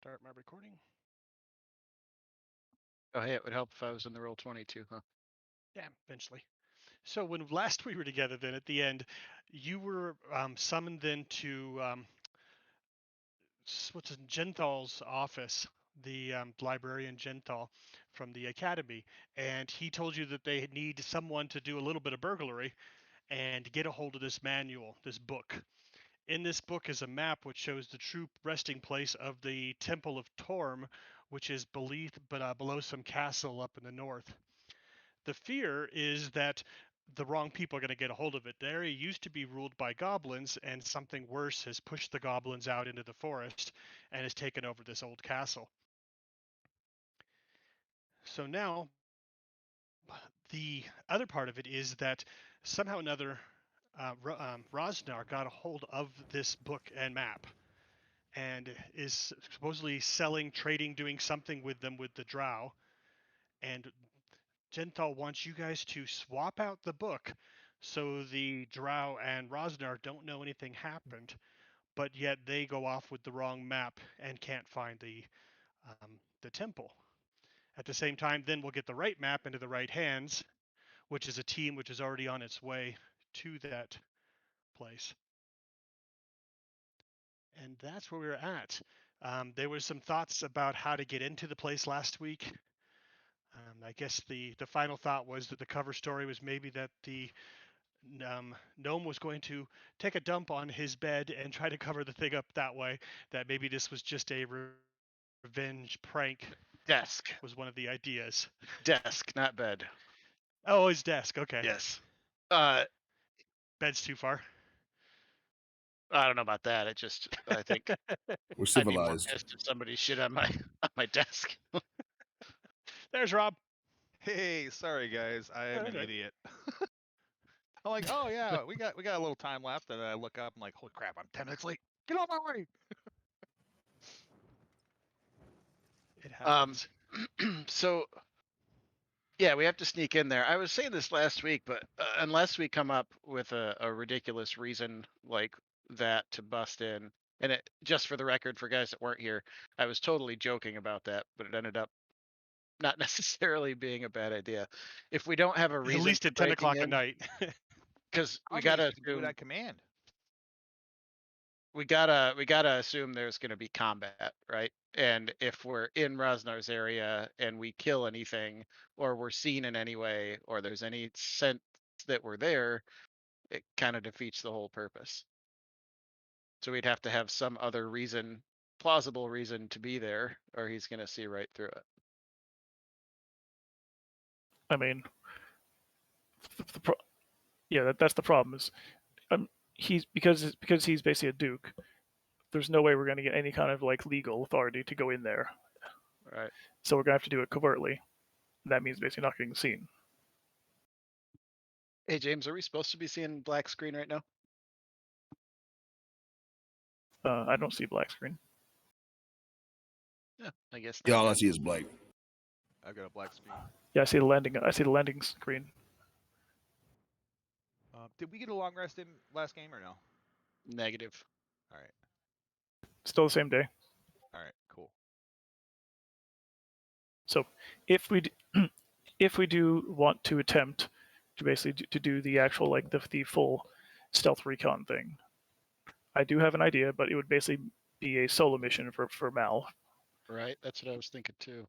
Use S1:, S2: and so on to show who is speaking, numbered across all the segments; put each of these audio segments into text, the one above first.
S1: Start my recording.
S2: Oh, hey, it would help if I was in the Roll20 too, huh?
S1: Yeah, eventually. So when last we were together, then at the end, you were summoned then to what's it, Genthal's office, the librarian Genthal from the academy, and he told you that they need someone to do a little bit of burglary and get a hold of this manual, this book. In this book is a map which shows the true resting place of the Temple of Torm, which is below some castle up in the north. The fear is that the wrong people are going to get a hold of it. The area used to be ruled by goblins, and something worse has pushed the goblins out into the forest and has taken over this old castle. So now, the other part of it is that somehow or another, Rosznar got a hold of this book and map and is supposedly selling, trading, doing something with them with the Drow. And Genthal wants you guys to swap out the book so the Drow and Rosznar don't know anything happened, but yet they go off with the wrong map and can't find the temple. At the same time, then we'll get the right map into the right hands, which is a team which is already on its way to that place. And that's where we're at. There was some thoughts about how to get into the place last week. I guess the final thought was that the cover story was maybe that the Gnome was going to take a dump on his bed and try to cover the thing up that way. That maybe this was just a revenge prank.
S2: Desk.
S1: Was one of the ideas.
S2: Desk, not bed.
S1: Oh, his desk. Okay.
S2: Yes.
S1: Bed's too far.
S2: I don't know about that. I think
S3: We're
S2: I'd be more
S3: civilized.
S2: pissed if somebody shit on my desk.
S1: There's Rob.
S4: Hey, sorry guys, I am an
S1: Okay.
S4: idiot. I'm like, oh yeah, we got a little time left, and I look up, I'm like, holy crap, I'm 10 minutes late. Get out of my way!
S1: It happens.
S2: So, yeah, we have to sneak in there. I was saying this last week, but unless we come up with a ridiculous reason like that to bust in, and just for the record, for guys that weren't here, I was totally joking about that, but it ended up not necessarily being a bad idea. If we don't have a reason,
S1: At least at 10 o'clock at night.
S2: because
S4: I
S2: we
S4: mean,
S2: gotta
S4: you can do
S2: assume
S4: that command.
S2: we gotta assume there's gonna be combat, right? And if we're in Roznar's area and we kill anything, or we're seen in any way, or there's any sense that we're there, it kind of defeats the whole purpose. So we'd have to have some other reason, plausible reason to be there, or he's gonna see right through it.
S5: I mean, that's the problem. Is he's because he's basically a duke. There's no way we're going to get any kind of like legal authority to go in there.
S2: Right.
S5: So we're going to have to do it covertly. That means basically not getting seen.
S2: Hey James, are we supposed to be seeing black screen right now?
S5: I don't see black screen.
S2: Yeah, I guess.
S3: Yeah, all I see is black.
S4: I've got a black screen.
S5: Yeah, I see the landing screen.
S4: Did we get a long rest in last game or no?
S2: Negative.
S4: All right.
S5: Still the same day.
S4: All right. Cool.
S5: So if we do want to attempt to basically to do the actual like the full stealth recon thing, I do have an idea, but it would basically be a solo mission for Mal.
S2: Right. That's what I was thinking too.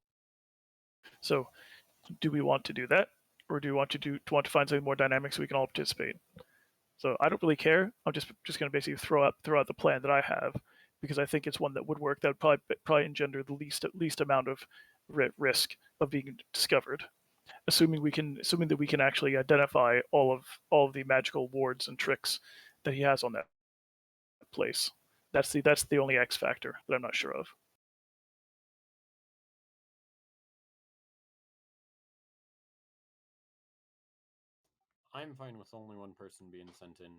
S5: So, do we want to do that, or do we want to find something more dynamic so we can all participate? So I don't really care. I'm just going to basically throw out the plan that I have, because I think it's one that would work. That would probably engender the least amount of risk of being discovered, assuming that we can actually identify all of the magical wards and tricks that he has on that place. That's the only X factor that I'm not sure of.
S6: I'm fine with only one person being sent in.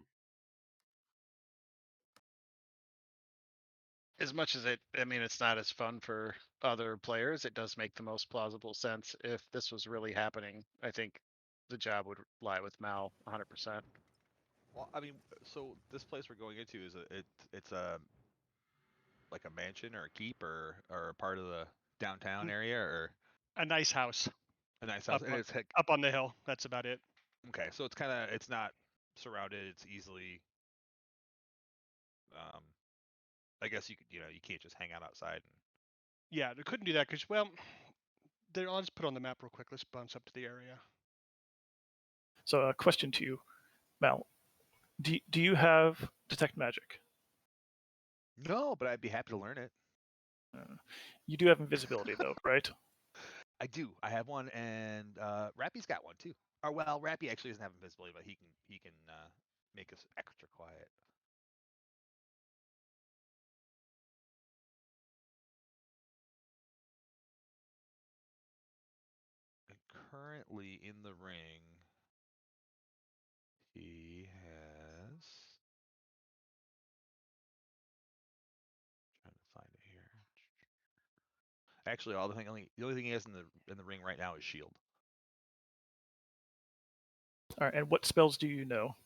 S2: As much as it's not as fun for other players, it does make the most plausible sense. If this was really happening, I think the job would lie with Mal 100%.
S4: Well, I mean, so this place we're going into is like a mansion or a keep or part of the downtown area or
S1: A nice house
S4: a nice house?
S1: up
S4: And
S1: on,
S4: it's
S1: up on the hill. That's about it.
S4: okay, so it's not surrounded. It's easily. I guess you can't just hang out outside.
S1: Yeah, they couldn't do that because I'll just put on the map real quick. Let's bounce up to the area.
S5: So, a question to you, Mal. Do you have detect magic?
S4: No, but I'd be happy to learn it.
S5: You do have invisibility though, right?
S4: I do. I have one, and Rappy's got one too. Or well, Rappy actually doesn't have invisibility, but he can make us extra quiet. And currently in the ring, he has. Trying to find it here. Actually, the only thing he has in the ring right now is shield.
S5: All right, and what spells do you know?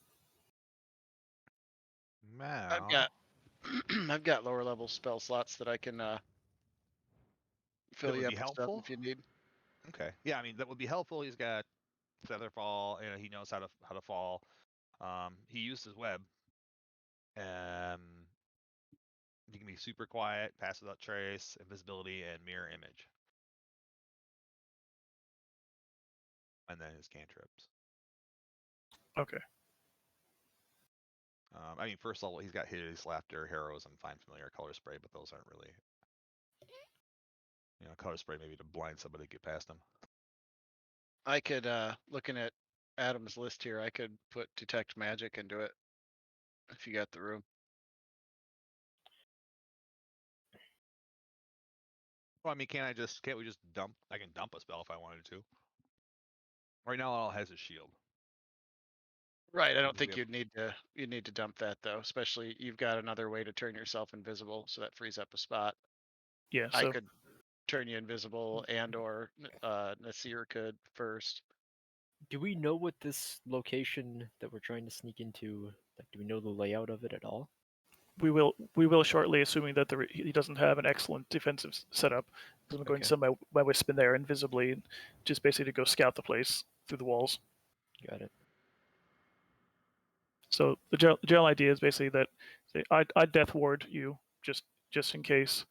S4: Mal.
S2: I've got I've got lower level spell slots that I can fill
S4: would
S2: you
S4: be
S2: up with stuff
S4: helpful?
S2: if you need.
S4: Okay. Yeah, I mean that would be helpful. He's got Featherfall, and he knows how to fall. He used his web. He can be super quiet, pass without trace, invisibility, and mirror image. And then his cantrips.
S5: Okay.
S4: I mean, first level, he's got Hideous Laughter, Harrows, and Find Familiar, Color Spray, but those aren't really. Color Spray maybe to blind somebody to get past him.
S2: I could, looking at Adam's list here, I could put detect magic into it if you got the room.
S4: Well, I mean, can't we just dump? I can dump a spell if I wanted to. Right now, all it has is shield.
S2: Right. I don't
S4: We
S2: think
S4: have-
S2: you'd need to dump that though. Especially you've got another way to turn yourself invisible, so that frees up a spot.
S5: Yeah.
S2: I
S5: So
S2: could turn you invisible, and or Nasir could first.
S3: Do we know what this location that we're trying to sneak into? Like, do we know the layout of it at all?
S5: we will shortly, assuming that he doesn't have an excellent defensive setup. I'm going to send my wisp in there invisibly, just basically to go scout the place through the walls.
S3: Got it.
S5: So the general idea is basically that I death ward you just in case,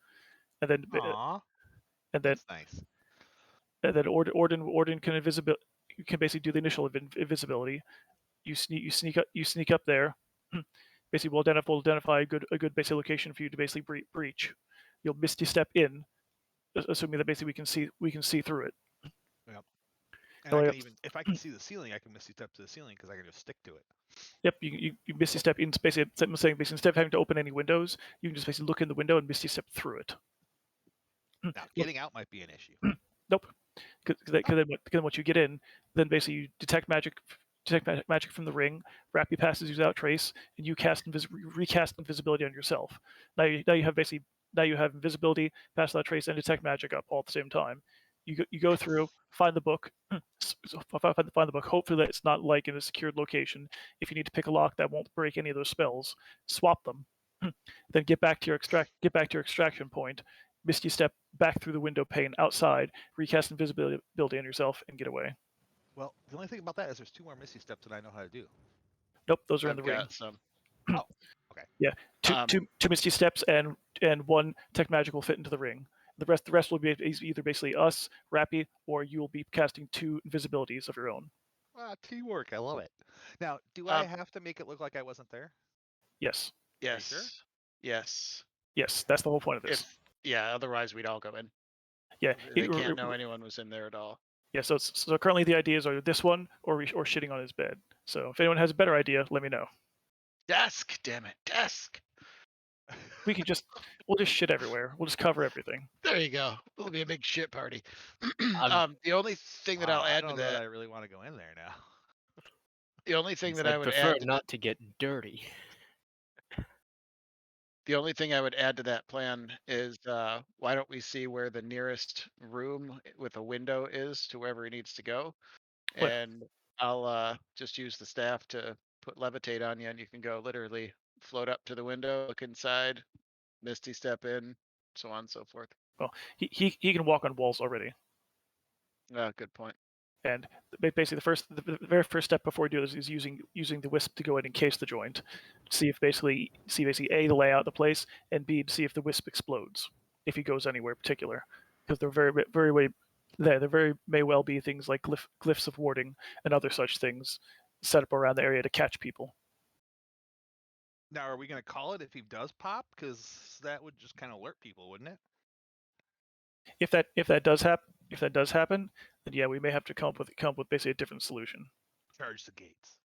S5: and then
S4: Aw,
S5: and then
S4: that's nice.
S5: and then Orden can You can basically do the initial invisibility. You sneak up there. Basically, we'll identify a good basic location for you to basically breach. You'll misty step in, assuming that basically we can see through it.
S4: Yep. And I can if I can see the ceiling, I can misty step to the ceiling because I can just stick to it.
S5: Yep, you misty step in. Basically, I'm saying basically instead of having to open any windows, you can just basically look in the window and misty step through it.
S4: Now, getting out might be an issue.
S5: Nope. Because then once you get in, then basically you detect magic from the ring. Rappy passes you without trace, and you recast invisibility on yourself. Now you have invisibility, pass without trace, and detect magic up all at the same time. You go through, find the book, find the book. Hopefully that it's not like in a secured location. If you need to pick a lock that won't break any of those spells, swap them. Then get back to your extraction point. Misty step back through the window pane outside, recast invisibility on yourself, and get away.
S4: Well, the only thing about that is there's 2 more misty steps that I know how to do.
S5: Nope, those are in
S2: I've
S5: the ring.
S2: got some.
S4: Oh, okay.
S5: Yeah, two misty steps and 1 tech magic will fit into the ring. The rest will be either basically us, Rappy, or you will be casting 2 invisibilities of your own.
S4: Teamwork. I love it. Now, do I have to make it look like I wasn't there?
S5: Yes.
S2: Yes.
S4: Sure?
S2: Yes.
S5: Yes, that's the whole point of this.
S2: Otherwise we'd all go in.
S5: Yeah,
S2: They can't know anyone was in there at all.
S5: Yeah, so currently the ideas are this one or shitting on his bed. So if anyone has a better idea, let me know.
S2: Desk, damn it, desk.
S5: We'll just shit everywhere. We'll just cover everything.
S2: There you go. It'll be a big shit party. The only thing that I'll
S4: I
S2: add
S4: don't
S2: to
S4: know that
S2: that,
S4: I really want to go in there now.
S2: the only thing that
S3: I'd
S2: I would
S3: prefer
S2: add,
S3: not to get dirty.
S2: the only thing I would add to that plan is why don't we see where the nearest room with a window is to wherever he needs to go,
S5: What?
S2: and I'll just use the staff to put levitate on you, and you can go literally float up to the window, look inside, Misty step in, so on and so forth.
S5: Well, he can walk on walls already.
S2: Good point.
S5: And basically, the very first step before you do this is using the wisp to go in and encase the joint, see basically A, the layout of the place, and B, to see if the wisp explodes if he goes anywhere particular, because they're there very may well be things like glyphs of warding and other such things set up around the area to catch people.
S4: Now, are we going to call it if he does pop? Because that would just kind of alert people, wouldn't it?
S5: If that does happen, then yeah, we may have to come up with basically a different solution.
S4: Charge the gates.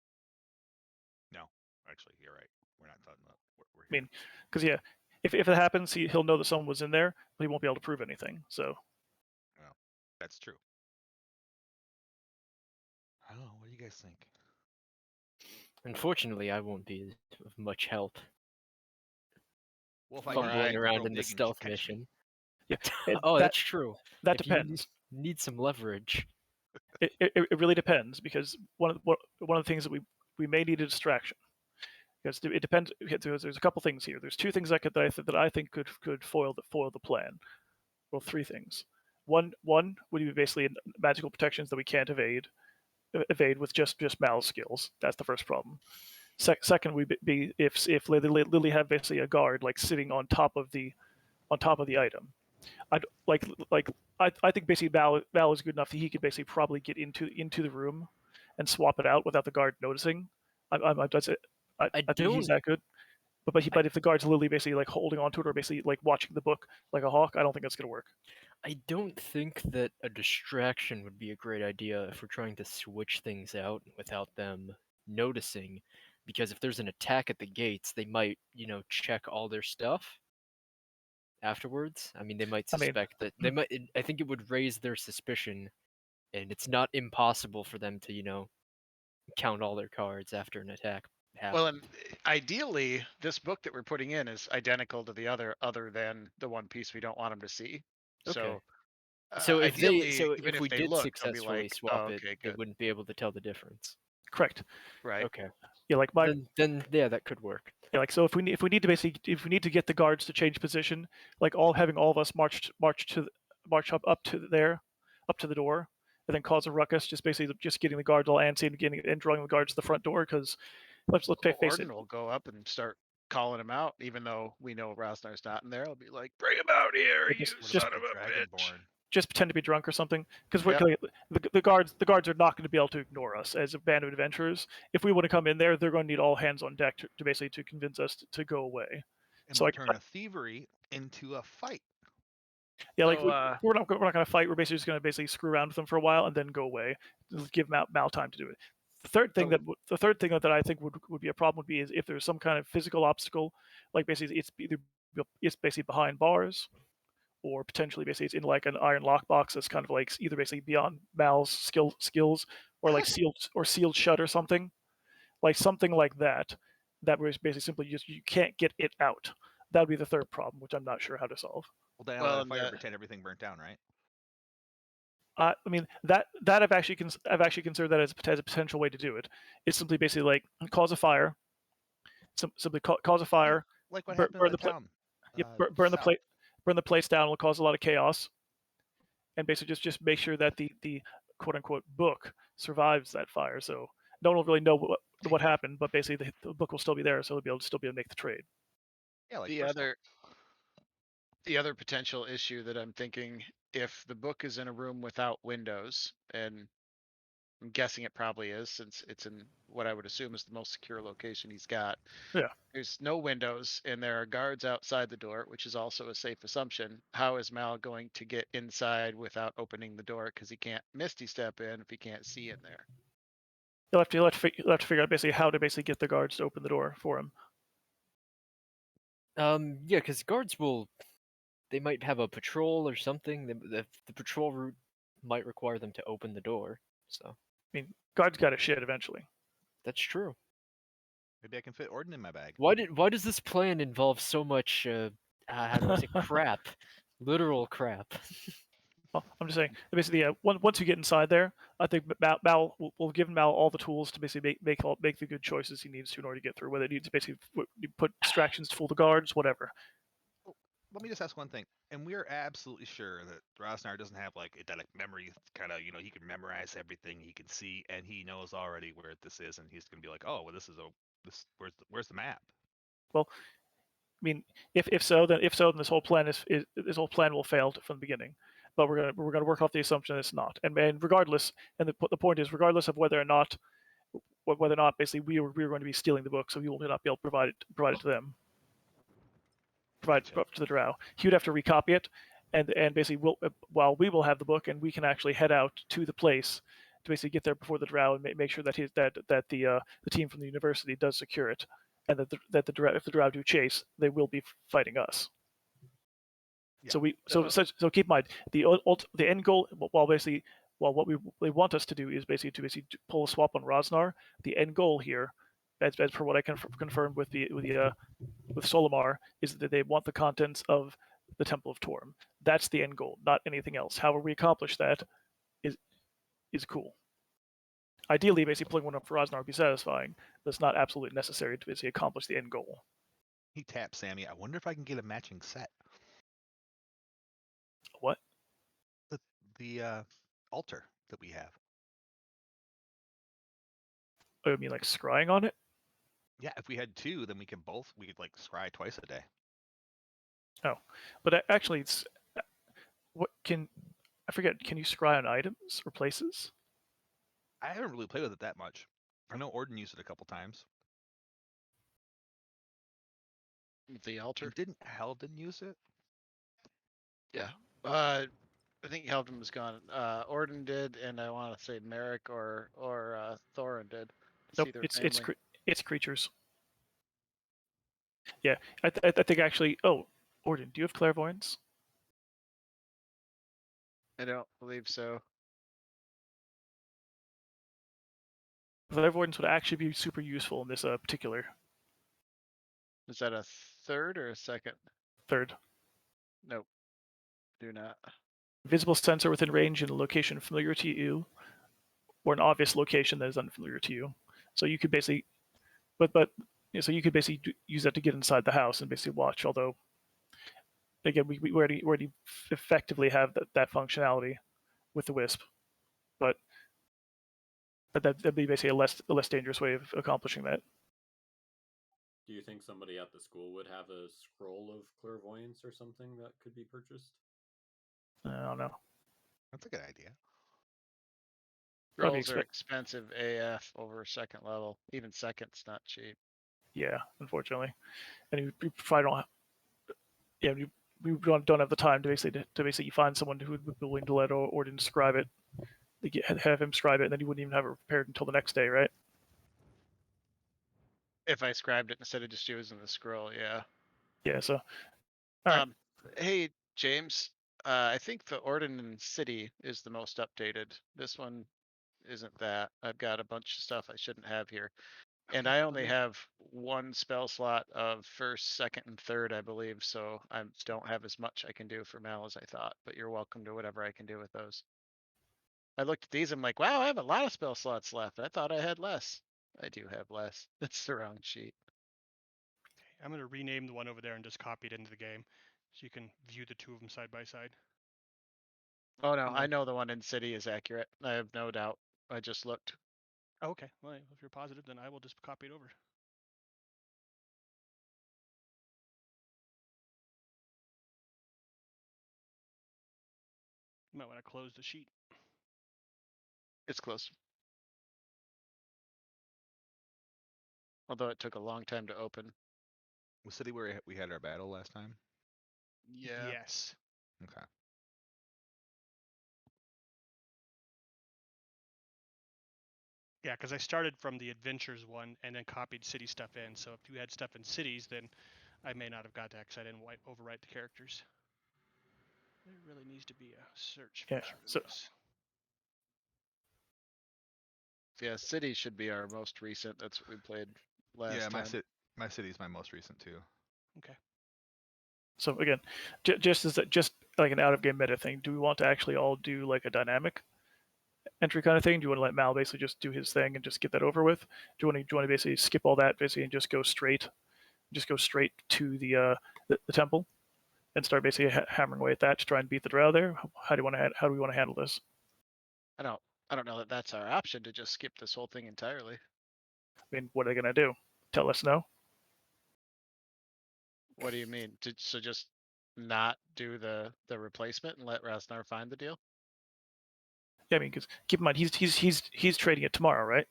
S4: No, actually, you're right. We're not talking about. We're
S5: I
S4: here.
S5: mean, because yeah, if it happens, he'll know that someone was in there, but he won't be able to prove anything. So.
S4: Well, that's true. I don't know. What do you guys think?
S3: Unfortunately, I won't be of much help.
S4: Well, if I
S3: Fumbling
S4: die,
S3: around
S4: real
S3: in the
S4: big and
S3: stealth
S4: catch me.
S3: mission.
S5: Yeah.
S3: Oh, that's true.
S5: That
S3: If you
S5: depends.
S3: need some leverage.
S5: It really depends, because one of the things that we may need a distraction, because it depends. There's a couple things here. There's two things that I think could foil the plan. Well, three things. One would be basically magical protections that we can't evade with just Mal's skills. That's the first problem. Second would be if Lily had basically a guard like sitting on top of the item. I think basically Val is good enough that he could basically probably get into the room and swap it out without the guard noticing. I think he's that good. But if the guard's literally basically like holding onto it or basically like watching the book like a hawk, I don't think that's gonna work.
S3: I don't think that a distraction would be a great idea if we're trying to switch things out without them noticing, because if there's an attack at the gates, they might, check all their stuff afterwards. I mean, they might suspect that they might. I think it would raise their suspicion, and it's not impossible for them to, count all their cards after an attack happens.
S2: Well, and ideally, this book that we're putting in is identical to the other than the one piece we don't want them to see.
S3: Okay.
S2: So,
S3: So if
S2: ideally,
S3: if
S2: even
S3: we
S2: they
S3: did
S2: look, they'll be
S3: successfully
S2: like,
S3: swap
S2: "Oh,
S3: it,
S2: okay,
S3: they
S2: good."
S3: wouldn't be able to tell the difference.
S5: Correct.
S2: Right.
S3: Okay.
S5: Yeah, like
S3: then yeah, that could work.
S5: Yeah, like so if we need to get the guards to change position, like having all of us march up to the door, and then cause a ruckus, just basically just getting the guards all antsy and drawing the guards to the front door, because let's face it.
S2: Orden will go up and start calling him out, even though we know Roznar's not in there. I'll be like, "Bring him out here, you son of a bitch!"
S5: Just pretend to be drunk or something, because
S2: Yep.
S5: the guards are not going to be able to ignore us as a band of adventurers. If we want to come in there, they're going to need all hands on deck to basically to convince us to go away.
S4: And
S5: So
S4: turn a thievery into a fight.
S5: Yeah, like
S2: So,
S5: we're not going to fight. We're basically just going to screw around with them for a while and then go away. Give Mal time to do it. The third thing that I think would be a problem would be is if there's some kind of physical obstacle, like basically it's basically behind bars, or potentially basically it's in like an iron lockbox that's kind of like either basically beyond Mal's skills, or like sealed shut or something, like something like that. That was basically simply just you can't get it out. That would be the third problem, which I'm not sure how to solve.
S4: Well, then light a fire, pretend everything burnt down, right?
S5: I mean that I've actually considered that as a potential way to do it. It's simply basically like cause a fire. Simply cause a fire.
S4: Like what happened in the town.
S5: Burn the place down. Will cause a lot of chaos. And basically just make sure that the quote unquote book survives that fire. So no one will really know what happened, but basically the book will still be there, so they'll still be able to make the trade.
S4: Yeah, like
S2: the other potential issue that I'm thinking, if the book is in a room without windows, and I'm guessing it probably is, since it's in what I would assume is the most secure location he's got.
S5: Yeah.
S2: There's no windows, and there are guards outside the door, which is also a safe assumption. How is Mal going to get inside without opening the door? Because he can't Misty step in if he can't see in there.
S5: You'll have to figure out basically how to basically get the guards to open the door for him.
S3: Yeah, because guards they might have a patrol or something. The patrol route might require them to open the door. So
S5: I mean, guards got to shit eventually.
S3: That's true.
S4: Maybe I can fit Orden in my bag.
S3: Why does this plan involve so much how do I say crap? Literal crap.
S5: Well, I'm just saying, basically, once you get inside there, I think Mal will give Mal all the tools to basically make the good choices he needs to in order to get through. Whether it needs to basically put distractions to fool the guards, whatever.
S4: let me just ask one thing. And we're absolutely sure that Rosznar doesn't have like eidetic memory, kind of, he can memorize everything, he can see, and he knows already where this is, and he's gonna be like, oh, well, where's the map?
S5: Well, I mean, if so, then this whole plan this whole plan will fail from the beginning. But we're gonna work off the assumption it's not, and regardless, and the point is, regardless of whether or not basically we were going to be stealing the book, so he will not be able to provide it to them, provide it to the Drow. He would have to recopy it, and basically while we will have the book, and we can actually head out to the place to basically get there before the Drow and make sure that the team from the university does secure it, and that if the Drow do chase, they will be fighting us.
S4: Yeah.
S5: So keep in mind the end goal. While what they want us to do is basically to pull a swap on Rosznar. The end goal here, as per what I can confirm with Solomar, is that they want the contents of the Temple of Torm. That's the end goal, not anything else. However we accomplish that is cool. Ideally, basically pulling one up for Rosznar would be satisfying, but it's not absolutely necessary to basically accomplish the end goal.
S4: He taps Sammy. I wonder if I can get a matching set.
S5: What?
S4: The altar that we have.
S5: Oh, you mean like scrying on it?
S4: Yeah, if we had two, then we could like scry twice a day.
S5: Oh, but actually, it's I forget? Can you scry on items or places?
S4: I haven't really played with it that much. I know Orden used it a couple times.
S2: The altar.
S4: Didn't Helden use it?
S2: Yeah. I think Helden was gone. Orden did, and I want to say Merrick or Thorin did.
S5: Nope, it's creatures. Yeah, I think actually. Oh, Orden, do you have clairvoyance?
S2: I don't believe so.
S5: Clairvoyance would actually be super useful in this particular.
S2: Is that a third or a second?
S5: Third.
S2: Nope. Do not.
S5: Visible sensor within range in a location familiar to you, or an obvious location that is unfamiliar to you. So you could basically, so you could basically use that to get inside the house and basically watch. Although, again, we already effectively have that functionality with the Wisp, but that'd be basically a less dangerous way of accomplishing that.
S6: Do you think somebody at the school would have a scroll of clairvoyance or something that could be purchased?
S5: I don't know.
S4: That's a good idea.
S2: Scrolls are expensive AF over second level. Even second's not cheap.
S5: Yeah, unfortunately, and we probably don't. Yeah, we don't have the time to basically find someone who would be willing to let Orden describe it, have him scribe it, and then you wouldn't even have it prepared until the next day, right?
S2: If I scribed it instead of just using the scroll, yeah.
S5: Yeah. So, all right.
S2: Hey James, I think the Orden City is the most updated. This one isn't that. I've got a bunch of stuff I shouldn't have here. And I only have one spell slot of first, second, and third, I believe, so I don't have as much I can do for Mal as I thought, but you're welcome to whatever I can do with those. I looked at these, I'm like, wow, I have a lot of spell slots left. I thought I had less. I do have less. That's the wrong sheet.
S1: Okay, I'm going to rename the one over there and just copy it into the game so you can view the two of them side by side.
S2: Oh no, I know the one in City is accurate. I have no doubt. I just looked.
S1: Oh, okay, well, if you're positive, then I will just copy it over. You might want to close the sheet.
S2: It's close. Although it took a long time to open.
S4: Was City where we had our battle last time?
S2: Yeah.
S1: Yes.
S4: Okay.
S1: Yeah, because I started from the adventures one and then copied city stuff in. So if you had stuff in cities, then I may not have got that because I didn't overwrite the characters. There really needs to be a search feature for this.
S2: Yeah, City should be our most recent. That's what we played last time.
S4: Yeah, my City's my most recent too.
S1: Okay.
S5: So again, just like an out of game meta thing, do we want to actually all do like a dynamic entry kind of thing? Do you want to let Mal basically just do his thing and just get that over with? Do you want to basically skip all that basically and just go straight to the temple? and start basically hammering away at that to try and beat the Drow there? How do we want to handle this?
S2: I don't know that that's our option to just skip this whole thing entirely.
S5: I mean, what are they gonna do? Tell us no?
S2: What do you mean? So just not do the replacement and let Rosznar find the deal?
S5: Yeah, I mean, because keep in mind he's trading it tomorrow, right?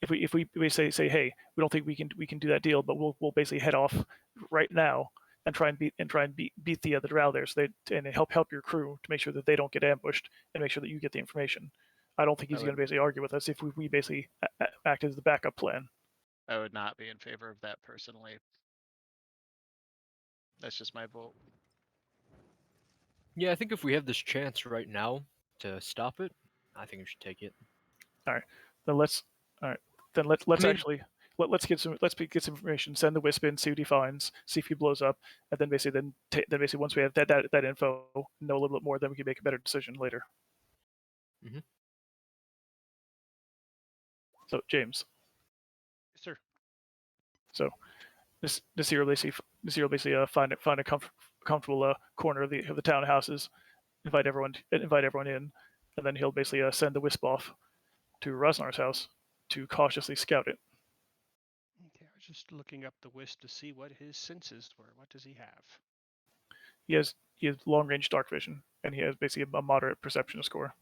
S5: If we say hey, we don't think we can do that deal, but we'll basically head off right now and try and beat the Drow there, so and help your crew to make sure that they don't get ambushed and make sure that you get the information. I don't think he's going to basically argue with us if we basically act as the backup plan.
S2: I would not be in favor of that personally. That's just my vote.
S3: Yeah, I think if we have this chance right now to stop it, I think we should take it.
S5: All right, then let's get some information. Send the Wisp in, see what he finds, see if he blows up, and then basically once we have that info, know a little bit more, then we can make a better decision later.
S3: Mm-hmm.
S5: So James.
S1: Yes, sir.
S5: So this year will basically find a comfortable corner of the townhouses, invite everyone in, and then he'll basically send the Wisp off to Roznar's house to cautiously scout it.
S1: Okay, I was just looking up the Wisp to see what his senses were. What does he have?
S5: He has long range dark vision, and he has basically a moderate perception score.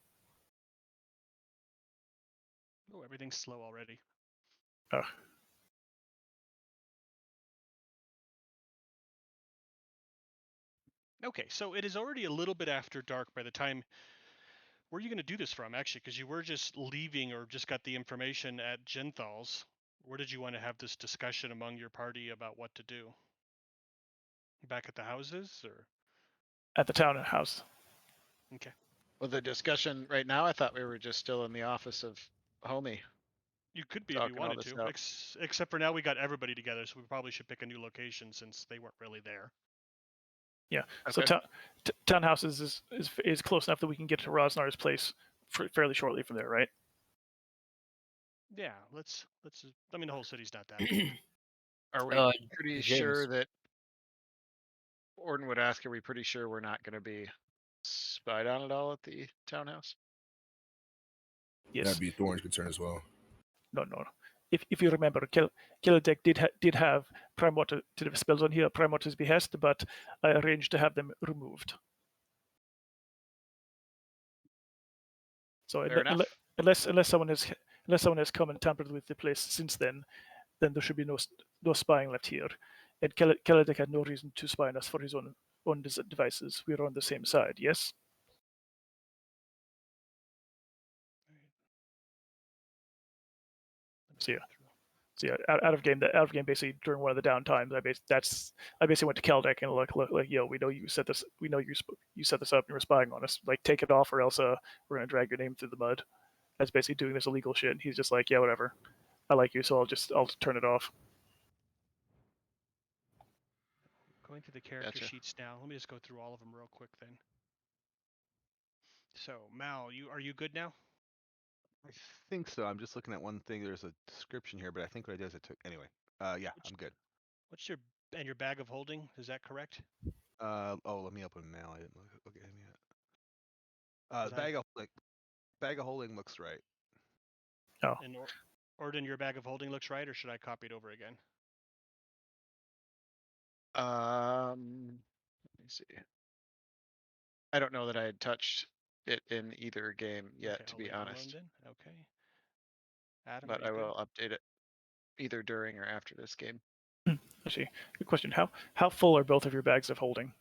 S1: Oh, everything's slow already. Okay, so it is already a little bit after dark by the time. Where are you going to do this from, actually? Because you were just leaving or just got the information at Genthal's. Where did you want to have this discussion among your party about what to do? Back at the houses, or?
S5: At the townhouse.
S1: Okay.
S2: Well, the discussion right now, I thought we were just still in the office of Homie.
S1: You could be if you wanted to, except for now we got everybody together, so we probably should pick a new location since they weren't really there.
S5: Yeah.
S2: Okay.
S5: So townhouses is close enough that we can get to Roznar's place fairly shortly from there, right?
S1: Yeah. Let's. I mean, the whole city's not that big.
S2: Are we pretty
S3: James.
S2: sure that Orden would ask? Are we pretty sure we're not going to be spied on at all at the townhouse?
S5: Yes.
S7: That'd be Thorn's concern as well.
S5: No. If you remember, Keladek did have Prime Water spells on here, Prime Water's behest, but I arranged to have them removed. So unless someone has come and tampered with the place since then there should be no spying left here. And Keladek had no reason to spy on us for his own devices. We are on the same side, yes? So yeah, out of game basically during one of the downtimes, I basically went to Keldek and like, yo, we know you set this up and you're spying on us. Like, take it off or else we're gonna drag your name through the mud. That's basically doing this illegal shit. And he's just like, yeah, whatever. I like you, so I'll turn it off.
S1: Going through the character sheets now. Let me just go through all of them real quick then. So Mal, are you good now?
S4: I think so. I'm just looking at one thing. There's a description here, but I think what it is, anyway. Yeah, I'm good.
S1: What's your bag of holding? Is that correct?
S4: Let me open mail. I didn't look at him yet. Bag of holding looks right.
S5: Oh.
S1: And Orden, your bag of holding looks right, or should I copy it over again?
S2: Let me see. I don't know that I had touched it in either game yet,
S1: okay,
S2: to be honest.
S1: Okay. Adam,
S2: but I will update it either during or after this game.
S5: Actually, good question. How full are both of your bags of holding?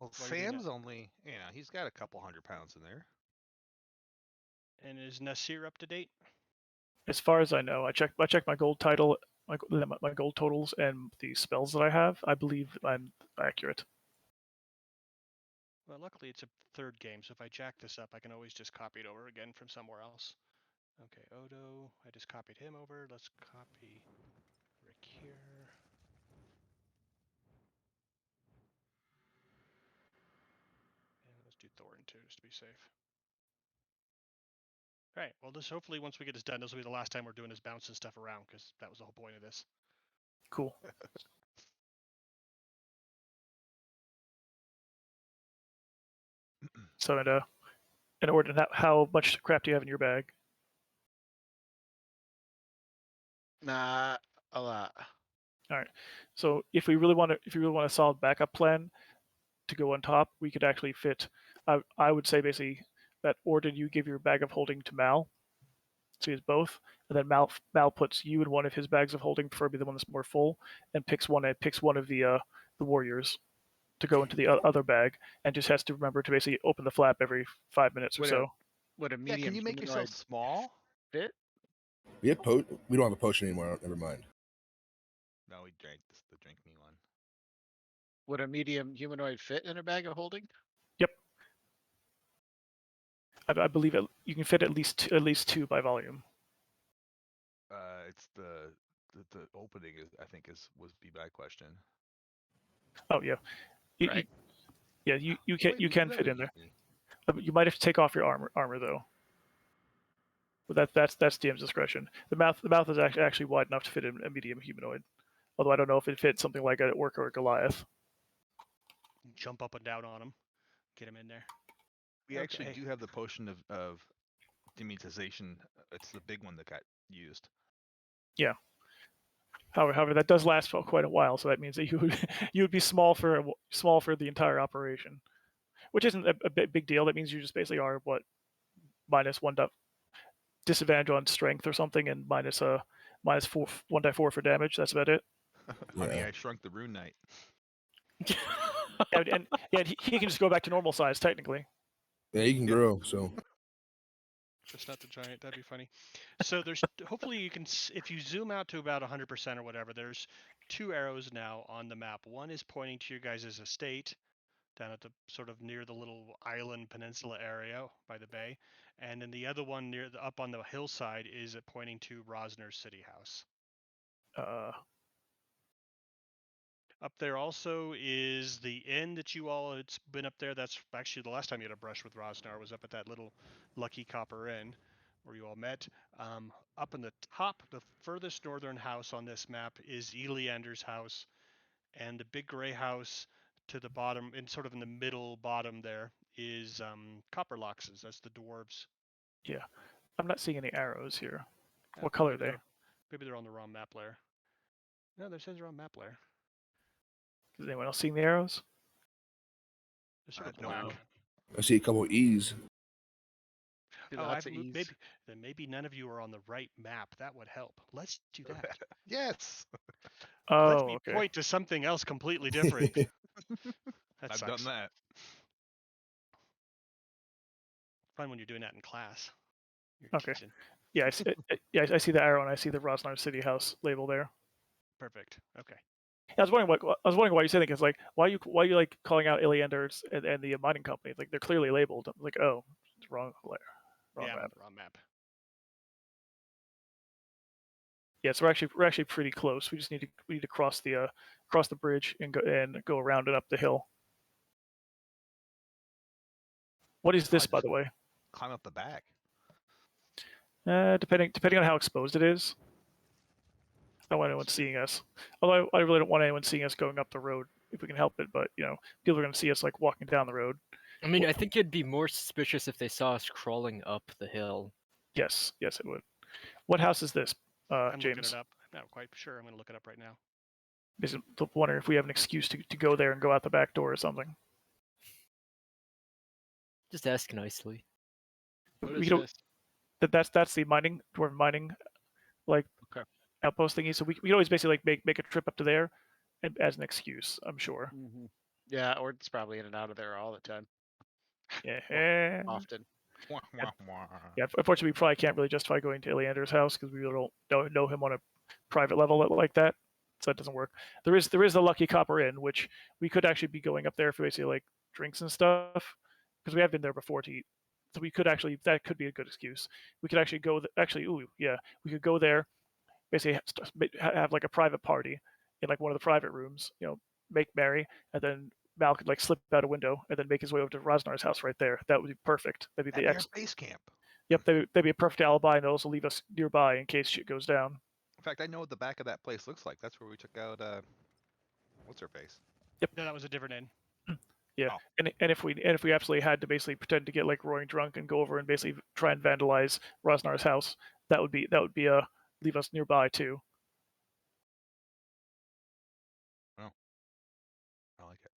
S4: Well, Sam's only, he's got a couple 100 pounds in there.
S1: And is Nasir up to date?
S5: As far as I know, I checked my gold title, my gold totals, and the spells that I have. I believe I'm accurate.
S1: Well, luckily it's a third game, so if I jack this up, I can always just copy it over again from somewhere else. Okay, Odo, I just copied him over. Let's copy Rick here. And let's do Thorin too, just to be safe. All right, well, hopefully once we get this done, this will be the last time we're doing this bouncing stuff around, because that was the whole point of this.
S5: Cool. So in order to how much crap do you have in your bag?
S2: Nah, a lot.
S5: All right. So if you really want a solid backup plan to go on top, we could actually fit. I would say basically that Orden, you give your bag of holding to Mal, so he has both, and then Mal puts you in one of his bags of holding, preferably the one that's more full, and picks one of the warriors to go into the other bag, and just has to remember to basically open the flap every 5 minutes or
S2: Would
S5: so.
S2: Would a
S4: Yeah,
S2: medium
S4: can you make yourself
S2: humanoid
S4: small?
S2: fit?
S7: We don't have a potion anymore. Never mind.
S4: No, we drank the drink me one.
S2: Would a medium humanoid fit in a bag of holding?
S5: Yep. I believe you can fit at least two by volume.
S4: It's the opening I think was be my question.
S5: Oh yeah.
S2: Right.
S5: You can fit in there.
S4: Me.
S5: You might have to take off your armor though. But that's DM's discretion. The mouth is actually wide enough to fit in a medium humanoid. Although I don't know if it fits something like an orc or a Goliath.
S1: Jump up and down on him, get him in there.
S4: We actually
S1: Okay.
S4: do have the potion of demonetization. It's the big one that got used.
S5: Yeah. However, that does last for quite a while, so that means that you would be small for the entire operation, which isn't a big deal. That means you just basically are -1 disadvantage on strength or something, and -4 1/4 for damage. That's about it.
S4: Honey,
S7: Yeah.
S4: I Shrunk the Rune Knight.
S5: and he can just go back to normal size technically.
S7: Yeah, you can grow. So
S1: Just not the giant. That'd be funny. So there's hopefully you can, if you zoom out to about 100% or whatever, there's 2 arrows now on the map. One is pointing to your guys' estate down at the sort of near the little island peninsula area by the bay, and then the other one up on the hillside is pointing to Rosznar's city house. Up there also is the inn that you all had been up there. That's actually the last time you had a brush with Rosznar was up at that little Lucky Copper Inn where you all met. Up in the top, the furthest northern house on this map is Eleander's house, and the big gray house to the bottom, in sort of in the middle bottom there, is Copperlox's. That's the dwarves.
S5: Yeah, I'm not seeing any arrows here.
S1: Yeah,
S5: What color are they?
S1: Maybe they're on the wrong map layer. No, there says they're on map layer.
S5: Is anyone else seeing the arrows?
S1: They're sort of
S4: No.
S1: black.
S7: I see a couple of E's.
S2: Lots of E's.
S1: Maybe none of you are on the right map. That would help. Let's do that.
S4: Yes.
S1: Let
S5: Oh,
S1: me
S5: okay.
S1: point to something else completely different. That
S4: I've
S1: sucks.
S4: done that.
S1: Fun when you're doing that in class. You're
S5: Okay.
S1: teaching.
S5: Yeah, I see the arrow and I see the Rosnar City House label there.
S1: Perfect. Okay.
S5: Yeah, I was wondering why you said it. Cause like, why are you like calling out Ilianders and the mining company? Like they're clearly labeled. I'm like, oh, it's wrong layer, wrong map.
S1: Wrong map.
S5: Yeah, so we're actually pretty close. We just need to cross the bridge and go around and up the hill. What is this, by the way?
S4: Climb up the back.
S5: Depending on how exposed it is. I don't want anyone seeing us. Although I really don't want anyone seeing us going up the road if we can help it. But people are going to see us like walking down the road.
S3: I mean, I think it'd be more suspicious if they saw us crawling up the hill.
S5: Yes, it would. What house is this,
S1: I'm
S5: James?
S1: looking it up. I'm not quite sure. I'm going to look it up right now.
S5: Just wondering if we have an excuse to go there and go out the back door or something.
S3: Just ask nicely.
S2: What
S5: We
S2: is
S5: don't.
S2: this?
S5: That's the dwarven mining, like
S2: Okay.
S5: outpost thingy. So we can always basically like make a trip up to there, as an excuse. I'm sure.
S2: Mm-hmm. Yeah, or it's probably in and out of there all the time.
S5: Yeah.
S2: Often.
S5: Yeah. Unfortunately, we probably can't really justify going to Iliander's house because we really don't know him on a private level like that. So that doesn't work. There is the Lucky Copper Inn, which we could actually be going up there for basically like drinks and stuff, because we have been there before to eat. So we could actually, that could be a good excuse. We could actually go we could go there, basically have like a private party in like one of the private rooms, make merry, and then Mal could like slip out a window and then make his way over to Roznar's house right there. That would be perfect. That'd be
S4: At base camp.
S5: Yep, that'd be a perfect alibi, and also leave us nearby in case shit goes down.
S4: In fact, I know what the back of that place looks like. That's where we took out what's her face.
S5: Yep.
S1: No, that was a different inn.
S5: Yeah,
S4: Oh.
S5: and if we absolutely had to basically pretend to get like roaring drunk and go over and basically try and vandalize Roznar's house, that would be leave us nearby too.
S4: Well, I like it.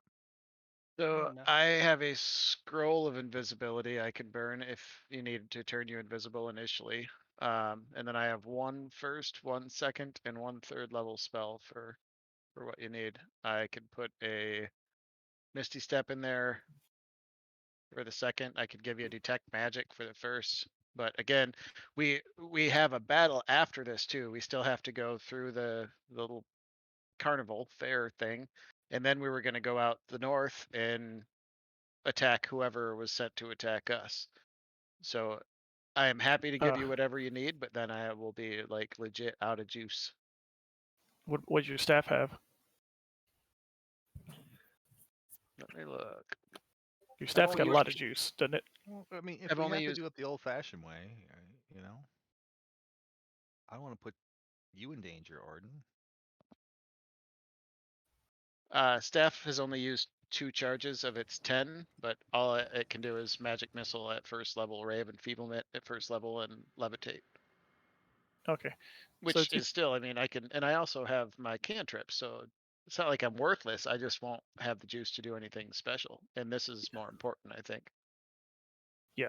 S2: So
S1: No.
S2: I have a scroll of invisibility I can burn if you need to turn you invisible initially. And then I have 1 first, 1 second, and 1 third level spell for what you need. I can put a Misty Step in there for the second. I could give you a Detect Magic for the first. But again, we have a battle after this too. We still have to go through the little carnival fair thing, and then we were going to go out the north and attack whoever was sent to attack us. So I am happy to give you whatever you need, but then I will be like legit out of juice.
S5: What does your staff have?
S2: Let me look.
S5: Your staff's
S4: only
S5: got a
S4: used
S5: lot of juice, doesn't it?
S4: Well, I mean, if
S2: I've
S4: we
S2: only
S4: have to
S2: used-
S4: do it the old-fashioned way, you know, I don't want to put you in danger, Orden.
S2: Staff has only used 2 charges of its 10, but all it can do is Magic Missile at first level, Ray of Enfeeblement at first level, and Levitate.
S5: Okay.
S2: Which
S5: So
S2: is still, I mean, I can, and I also have my cantrip, so it's not like I'm worthless. I just won't have the juice to do anything special, and this is more important, I think.
S5: yeah,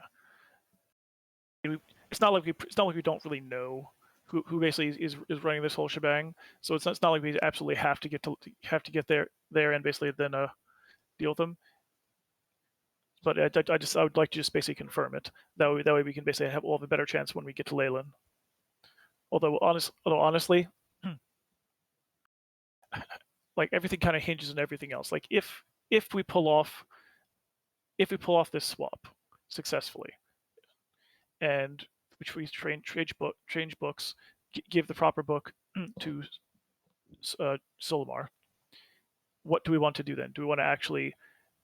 S5: it's not like we don't really know who basically is running this whole shebang. So it's not like we absolutely have to get there and basically then deal with them. But I would like to just basically confirm it. That way we can basically have a better chance when we get to Leyland. Although honestly, like everything kind of hinges on everything else. Like if we pull off this swap successfully, and which we change books, give the proper book to Solomar. What do we want to do then? Do we want to actually,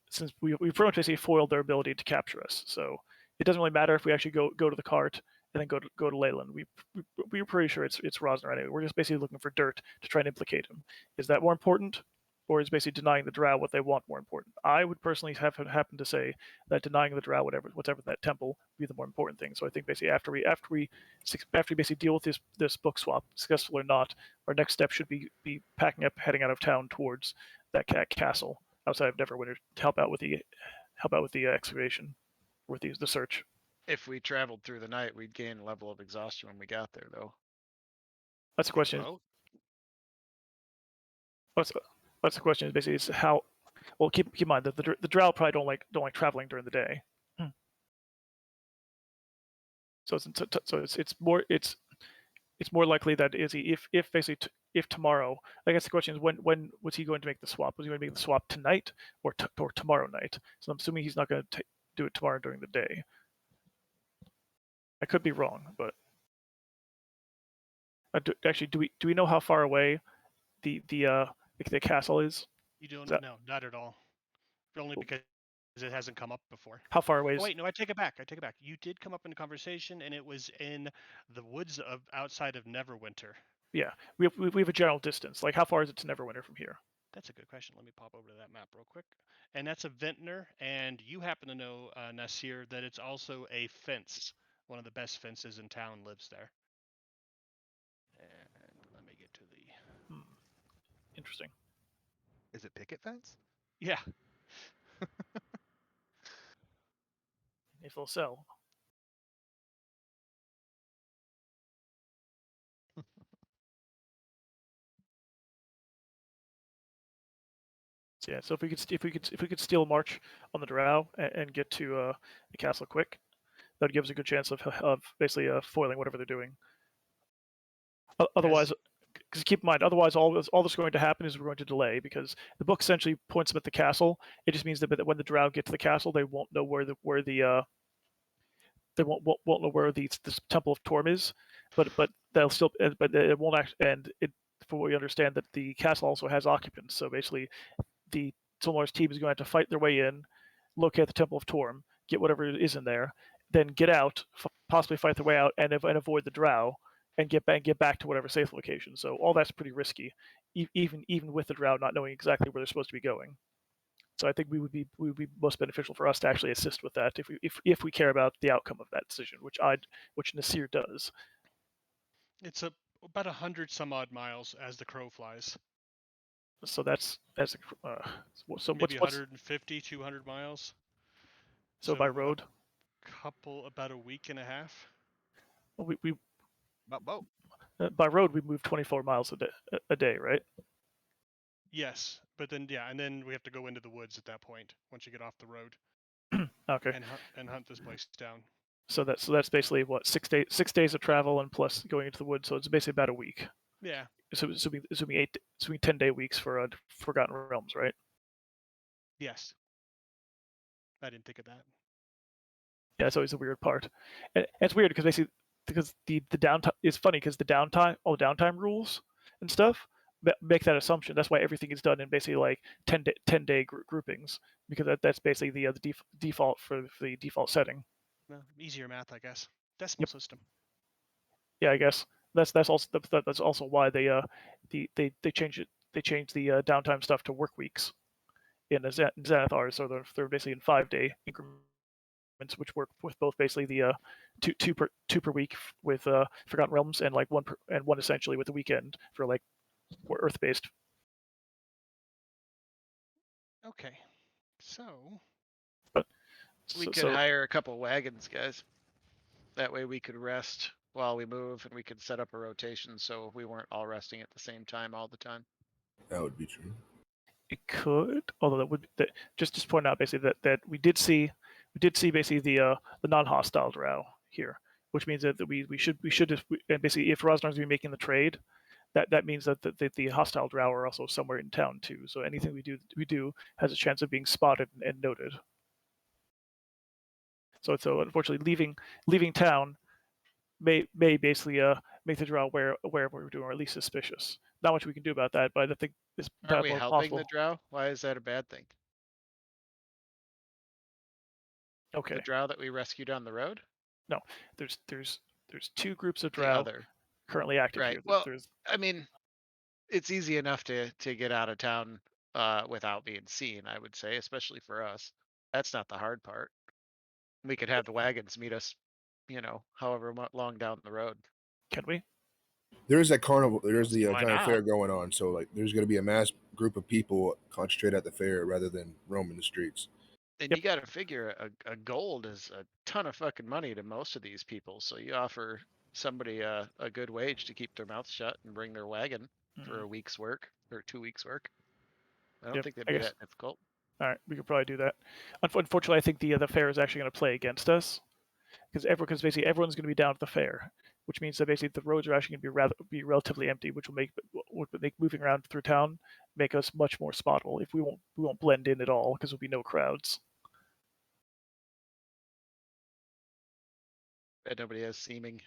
S5: since we've pretty much basically foiled their ability to capture us, so it doesn't really matter if we actually go to the cart and then go to Leyland. We're pretty sure it's Rosznar anyway. We're just basically looking for dirt to try and implicate him. Is that more important, or is basically denying the Drow what they want more important? I would personally happen to say that denying the Drow whatever that temple would be the more important thing. So I think basically after we basically deal with this book swap, successful or not, our next step should be packing up, heading out of town towards that castle outside of Neverwinter to help out with the excavation, with the search.
S2: If we traveled through the night, we'd gain a level of exhaustion when we got there, though.
S5: That's the question.
S1: Both?
S5: What's the question? Is basically is how. Well, keep in mind that the Drow probably don't like traveling during the day. So it's more likely that if basically if tomorrow. I guess the question is when was he going to make the swap? Was he going to make the swap tonight or tomorrow night? So I'm assuming he's not going to do it tomorrow during the day. I could be wrong, but actually, do we know how far away the castle is?
S1: You don't know, not at all. Only because it hasn't come up before.
S5: How far away is?
S1: Oh, wait, no, I take it back. You did come up in a conversation, and it was in the woods outside of Neverwinter.
S5: Yeah, we have a general distance. Like, how far is it to Neverwinter from here?
S1: That's a good question. Let me pop over to that map real quick. And that's a vintner, and you happen to know, Nasir, that it's also a fence. One of the best fences in town lives there. And let me get to the...
S5: Interesting.
S4: Is it picket fence?
S1: Yeah.
S5: If they'll sell. So yeah, so if we could steal march on the Drow and get to the castle quick, that would give us a good chance of basically foiling whatever they're doing. Otherwise, because keep in mind, otherwise all that's going to happen is we're going to delay, because the book essentially points them at the castle. It just means that when the Drow get to the castle, they won't know where the they won't know where the Temple of Torm is, but they'll still, but it won't act. And it, from what we understand, that the castle also has occupants. So basically, the Saltmarsh team is going to have to fight their way in, locate the Temple of Torm, get whatever is in there, then get out, possibly fight their way out, and avoid the Drow, and get back to whatever safe location. So all that's pretty risky, even with the Drow not knowing exactly where they're supposed to be going. So I think we would be most beneficial for us to actually assist with that if we care about the outcome of that decision, which Nasir does.
S1: It's about 100 some odd miles as the crow flies.
S5: So that's so
S1: Maybe
S5: what's
S1: 150, 200 miles.
S5: so by road?
S1: About a week and a half.
S5: We
S4: About boat.
S5: by road we move 24 miles a day, right?
S1: Yes, but then and then we have to go into the woods at that point once you get off the road.
S5: Okay.
S1: And hunt this place down.
S5: So that's basically what 6 days of travel and plus going into the woods. So it's basically about a week.
S1: Yeah.
S5: So assuming 10-day weeks for Forgotten Realms, right?
S1: Yes. I didn't think of that.
S5: Yeah, that's always the weird part. And it's weird because basically the downtime is funny because all the downtime rules and stuff make that assumption. That's why everything is done in basically like 10-day groupings because that's basically the default for the default setting.
S1: Well, easier math, I guess. Decimal system.
S5: Yeah, I guess that's also why they change it. They change the downtime stuff to work weeks in Xanathar, so they're basically in 5-day increments, which work with both basically the two per week with Forgotten Realms and like one essentially with the weekend for like Earth based.
S1: Okay, so
S2: we could hire a couple wagons, guys. That way we could rest while we move, and we could set up a rotation so we weren't all resting at the same time all the time.
S7: That would be true.
S5: It could, although that would just point out basically that we did see basically the non-hostile Drow here, which means that we should and basically if Roznar's going to be making the trade, that means that the hostile Drow are also somewhere in town too. So anything we do has a chance of being spotted and noted. So unfortunately leaving town may basically make the Drow aware of what we're doing, or at least suspicious. Not much we can do about that, but I think it's
S2: Aren't we
S5: more
S2: helping
S5: possible.
S2: the Drow? Why is that a bad thing?
S5: Okay.
S2: The Drow that we rescued on the road?
S5: No, there's two groups of
S2: The
S5: Drow
S2: other.
S5: currently active
S2: Right.
S5: here.
S2: Well, I mean, it's easy enough to get out of town without being seen, I would say, especially for us. That's not the hard part. We could have the wagons meet us, however long down the road.
S5: Can we?
S7: There is that carnival. There's the
S3: Why
S7: giant
S3: not?
S7: fair going on. So like, there's going to be a mass group of people concentrated at the fair rather than roaming the streets.
S2: And
S5: Yep.
S2: you got to figure a gold is a ton of fucking money to most of these people. So you offer somebody a good wage to keep their mouth shut and bring their wagon for a week's work or 2 weeks work. I don't
S5: Yep,
S2: think that'd
S5: I
S2: be
S5: guess.
S2: that difficult.
S5: All right, we could probably do that. Unfortunately, I think the fair is actually going to play against us because basically everyone's going to be down at the fair, which means that basically the roads are actually going to be relatively empty, which will make moving around through town make us much more spottable. If we won't blend in at all because there'll be no crowds.
S2: And nobody has seeming.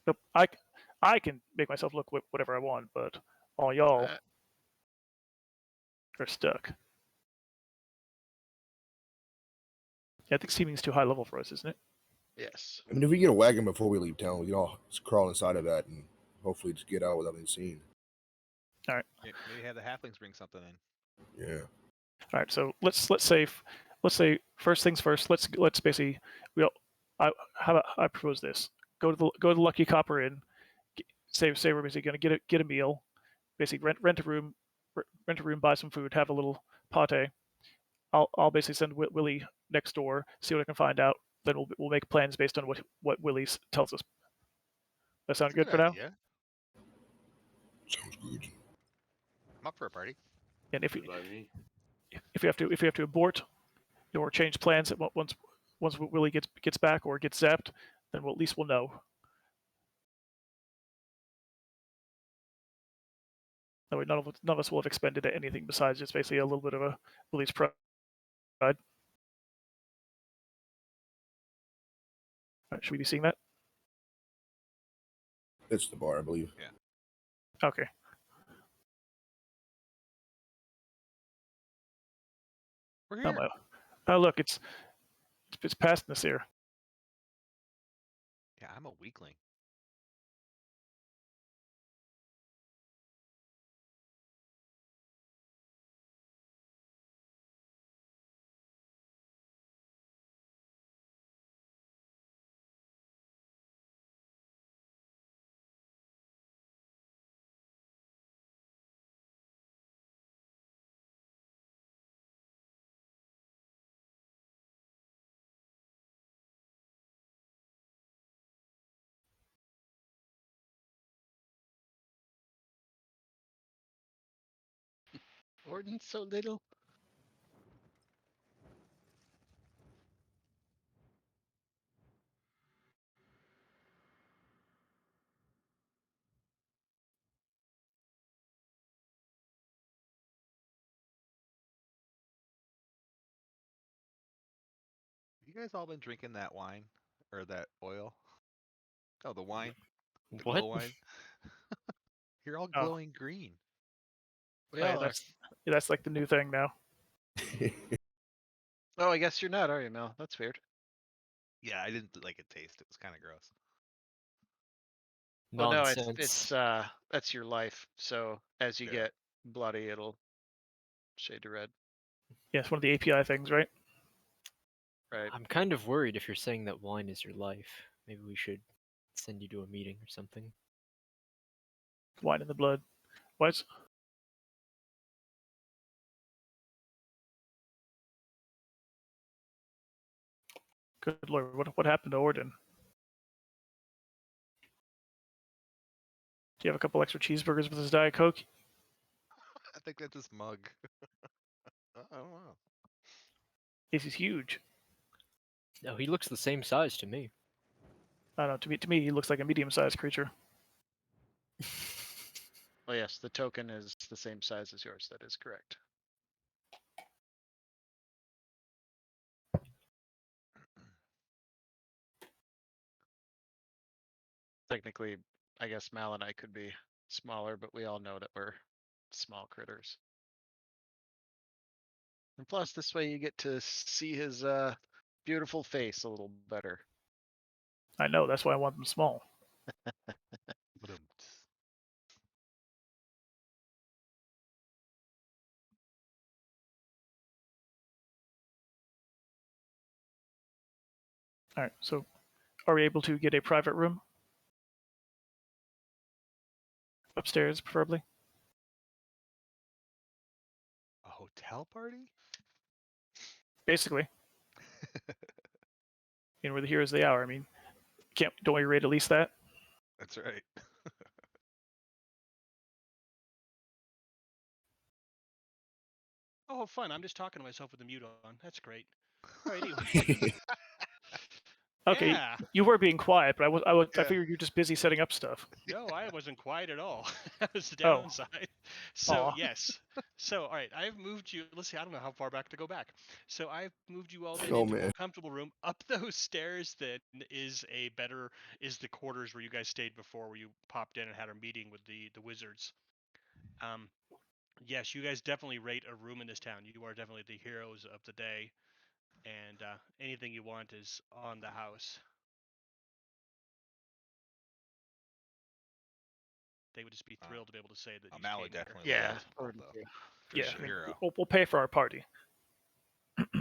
S5: Nope, I can make myself look whatever I want, but all y'all are stuck. Yeah, I think seeming's too high level for us, isn't it?
S2: Yes.
S7: I mean, if we get a wagon before we leave town, we can all just crawl inside of that and hopefully just get out without being seen.
S5: All right.
S4: Maybe have the halflings bring something in.
S7: Yeah.
S5: All right. So let's say first things first. Let's basically I propose this. Go to the Lucky Copper Inn. Say we're basically going to get a meal. Basically rent a room, buy some food, have a little pate. I'll basically send Willie next door, see what I can find out. Then we'll make plans based on what Willie tells us. That sound good for now?
S4: Yeah.
S7: Sounds good.
S4: I'm up for a party.
S5: And if
S6: Good by me.
S5: we have to abort or change plans once Willie gets back or gets zapped, then at least we'll know. That way, none of us will have expended anything besides just basically a little bit of a Willie's pride. Right, should we be seeing that?
S7: It's the bar, I believe.
S4: Yeah.
S5: Okay.
S4: We're here.
S5: Oh look, it's past Nasir.
S4: Yeah, I'm a weakling.
S2: Gordon's so little.
S4: You guys all been drinking that wine or that oil? Oh, the wine, the
S3: What?
S4: glow wine. You're all
S5: Oh.
S4: glowing green.
S2: We
S5: Oh,
S2: all are.
S5: that's like the new thing now.
S2: Oh, I guess you're not, are you, Mel? That's weird.
S4: Yeah, I didn't like it taste. It was kind of gross.
S2: Well, no,
S3: Nonsense.
S2: it's that's your life. So as you
S4: Yeah.
S2: get bloody, it'll shade to red.
S5: Yeah, it's one of the API things, right?
S2: Right.
S3: I'm kind of worried if you're saying that wine is your life. Maybe we should send you to a meeting or something.
S5: Wine in the blood. What? Good lord, what happened to Orden? Do you have a couple extra cheeseburgers with his Diet Coke?
S4: I think that's his mug. I don't know.
S5: He's huge.
S3: No, he looks the same size to me.
S5: I don't know. To me, he looks like a medium-sized creature.
S2: Well, yes, the token is the same size as yours. That is correct. Technically, I guess Mal and I could be smaller, but we all know that we're small critters. And plus, this way you get to see his beautiful face a little better.
S5: I know. That's why I want them small.
S4: Ba-dum-ts.
S5: All right. So, are we able to get a private room upstairs, preferably?
S4: A hotel party?
S5: Basically, we're the heroes of the hour. I mean, don't we rate at least that?
S4: That's right.
S1: Oh, fun! I'm just talking to myself with the mute on. That's great. All right, anyway.
S5: Okay,
S1: Yeah.
S5: you were being quiet, but I
S4: Yeah.
S5: figured you're just busy setting up stuff.
S1: No, I wasn't quiet at all. That was the
S5: Oh.
S1: downside. So
S5: Aw.
S1: yes. So all right, I've moved you. Let's see. I don't know how far back to go back. So I've moved you all then
S7: Oh,
S1: into a more
S7: man.
S1: comfortable room. Up those stairs, then is the quarters where you guys stayed before, where you popped in and had a meeting with the wizards. Um, yes, you guys definitely rate a room in this town. You are definitely the heroes of the day, and anything you want is on the house. They would just be thrilled to be able to say that you
S4: Mal would
S1: came here.
S4: definitely
S2: Yeah,
S4: love this
S2: Gordon
S4: though.
S2: too.
S4: For
S5: Yeah,
S4: sure.
S5: I mean,
S4: Hero.
S5: we'll pay for our party.
S1: There we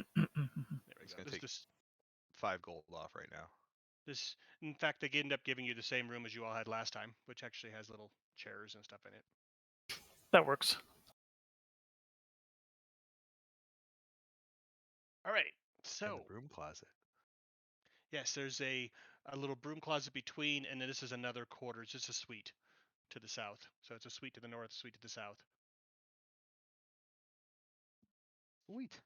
S4: He's
S1: go.
S4: gonna take
S1: This
S4: 5 gold off right now.
S1: This, in fact, they end up giving you the same room as you all had last time, which actually has little chairs and stuff in it.
S5: That works.
S1: All right.
S4: And
S1: So,
S4: the broom closet.
S1: yes, there's a little broom closet between, and then this is another quarters. It's a suite to the south. So it's a suite to the north, suite to the south.
S4: Sweet.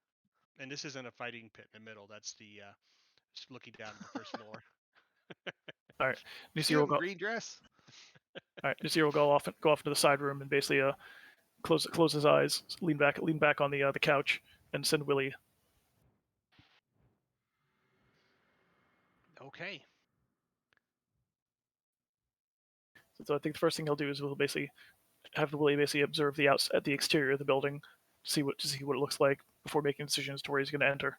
S1: And this isn't a fighting pit in the middle. That's the just looking down at the first floor.
S5: All right,
S4: See
S5: Nusir will
S4: him
S5: go.
S4: green dress.
S5: All right, Nusir will go off into the side room and basically close his eyes, lean back on the couch, and send Willie.
S1: Okay.
S5: So I think the first thing he'll do is we'll basically have Willie basically observe the exterior of the building, to see what it looks like before making decisions to where he's going to enter.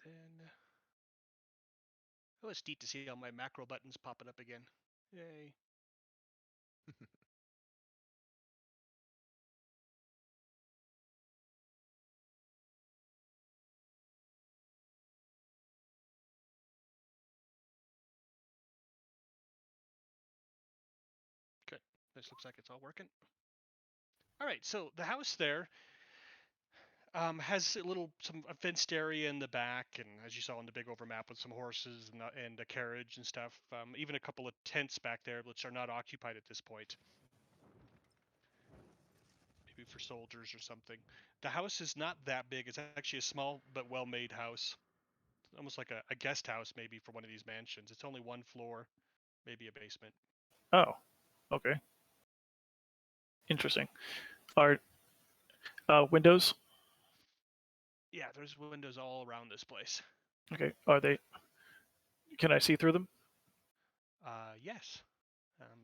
S1: Then, oh, it's neat to see all my macro buttons popping up again. Yay. This looks like it's all working. All right, so the house there has a fenced area in the back, and as you saw on the big overmap, with some horses and a carriage and stuff. Even a couple of tents back there, which are not occupied at this point. Maybe for soldiers or something. The house is not that big. It's actually a small but well-made house. Almost like a guest house, maybe, for one of these mansions. It's only one floor, maybe a basement.
S5: Oh, okay. Interesting. Are windows?
S1: Yeah, there's windows all around this place.
S5: Okay. Are they? Can I see through them?
S1: Yes.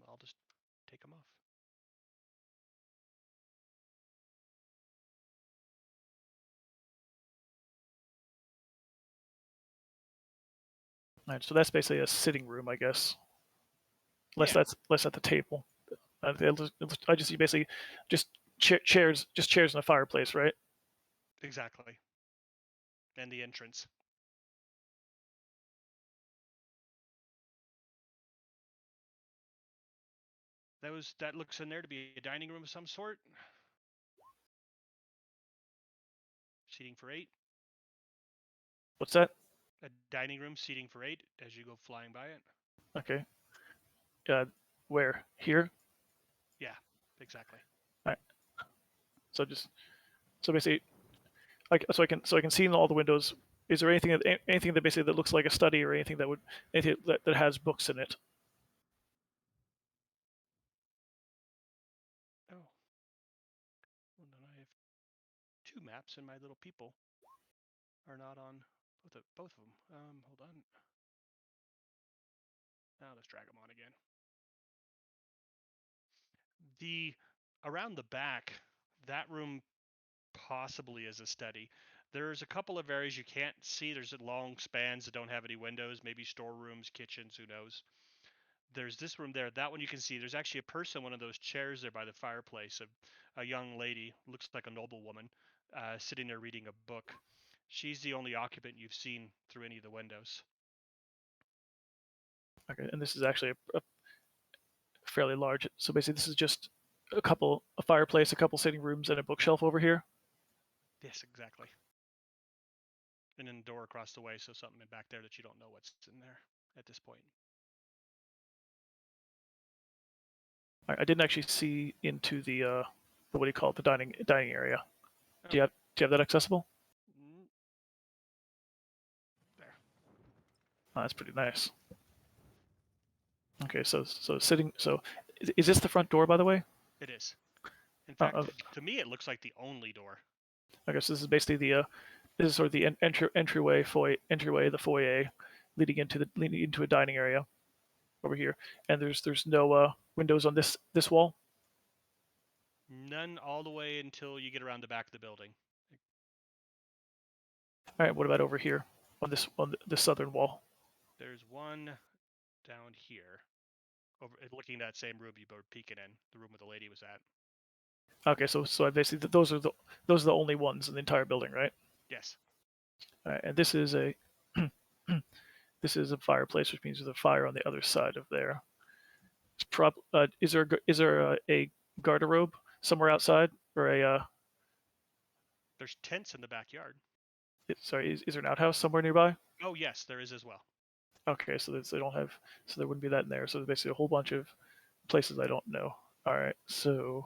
S1: I'll just take them off.
S5: All right. So that's basically a sitting room, I guess. Unless
S1: Yeah.
S5: less at the table. I just see basically just chairs in a fireplace, right?
S1: Exactly. And the entrance. That looks in there to be a dining room of some sort. Seating for 8.
S5: What's that?
S1: A dining room seating for 8 as you go flying by it.
S5: Okay. Where? Here?
S1: Yeah, exactly.
S5: All right. So basically, so I can see in all the windows. Is there anything that basically that looks like a study, or anything that has books in it?
S1: Oh. Well, then I have 2 maps, and my little people are not on both of them. Hold on. Now let's drag them on again. Around the back, that room possibly is a study. There's a couple of areas you can't see. There's long spans that don't have any windows, maybe storerooms, kitchens, who knows. There's this room there. That one you can see. There's actually a person in one of those chairs there by the fireplace. A young lady, looks like a noblewoman, sitting there reading a book. She's the only occupant you've seen through any of the windows.
S5: Okay, and this is actually a fairly large. So basically, this is just a fireplace, a couple sitting rooms, and a bookshelf over here.
S1: Yes, exactly. And then a door across the way, so something back there that you don't know what's in there at this point.
S5: I didn't actually see into the what do you call it, the dining area.
S1: Oh.
S5: Do you have that accessible?
S1: There.
S5: Oh, that's pretty nice. Okay, so sitting. So is this the front door, by the way?
S1: It is. In fact, to me, it looks like the only door.
S5: Okay, so this is basically this is sort of the entryway, the foyer, leading into a dining area over here, and there's no windows on this wall.
S1: None all the way until you get around the back of the building.
S5: All right, what about over here on the southern wall?
S1: There's one down here, over looking at that same room you were peeking in, the room where the lady was at.
S5: Okay, so I basically those are the only ones in the entire building, right?
S1: Yes.
S5: All right, and this is a this is a fireplace, which means there's a fire on the other side of there. Is there a garderobe somewhere outside, or a
S1: There's tents in the backyard.
S5: sorry, is there an outhouse somewhere nearby?
S1: Oh yes, there is as well.
S5: Okay, so they don't have, so there wouldn't be that in there. So there's basically a whole bunch of places I don't know. All right, so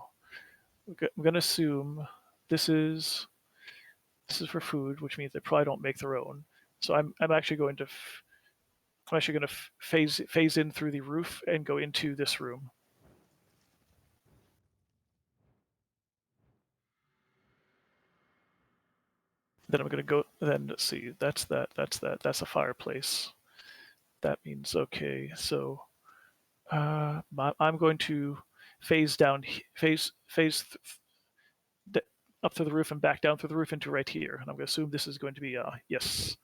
S5: I'm gonna assume this is for food, which means they probably don't make their own. So I'm actually going to phase in through the roof and go into this room. Then I'm going to go. Then let's see. That's that. That's a fireplace. That means okay. So I'm going to phase down, up through the roof and back down through the roof into right here. And I'm going to assume this is going to be yes.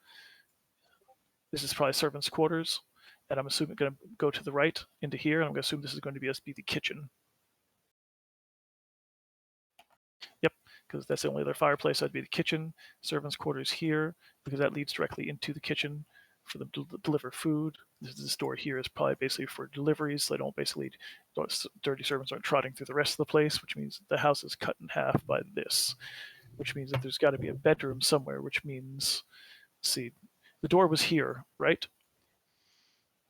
S5: This is probably servants' quarters, and I'm assuming going to go to the right into here. And I'm going to assume this is going to be the kitchen. Yep, because that's the only other fireplace. That'd be the kitchen. Servants' quarters here, because that leads directly into the kitchen. for them to deliver food. This door here is probably basically for deliveries. So they don't basically, dirty servants aren't trotting through the rest of the place, which means the house is cut in half by this, which means that there's got to be a bedroom somewhere, which means, see, the door was here, right?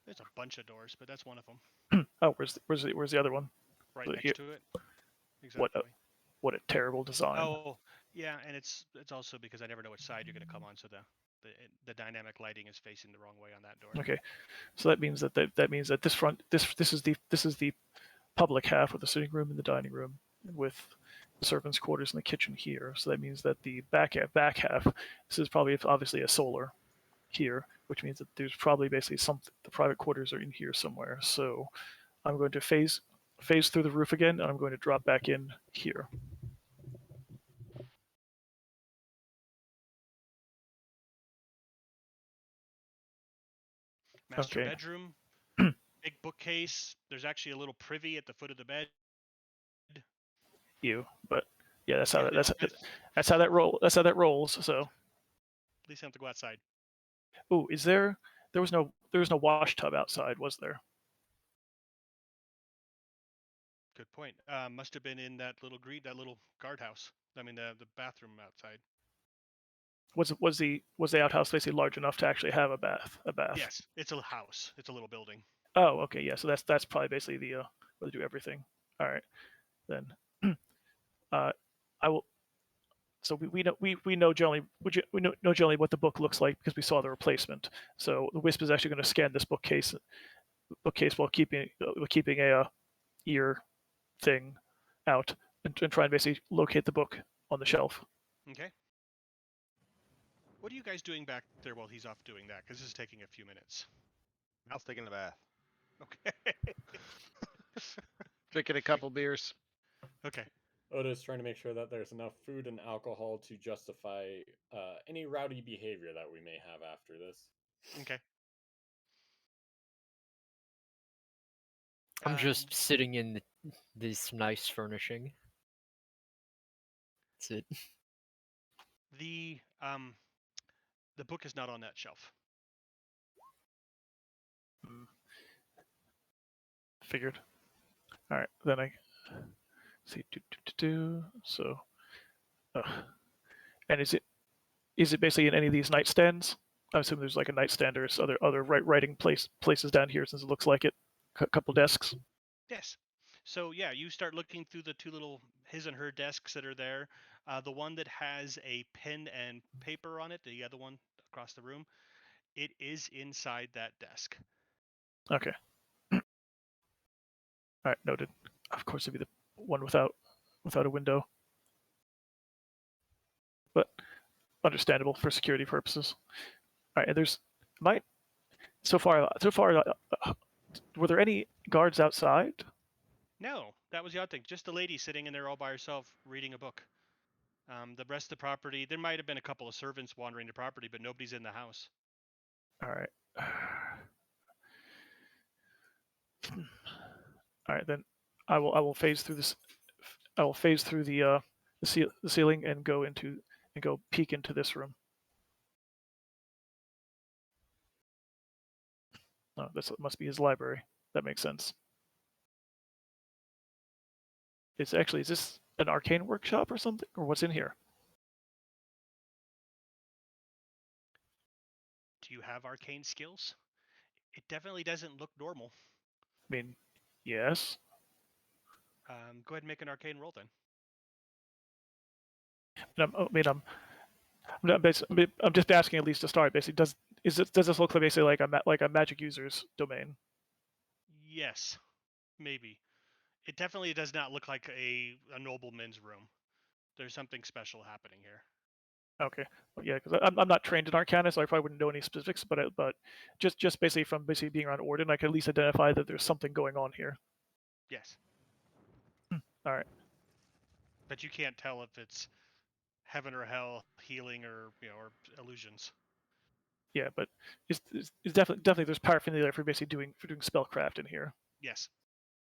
S1: There's a bunch of doors, but that's one of them.
S5: Oh, where's the other one?
S1: Right
S5: Here.
S1: next to it. Exactly.
S5: What a terrible design.
S1: Oh, yeah, and it's also because I never know which side you're going to come on, so the dynamic lighting is facing the wrong way on that door.
S5: Okay, so that means that this front this is the public half with the sitting room and the dining room with the servants' quarters and the kitchen here. So that means that the back half, this is probably obviously a solar here, which means that there's probably basically the private quarters are in here somewhere. So I'm going to phase through the roof again, and I'm going to drop back in here.
S1: Master bedroom, big bookcase. There's actually a little privy at the foot of the bed.
S5: But yeah, that's how that rolls. So
S1: at least I have to go outside.
S5: Oh, there was no wash tub outside, was there?
S1: Good point. Must have been in that little guardhouse. I mean, the bathroom outside.
S5: Was the outhouse basically large enough to actually have a bath?
S1: Yes, it's a house. It's a little building.
S5: Oh, okay, yeah. So that's probably basically the where they do everything. All right, then. I will. So we know generally we know generally what the book looks like because we saw the replacement. So the Wisp is actually going to scan this bookcase while keeping a ear thing out and try and basically locate the book on the shelf.
S1: Okay. What are you guys doing back there while he's off doing that? Because this is taking a few minutes.
S4: Mal's taking a bath.
S1: Okay.
S2: Drinking a couple beers.
S1: Okay.
S6: Oda's trying to make sure that there's enough food and alcohol to justify any rowdy behavior that we may have after this.
S1: Okay.
S3: I'm just sitting in this nice furnishing. That's it.
S1: The book is not on that shelf.
S5: Figured. All right, then I see. So, and is it basically in any of these nightstands? I assume there's like a nightstand or other writing places down here, since it looks like it. A couple desks.
S1: Yes. So yeah, you start looking through the two little his and her desks that are there. The one that has a pen and paper on it, the other one across the room, it is inside that desk.
S5: Okay. All right, noted. Of course, it'd be the one without a window, but understandable for security purposes. All right, and so far, were there any guards outside?
S1: No, that was the odd thing. Just a lady sitting in there all by herself reading a book. The rest of the property, there might have been a couple of servants wandering the property, but nobody's in the house.
S5: All right. All right, then I will phase through this. I will phase through the ceiling and go peek into this room. Oh, this must be his library. That makes sense. Is this an arcane workshop or something, or what's in here?
S1: Do you have arcane skills? It definitely doesn't look normal.
S5: I mean, yes.
S1: Go ahead and make an arcane roll then.
S5: I'm just asking at least to start. Basically, does this look like basically like a magic user's domain?
S1: Yes, maybe. It definitely does not look like a nobleman's room. There's something special happening here.
S5: Okay, well, yeah, because I'm not trained in Arcana, so I probably wouldn't know any specifics. But just basically from being around Orden, I can at least identify that there's something going on here.
S1: Yes.
S5: All right.
S1: But you can't tell if it's heaven or hell, healing, or or illusions.
S5: Yeah, but it's definitely there's paraphernalia for basically doing spellcraft in here.
S1: Yes.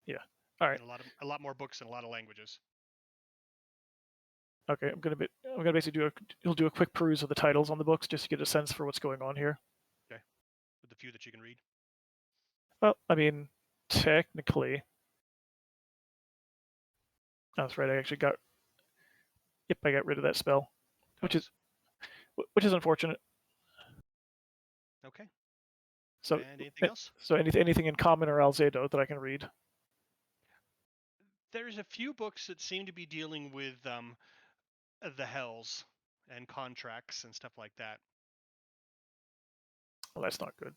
S5: Yeah. All right.
S1: And a lot more books and a lot of languages.
S5: Okay, I'm gonna basically do a quick peruse of the titles on the books just to get a sense for what's going on here.
S1: Okay. the few that you can read.
S5: Well, I mean, technically, that's right. I actually got. Yep, I got rid of that spell, which is unfortunate.
S1: Okay.
S5: So,
S1: And anything else?
S5: so anything in common or Alzedo that I can read?
S1: There's a few books that seem to be dealing with the hells and contracts and stuff like that.
S5: Well, that's not good.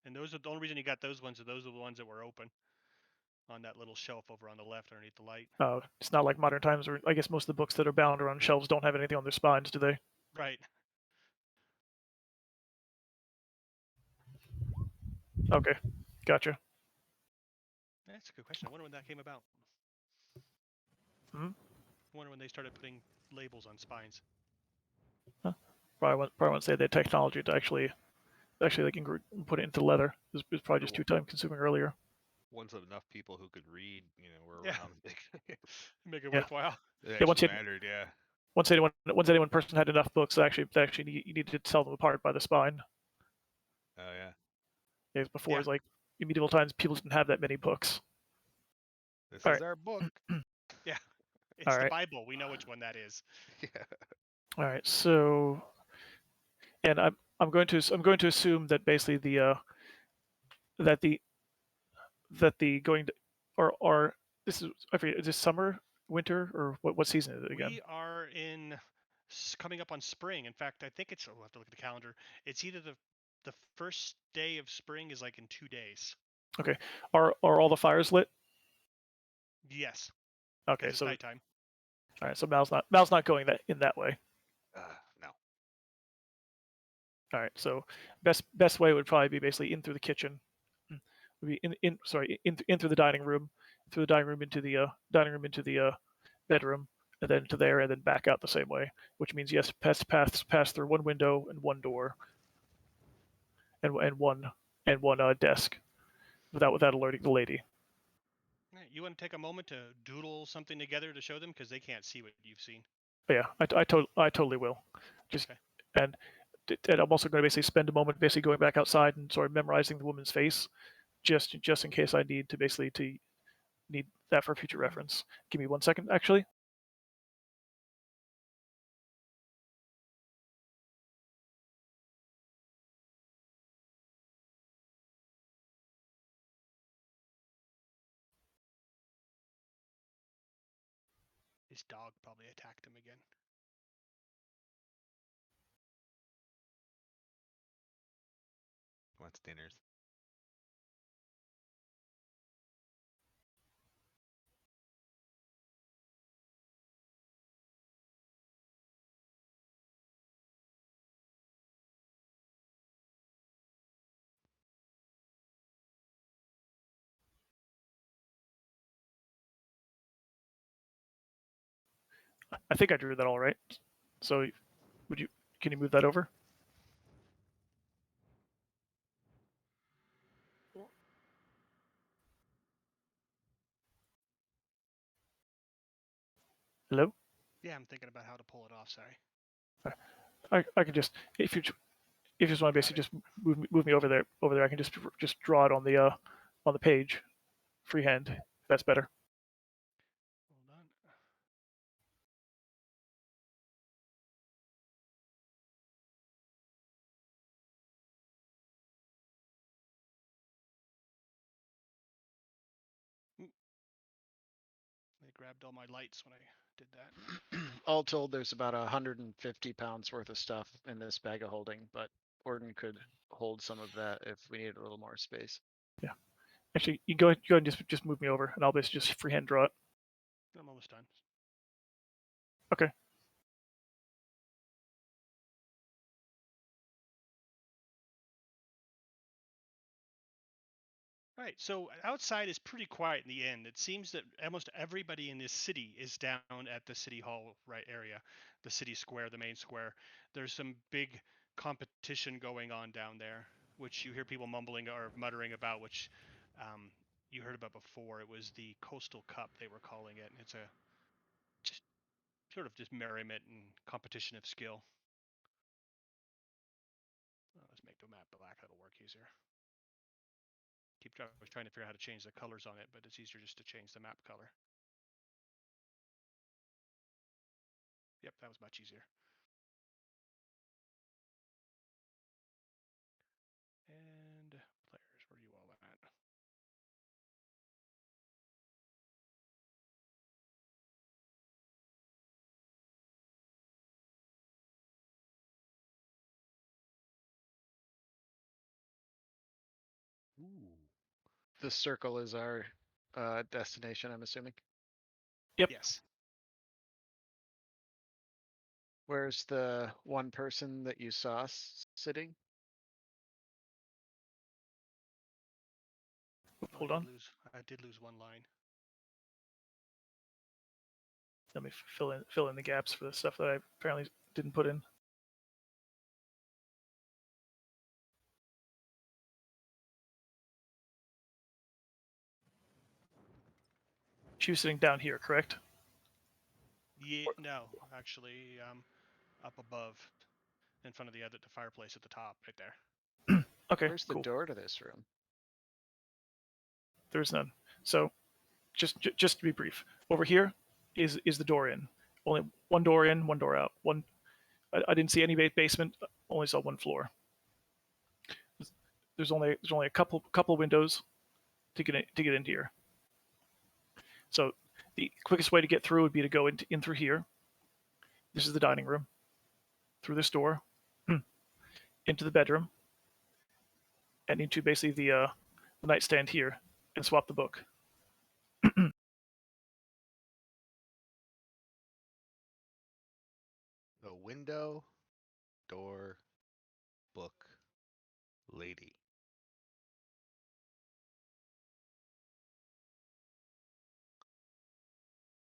S1: And those are the only reason you got those ones. Those are the ones that were open on that little shelf over on the left underneath the light.
S5: It's not like modern times, where I guess most of the books that are bound or on shelves don't have anything on their spines, do they?
S1: Right.
S5: Okay, gotcha.
S1: That's a good question. I wonder when that came about.
S5: Hmm?
S1: I wonder when they started putting labels on spines.
S5: Probably won't say the technology to actually they can put it into leather. It was probably just too time consuming earlier.
S4: Once enough people who could read, were
S1: Yeah.
S4: around,
S1: Make it
S5: Yeah.
S1: worthwhile.
S4: it
S5: Yeah, once
S4: actually
S5: you-
S4: mattered. Yeah.
S5: Once anyone person had enough books, you needed to tell them apart by the spine.
S4: Oh yeah.
S5: Because before,
S1: Yeah.
S5: it's like in medieval times, people didn't have that many books.
S4: This
S5: All
S4: is
S5: right.
S4: our book.
S1: Yeah. It's
S5: All
S1: the
S5: right.
S1: Bible. We know which one that is.
S4: Yeah.
S5: All right. So, and I'm going to assume that basically that the that the going to or this is I forget, is this summer, winter, or what season is it again?
S1: We are coming up on spring. In fact, I think we'll have to look at the calendar. It's either the first day of spring is like in 2 days.
S5: Okay. Are all the fires lit?
S1: Yes.
S5: Okay.
S1: It's
S5: So
S1: nighttime.
S5: all right. So Mal's not going that way.
S4: No.
S5: All right. So best way would probably be basically in through the kitchen. Would be in through the dining room, through the dining room into the bedroom, and then to there, and then back out the same way. Which means yes, pass through one window and one door, and one desk, without alerting the lady.
S1: All right, you want to take a moment to doodle something together to show them because they can't see what you've seen.
S5: But yeah, I totally will. Just
S1: Okay.
S5: and I'm also going to basically spend a moment basically going back outside and sort of memorizing the woman's face, just in case I need to need that for future reference. Give me 1 second, actually.
S1: His dog probably attacked him again.
S4: Wants dinners.
S5: I think I drew that all right. So, can you move that over? Hello.
S1: Yeah, I'm thinking about how to pull it off. Sorry.
S5: I can just if you just want to basically just move me over there. I can just draw it on the page, freehand. That's better.
S1: Hold on. They grabbed all my lights when I did that.
S2: All told, there's about 150 pounds worth of stuff in this bag of holding, but Orden could hold some of that if we need a little more space.
S5: Yeah. Actually, you go ahead and just move me over, and I'll basically just freehand draw it.
S1: I'm almost done.
S5: Okay.
S1: Right, so outside is pretty quiet in the inn. It seems that almost everybody in this city is down at the city hall right area, the city square, the main square. There's some big competition going on down there, which you hear people mumbling or muttering about, which you heard about before. It was the Coastal Cup, they were calling it. It's a just sort of just merriment and competition of skill. the map black. That'll work easier. I was trying to figure out how to change the colors on it, but it's easier just to change the map color. Yep, that was much easier. And players, where are you all at?
S4: Ooh.
S2: The circle is our destination, I'm assuming.
S5: Yep.
S1: Yes.
S2: Where's the one person that you saw sitting?
S5: Hold on.
S1: I did lose one line.
S5: Let me fill in the gaps for the stuff that I apparently didn't put in. She was sitting down here, correct?
S1: Yeah, no, actually, up above, in front of the fireplace at the top, right there.
S5: Okay,
S2: Where's the
S5: cool.
S2: door to this room?
S5: There's none. So, just to be brief, over here is the door in. Only one door in, one door out. I didn't see any basement. Only saw one floor. There's only a couple windows to get into here. So the quickest way to get through would be to go in through here. This is the dining room. Through this door, into the bedroom, and into basically the nightstand here, and swap the book.
S4: The window, door, book, lady.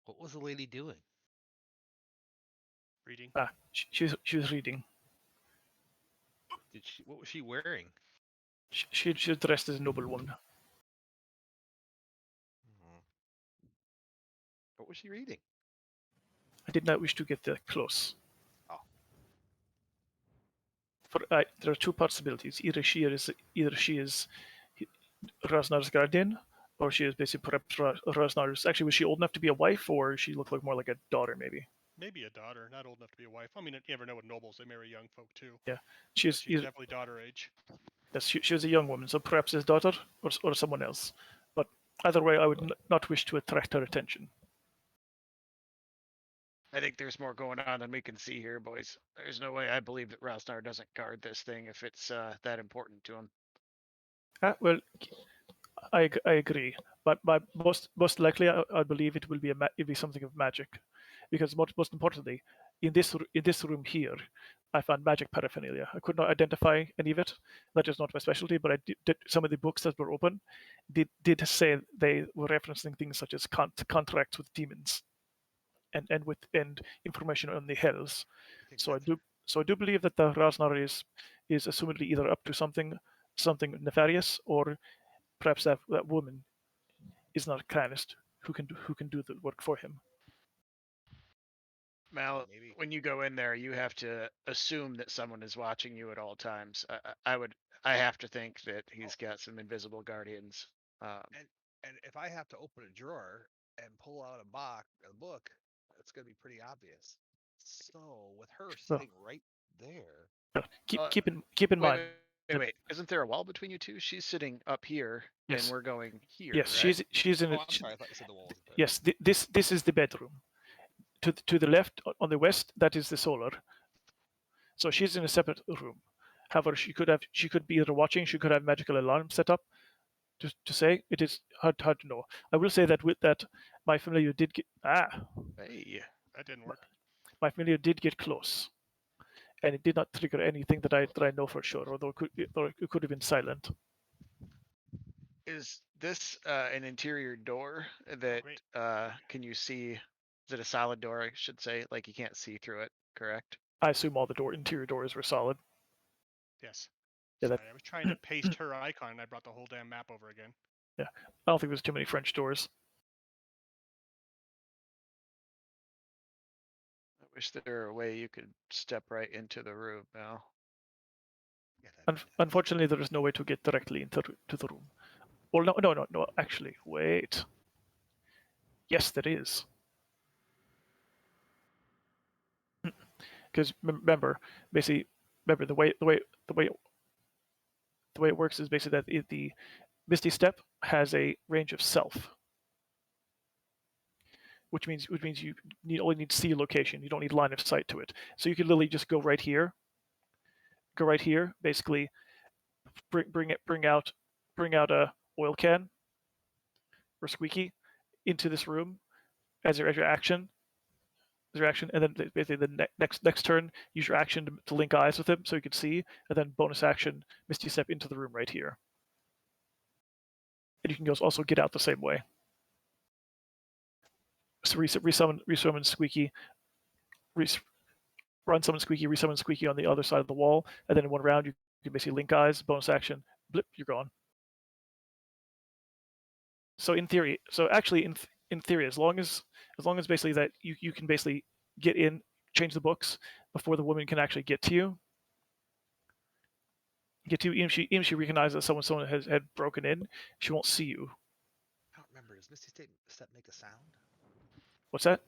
S4: What was the lady doing?
S1: Reading.
S5: She was reading.
S4: What was she wearing?
S5: She was dressed as a noblewoman.
S4: What was she reading?
S5: I did not wish to get that close.
S4: Oh.
S5: There are two possibilities. Either she is Roznar's guardian, or she is basically perhaps Roznar's. Actually, was she old enough to be a wife, or she looked like more like a daughter, maybe?
S1: Maybe a daughter, not old enough to be a wife. I mean, you never know with nobles; they marry young folk too.
S5: Yeah,
S1: she's definitely daughter age.
S5: Yes, she was a young woman, so perhaps his daughter or someone else. But either way, I would not wish to attract her attention.
S2: I think there's more going on than we can see here, boys. There's no way I believe that Rosznar doesn't guard this thing if it's that important to him.
S5: Well, I agree, but most likely I believe it will be something of magic, because most importantly, in this room here, I found magic paraphernalia. I could not identify any of it. That is not my specialty, but I did some of the books that were open did say they were referencing things such as contracts with demons, and information on the hells. So I do believe that the Rosznar is assumedly either up to something nefarious, or perhaps that woman is not a canist who can do the work for him.
S2: Mal,
S4: Maybe.
S2: when you go in there, you have to assume that someone is watching you at all times. I have to think that he's got some invisible guardians.
S4: And if I have to open a drawer and pull out a book, it's going to be pretty obvious. So with her sitting right there,
S5: Keep in mind.
S2: Wait. Isn't there a wall between you two? She's sitting up here,
S5: Yes.
S2: and we're going here.
S5: Yes,
S2: right?
S5: she's in.
S4: I'm sorry, I thought you said the wall was there.
S5: Yes, this is the bedroom. To the left on the west, that is the solar. So she's in a separate room. However, she could be either watching. She could have magical alarm set up. To say it is hard to know. I will say that with that, my familiar did get
S2: Hey,
S1: that didn't work.
S5: My familiar did get close, and it did not trigger anything that I know for sure. Although it could have been silent.
S2: is this an interior door that
S1: Great.
S2: can you see? Is it a solid door? I should say, like you can't see through it. Correct.
S5: I assume all the interior doors were solid.
S1: Yes.
S5: Yeah,
S1: Sorry, I was trying to paste her icon, and I brought the whole damn map over again.
S5: Yeah, I don't think there's too many French doors.
S2: I wish there were a way you could step right into the room now.
S5: Unfortunately, there is no way to get directly into the room. Well, no. Actually, wait. Yes, there is. Because remember the way it works is basically that the Misty Step has a range of self, which means you only need see location. You don't need line of sight to it. So you can literally just go right here. Basically, bring out a oil can or squeaky into this room as your action. And then basically the next turn, use your action to link eyes with him so you can see, and then bonus action, Misty Step into the room right here. And you can also get out the same way. So resummon Squeaky, run summon Squeaky, resummon Squeaky on the other side of the wall, and then in one round you can basically link eyes, bonus action, blip, you're gone. So in theory, in theory, as long as basically that you can basically get in, change the books before the woman can actually get to you. Even if she recognizes that someone had broken in, she won't see you.
S4: I don't remember. Does Misty Step make a sound?
S5: What's that?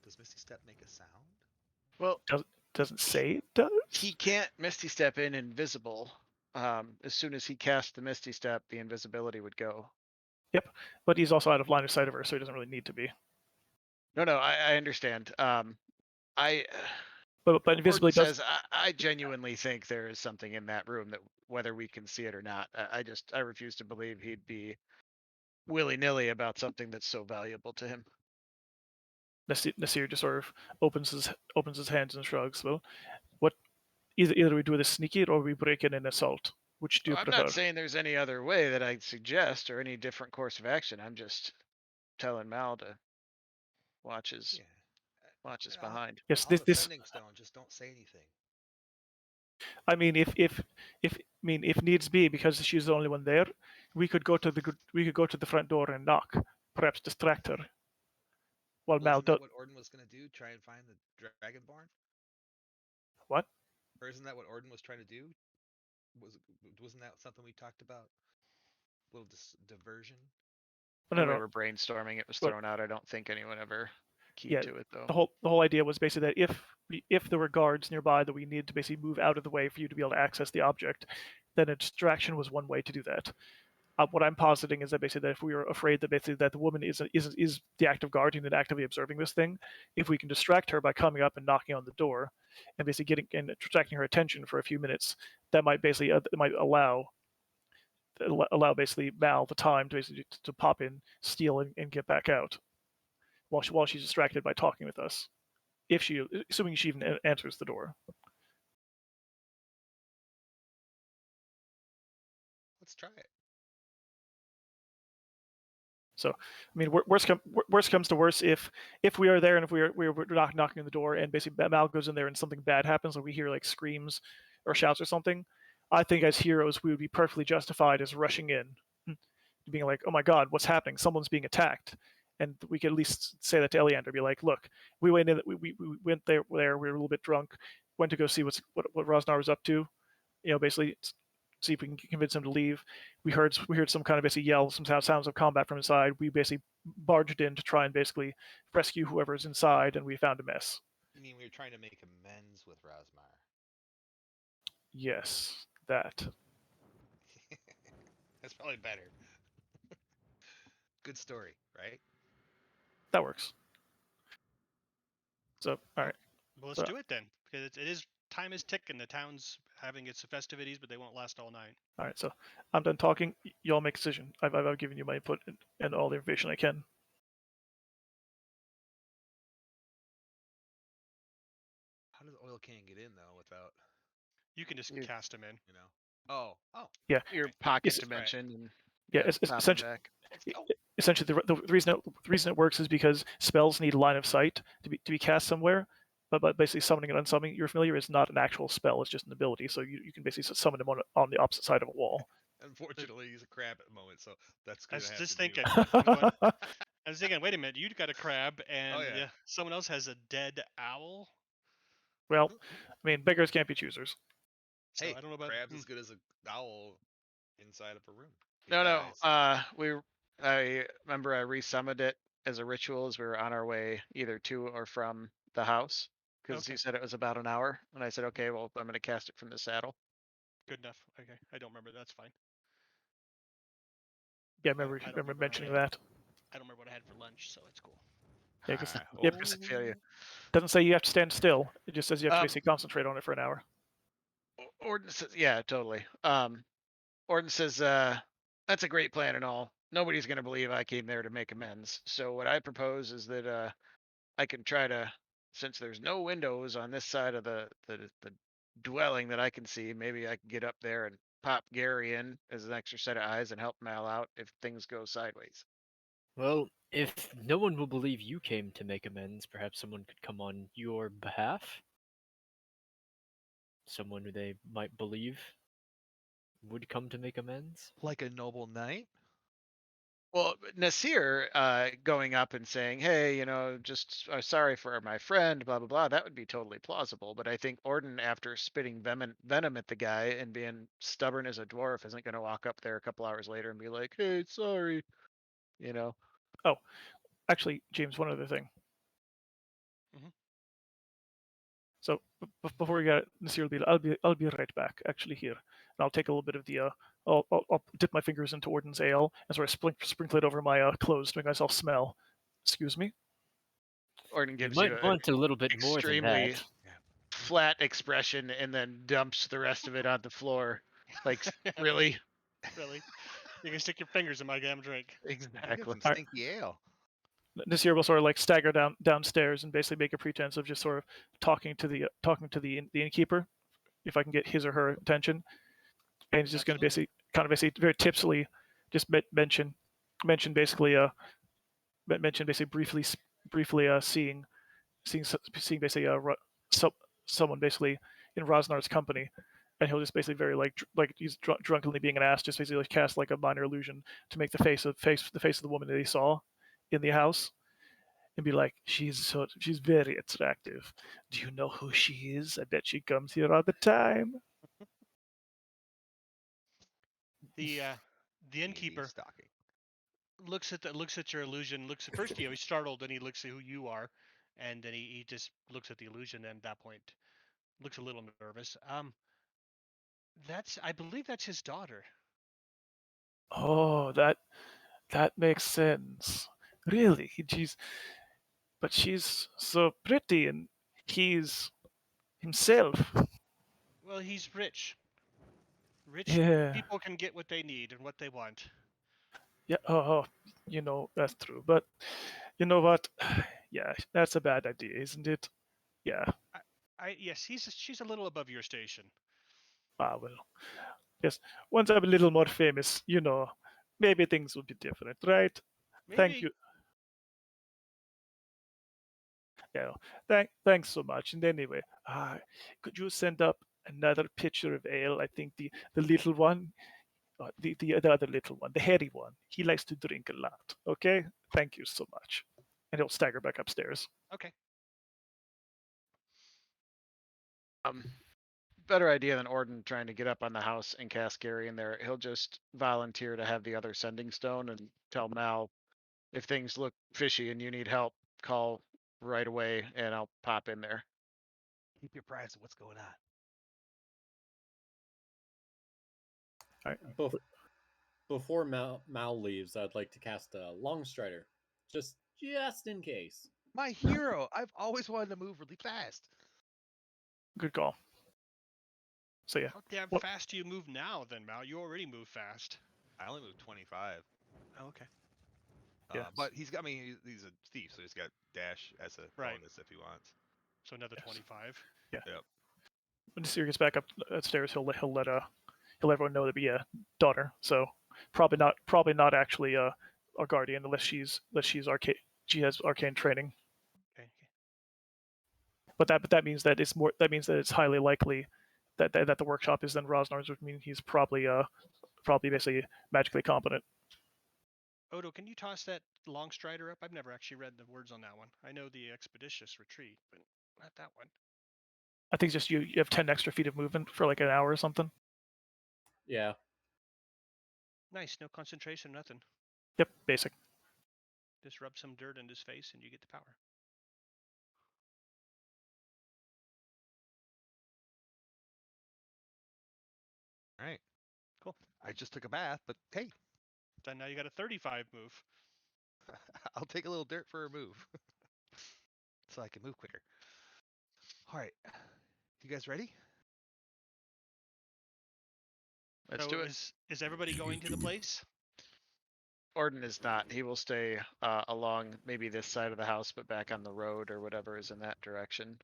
S4: Does Misty Step make a sound?
S2: Well,
S5: doesn't say it does.
S2: He can't Misty Step in invisible. As soon as he casts the Misty Step, the invisibility would go.
S5: Yep, but he's also out of line of sight of her, so he doesn't really need to be.
S2: No, I understand.
S5: But invisibility does.
S2: I genuinely think there is something in that room that, whether we can see it or not, I refuse to believe he'd be willy-nilly about something that's so valuable to him.
S5: Nasir just sort of opens his hands and shrugs. Well, what? Either we do this sneaky or we break in and assault. Which do you prefer?
S2: I'm not saying there's any other way that I'd suggest or any different course of action. I'm just telling Mal to watch his behind.
S5: Yes,
S4: I'll
S5: this.
S4: Sending stone. Just don't say anything.
S5: I mean, if needs be, because she's the only one there, we could go to the front door and knock, perhaps distract her. While Mal
S4: does. What Orden was going to do? Try and find the Dragonborn?
S5: What?
S4: Or isn't that what Orden was trying to do? Wasn't that something we talked about? A little diversion.
S2: No. We were brainstorming. It was thrown out. I don't think anyone ever keyed to it though.
S5: The whole idea was basically that if there were guards nearby that we needed to basically move out of the way for you to be able to access the object, then a distraction was one way to do that. What I'm positing is that basically that if we were afraid that basically that the woman is the active guardian and actively observing this thing, if we can distract her by coming up and knocking on the door, and basically attracting her attention for a few minutes, that might basically allow basically Mal the time to basically to pop in, steal, and get back out, while she's distracted by talking with us, assuming she even answers the door.
S4: Let's try it.
S5: So, I mean, worst comes to worst, if we are there and if we're knocking on the door and basically Mal goes in there and something bad happens, like we hear like screams or shouts or something, I think as heroes we would be perfectly justified as rushing in, being like, oh my god, what's happening? Someone's being attacked. And we could at least say that to Eliander, be like, look, we went in, we went there, we were a little bit drunk, went to go see what Rosznar was up to, basically see if we can convince him to leave. We heard some kind of basically yell, some sounds of combat from inside. We basically barged in to try and basically rescue whoever's inside, and we found a mess.
S4: You mean we were trying to make amends with Rosznar?
S5: Yes, that.
S4: That's probably better. Good story, right?
S5: That works. So, all right.
S1: Well, let's do it then, because it is time is ticking. The town's having its festivities, but they won't last all night.
S5: All right, so I'm done talking. Y'all make a decision. I've given you my input and all the information I can.
S4: How does the oil can get in though without?
S1: You can just cast them in.
S4: Oh.
S5: Yeah.
S2: Your pocket dimension.
S5: Right. And essentially, the reason it works is because spells need line of sight to be cast somewhere. But basically summoning and unsummoning, you're familiar, is not an actual spell. It's just an ability. So you can basically summon him on the opposite side of a wall.
S4: Unfortunately, he's a crab at the moment, so that's good.
S1: I was just thinking. I was thinking, wait a minute, you got a crab, and someone else has a dead owl.
S5: Well, I mean, beggars can't be choosers.
S1: So
S4: Hey,
S1: I don't know about.
S4: crab's as good as a owl inside of a room. It
S2: No,
S4: dies.
S2: I remember I resummoned it as a ritual as we were on our way either to or from the house because
S1: Okay.
S2: he said it was about an hour, and I said, okay, well, I'm going to cast it from the saddle.
S1: Good enough. Okay, I don't remember. That's fine.
S5: Yeah,
S1: I
S5: remember
S1: don't
S5: mentioning
S1: what I had.
S5: that.
S1: I don't remember what I had for lunch, so it's cool.
S5: Yeah, because
S2: I feel you.
S5: it doesn't say you have to stand still. It just says you have to
S2: Um,
S5: basically concentrate on it for an hour.
S2: Ordinance, yeah, totally. Ordinance says, that's a great plan and all. Nobody's going to believe I came there to make amends. So what I propose is that I can try to, since there's no windows on this side of the dwelling that I can see, maybe I can get up there and pop Gary in as an extra set of eyes and help Mal out if things go sideways.
S3: Well, if no one will believe you came to make amends, perhaps someone could come on your behalf? Someone who they might believe would come to make amends?
S4: Like a noble knight?
S2: Well, Nasir going up and saying, "Hey, just sorry for my friend," blah blah blah. That would be totally plausible. But I think Orden, after spitting venom at the guy and being stubborn as a dwarf, isn't going to walk up there a couple hours later and be like, "Hey, sorry," you know.
S5: Oh, actually, James, one other thing.
S1: Mhm.
S5: So before we get Nasir, I'll be right back. Actually, here, and I'll take a little bit of the I'll dip my fingers into Orden's ale and sort of sprinkle it over my clothes to make myself smell. Excuse me.
S2: Orden
S3: You
S2: gives you
S3: might
S2: an
S3: want a little bit more than
S2: extremely
S3: that.
S2: flat expression and then dumps the rest of it on the floor. Like, really?
S1: Really? You can stick your fingers in my damn drink.
S4: I get
S2: Exactly.
S4: some
S5: Alright.
S4: stinky ale.
S5: Nasir will sort of like stagger downstairs and basically make a pretense of just sort of talking to the innkeeper, if I can get his or her attention, and he's just going to basically very tipsily just mention basically briefly seeing basically someone basically in Roznar's company, and he'll just basically very like he's drunkenly being an ass, just basically like cast like a minor illusion to make the face of the woman that he saw in the house, and be like, she's very attractive. Do you know who she is? I bet she comes here all the time.
S1: The innkeeper
S4: Stalking.
S1: looks at your illusion. Looks at first, he's startled, then he looks at who you are, and then he just looks at the illusion. And at that point, looks a little nervous. I believe that's his daughter.
S5: Oh, that makes sense. Really, she's so pretty, and he's himself.
S1: Well, he's rich. Rich
S5: Yeah,
S1: people can get what they need and what they want.
S5: yeah. Oh, that's true. But you know what? Yeah, that's a bad idea, isn't it? Yeah.
S1: Yes, she's a little above your station.
S5: Ah, well. Yes. Once I'm a little more famous, maybe things will be different, right? Thank
S1: Maybe.
S5: you. Yeah. Thanks so much. And anyway, could you send up another pitcher of ale? I think the little one, the other little one, the hairy one. He likes to drink a lot. Okay. Thank you so much. And he'll stagger back upstairs.
S1: Okay.
S2: Better idea than Orden trying to get up on the house and cast Gary in there. He'll just volunteer to have the other sending stone and tell Mal if things look fishy and you need help, call right away and I'll pop in there.
S4: Keep your prize of what's going on.
S5: All right.
S6: Before Mal leaves, I'd like to cast a Long Strider, just in case.
S4: My hero! I've always wanted to move really fast.
S5: Good call. So yeah.
S1: How damn
S5: What-
S1: fast do you move now, then, Mal? You already move fast.
S4: I only moved 25.
S1: Oh, okay.
S5: Yeah.
S4: But he's got me. He's a thief, so he's got dash as a
S1: Right.
S4: bonus if he wants.
S1: So another
S5: Yes.
S1: 25.
S5: Yeah.
S4: Yep.
S5: When Nasir gets back upstairs, he'll let everyone know that daughter. So probably not actually a guardian unless she's arcane. She has arcane training.
S1: Okay.
S5: But that means that it's highly likely that the workshop is then Roznar's, which means he's probably basically magically competent.
S1: Odo, can you toss that long strider up? I've never actually read the words on that one. I know the expeditious retreat, but not that one.
S5: I think it's just you have 10 extra feet of movement for like an hour or something.
S6: Yeah.
S1: Nice, no concentration, nothing.
S5: Yep, basic.
S1: Just rub some dirt in his face and you get the power.
S4: All right.
S1: Cool.
S4: I just took a bath, but hey,
S1: Then now you got a 35 move.
S4: I'll take a little dirt for a move, so I can move quicker. All right. You guys ready?
S2: Let's
S1: So
S2: do it.
S1: is everybody going to the place?
S2: Orden is not. He will stay along maybe this side of the house, but back on the road or whatever is in that direction.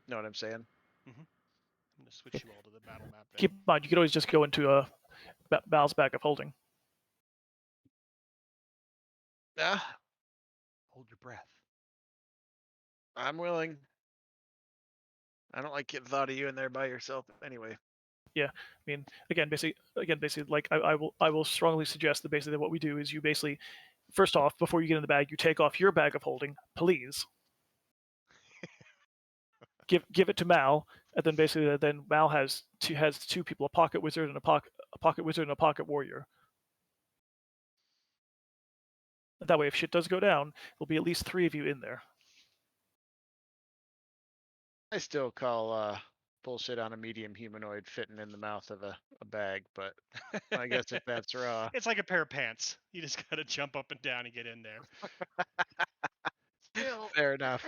S2: Know what I'm saying?
S1: I'm gonna switch you all to the battle map then.
S5: Keep in mind, you could always just go into Mal's bag of holding.
S2: Ah,
S4: Hold your breath.
S2: I'm willing. I don't like getting thought of you in there by yourself anyway.
S5: I mean, again, basically, like I will strongly suggest that basically what we do is you basically, first off, before you get in the bag, you take off your bag of holding, please. Give it to Mal, and then basically then Mal has two people, a pocket wizard and a pocket wizard and a pocket warrior. That way, if shit does go down, there'll be at least 3 of you in there.
S2: I still call bullshit on a medium humanoid fitting in the mouth of a bag, but I guess if that's raw.
S1: It's like a pair of pants. You just gotta jump up and down and get in there.
S4: Still.
S2: Fair enough.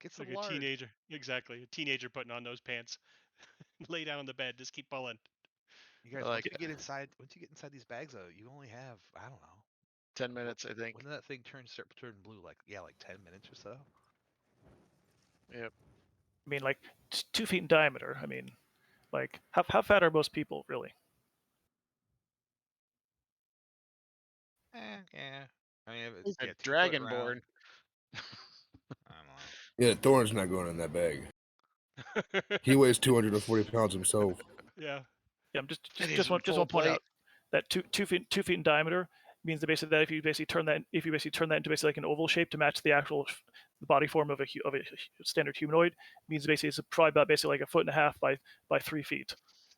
S4: Get some
S1: Like a
S4: lard.
S1: teenager. Exactly. A teenager putting on those pants. Lay down on the bed, just keep pulling.
S4: You guys,
S2: like
S4: once you get inside these bags, though, you only have, I don't know,
S2: 10 minutes, I think.
S4: when did that thing turn blue? Like 10 minutes or so.
S2: Yep.
S5: I mean, like 2 feet in diameter. I mean, like how fat are most people really?
S4: Yeah. I mean,
S2: He's a
S4: 2 foot
S2: dragonborn.
S4: round. I don't know.
S7: Yeah, Thorn's not going in that bag. He weighs 240 pounds himself.
S1: Yeah.
S5: Yeah, I'm just
S2: And he's
S5: just
S2: in
S5: want to
S2: full
S5: point
S2: plate.
S5: out that 2 feet in diameter means that basically that if you basically turn that into basically like an oval shape to match the actual the body form of a standard humanoid, means basically it's probably about basically like 1.5 feet by 3 feet.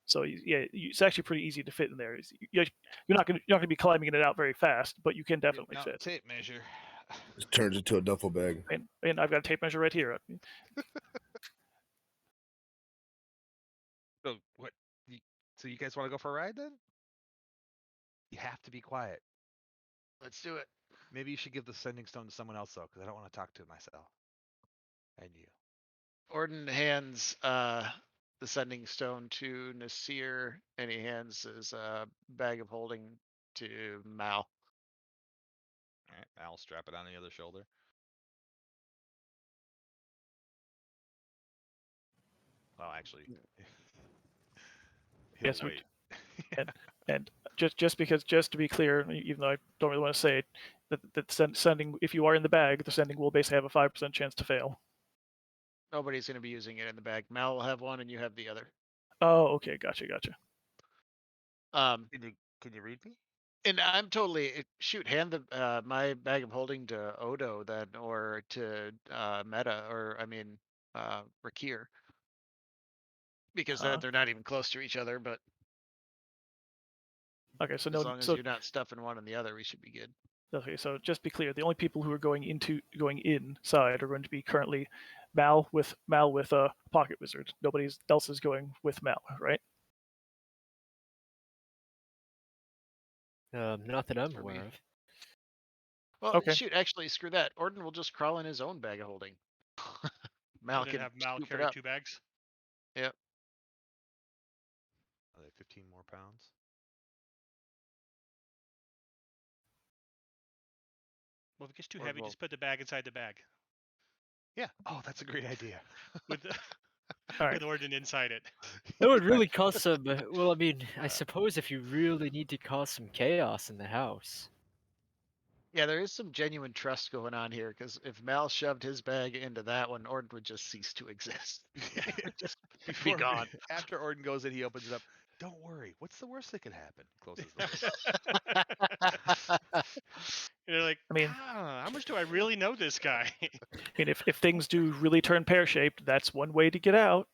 S5: So yeah, it's actually pretty easy to fit in there. You're not gonna be climbing it out very fast, but you can definitely
S4: Now,
S5: fit.
S4: tape measure.
S7: It turns into a duffel bag.
S5: And I've got a tape measure right here.
S4: So what? So you guys want to go for a ride then? You have to be quiet.
S2: Let's do it.
S4: Maybe you should give the sending stone to someone else though, because I don't want to talk to myself. And you.
S2: Orden hands the sending stone to Nasir, and he hands his bag of holding to Mal.
S4: All right, I'll strap it on the other shoulder. Well, actually, he'll
S5: Yes,
S4: wait.
S5: and just to be clear, even though I don't really want to say it, that sending, if you are in the bag, the sending will basically have a 5% chance to fail.
S2: Nobody's going to be using it in the bag. Mal will have one, and you have the other.
S5: Oh, okay, gotcha.
S4: Can you read me?
S2: And I'm totally hand the my bag of holding to Odo then, or to Meta, or I mean Rakir, because they're not even close to each other. But
S5: Okay, so
S2: as long as you're not stuffing one in the other, we should be good.
S5: Okay, so just be clear, the only people who are going inside are going to be currently Mal with a pocket wizard. Nobody else is going with Mal, right?
S3: Not that I'm aware of.
S2: Well,
S5: Okay.
S2: shoot, actually, screw that. Orden will just crawl in his own bag of holding. Mal
S1: And then
S2: can
S1: have Mal
S2: scoop it
S1: carry
S2: up.
S1: 2 bags.
S2: Yep.
S4: Are they 15 more pounds?
S1: Well, if it gets too
S2: Or
S1: heavy,
S2: we'll-
S1: just put the bag inside the bag
S4: Yeah. Oh, that's a great idea.
S1: with the,
S5: All right.
S1: with Orden inside it.
S3: That would really cause some. Well, I mean, I suppose if you really need to cause some chaos in the house.
S2: Yeah, there is some genuine trust going on here, because if Mal shoved his bag into that one, Orden would just cease to exist. Just be gone.
S4: After Orden goes in, he opens it up. Don't worry. What's the worst that could happen? Closes the door.
S1: You're like,
S5: I mean-
S1: how much do I really know this guy?
S5: I mean, if things do really turn pear-shaped, that's one way to get out.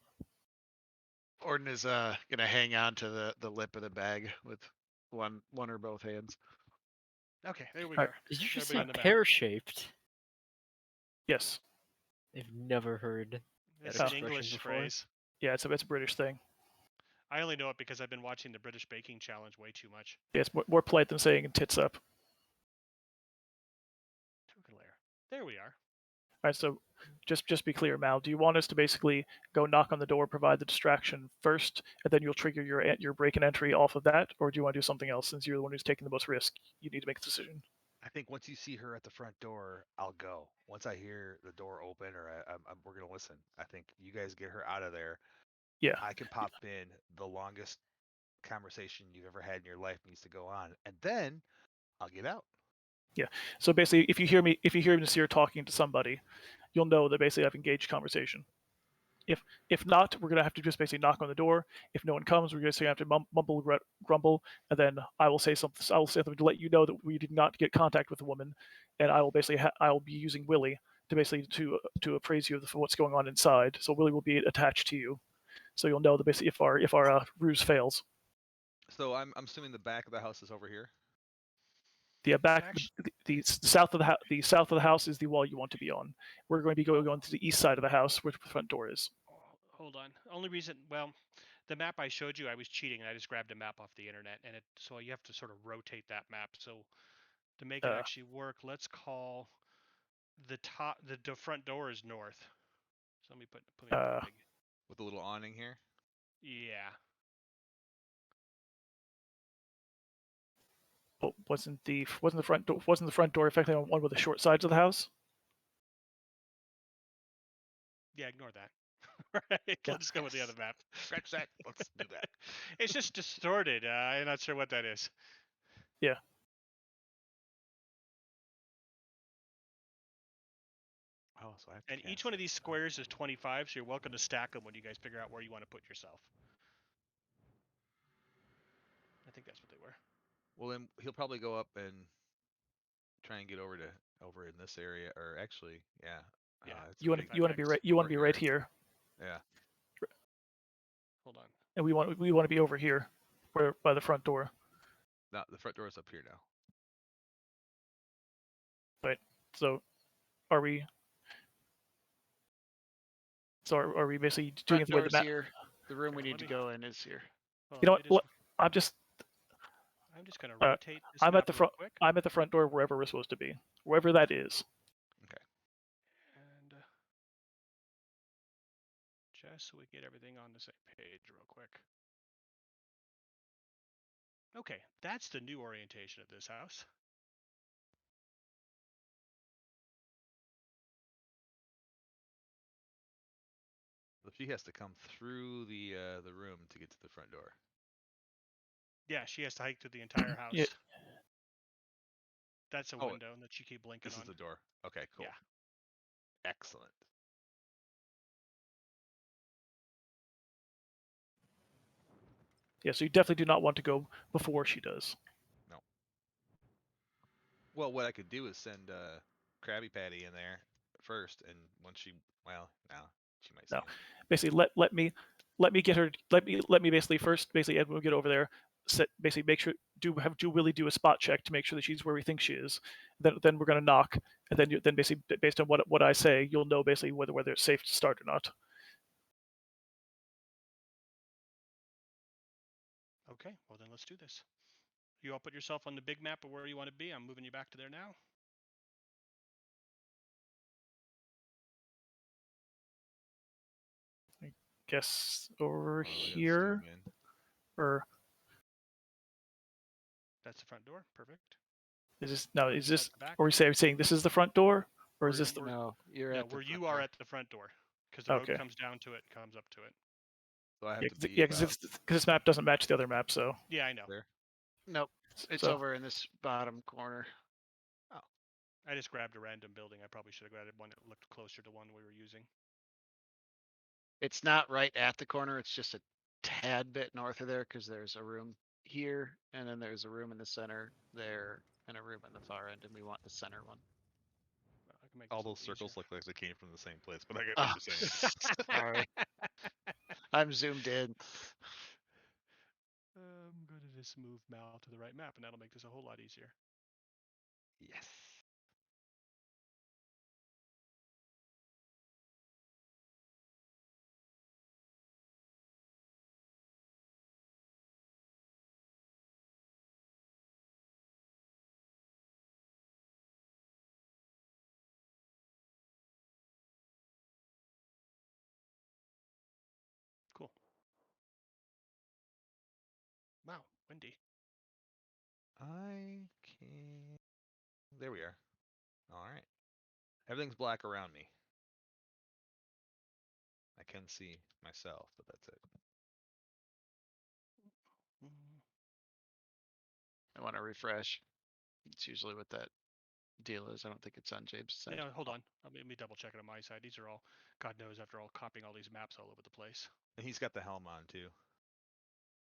S2: Orden is gonna hang on to the lip of the bag with one or both hands.
S1: Okay, there we
S5: Alright.
S1: are.
S3: Did you just
S1: Everybody
S3: say
S1: on the map.
S3: pear-shaped?
S5: Yes.
S3: I've never heard.
S1: It's
S3: that
S1: an
S3: expression
S1: English
S3: before.
S1: phrase.
S5: Yeah, it's a British thing.
S1: I only know it because I've been watching the British Baking Challenge way too much.
S5: Yeah, it's more polite than saying tits up.
S1: Token layer. There we are.
S5: All right, so just be clear, Mal. Do you want us to basically go knock on the door, provide the distraction first, and then you'll trigger your break and entry off of that, or do you want to do something else? Since you're the one who's taking the most risk, you need to make a decision.
S4: I think once you see her at the front door, I'll go. Once I hear the door open, or we're gonna listen. I think you guys get her out of there.
S5: Yeah.
S4: I can pop in. The longest conversation you've ever had in your life needs to go on, and then I'll get out.
S5: So basically, if you hear me Nasir talking to somebody, you'll know that basically I've engaged conversation. If not, we're gonna have to just basically knock on the door. If no one comes, we're just gonna have to mumble, grumble, and then I will say something. I will say something to let you know that we did not get contact with the woman, and I will basically I will be using Willie to basically to appraise you of what's going on inside. So Willie will be attached to you, so you'll know that basically if our ruse fails.
S4: So I'm assuming the back of the house is over here.
S5: The back,
S1: Actu-
S5: the south of the south of the house is the wall you want to be on. We're going to be going to the east side of the house, where the front door is.
S1: Hold on. Only reason, well, the map I showed you, I was cheating, and I just grabbed a map off the internet, and so you have to sort of rotate that map. So to make it actually work, let's call the front door is north. So let me put it up big.
S4: With a little awning here.
S1: Yeah.
S5: But wasn't the front door effectively on one of the short sides of the house?
S1: Yeah, ignore that. Right, let's go with the other map.
S4: Scratch that. Let's do that.
S1: It's just distorted. I'm not sure what that is.
S5: Yeah.
S4: Oh, so I have to
S1: And each
S4: cast
S1: one of
S4: it.
S1: these squares is 25, so you're welcome to stack them when you guys figure out where you want to put yourself. I think that's what they were.
S4: Well, then he'll probably go up and try and get over in this area, or actually, yeah.
S1: Yeah.
S4: it's a
S5: You want
S4: big
S5: to be right. You want to be right
S4: courtyard.
S5: here,
S4: Yeah.
S1: Hold on.
S5: and we want to be over here, where by the front door.
S4: No, the front door is up here now.
S5: Right. So, are we? So are we basically doing
S2: Front
S5: it the way the
S2: door's
S5: map?
S2: here. The room we
S1: Okay,
S2: need
S1: let
S2: to
S1: me-
S2: go in is here.
S1: Hold
S5: You know
S1: on,
S5: what?
S1: it is-
S5: I'm just
S1: going to rotate this
S5: I'm
S1: map
S5: at the
S1: real
S5: front.
S1: quick.
S5: I'm at the front door wherever we're supposed to be, wherever that is.
S1: And just so we get everything on the same page real quick. Okay, that's the new orientation of this house.
S4: So she has to come through the room to get to the front door.
S1: Yeah, she has to hike through the entire house.
S5: Yeah.
S1: That's a
S4: Oh,
S1: window that you keep blinking
S4: This
S1: on.
S4: is the door. Okay, cool.
S1: Yeah.
S4: Excellent.
S5: Yeah. So you definitely do not want to go before she does.
S4: No. Well, what I could do is send Krabby Patty in there first, and once she, well, no, she might see
S5: No.
S4: him.
S5: Basically, let me get her. Let me basically first basically Ed will get over there. Basically make sure do Willie do a spot check to make sure that she's where we think she is. Then we're gonna knock, and then basically based on what I say, you'll know basically whether it's safe to start or not.
S1: Okay, well then let's do this. You all put yourself on the big map of where you want to be. I'm moving you back to there now.
S5: Guess over
S4: Oh, we gotta zoom
S5: here
S4: in.
S5: or
S1: That's the front door. Perfect.
S5: is this now? Is this?
S1: The back.
S5: Are we saying this is the front door, or is this the?
S2: No, you're
S1: No,
S2: at the
S1: where
S2: front
S1: you are
S2: door.
S1: at the front door, because the
S5: Okay.
S1: road comes down to it, and comes up to it.
S4: So I have
S5: Yeah,
S4: to be
S5: because this map doesn't match the other map, so.
S1: Yeah, I know.
S4: there.
S2: Nope, it's
S5: So-
S2: over in this bottom corner.
S1: I just grabbed a random building. I probably should have grabbed one that looked closer to one we were using.
S2: It's not right at the corner. It's just a tad bit north of there because there's a room here, and then there's a room in the center there, and a room in the far end, and we want the center one.
S1: Well, I can make
S4: All
S1: this a
S4: those
S1: little
S4: circles
S1: easier.
S4: look like they came from the same place, but I get what
S2: Oh,
S4: you're saying.
S2: sorry. I'm zoomed in.
S1: I'm going to just move Mal to the right map, and that'll make this a whole lot easier.
S4: Yes.
S1: Cool. Wow, windy.
S4: I can. There we are. All right. Everything's black around me. I can see myself, but that's it.
S1: Mm.
S2: I want to refresh. It's usually what that deal is. I don't think it's on James' side.
S1: Yeah, hold on. Let me double check it on my side. These are all, God knows, after all, copying all these maps all over the place.
S4: And he's got the helm on too.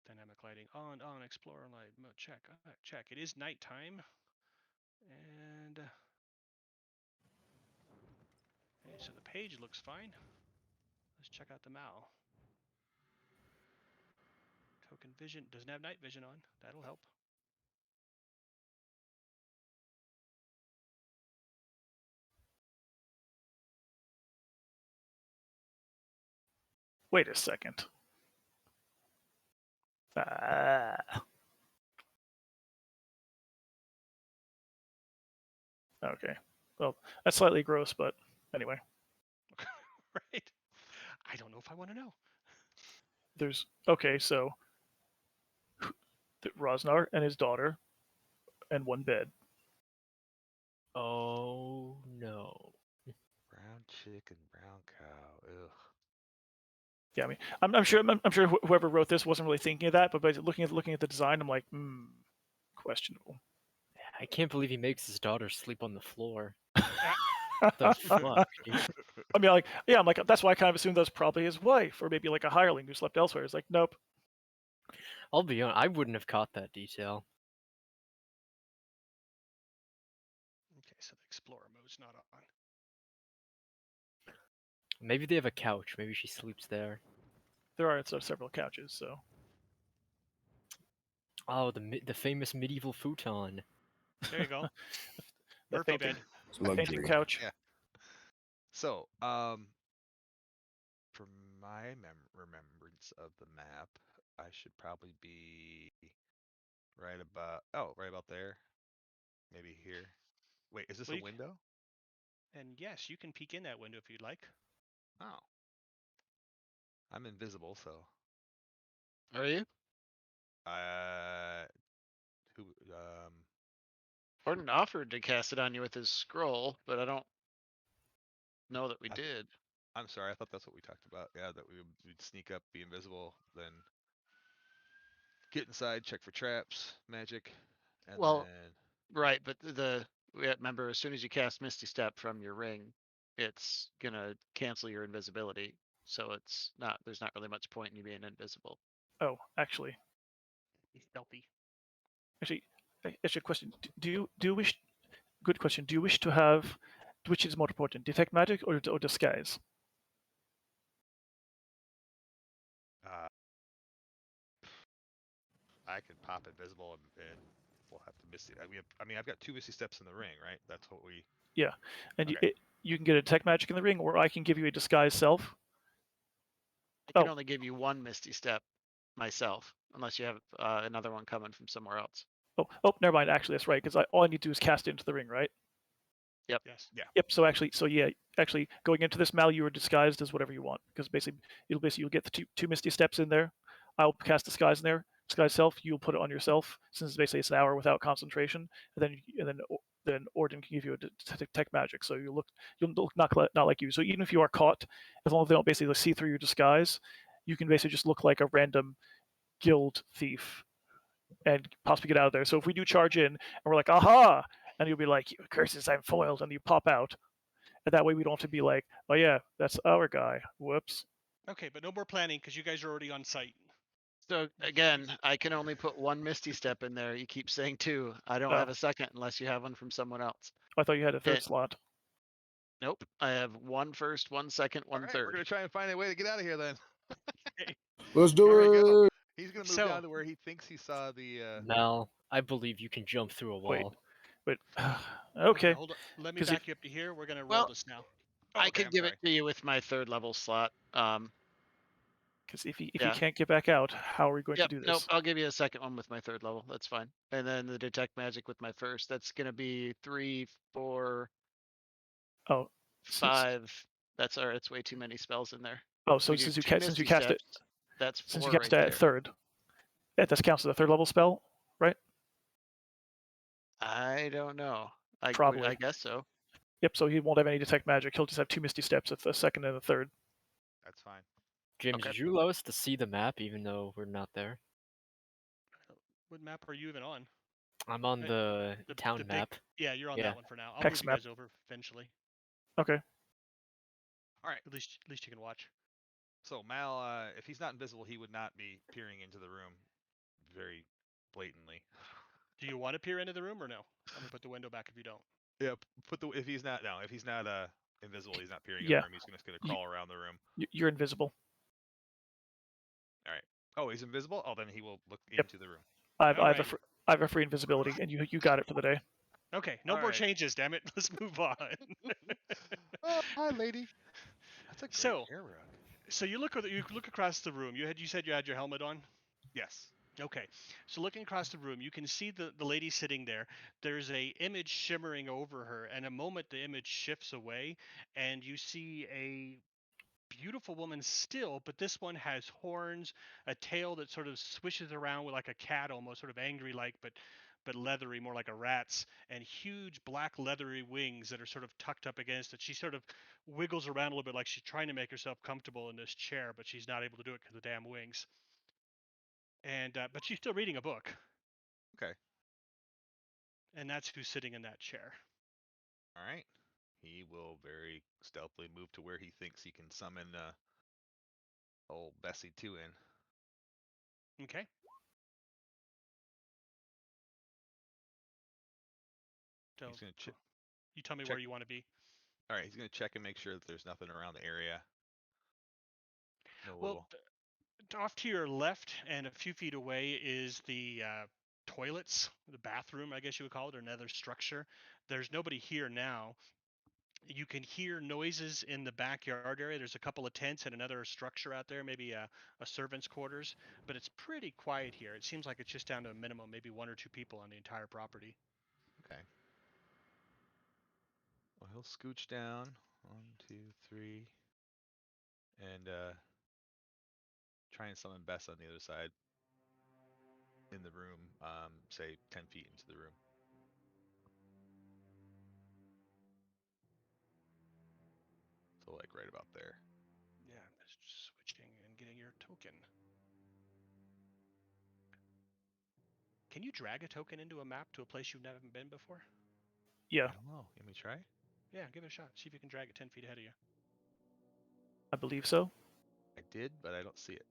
S1: Dynamic lighting on, explorer light mode, check, check. It is nighttime, and okay, so the page looks fine. Let's check out the Mal. Token vision doesn't have night vision on. That'll help.
S5: Wait a second. Okay. Well, that's slightly gross, but anyway.
S1: Right? I don't know if I want to know.
S5: There's okay, so Rosznar and his daughter, and one bed.
S3: Oh no.
S4: Brown chicken, brown cow. Ugh.
S5: Yeah, I mean, I'm sure whoever wrote this wasn't really thinking of that, but by looking at the design, I'm like, questionable.
S3: I can't believe he makes his daughter sleep on the floor.
S5: The
S3: The fuck, dude?
S5: I mean, like, yeah, I'm like, that's why I kind of assumed that was probably his wife, or maybe like a hireling who slept elsewhere. It's like, nope.
S3: I'll be honest, I wouldn't have caught that detail.
S1: Okay, so the explorer mode's not on.
S3: Maybe they have a couch. Maybe she sleeps there.
S5: There are several couches, so.
S3: Oh, the famous medieval futon.
S1: There you go.
S5: The
S1: Murphy
S5: fainting,
S1: bed.
S7: It's
S5: the fainting
S7: luxury.
S5: couch.
S4: Yeah. So, from my remembrance of the map, I should probably be right about there. Maybe here. Wait, is this
S1: Well,
S4: a window?
S1: And yes, you can peek in that window if you'd like.
S4: Oh. I'm invisible, so.
S2: Are you?
S4: Who?
S2: Gordon offered to cast it on you with his scroll, but I don't know that we did.
S4: I'm sorry. I thought that's what we talked about. Yeah, that we'd sneak up, be invisible, then get inside, check for traps, magic, and
S2: Well,
S4: then.
S2: right, but remember, as soon as you cast Misty Step from your ring, it's gonna cancel your invisibility. So there's not really much point in you being invisible.
S5: Oh, actually,
S1: He's stealthy.
S5: actually, question. Do you wish? Good question. Do you wish to have? Which is more important, detect magic or disguise?
S4: I can pop invisible and we'll have to misty. I've got 2 misty steps in the ring, right? That's what we.
S5: Yeah, and
S4: Okay.
S5: you can get a detect magic in the ring, or I can give you a disguise self.
S2: I can only give you one Misty Step myself, unless you have another one coming from somewhere else.
S5: Oh, never mind. Actually, that's right, because all I need to do is cast it into the ring, right?
S2: Yep.
S1: Yes.
S4: Yeah.
S5: Yep. So actually, going into this Mal, you are disguised as whatever you want, because you'll get the two misty steps in there. I'll cast disguise in there. Disguise self. You'll put it on yourself, since it's an hour without concentration, and then Orden can give you a detect magic, so you'll look not like you. So even if you are caught, as long as they don't basically see through your disguise, you can basically just look like a random guild thief and possibly get out of there. So if we do charge in and we're like, aha, and you'll be like, curses, I'm foiled, and you pop out. And that way we don't have to be like, oh yeah, that's our guy. Whoops.
S1: Okay, but no more planning because you guys are already on site.
S2: So again, I can only put one Misty Step in there. You keep saying 2. I don't
S5: Oh.
S2: have a second unless you have one from someone else.
S5: I thought you had a third
S2: It-
S5: slot.
S2: Nope. I have 1 first, 1 second, 1
S4: All right,
S2: third.
S4: we're gonna try and find a way to get out of here then.
S7: Let's do
S4: Here we go.
S7: it.
S4: He's gonna move
S1: So-
S4: down to where he thinks he saw the.
S3: Mal, I believe you can jump through a
S5: Wait.
S3: wall.
S5: But okay.
S1: Hold on. Let me
S5: 'Cause
S1: back you up to here. We're gonna roll
S2: Well,
S1: this now.
S4: Oh,
S2: I
S4: okay,
S2: can
S4: I'm
S2: give
S4: sorry.
S2: it to you with my 3rd level slot.
S5: Because if you
S2: Yeah.
S5: can't get back out, how are we going
S2: Yep.
S5: to do
S2: Nope.
S5: this?
S2: I'll give you a second one with my 3rd level. That's fine. And then the detect magic with my 1st. That's gonna be 3, 4,
S5: Oh,
S2: 5. That's all right. It's way too many spells in there.
S5: oh. So
S2: We do
S5: since you
S2: 2
S5: cast
S2: Misty
S5: it,
S2: Steps, that's 4
S5: since you
S2: right
S5: cast it at
S2: there.
S5: 3rd, that counts as a 3rd level spell, right?
S2: I don't know.
S5: Probably.
S2: I guess so.
S5: Yep. So he won't have any detect magic. He'll just have 2 Misty Steps at the 2nd and the 3rd.
S4: That's fine.
S3: James,
S2: Okay.
S3: did you allow us to see the map even though we're not there?
S1: What map are you even on?
S3: I'm on the town
S1: big-
S3: map.
S1: Yeah, you're on
S3: Yeah.
S1: that one for now. I'll
S5: Hex
S1: move you
S5: map.
S1: guys over eventually.
S5: Okay.
S4: All right.
S1: At least you can watch.
S4: So Mal, if he's not invisible, he would not be peering into the room very blatantly.
S1: Do you want to peer into the room or no? I'm gonna put the window back if you don't.
S4: Yep. If he's not invisible, he's not peering in
S5: Yeah.
S4: the room. He's just gonna crawl around the room.
S5: You're invisible.
S4: All right. Oh, he's invisible. Oh, then he will look
S5: Yep.
S4: into the room.
S5: I have a
S1: Alrighty.
S5: I have a free invisibility, and you got it for the day.
S1: Okay, no more
S4: Alright.
S1: changes, damn it. Let's move on.
S4: Oh, hi, lady. That's a great
S1: So-
S4: hair rug.
S1: So you look across the room. You said you had your helmet on.
S4: Yes.
S1: Okay, so looking across the room, you can see the lady sitting there. There's a image shimmering over her, and a moment the image shifts away, and you see a beautiful woman still, but this one has horns, a tail that sort of swishes around with like a cat, almost sort of angry like, but leathery, more like a rat's, and huge black leathery wings that are sort of tucked up against it. She sort of wiggles around a little bit like she's trying to make herself comfortable in this chair, but she's not able to do it because of the damn wings. And but she's still reading a book.
S4: Okay.
S1: And that's who's sitting in that chair.
S4: All right. He will very stealthily move to where he thinks he can summon old Bessie 2 in.
S1: Okay. So
S4: He's gonna
S1: you tell me
S4: check-
S1: where you want to be.
S4: All right. He's gonna check and make sure that there's nothing around the area. No
S1: Well,
S4: little.
S1: off to your left and a few feet away is the toilets, the bathroom, I guess you would call it, or another structure. There's nobody here now. You can hear noises in the backyard area. There's a couple of tents and another structure out there, maybe a servant's quarters, but it's pretty quiet here. It seems like it's just down to a minimum, maybe 1 or 2 people on the entire property.
S4: Okay. Well, he'll scooch down. 1, 2, 3, and try and summon Bess on the other side. In the room, say 10 feet into the room. So like right about there.
S1: Yeah, just switching and getting your token. Can you drag a token into a map to a place you've never been before?
S5: Yeah,
S4: I don't know. Let me try.
S1: Yeah, give it a shot. See if you can drag it 10 feet ahead of you.
S5: I believe so.
S4: I did, but I don't see it.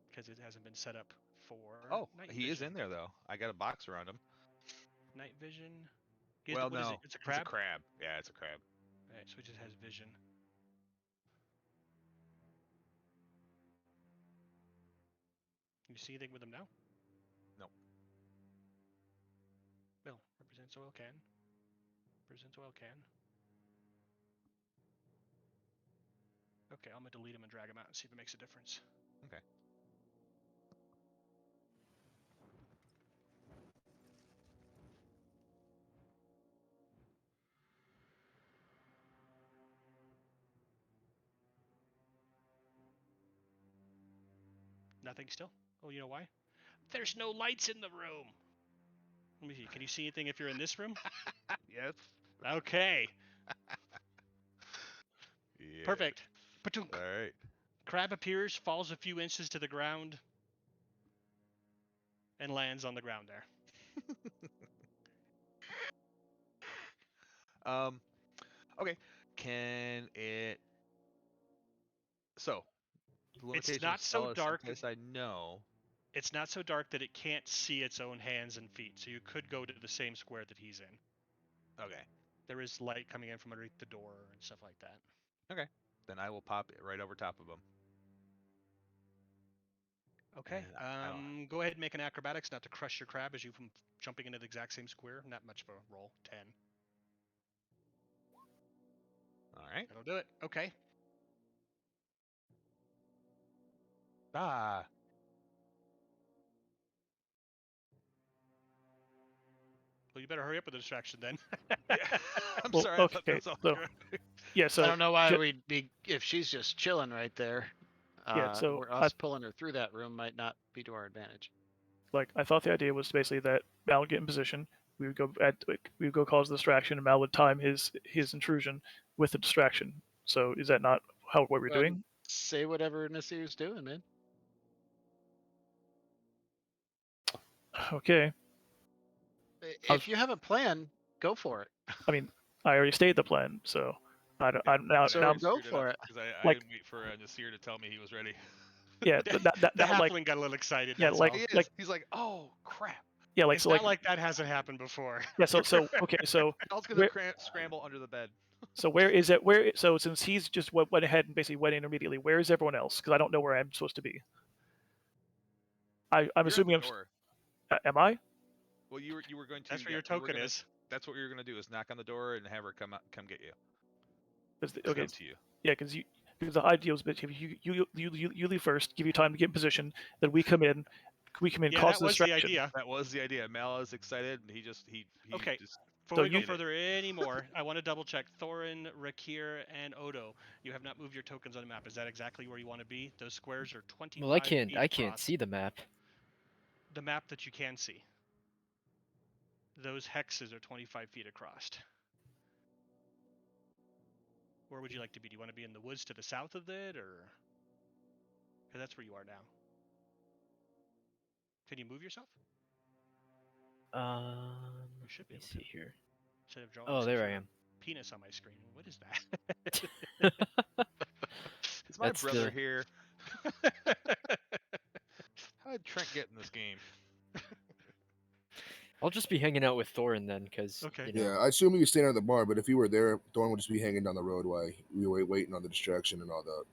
S1: Because it hasn't been set up for
S4: Oh,
S1: night
S4: he
S1: vision.
S4: is in there though. I got a box around him.
S1: Night vision.
S4: Well,
S1: What is
S4: no,
S1: it? It's a crab?
S4: It's a crab. Yeah, it's a crab.
S1: Alright, so it just has vision. Can you see anything with him now?
S4: No.
S1: Bill, represents oil can. Represents oil can. Okay, I'm gonna delete him and drag him out and see if it makes a difference.
S4: Okay.
S1: Nothing still? Oh, you know why? There's no lights in the room. Let me see. Can you see anything if you're in this room?
S4: Yes.
S1: Okay.
S4: Yeah.
S1: Perfect. Patunk.
S4: All right.
S1: Crab appears, falls a few inches to the ground, and lands on the ground there.
S4: Okay. Can it? So, The limitations
S1: not so
S4: spell is
S1: dark.
S4: someplace I know.
S1: It's not so dark that it can't see its own hands and feet, so you could go to the same square that he's in.
S4: Okay.
S1: There is light coming in from underneath the door and stuff like that.
S4: Okay. Then I will pop it right over top of him.
S1: Okay.
S4: And I don't-
S1: Go ahead and make an acrobatics, not to crush your crab as you from jumping into the exact same square. Not much of a roll. 10.
S4: All right.
S1: That'll do it. Okay.
S4: Ah.
S1: Well, you better hurry up with the distraction then.
S4: Yeah. I'm
S5: Well,
S4: sorry. I thought
S5: okay,
S4: that was all
S5: so-
S4: good.
S5: Yeah, so
S2: I don't know why
S5: ju-
S2: we'd be if she's just chilling right there.
S5: Yeah, so
S2: where us pulling her through that room might not be to our advantage.
S5: like I thought the idea was basically that Mal would get in position, we would go cause the distraction, and Mal would time his intrusion with the distraction. So is that not what we're
S2: Go ahead
S5: doing?
S2: and say whatever Nasir's doing, man.
S5: Okay.
S2: If you have a plan, go for it.
S5: I mean, I already stated the plan, so I don't. I'm now.
S2: So
S5: now
S2: go for it.
S4: Because I
S5: Like-
S4: didn't wait for Nasir to tell me he was ready.
S5: yeah,
S1: the
S5: that
S1: halfling
S5: like
S1: got a little excited.
S5: Yeah,
S1: that's
S5: like-
S1: all.
S4: He is.
S5: like-
S4: He's like, oh crap.
S5: yeah, like
S1: It's
S5: so
S1: not
S5: like
S1: like that hasn't happened before.
S5: yeah. So okay. So
S4: Mal's gonna
S5: Where-
S4: scramble under the bed.
S5: so where is it? Where so since he's just went ahead and basically went in immediately, where is everyone else? Because I don't know where I'm supposed to be. I'm
S4: You're at
S5: assuming
S4: the
S5: I'm.
S4: door.
S5: Am I?
S4: Well, you were going to.
S1: That's where
S4: yeah,
S1: your
S4: you were
S1: token
S4: gonna-
S1: is.
S4: That's what you're gonna do is knock on the door and have her come get you.
S5: Is the-
S4: It's
S5: okay.
S4: up to you.
S5: Yeah, because the idea was that you leave first, give you time to get in position, then we come in,
S1: Yeah,
S5: cause
S1: that
S5: the
S1: was the
S5: distraction.
S1: idea.
S4: That was the idea. Mal is excited, and he
S1: Okay.
S4: just
S1: Before we
S5: you-
S1: go further anymore, I want to double check. Thorin, Rakir, and Odo, you have not moved your tokens on the map. Is that exactly where you want to be? Those squares are 25
S3: Well, I can't
S1: feet across.
S3: see the map.
S1: The map that you can see. Those hexes are 25 feet across. Where would you like to be? Do you want to be in the woods to the south of it, or? Because that's where you are now. Can you move yourself? You should be
S3: Let me
S1: able
S3: see
S1: to.
S3: here.
S1: Instead of drawing
S3: Oh,
S1: some
S3: there I
S1: sort of
S3: am.
S1: penis on my screen. What is that?
S4: It's my
S3: That's
S4: brother
S3: the-
S4: here. How did Trent get in this game?
S3: I'll just be hanging out with Thorin then, because
S1: Okay.
S3: you know.
S7: Yeah, I assume he was standing at the bar, but if he were there, Thorn would just be hanging down the road while we were waiting on the distraction and all the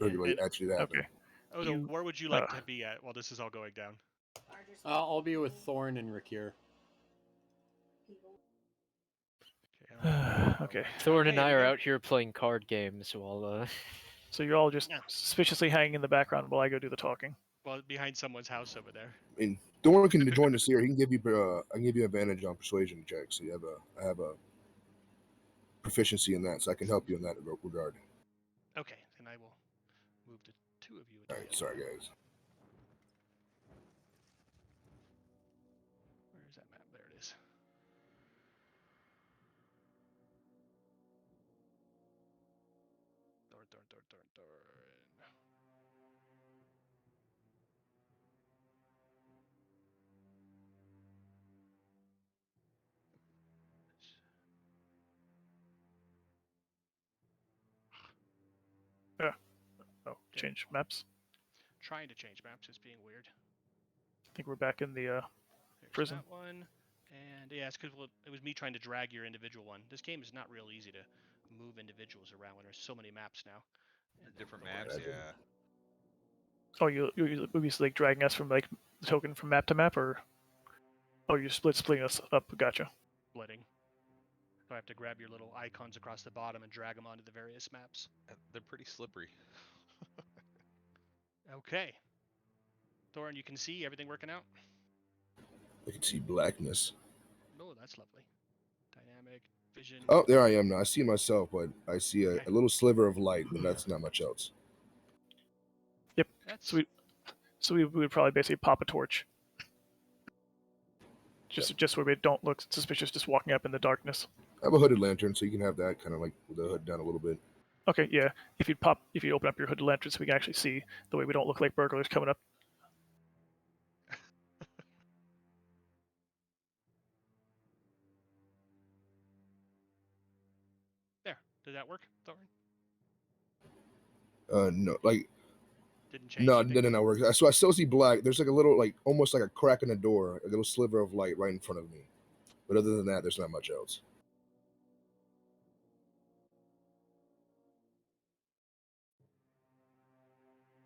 S7: regular
S1: and-
S7: actually to happen.
S5: Okay.
S1: Odo,
S5: You-
S1: where would you like to be at while this is all going down?
S6: I'll be with Thorn and Rakir.
S5: Okay.
S3: Thorin and
S1: Hey,
S3: I are
S1: everybody.
S3: out here playing card games while
S5: So you're all just
S1: Yeah.
S5: suspiciously hanging in the background while I go do the talking.
S1: Well, behind someone's house over there.
S7: I mean, Thorn can join us here. He can give you I can give you advantage on persuasion checks. So I have a proficiency in that, so I can help you in that regard.
S1: Okay, then I will move the two of you.
S7: All
S1: into
S7: right,
S1: the
S7: sorry
S1: other.
S7: guys.
S1: Where is that map? There it is. Thorn.
S5: Oh, change maps.
S1: Trying to change maps is being weird.
S5: I think we're back in the
S1: There's
S5: Prison.
S1: that one. And yeah, it's because it was me trying to drag your individual one. This game is not real easy to move individuals around when there's so many maps now. And
S4: Different
S1: the
S4: maps,
S1: words-
S4: yeah.
S5: Oh, you're obviously like dragging us from like the token from map to map, or oh, you're splitting us up. Gotcha.
S1: Splitting. So I have to grab your little icons across the bottom and drag them onto the various maps.
S4: They're pretty slippery.
S1: Okay. Thorin, you can see everything working out?
S7: I can see blackness.
S1: Oh, that's lovely. Dynamic, vision.
S7: Oh, there I am now. I see myself, but I see
S1: Okay.
S7: a little sliver of light, but that's not much else.
S1: That's
S5: So we would probably basically pop a torch. Just where we don't look suspicious, just walking up in the darkness.
S7: I have a hooded lantern, so you can have that kind of like with the hood down a little bit.
S5: Okay, yeah. If you open up your hooded lantern, so we can actually see the way we don't look like burglars coming up.
S1: there. Did that work, Thorin?
S7: No, like
S1: Didn't change
S7: No, it
S1: anything?
S7: didn't not work. So I still see black. There's like a little, like almost like a crack in the door, a little sliver of light right in front of me. But other than that, there's not much else.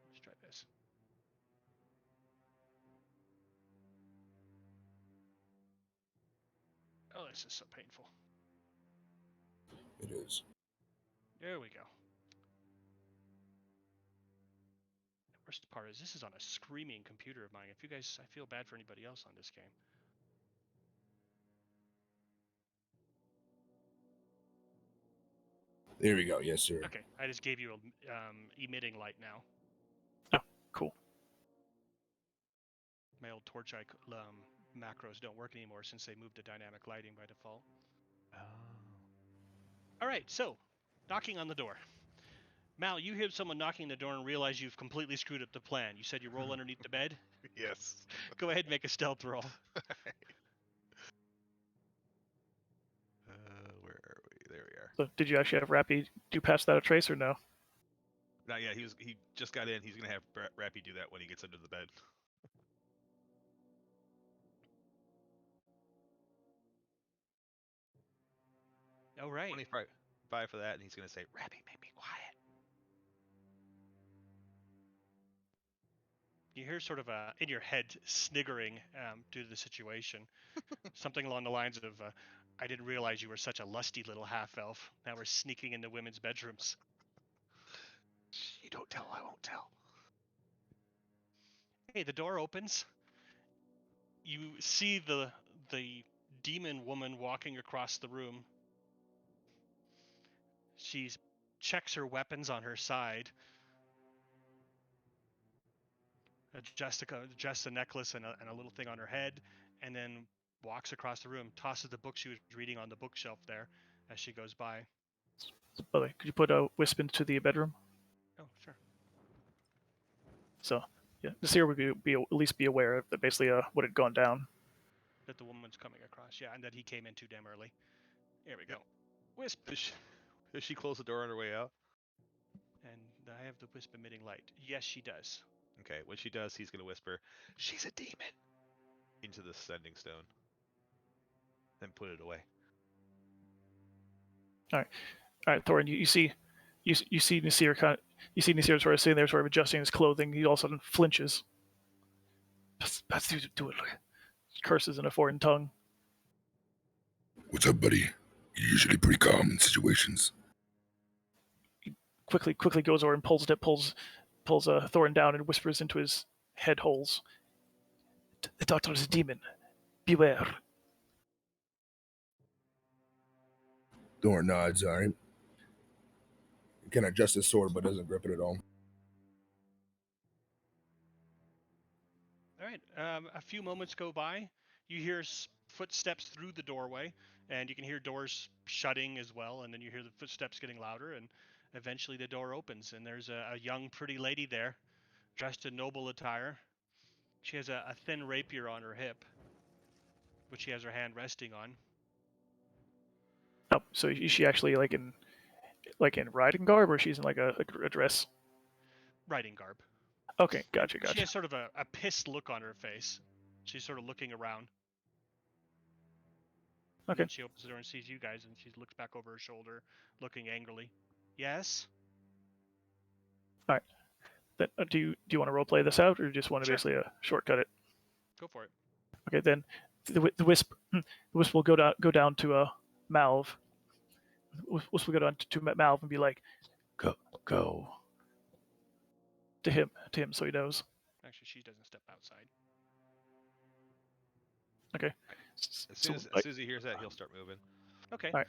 S1: Let's try this. Oh, this is so painful.
S7: It is.
S1: There we go. The worst part is this is on a screaming computer of mine. If you guys, I feel bad for anybody else on this game.
S7: There we go. Yes, sir.
S1: Okay, I just gave you a emitting light now.
S5: Oh, cool.
S1: My old torch eye macros don't work anymore since they moved to dynamic lighting by default.
S4: Oh.
S1: All right, so knocking on the door. Mal, you hear someone knocking on the door and realize you've completely screwed up the plan. You said you roll underneath the bed.
S4: Yes.
S1: Go ahead and make a stealth roll.
S4: Where are we? There we are.
S5: So did you actually have Rappy do pass without a trace or no?
S4: Not yet. He just got in. He's gonna have Rappy do that when he gets under the bed.
S1: All right.
S4: 25 for that, and he's gonna say, "Rappy, make me quiet."
S1: You hear sort of a in your head sniggering due to the situation, something along the lines of, "I didn't realize you were such a lusty little half elf. Now we're sneaking into women's bedrooms."
S4: Shh, you don't tell. I won't tell.
S1: Hey, the door opens. You see the demon woman walking across the room. She checks her weapons on her side. Adjusts a necklace and a little thing on her head, and then walks across the room, tosses the book she was reading on the bookshelf there as she goes by.
S5: By the way, could you put a wisp into the bedroom?
S1: Oh, sure.
S5: So yeah, the seer would be at least be aware of that basically what had gone down.
S1: That the woman's coming across, yeah, and that he came in too damn early. Here we
S4: Yep.
S1: go. Wisp.
S4: Does she close the door on her way out?
S1: And I have the wisp emitting light. Yes, she does.
S4: Okay. When she does, he's gonna whisper, "She's a demon," into the sending stone. Then put it away.
S5: All right, Thorin, you see Nasir Nasir sort of sitting there, sort of adjusting his clothing. He all of a sudden flinches. Do it. Curses in a foreign tongue.
S7: What's up, buddy? You're usually pretty calm in situations.
S5: Quickly goes over and pulls Thorin down and whispers into his head holes. The doctor is a demon. Beware.
S7: Thorn nods, all right. He can adjust his sword, but doesn't grip it at all.
S1: All right. A few moments go by. You hear footsteps through the doorway, and you can hear doors shutting as well. And then you hear the footsteps getting louder, and eventually the door opens, and there's a young, pretty lady there, dressed in noble attire. She has a thin rapier on her hip, which she has her hand resting on.
S5: Oh, so is she actually like in riding garb, or she's in like a dress?
S1: Riding garb.
S5: Okay, gotcha.
S1: She has sort of a pissed look on her face. She's sort of looking around.
S5: Okay.
S1: And she opens the door and sees you guys, and she looks back over her shoulder, looking angrily. Yes?
S5: All right. Then, do you want to roleplay this out, or do you just want to
S1: Sure.
S5: basically shortcut it?
S1: Go for it.
S5: Okay, then the wisp will go down to Malv. Wisp will go down to Malv and be like, go to him, so he knows.
S1: Actually, she doesn't step outside.
S5: Okay.
S4: As soon as he hears that, he'll start moving.
S1: Okay.
S5: All right.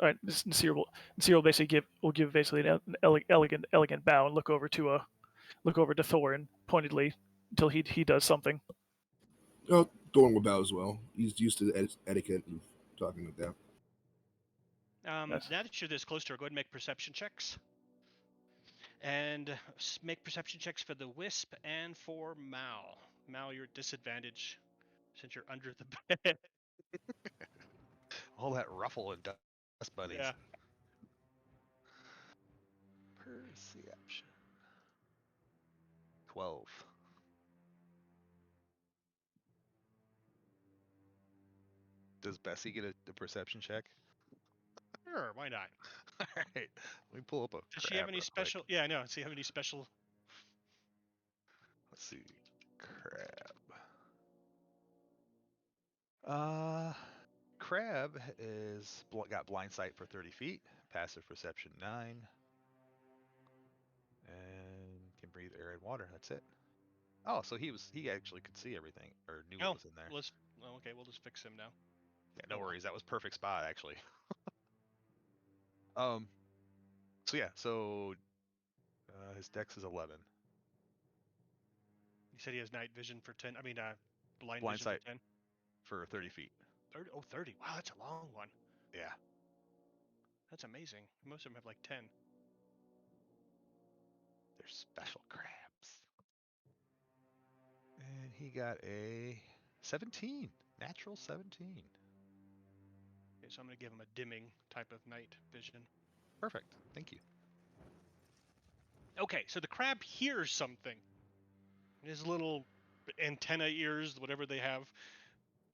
S5: All right. Nasir will basically give basically an elegant bow and look over to Thorin pointedly until he does something.
S7: Oh, Thorn will bow as well. He's used to the etiquette of talking like that.
S5: Yes.
S1: Now that you're this close to her, go ahead and make perception checks. And make perception checks for the Wisp and for Mal. Mal, you're at disadvantage since you're under the bed.
S4: All that ruffle and dust bunnies.
S1: Yeah.
S4: Perception. 12. Does Bessie get a perception check?
S1: Sure, why not?
S4: All right. Let me pull up a
S1: Does she have
S4: crab
S1: any
S4: real quick.
S1: special? Yeah, I know. Does she have any special?
S4: Let's see. Crab is got blind sight for 30 feet, passive perception 9, and can breathe air and water. That's it. Oh, so he actually could see everything or knew
S1: Oh,
S4: what was in there.
S1: okay, we'll just fix him now.
S4: Yeah, no worries. That was perfect spot actually. So yeah, his dex is 11.
S1: You said he has night vision for 10. I mean, blind
S4: Blind
S1: vision
S4: sight.
S1: for 10.
S4: For 30 feet.
S1: 30. Oh, 30. Wow, that's a long one.
S4: Yeah.
S1: That's amazing. Most of them have like 10.
S4: They're special crabs. And he got a 17. Natural 17.
S1: Okay, so I'm going to give him a dimming type of night vision.
S4: Perfect. Thank you.
S1: Okay, so the crab hears something. His little antenna ears, whatever they have,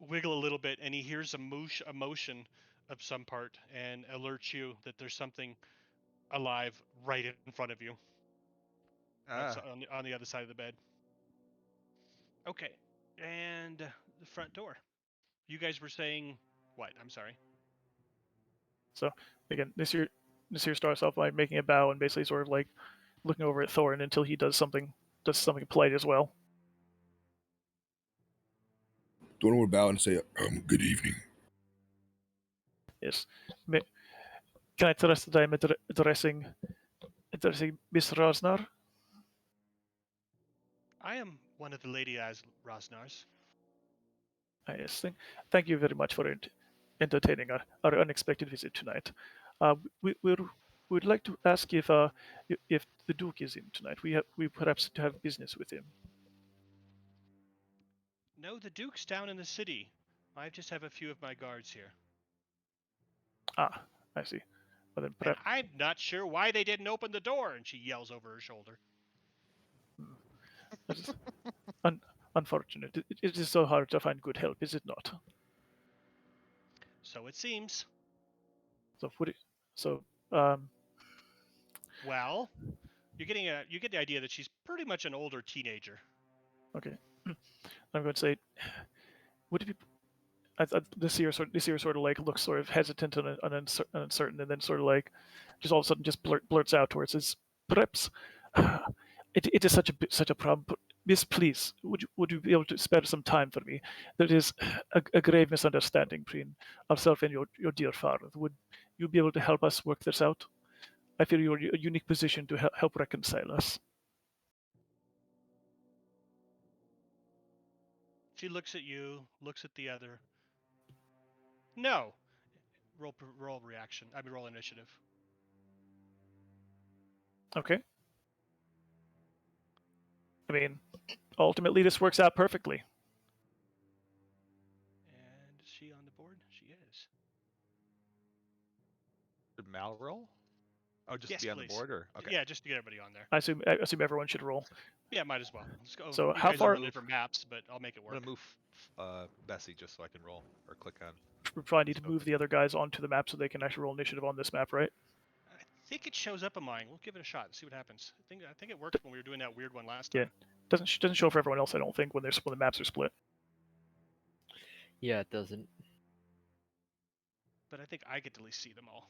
S1: wiggle a little bit, and he hears a motion of some part and alerts you that there's something alive right in front of you. On the other side of the bed. Okay, and the front door. You guys were saying what? I'm sorry.
S5: So again, Nasir starts off by making a bow and basically sort of like looking over at Thorin until he does something polite as well.
S7: Thorin would bow and say, "Good evening."
S5: Yes. Can I trust that I'm addressing Miss Rosznar?
S1: I am one of the Lady Roznars.
S5: Yes. Thank you very much for entertaining our unexpected visit tonight. We'd like to ask if the Duke is in tonight. We perhaps have business with him.
S1: No, the Duke's down in the city. I just have a few of my guards here.
S5: Ah, I see. Well, then
S1: And
S5: perhaps
S1: I'm not sure why they didn't open the door, and she yells over her shoulder.
S5: that is unfortunate. It is so hard to find good help, is it not?
S1: So it seems. Well, you get the idea that she's pretty much an older teenager.
S5: Okay. I'm going to say, would it be? This year sort of like looks sort of hesitant and uncertain, and then sort of like just all of a sudden just blurts out towards us. Perhaps it is such a problem. But Miss, please, would you be able to spare some time for me? There is a grave misunderstanding between ourselves and your dear father. Would you be able to help us work this out? I feel you're in a unique position to help reconcile us.
S1: She looks at you, looks at the other. No. Roll reaction. I mean, roll initiative.
S5: Okay. I mean, ultimately, this works out perfectly.
S1: And is she on the board? She is.
S4: Did Mal roll? Oh, just
S1: yes,
S4: to be on
S1: please.
S4: the board, or okay?
S1: Yeah, just to get everybody on there.
S5: I assume everyone should roll.
S1: Yeah, might as well. Let's go.
S5: So
S1: you
S5: how
S1: guys
S5: far-
S1: are on different maps, but I'll make it
S4: I'm
S1: work.
S4: gonna move Bessie just so I can roll or click on.
S5: We probably need to move the other guys onto the map so they can actually roll initiative on this map, right?
S1: I think it shows up on mine. We'll give it a shot and see what happens. I think it worked when we were doing that weird one last time.
S5: Yeah. Doesn't show for everyone else, I don't think, when the maps are split.
S3: Yeah, it doesn't.
S1: But I think I get to at least see them all.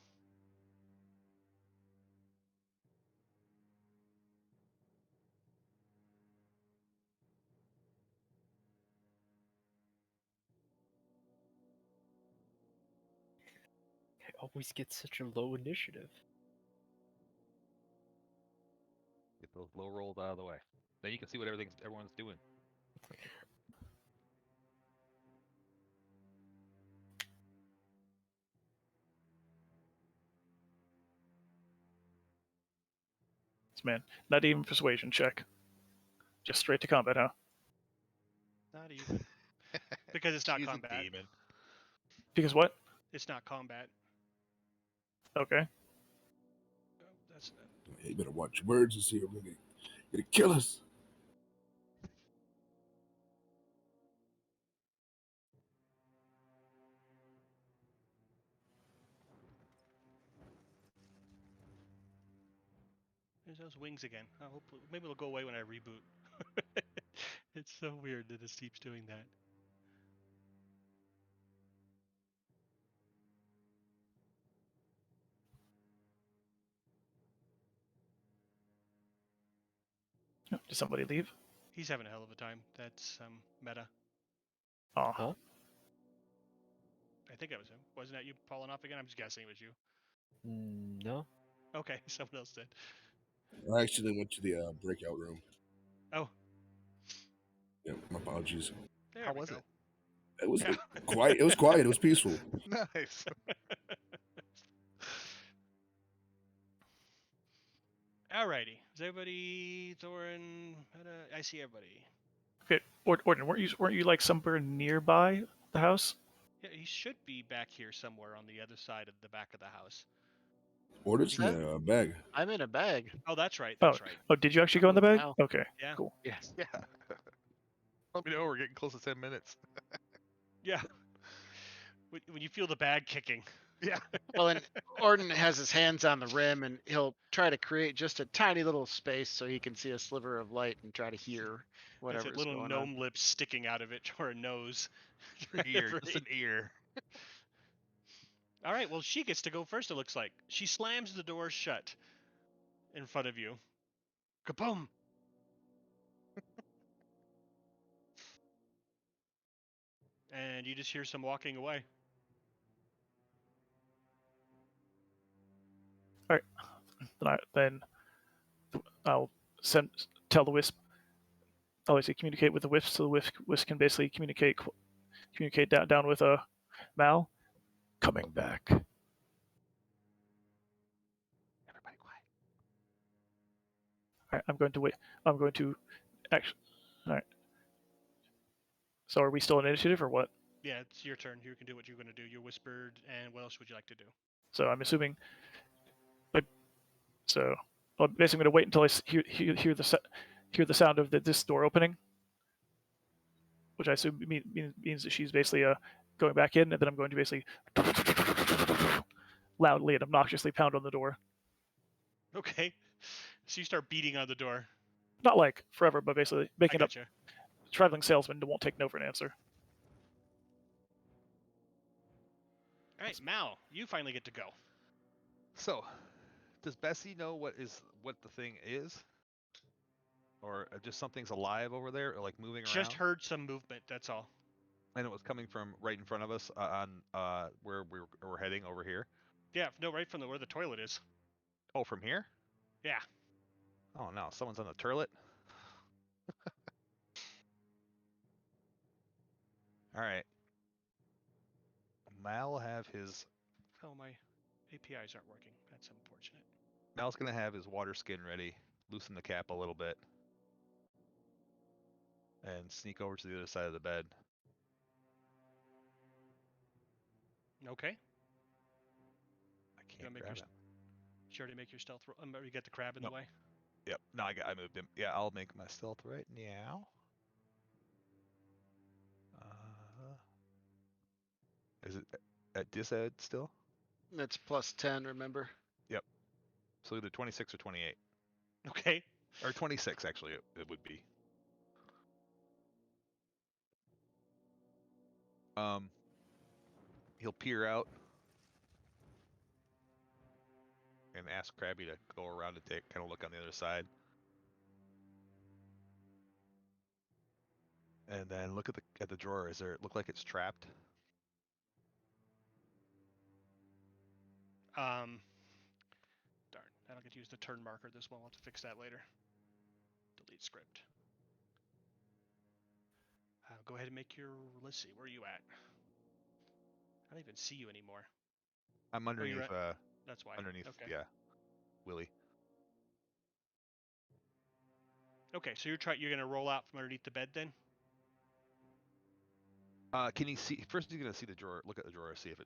S3: I always get such a low initiative.
S4: Get those low rolls out of the way. Then you can see what everyone's doing.
S5: Man, not even persuasion check. Just straight to combat, huh?
S1: Not even. Because it's not
S4: She's
S1: combat.
S4: a demon.
S5: Because what?
S1: It's not combat.
S5: Okay.
S1: Oh, that's
S7: You better watch your words and see if they're gonna kill us.
S1: There's those wings again. Hopefully, maybe it'll go away when I reboot. It's so weird that this keeps doing that.
S5: Did somebody leave?
S1: He's having a hell of a time. That's meta.
S5: Oh,
S3: Huh?
S1: I think that was him. Wasn't that you falling off again? I'm just guessing it was you.
S3: No.
S1: Okay, someone else did.
S7: I actually went to the breakout room.
S1: Oh,
S7: Yeah, my apologies.
S1: there
S4: How
S1: we
S4: was
S1: go.
S4: it?
S7: It was
S1: Yeah.
S7: quiet. It was quiet. It was peaceful.
S4: Nice.
S1: Alrighty. Is everybody, Thorin? I see everybody.
S5: okay. Orden, weren't you like somewhere nearby the house?
S1: Yeah, he should be back here somewhere on the other side of the back of the house.
S7: Orders in
S2: that?
S7: the bag.
S2: I'm in a bag.
S1: Oh, that's right.
S5: Oh,
S1: That's right.
S5: oh, did you actually go in the bag?
S2: Wow.
S5: Okay,
S1: Yeah.
S5: cool.
S2: Yes.
S4: Yeah. Let me know. We're getting close to 10 minutes.
S1: Yeah. When you feel the bag kicking.
S4: Yeah.
S2: Well, and Orden has his hands on the rim, and he'll try to create just a tiny little space so he can see a sliver of light and try to hear
S1: That's
S2: whatever's
S1: it. Little
S2: going
S1: gnome
S2: on.
S1: lips sticking out of it, or a nose.
S4: Ear. Just an ear.
S1: All right. Well, she gets to go first. It looks like she slams the door shut in front of you. Kaboom! And you just hear some walking away.
S5: Then I'll tell the wisp. I'll basically communicate with the wisp, so the wisp can basically communicate down with Mal. Coming back.
S4: Everybody quiet.
S5: All right, I'm going to wait. I'm going to actually. All right. So are we still in initiative or what?
S1: Yeah, it's your turn. You can do what you're going to do. You whispered, and what else would you like to do?
S5: So I'm assuming. So I'm basically going to wait until I hear the sound of this door opening, which I assume means that she's basically going back in, and then I'm going to basically loudly and obnoxiously pound on the door.
S1: Okay. So you start beating on the door.
S5: Not like forever, but basically
S1: I
S5: making up
S1: gotcha.
S5: traveling salesman who won't take no for an answer.
S1: All right, Mal, you finally get to go.
S4: So, does Bessie know what the thing is? Or just something's alive over there, or like moving around?
S1: Just heard some movement. That's all.
S4: And it was coming from right in front of us on where we're heading over here.
S1: Yeah, no, right from where the toilet is.
S4: Oh, from here?
S1: Yeah.
S4: Oh no, someone's on the turlet. All right. Mal will have his.
S1: Oh, my APIs aren't working. That's unfortunate.
S4: Mal's gonna have his water skin ready, loosen the cap a little bit, and sneak over to the other side of the bed.
S1: Okay.
S4: I
S1: You
S4: can't
S1: make
S4: grab
S1: your
S4: him.
S1: Did you already make your stealth roll? You got the crab in
S4: Nope.
S1: the way?
S4: Yep. No, I moved him. Yeah, I'll make my stealth right now. Is it at dised still?
S2: It's plus 10, remember?
S4: Yep. So either 26 or 28.
S1: Okay.
S4: Or 26, actually, it would be. He'll peer out and ask Krabby to go around and kind of look on the other side. And then look at the drawer. Does it look like it's trapped?
S1: Darn. I don't get to use the turn marker this one. We'll have to fix that later. Delete script. Go ahead and make your. Let's see. Where are you at? I don't even see you anymore.
S4: I'm underneath.
S1: That's why.
S4: Underneath.
S1: Okay.
S4: Yeah. Willie.
S1: Okay. So you're gonna roll out from underneath the bed then?
S4: Can he see? First, he's gonna see the drawer. Look at the drawer. See if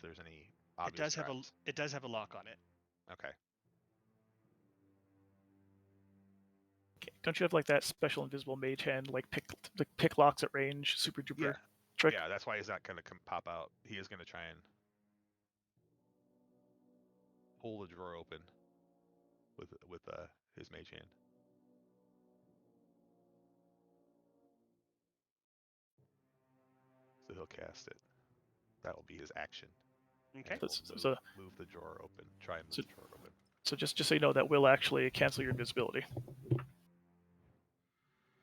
S4: there's any obvious traps.
S1: It does have a lock on it.
S4: Okay.
S5: Don't you have like that special invisible mage hand, like pick locks at range, super duper
S4: Yeah.
S5: trick?
S4: Yeah, that's why he's not gonna pop out. He is gonna try and pull the drawer open with his mage hand. So he'll cast it. That'll be his action.
S1: Okay.
S4: And
S5: So-
S4: we'll move the drawer open. Try and move
S5: So-
S4: the drawer open.
S5: So just so you know, that will actually cancel your invisibility.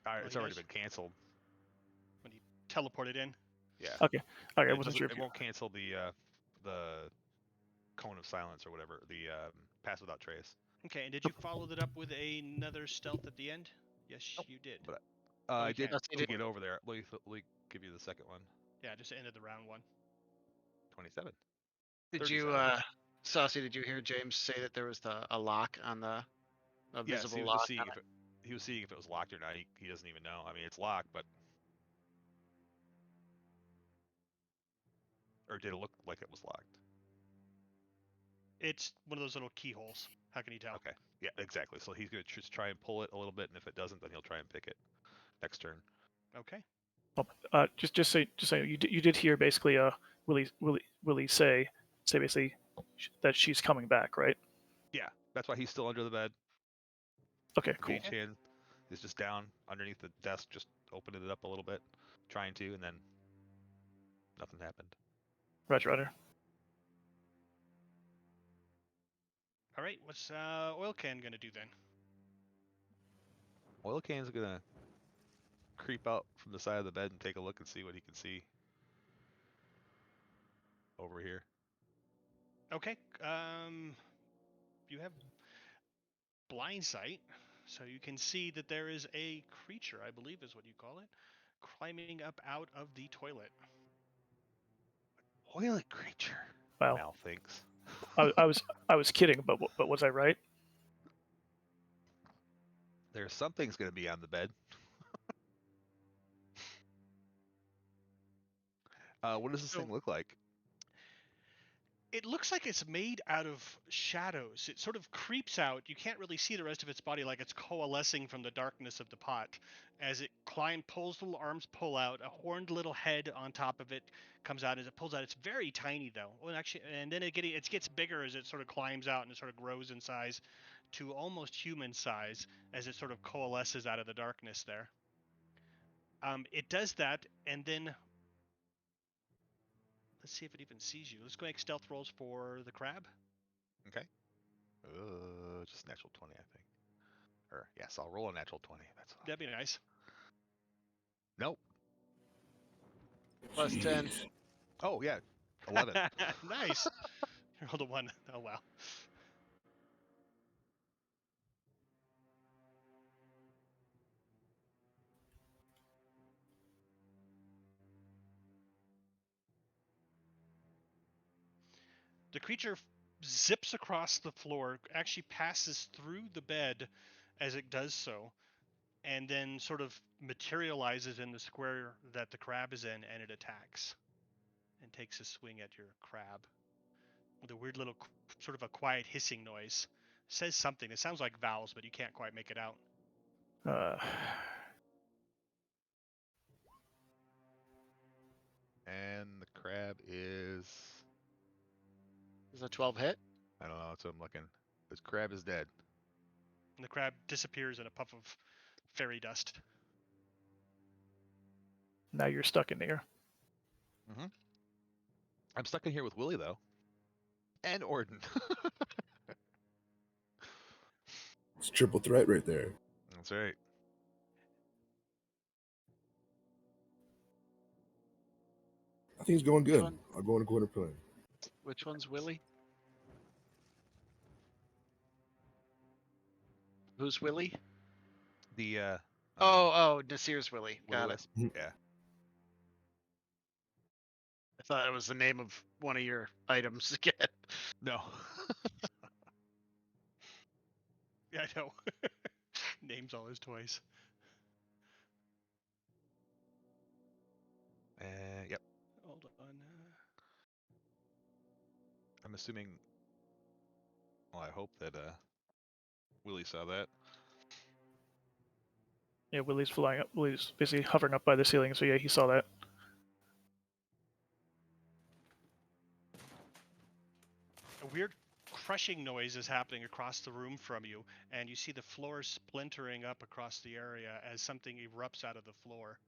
S4: Alright,
S1: Well,
S4: it's
S1: he
S4: already
S1: does.
S4: been canceled.
S1: When he teleported in.
S4: Yeah.
S5: Okay. I
S4: It
S5: wasn't sure if
S4: it
S5: you...
S4: won't cancel the cone of silence or whatever. The pass without trace.
S1: Okay, and did you follow that up with another stealth at the end? Yes,
S4: Nope.
S1: you did.
S4: But
S1: Oh,
S4: I
S1: you
S4: did
S1: can.
S4: to get over there. Let me give you the second one.
S1: Yeah, just ended the round one.
S4: 27.
S2: Did
S4: 37.
S2: you, Saucy? Did you hear James say that there was a lock on a
S4: Yes,
S2: visible
S4: he was
S2: lock?
S4: just seeing if he was seeing if it was locked or not. He doesn't even know. I mean, it's locked, but or did it look like it was locked?
S1: It's one of those little keyholes. How can you tell?
S4: Okay. Yeah, exactly. So he's gonna just try and pull it a little bit, and if it doesn't, then he'll try and pick it next turn.
S1: Okay.
S5: Just so you did hear basically Willie say basically that she's coming back, right?
S4: Yeah, that's why he's still under the bed.
S5: Okay,
S4: The
S5: cool.
S4: mage hand is just down underneath the desk, just opening it up a little bit, trying to, and then nothing happened.
S5: Roger.
S1: All right. What's Oil Can gonna do then?
S4: Oil Can's gonna creep out from the side of the bed and take a look and see what he can see over here.
S1: Okay. You have blind sight, so you can see that there is a creature, I believe is what you call it, climbing up out of the toilet.
S4: Oily creature.
S5: Wow.
S4: Mal thinks.
S5: I was kidding, but was I right?
S4: There's something's gonna be on the bed. What does this
S1: So-
S4: thing look like?
S1: It looks like it's made out of shadows. It sort of creeps out. You can't really see the rest of its body, like it's coalescing from the darkness of the pot. As it pulls, little arms pull out. A horned little head on top of it comes out as it pulls out. It's very tiny though. Well, actually, and then it gets bigger as it sort of climbs out and it sort of grows in size to almost human size as it sort of coalesces out of the darkness there. It does that, and then let's see if it even sees you. Let's go make stealth rolls for the crab.
S4: Okay. Just natural 20, I think. Or yes, I'll roll a natural 20. That's fine.
S1: That'd be nice.
S4: Nope.
S2: Plus 10.
S7: Jeez.
S4: Oh yeah, 11.
S1: Nice. You rolled a 1. Oh wow. The creature zips across the floor, actually passes through the bed as it does so, and then sort of materializes in the square that the crab is in, and it attacks and takes a swing at your crab with a weird little sort of a quiet hissing noise. Says something. It sounds like vowels, but you can't quite make it out.
S4: And the crab is.
S2: Is a 12 hit?
S4: I don't know. That's what I'm looking. This crab is dead.
S1: And the crab disappears in a puff of fairy dust.
S5: Now you're stuck in here.
S4: I'm stuck in here with Willie though, and Orden.
S7: It's a triple threat right there.
S4: That's right.
S7: I think it's going good.
S2: Fun.
S7: I'll go in a quarter plan.
S2: Which one's Willie? Who's Willie?
S4: The
S2: Oh, Nasir's Willie. Got it.
S4: Willis.
S7: Mhm.
S4: Yeah.
S2: I thought it was the name of one of your items again.
S4: No.
S1: Yeah, I know. Names all his toys.
S4: Yep.
S1: Hold on.
S4: I'm assuming. Well, I hope that Willie saw that.
S5: Yeah, Willie's flying up. Willie's basically hovering up by the ceiling, so yeah, he saw that.
S1: A weird crushing noise is happening across the room from you, and you see the floor splintering up across the area as something erupts out of the floor.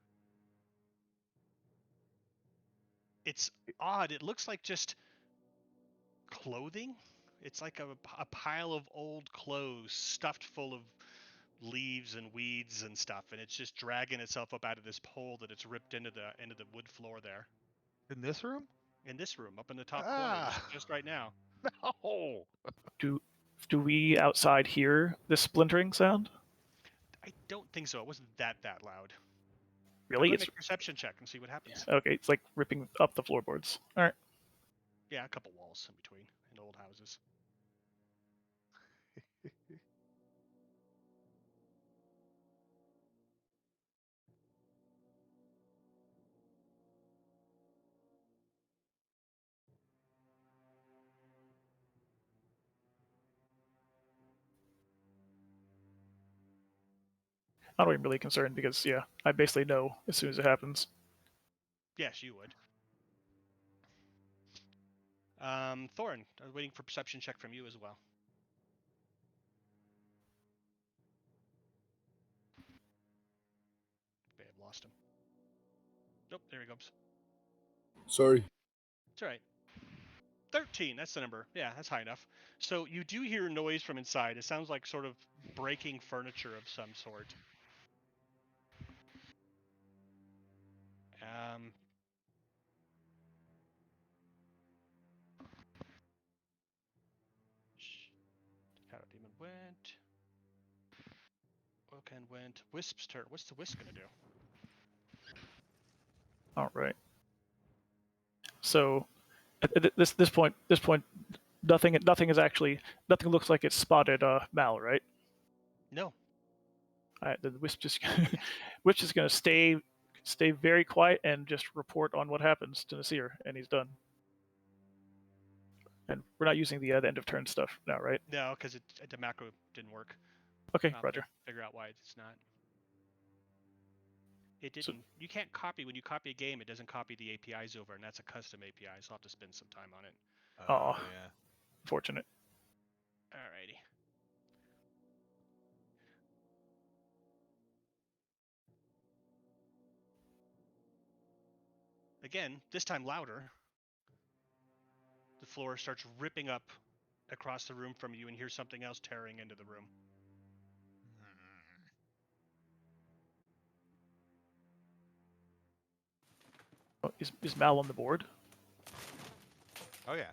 S1: It's odd. It looks like just clothing. It's like a pile of old clothes stuffed full of leaves and weeds and stuff, and it's just dragging itself up out of this hole that it's ripped into the wood floor there.
S4: In this room?
S1: In this room, up in the top corner, just right now.
S4: No.
S5: Do we outside hear this splintering sound?
S1: I don't think so. It wasn't that loud.
S5: Really?
S1: Go
S5: It's
S1: make a perception check and see what happens.
S5: okay. It's like ripping up the floorboards. All right.
S1: Yeah, a couple walls in between in old houses.
S5: I'm not even really concerned because yeah, I basically know as soon as it happens.
S1: Yes, you would. Thorin, I was waiting for perception check from you as well. May have lost him. Nope, there he comes.
S7: Sorry.
S1: It's all right. 13, that's the number. Yeah, that's high enough. So you do hear noise from inside. It sounds like sort of breaking furniture of some sort. Shadow Demon went. Woken went. Wisp's turn. What's the Wisp gonna do?
S5: All right. So at this point, nothing looks like it's spotted Mal, right?
S1: No.
S5: All right, the Wisp just gonna stay very quiet and just report on what happens to Nasir, and he's done. And we're not using the end of turn stuff now, right?
S1: No, because the macro didn't work.
S5: Okay, Roger.
S1: Figure out why it's not. It didn't. So, you can't copy when you copy a game. It doesn't copy the APIs over, and that's a custom API. So I'll have to spend some time on it.
S5: Oh, yeah. Fortunate.
S1: Alrighty. Again, this time louder. The floor starts ripping up across the room from you, and here's something else tearing into the room.
S5: Is Mal on the board?
S4: Oh yeah.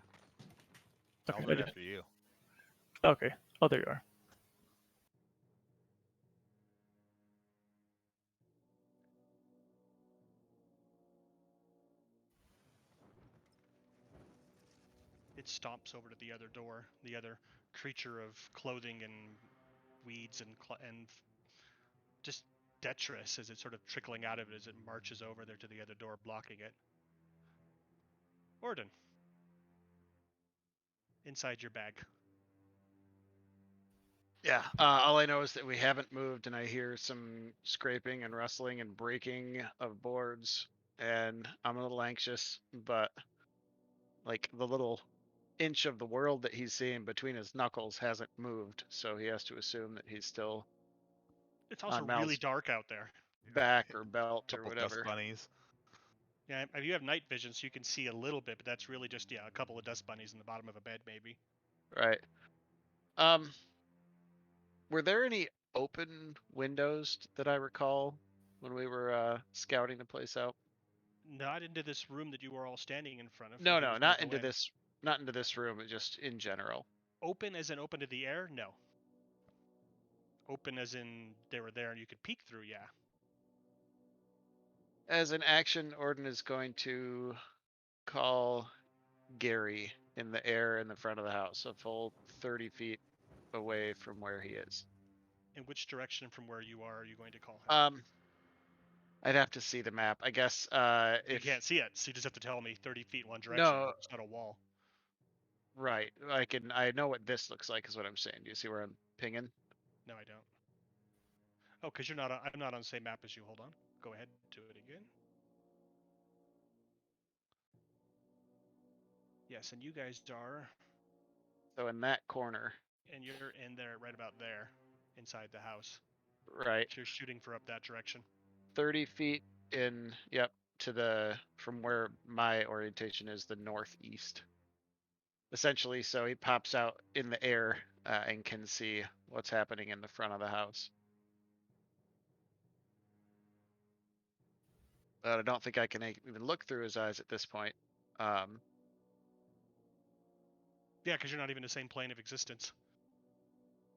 S5: Okay,
S4: I'll do that for you.
S5: Okay. Oh, there you are.
S1: It stomps over to the other door. The other creature of clothing and weeds and just detritus as it's sort of trickling out of it as it marches over there to the other door, blocking it. Orden. Inside your bag.
S2: Yeah, all I know is that we haven't moved, and I hear some scraping and rustling and breaking of boards, and I'm a little anxious, but like the little inch of the world that he's seeing between his knuckles hasn't moved, so he has to assume that he's still.
S1: It's also really dark out there.
S2: Back or belt or
S4: Couple
S2: whatever.
S4: Dust bunnies.
S1: Yeah, you have night vision, so you can see a little bit, but that's really just a couple of dust bunnies in the bottom of a bed, maybe.
S2: Right. Were there any open windows that I recall when we were scouting the place out?
S1: Not into this room that you were all standing in front of.
S2: No, not into this. Not into this room. Just in general.
S1: Open as in open to the air? No. Open as in they were there and you could peek through? Yeah.
S2: As an action, Orden is going to call Gary in the air in the front of the house, a full 30 feet away from where he is.
S1: In which direction from where you are you going to call
S2: him? I'd have to see the map. I guess if
S1: you can't see it, so you just have to tell me 30 feet one direction. No, it's not a wall.
S2: Right. I know what this looks like is what I'm saying. Do you see where I'm pinging?
S1: No, I don't. Oh, because I'm not on the same map as you. Hold on. Go ahead, do it again. Yes, and you guys are
S2: So in that corner.
S1: And you're in there, right about there, inside the house.
S2: Right.
S1: So you're shooting for up that direction.
S2: 30 feet in, yep, to the, from where my orientation is, the northeast. Essentially, so he pops out in the air and can see what's happening in the front of the house. But I don't think I can even look through his eyes at this point.
S1: Yeah, because you're not even in the same plane of existence.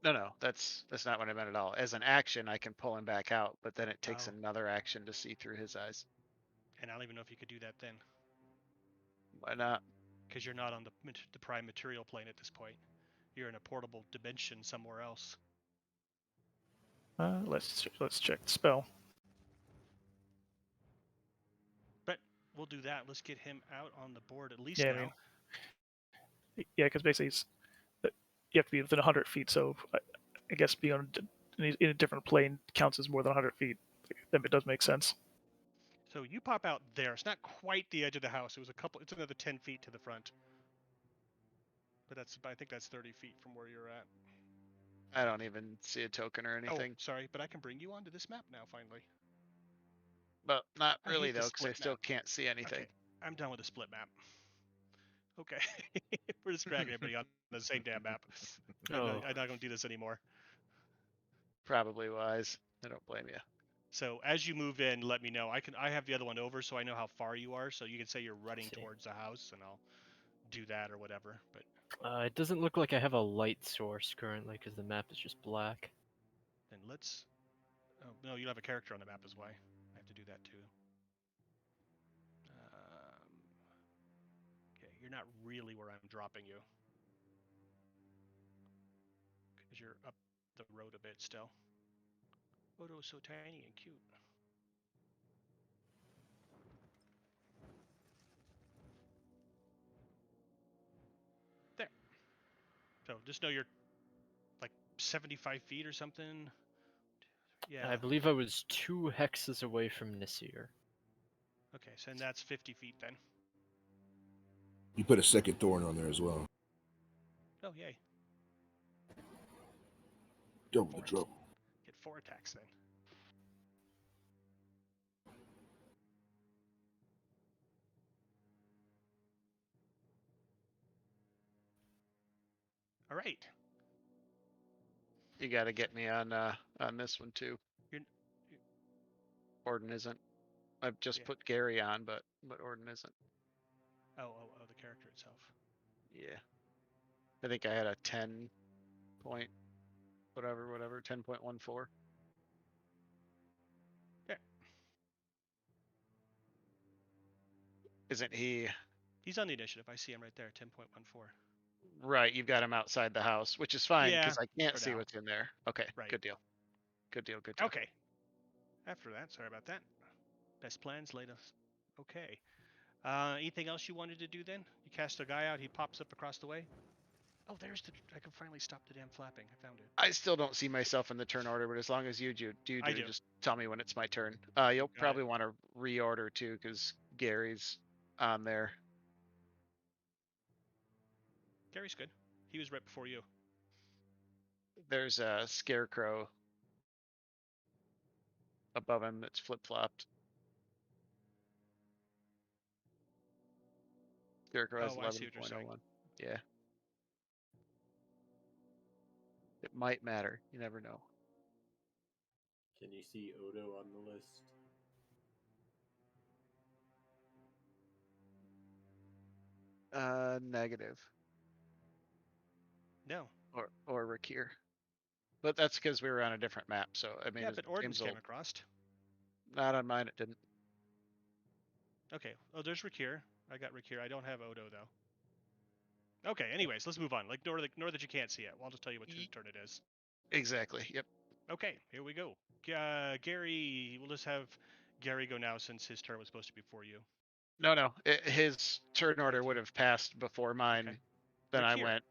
S2: No, that's not what I meant at all. As an action, I can pull him back out, but then it takes
S1: Oh.
S2: another action to see through his eyes.
S1: And I don't even know if you could do that then.
S2: Why not?
S1: Because you're not on the prime material plane at this point. You're in a portable dimension somewhere else.
S5: Let's check the spell.
S1: But we'll do that. Let's get him out on the board at least
S5: Yeah,
S1: now.
S5: Yeah, because basically you have to be within 100 feet. So I guess being in a different plane counts as more than 100 feet. Then it does make sense.
S1: So you pop out there. It's not quite the edge of the house. It's another 10 feet to the front. But I think that's 30 feet from where you're at.
S2: I don't even see a token or anything.
S1: Oh, sorry, but I can bring you onto this map now, finally.
S2: But not
S1: I
S2: really
S1: hate the
S2: though, because I
S1: split
S2: still
S1: map.
S2: can't see anything.
S1: Okay, I'm done with the split map. Okay, we're just dragging everybody on the same damn map.
S3: Oh.
S1: I'm not going to do this anymore.
S2: Probably wise. I don't blame you.
S1: So as you move in, let me know. I have the other one over, so I know how far you are. So you can say you're running
S3: See.
S1: towards the house, and I'll do that or whatever. But
S3: It doesn't look like I have a light source currently because the map is just black.
S1: then let's. Oh no, you have a character on the map is why. I have to do that too. Okay, you're not really where I'm dropping you. Because you're up the road a bit still. Odo's so tiny and cute. There. So just know you're like 75 feet or something. Yeah.
S3: I believe I was 2 hexes away from Nasir.
S1: Okay, so that's 50 feet then.
S7: You put a second thorn on there as well.
S1: Oh, yay.
S7: Double the trouble.
S1: Get 4 attacks then. All right.
S2: You got to get me on this one too. Orden isn't. I've just put Gary on, but Orden isn't.
S1: Oh, the character itself.
S2: Yeah. I think I had a 10 point, whatever, 10.14.
S1: Yeah.
S2: Isn't he?
S1: He's on the initiative. I see him right there, 10.14.
S2: Right, you've got him outside the house, which is fine because I can't see
S1: now.
S2: what's in there. Okay,
S1: Right.
S2: Good deal.
S1: Okay. After that, sorry about that. Best plans later. Okay. Anything else you wanted to do then? You cast a guy out, he pops up across the way. Oh, I can finally stop the damn flapping. I found it.
S2: I still don't see myself in the turn order, but as long as you do,
S1: I do.
S2: just tell me when it's my turn. You'll probably want to reorder too because Gary's on there.
S1: Gary's good. He was right before you.
S2: There's a scarecrow above him that's flip-flopped. Scarecrow has 11.01. Yeah. It might matter. You never know.
S6: Can you see Odo on the list?
S2: Negative.
S1: No.
S2: Or Rakir. But that's because we were on a different map, so I mean.
S1: Yeah, but Orden's came across.
S2: Not on mine, it didn't.
S1: Okay. Oh, there's Rakir. I got Rakir. I don't have Odo though. Okay. Anyways, let's move on. Like, ignore that you can't see it. Well, I'll just tell you what turn it is.
S2: Exactly. Yep.
S1: Okay. Here we go. Gary. We'll just have Gary go now since his turn was supposed to be before you.
S2: No. His turn order would have passed before mine.
S1: Okay.
S2: Then
S1: Rakir.
S2: I went.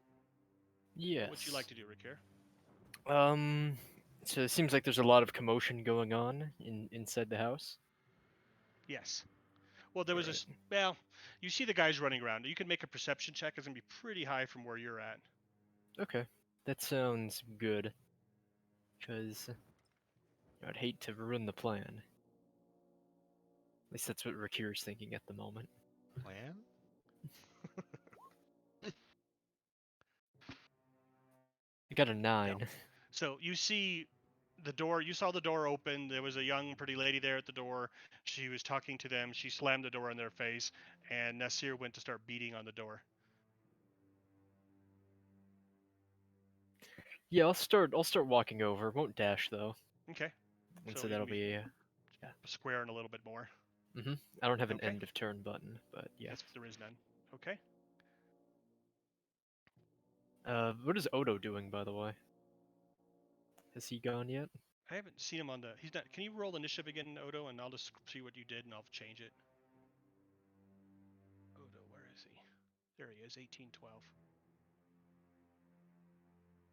S1: What
S3: Yes.
S1: would you like to do, Rakir?
S3: So it seems like there's a lot of commotion going on inside the house.
S1: Yes. Well, there was you see the guys running around. You can make a perception check. It's going to be pretty high from where you're at.
S3: Okay, that sounds good. Because I'd hate to ruin the plan. At least that's what Rakir's thinking at the moment.
S4: Plan?
S3: I got a 9.
S1: So you see the door. You saw the door open. There was a young, pretty lady there at the door. She was talking to them. She slammed the door in their face, and Nasir went to start beating on the door.
S3: Yeah, I'll start walking over. Won't dash though.
S1: Okay.
S3: And
S1: So
S3: so
S1: you
S3: that'll
S1: mean
S3: be
S1: square and a little bit more.
S3: I don't have an
S1: Okay.
S3: end of turn button, but yeah.
S1: Yes, there is none. Okay.
S3: What is Odo doing, by the way? Has he gone yet?
S1: I haven't seen him on the. He's not. Can you roll initiative again, Odo, and I'll just see what you did, and I'll change it. Odo, where is he? There he is. 1812.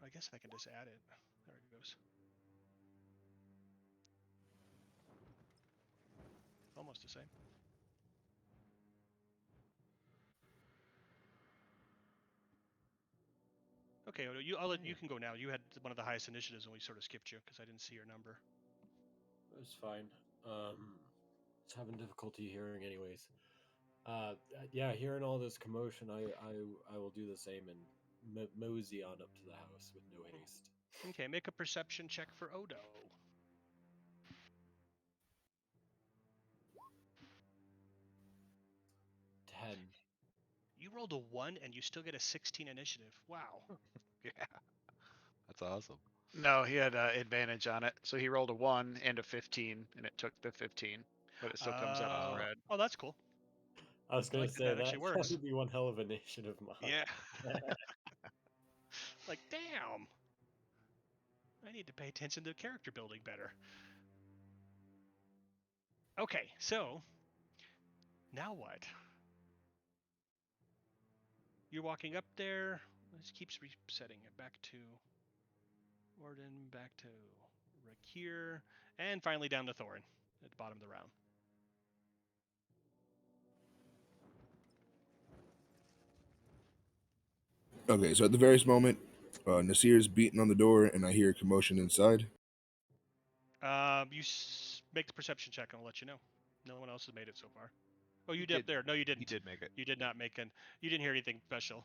S1: I guess I can just add it. There it goes. Almost the same. Okay, Odo, you can go now. You had one of the highest initiatives, and we sort of skipped you because I didn't see your number.
S6: That's fine. It's having difficulty hearing, anyways. Yeah, hearing all this commotion, I will do the same and mosey on up to the house with no haste.
S1: Okay, make a perception check for Odo.
S6: 10.
S1: You rolled a 1, and you still get a 16 initiative. Wow.
S4: Yeah. That's awesome.
S2: No, he had advantage on it, so he rolled a 1 and a 15, and it took the 15, but it still comes out on red.
S1: Oh, that's cool.
S6: I was going
S1: like
S6: to
S1: that
S6: say
S1: that actually
S6: that
S1: works.
S6: would be one hell of an initiative mod.
S1: Yeah. Like, damn. I need to pay attention to character building better. Okay, so now what? You're walking up there. This keeps resetting it back to Warden, back to Rakir, and finally down to Thorin at the bottom of the round.
S7: Okay, so at the various moment, Nasir's beating on the door, and I hear commotion inside.
S1: You make the perception check, and I'll let you know. No one else has made it so far. Oh, you
S4: He
S1: did up
S4: did-
S1: there. No, you didn't.
S4: He did make it.
S1: You did not make an. You didn't hear anything special.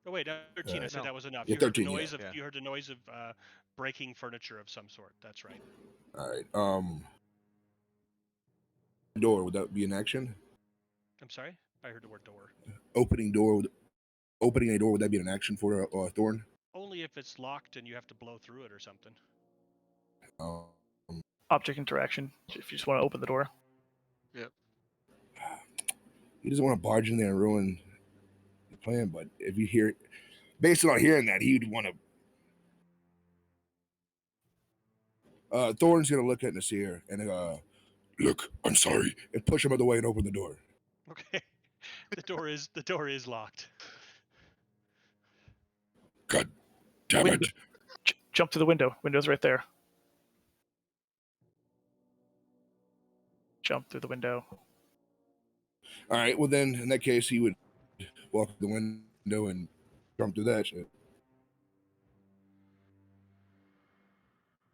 S1: Oh wait, 13. I said
S4: No.
S1: that was enough.
S7: Yeah,
S1: You heard the
S7: 13, yeah.
S1: noise of.
S4: Yeah.
S1: You heard the noise of breaking furniture of some sort. That's right.
S7: All right. Door, would that be an action?
S1: I'm sorry. I heard the word door.
S7: Opening a door, would that be an action for Thorn?
S1: Only if it's locked and you have to blow through it or something.
S5: Object interaction. If you just want to open the door.
S7: He doesn't want to barge in there and ruin the plan, but if you hear, based on hearing that, he'd want to. Thorn's gonna look at Nasir and look, I'm sorry, and push him out of the way and open the door.
S1: Okay. the door is locked.
S7: God damn it!
S5: Jump to the window. Window's right there. Jump through the window.
S7: All right, well then, in that case, he would walk to the window and jump through that shit.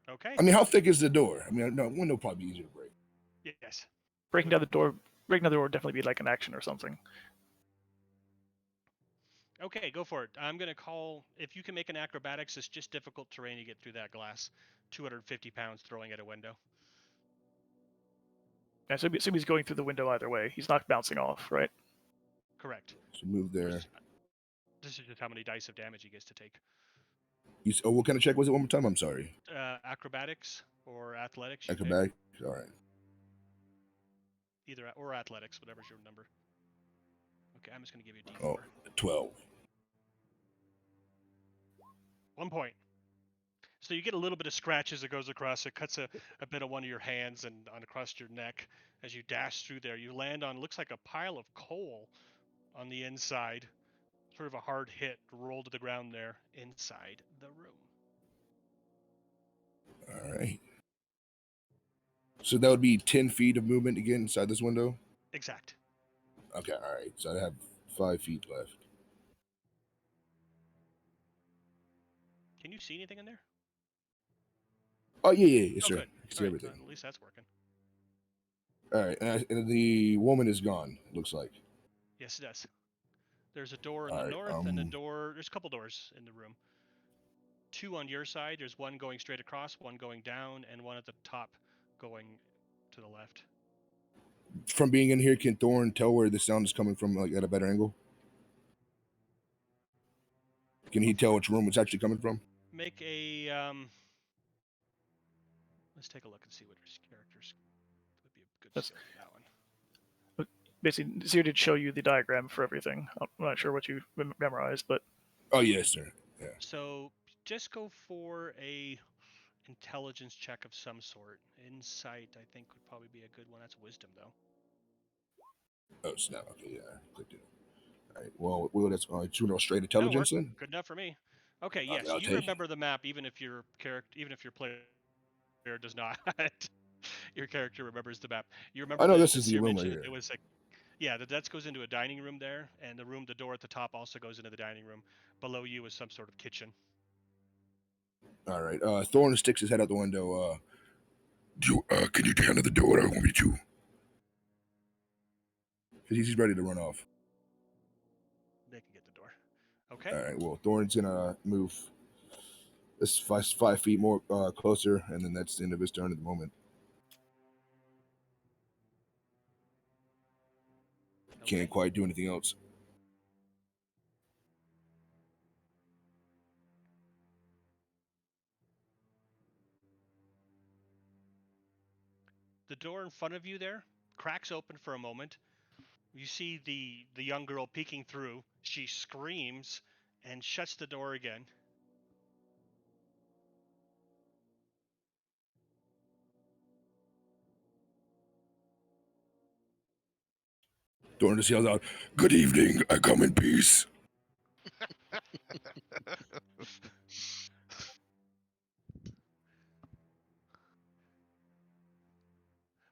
S1: Okay.
S7: I mean, how thick is the door? I mean, no, window would probably be easier to break.
S1: Yes.
S5: Breaking down the door would definitely be like an action or something.
S1: Okay, go for it. I'm gonna call. If you can make an acrobatics, it's just difficult terrain to get through that glass. 250 pounds throwing at a window.
S5: Yeah, so assume he's going through the window either way. He's not bouncing off, right?
S1: Correct.
S7: So move there.
S1: This is just how many dice of damage he gets to take.
S7: What kind of check was it one more time? I'm sorry.
S1: Acrobatics or athletics. You pick.
S7: Acrobatic. All right.
S1: Either or athletics, whatever's your number. Okay, I'm just gonna give you a D4.
S7: Oh, 12.
S1: 1 point. So you get a little bit of scratch as it goes across. It cuts a bit of one of your hands and on across your neck as you dash through there. You land on looks like a pile of coal on the inside. Sort of a hard hit, roll to the ground there inside the room.
S7: All right. So that would be 10 feet of movement to get inside this window?
S1: Exact.
S7: Okay, all right. So I have 5 feet left.
S1: Can you see anything in there?
S7: Oh yeah, yes,
S1: Oh,
S7: sir.
S1: good.
S7: I can see
S1: All right,
S7: everything.
S1: at least that's working.
S7: All right, and the woman is gone. It looks like.
S1: Yes, it does. There's a door in
S7: All
S1: the
S7: right,
S1: north and a door. There's a couple doors in the room. 2 on your side. There's one going straight across, one going down, and one at the top going to the left.
S7: From being in here, can Thorn tell where the sound is coming from, like at a better angle? Can he tell which room it's actually coming from?
S1: Make a let's take a look and see what his characters would be a good
S5: That's-
S1: skill for that one.
S5: Basically, Zir did show you the diagram for everything. I'm not sure what you memorized, but
S7: Oh yes, sir. Yeah.
S1: So just go for a intelligence check of some sort. Insight, I think, would probably be a good one. That's wisdom, though.
S7: Oh snap. Okay, yeah. Clicked it. All right. Well, that's 2 straight
S1: That'll work.
S7: intelligence then.
S1: Good enough for me. Okay,
S7: Okay,
S1: yes,
S7: I'll
S1: you
S7: take it.
S1: remember the map, even if your player does not. Your character remembers the map. You remember.
S7: I know
S1: the
S7: this is the
S1: Seer
S7: room right
S1: mentioned
S7: here.
S1: It was like, yeah, the desk goes into a dining room there, and the door at the top also goes into the dining room. Below you is some sort of kitchen.
S7: All right. Thorn sticks his head out the window. Can you handle the door? I want me to. Because he's ready to run off.
S1: They can get the door. Okay.
S7: All right. Well, Thorn's gonna move this 5 feet more closer, and then that's the end of his turn at the moment.
S1: Okay.
S7: Can't quite do anything else.
S1: The door in front of you there cracks open for a moment. You see the young girl peeking through. She screams and shuts the door again.
S7: Thorn just yells out, "Good evening. I come in peace."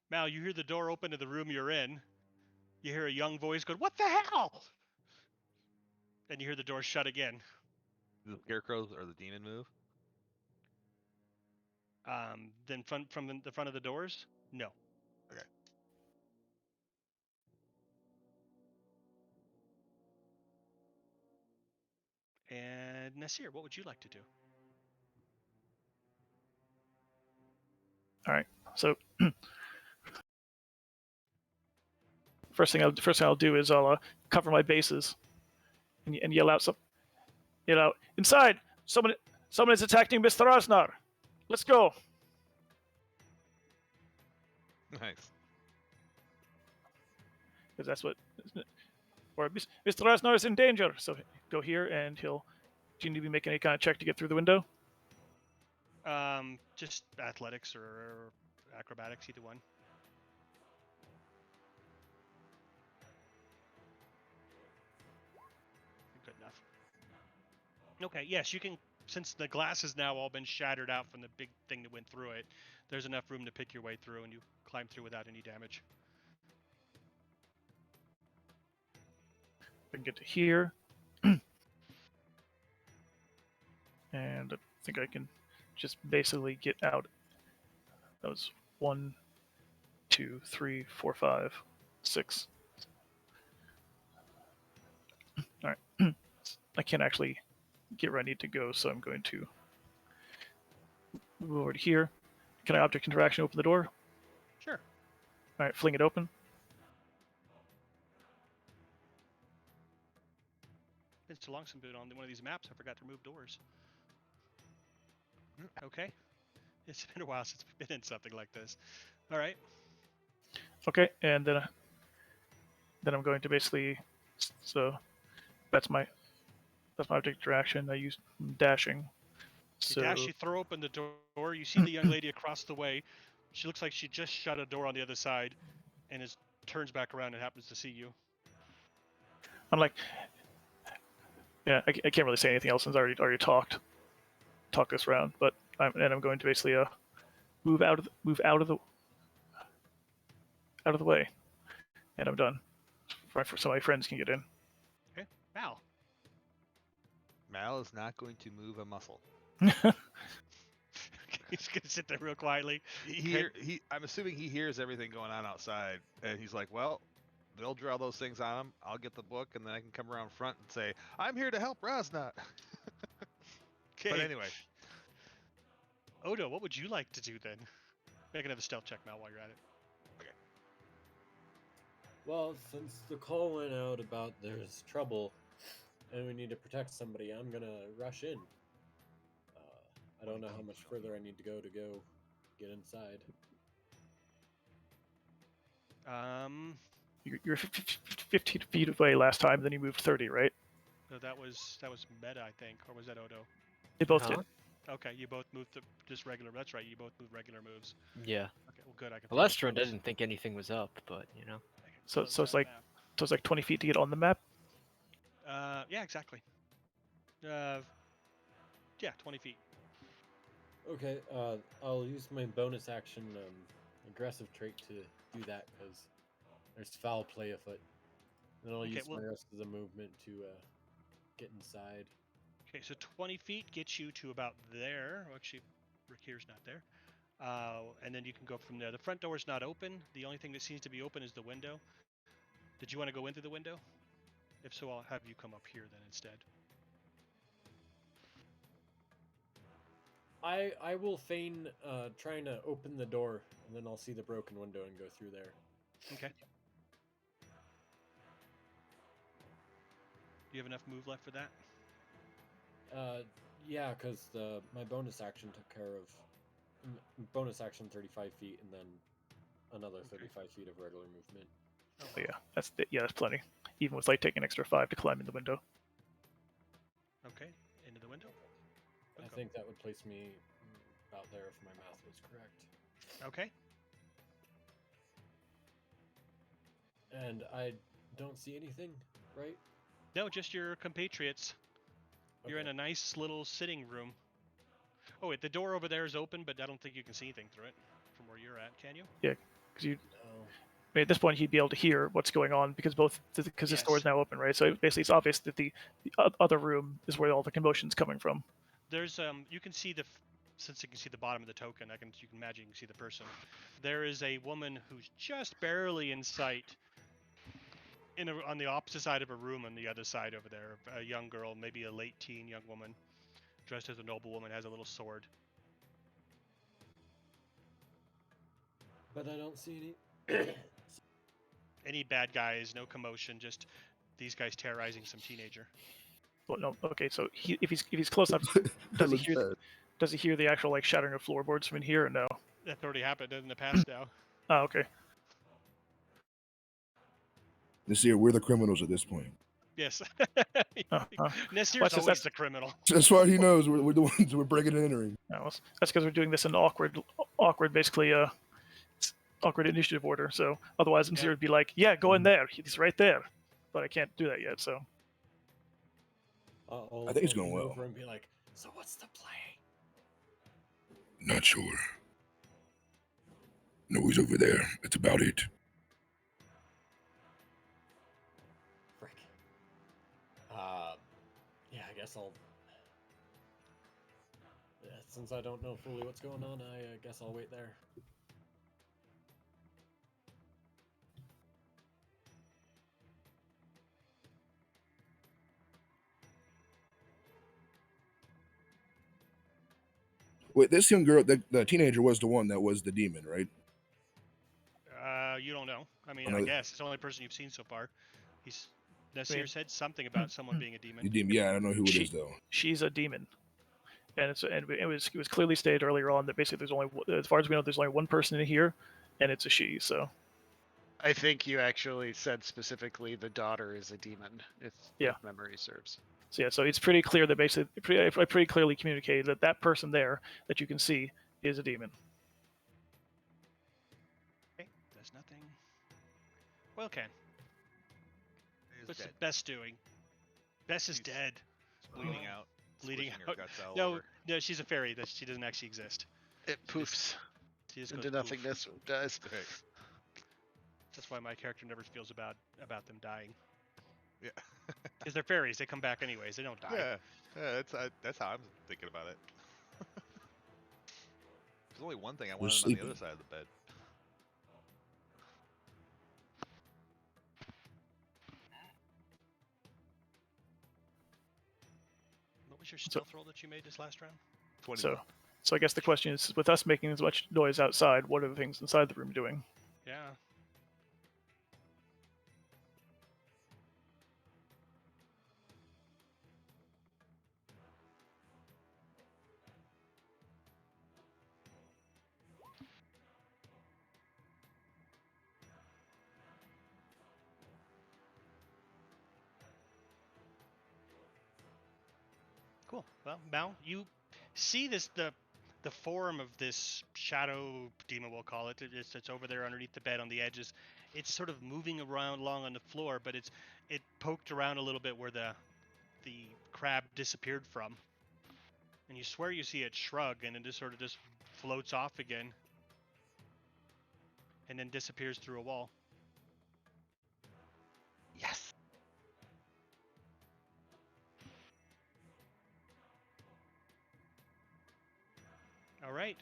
S1: Mal, you hear the door open to the room you're in. You hear a young voice go, "What the hell?" And you hear the door shut again.
S4: The scarecrows or the demon move?
S1: Then from the front of the doors? No.
S4: Okay.
S1: And Nasir, what would you like to do?
S5: all right. So first thing I'll do is I'll cover my bases and yell out inside. Someone is attacking Mr. Rosznar. Let's go.
S4: Nice.
S5: Because that's what. Or Mr. Rosznar is in danger. So go here and do you need to be making any kind of check to get through the window?
S1: Just athletics or acrobatics, either one. Good enough. Okay, yes, you can. Since the glass has now all been shattered out from the big thing that went through it, there's enough room to pick your way through, and you climb through without any damage.
S5: I can get to here. And I think I can just basically get out. That was 1, 2, 3, 4, 5, 6. All right. I can't actually get where I need to go, so I'm going to move over to here. Can I object interaction open the door?
S1: Sure.
S5: All right, fling it open.
S1: It's so long since I've been on one of these maps, I forgot to remove doors. Okay. It's been a while since we've been in something like this. All right.
S5: Okay, and then I'm going to basically. So that's my object interaction. I use dashing. So
S1: You dash, you throw open the door. You see the young lady across the way. She looks like she just shut a door on the other side, and turns back around and happens to see you.
S5: I'm like, yeah, I can't really say anything else since I already talked this round. But I'm going to basically move out of the way, and I'm done. So my friends can get in.
S1: Mal.
S4: Mal is not going to move a muscle.
S1: He's gonna sit there real quietly.
S4: I'm assuming he hears everything going on outside, and he's like, well, they'll draw those things on him. I'll get the book, and then I can come around front and say, I'm here to help Rosznar.
S1: Okay.
S4: But anyway.
S1: Odo, what would you like to do then? Make another stealth check, Mal, while you're at it.
S6: Well, since the call went out about there's trouble and we need to protect somebody, I'm gonna rush in. I don't know how much further I need to go get inside.
S5: You're 15 feet away last time, then you moved 30, right?
S1: No, that was Meta, I think, or was that Odo?
S5: They both did.
S1: Okay, you both moved just regular. That's right, you both moved regular moves.
S3: Yeah.
S1: Okay, well, good. I can.
S3: The last round I didn't think anything was up, but you know.
S5: So it's like 20 feet to get on the map.
S1: Yeah, exactly. Yeah, 20 feet.
S6: Okay, I'll use my bonus action aggressive trait to do that because there's foul play afoot. Then I'll use my rest of the movement to get inside.
S1: Okay, so 20 feet gets you to about there. Well, actually, Rakir's not there. And then you can go from there. The front door is not open. The only thing that seems to be open is the window. Did you want to go in through the window? If so, I'll have you come up here then instead.
S6: I will feign trying to open the door, and then I'll see the broken window and go through there.
S1: Okay. Do you have enough move left for that?
S6: Yeah, because my bonus action took care of bonus action 35 feet, and then another 35 feet of regular movement.
S5: Oh yeah, that's plenty. Even with like taking an extra 5 to climb in the window.
S1: Okay, into the window.
S6: I think that would place me about there if my math was correct.
S1: Okay.
S6: And I don't see anything, right?
S1: No, just your compatriots. Okay. You're in a nice little sitting room. Oh wait, the door over there is open, but I don't think you can see anything through it from where you're at, can you?
S5: Yeah, because you.
S6: No.
S5: I mean, at this point, he'd be able to hear what's going on because this door is now open, right? So basically, it's obvious that the other room is where all the commotion's coming from.
S1: There's you can see since you can see the bottom of the token, you can imagine you can see the person. There is a woman who's just barely in sight. On the opposite side of a room, on the other side over there, a young girl, maybe a late teen young woman, dressed as a noblewoman, has a little sword.
S6: But I don't see any.
S1: Any bad guys, no commotion, just these guys terrorizing some teenager.
S5: Well, no, okay. So if he's close enough, does he hear the actual like shattering of floorboards from in here or no?
S1: That's already happened in the past now.
S5: Oh, okay.
S7: Nasir, we're the criminals at this point.
S1: Yes.
S5: Well,
S1: Nasir's always the criminal.
S7: That's why he knows we're the ones we're breaking and entering.
S5: No, that's because we're doing this in awkward, basically, awkward initiative order. So otherwise, Nasir would be like, "Yeah, go in there. He's right there," but I can't do that yet. So
S7: I think it's going well.
S6: Over and be like, so what's the play?
S7: Not sure. No, he's over there. That's about it.
S6: Frick. Yeah, I guess I'll. Yeah, since I don't know fully what's going on, I guess I'll wait there.
S7: Wait, this young girl, the teenager, was the one that was the demon, right?
S1: You don't know. I mean, I guess it's the only person you've seen so far. Nasir said something about someone being a demon.
S7: Yeah, I don't know who it is though.
S5: She's a demon, and it was clearly stated earlier on that basically there's only, as far as we know, there's only one person in here, and it's a she. So
S2: I think you actually said specifically the daughter is a demon, if memory serves.
S5: So yeah, so it's pretty clear that basically, pretty clearly communicated that person there that you can see is a demon.
S1: Okay, there's nothing. Well, Ken. What's Bess doing? Bess is dead.
S4: Bleeding out.
S1: Bleeding
S4: her
S1: out.
S4: guts all
S1: No,
S4: over.
S1: no, she's a fairy. She doesn't actually exist.
S2: It poofs
S1: She just
S2: into
S1: goes
S2: nothingness.
S1: poof.
S2: Does.
S1: That's why my character never feels about them dying.
S4: Yeah.
S1: Because they're fairies, they come back anyways. They don't die.
S4: Yeah. That's how I'm thinking about it. There's only one thing I
S7: They're
S4: wanted them on the
S7: sleeping.
S4: other side of the bed.
S1: What was your stealth roll that you made this last round?
S4: 21.
S5: So I guess the question is, with us making as much noise outside, what are the things inside the room doing?
S1: Yeah. Cool. Well, Mal, you see the form of this shadow demon, we'll call it. It's over there underneath the bed on the edges. It's sort of moving around along on the floor, but it poked around a little bit where the crab disappeared from. And you swear you see it shrug, and it just sort of just floats off again, and then disappears through a wall.
S4: Yes.
S1: All right.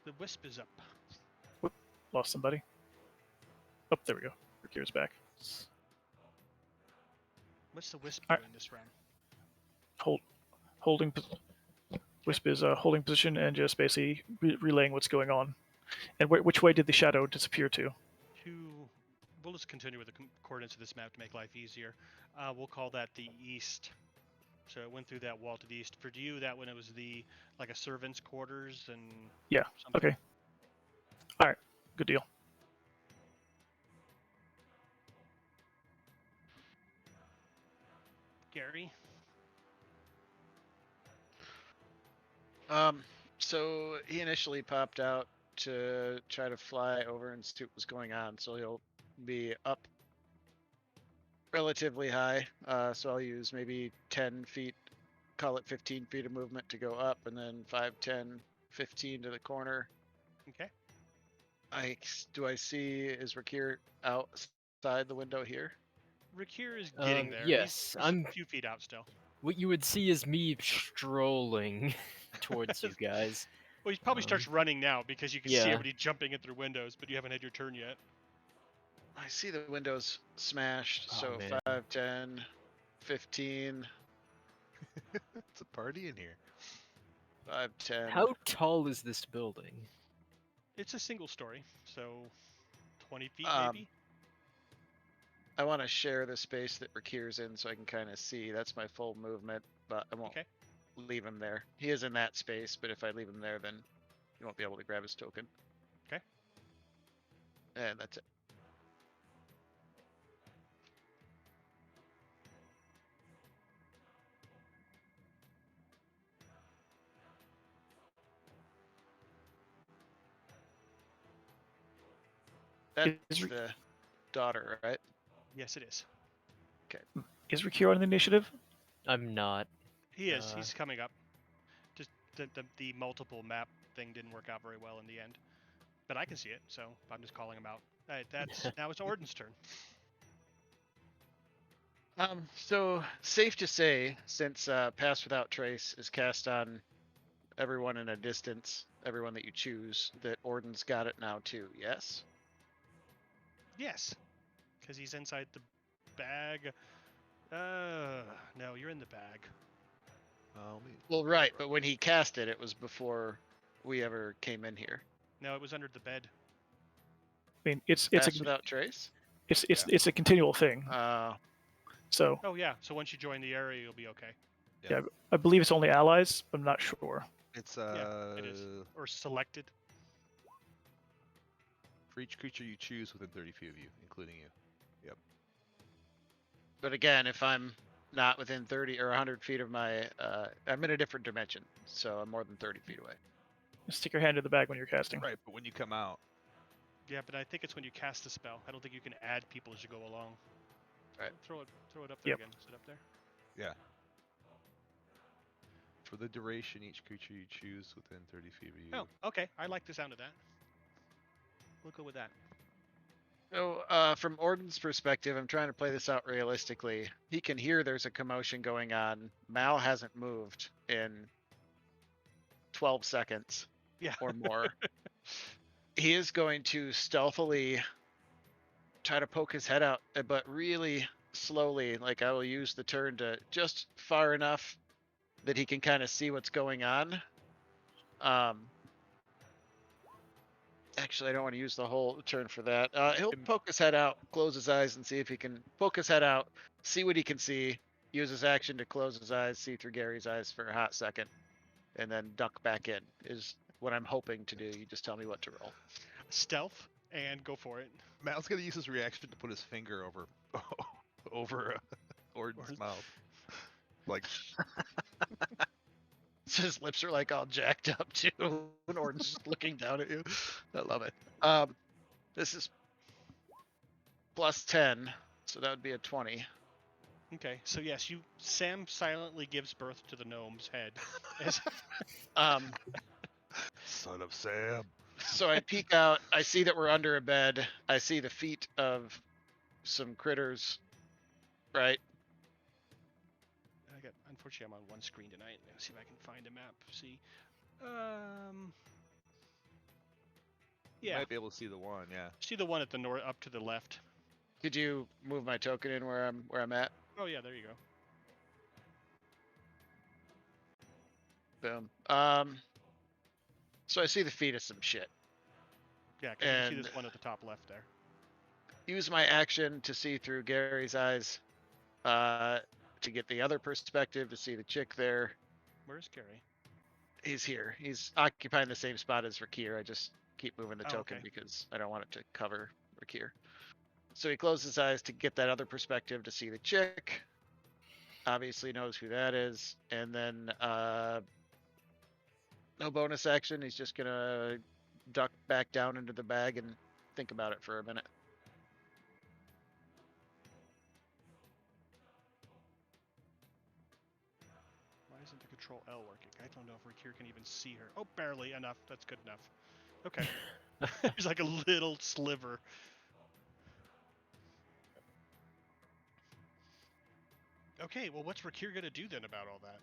S1: The wisp is up.
S5: Whoop, lost somebody. Oh, there we go. Rakir's back.
S1: What's the wisp
S5: Alright.
S1: doing this round?
S5: Holding. Wisp is holding position and just basically relaying what's going on. And which way did the shadow disappear to?
S1: We'll just continue with the coordinates of this map to make life easier. We'll call that the east. So it went through that wall to the east. For you, that one it was like a servant's quarters and
S5: Yeah.
S1: something.
S5: Okay. All right. Good deal.
S1: Gary.
S2: So he initially popped out to try to fly over and see what was going on. So he'll be up relatively high. So I'll use maybe 10 feet, call it 15 feet of movement to go up, and then 5, 10, 15 to the corner.
S1: Okay.
S2: Do I see, is Rakir outside the window here?
S1: Rakir is getting there.
S3: Yes,
S1: he's a few feet out still.
S3: What you would see is me strolling towards you guys.
S1: Well, he probably starts running now because you can see
S3: yeah.
S1: everybody jumping in through windows, but you haven't had your turn yet.
S2: I see the windows smashed.
S3: Oh,
S2: So
S3: man.
S2: 5, 10, 15,
S4: It's a party in here.
S2: 5, 10.
S3: How tall is this building?
S1: It's a single story, so 20 feet
S2: Um,
S1: maybe.
S2: I want to share the space that Rakir's in so I can kind of see. That's my full movement, but I won't
S1: Okay.
S2: leave him there. He is in that space, but if I leave him there, then he won't be able to grab his token.
S1: Okay.
S2: And that's it. That's the daughter, right?
S1: Yes, it is.
S5: Is Rakir on the initiative?
S3: I'm not.
S1: He is. He's coming up. Just the multiple map thing didn't work out very well in the end, but I can see it, so I'm just calling him out. That's now it's Orden's turn.
S2: So safe to say, since Pass Without Trace is cast on everyone in a distance, everyone that you choose, that Orden's got it now too, yes?
S1: Yes, because he's inside the bag. No, you're in the bag.
S2: Well, right, but when he cast it, it was before we ever came in here.
S1: No, it was under the bed.
S5: I mean, it's
S2: Pass
S5: a
S2: Without Trace?
S5: it's a continual thing. So
S1: Oh yeah, so once you join the area, you'll be okay.
S5: yeah, I believe it's only allies. I'm not sure.
S4: It's
S1: Yeah, it is. Or selected.
S4: for each creature you choose within 30 feet of you, including you. Yep.
S2: But again, if I'm not within 30 or 100 feet of my, I'm in a different dimension, so I'm more than 30 feet away.
S5: Stick your hand in the bag when you're casting.
S4: Right, but when you come out,
S1: Yeah, but I think it's when you cast the spell. I don't think you can add people as you go along.
S2: Right.
S1: Throw it up there
S5: Yep.
S1: again. Is it up there?
S4: yeah. For the duration, each creature you choose within 30 feet of you.
S1: Oh, okay. I like the sound of that. We'll go with that.
S2: So, from Orden's perspective, I'm trying to play this out realistically. He can hear there's a commotion going on. Mal hasn't moved in 12 seconds
S1: Yeah.
S2: or more. He is going to stealthily try to poke his head out, but really slowly. Like, I will use the turn to just far enough that he can kind of see what's going on. Actually, I don't want to use the whole turn for that. He'll poke his head out, close his eyes, and see if he can poke his head out, see what he can see, use his action to close his eyes, see through Gary's eyes for a hot second, and then duck back in, is what I'm hoping to do. You just tell me what to roll.
S1: Stealth and go for it.
S4: Mal's gonna use his reaction to put his finger over over Orden's
S1: Orden's-
S4: mouth. Like,
S2: So his lips are like all jacked up too, and Orden's just looking down at you. I love it. This is plus 10, so that would be a 20.
S1: Okay, so yes, Sam silently gives birth to the gnome's head. As-
S4: son of Sam.
S2: So I peek out. I see that we're under a bed. I see the feet of some critters. Right.
S1: Unfortunately, I'm on one screen tonight. Let's see if I can find a map. See, yeah,
S4: Might be able to see the one. Yeah.
S1: see the one at the north, up to the left.
S2: Could you move my token in where I'm at?
S1: Oh yeah, there you go.
S2: Boom. So I see the feet of some shit.
S1: Yeah, 'cause you can see
S2: And-
S1: this one at the top left there.
S2: Use my action to see through Gary's eyes. To get the other perspective, to see the chick there.
S1: Where's Gary?
S2: He's here. He's occupying the same spot as Rakir. I just keep moving the
S1: Oh,
S2: token
S1: okay.
S2: because I don't want it to cover Rakir. So he closes his eyes to get that other perspective to see the chick. Obviously knows who that is. And then no bonus action. He's just gonna duck back down into the bag and think about it for a minute.
S1: Why isn't the Control L working? I don't know if Rakir can even see her. Oh, barely enough. That's good enough. Okay. There's like a little sliver. Okay, well, what's Rakir gonna do then about all that?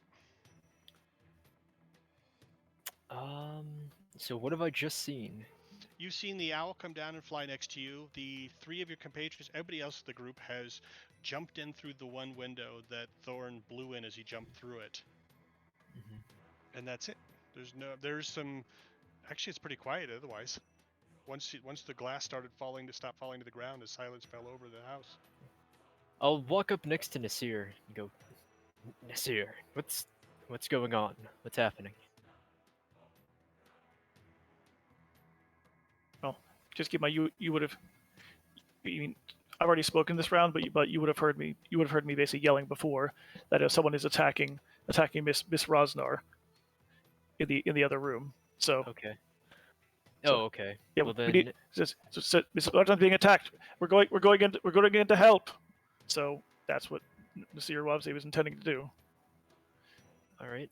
S3: So what have I just seen?
S1: You've seen the owl come down and fly next to you. The three of your compatriots, everybody else in the group has jumped in through the one window that Thorn blew in as he jumped through it.
S3: Mhm.
S1: And that's it. There's some, actually it's pretty quiet otherwise. Once the glass started stopped falling to the ground, as silence fell over the house.
S3: I'll walk up next to Nasir and go, Nasir, what's going on? What's happening?
S5: Just keep my you would have. I mean, I've already spoken this round, but you would have heard me. You would have heard me basically yelling before that if someone is attacking Miss Rosznar in the other room. So
S3: Okay.
S5: So-
S3: Oh, okay.
S5: yeah,
S3: Well
S5: we
S3: then,
S5: need, Miss Rosznar's being attacked. We're going in to help. So that's what Nasir Wabzi was intending to do.
S3: all right.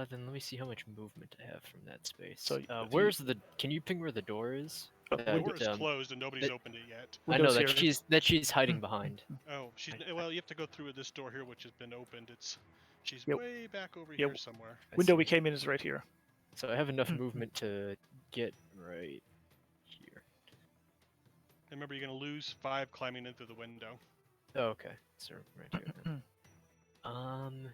S3: Then let me see how much movement I have from that space.
S5: So,
S3: where's the? Can you ping where the door is?
S5: Oh,
S1: The
S3: That,
S1: door is
S3: um,
S1: closed and nobody's opened it yet.
S3: I know
S5: Windows here.
S3: that she's hiding behind.
S1: Oh, well, you have to go through this door here, which has been opened. She's
S5: Yep.
S1: way back over
S5: Yeah,
S1: here somewhere.
S3: I
S5: Window we
S3: see.
S5: came in is right here.
S3: So I have enough movement to get right here.
S1: And remember, you're gonna lose 5 climbing in through the window.
S3: Oh, okay. So right here. Then.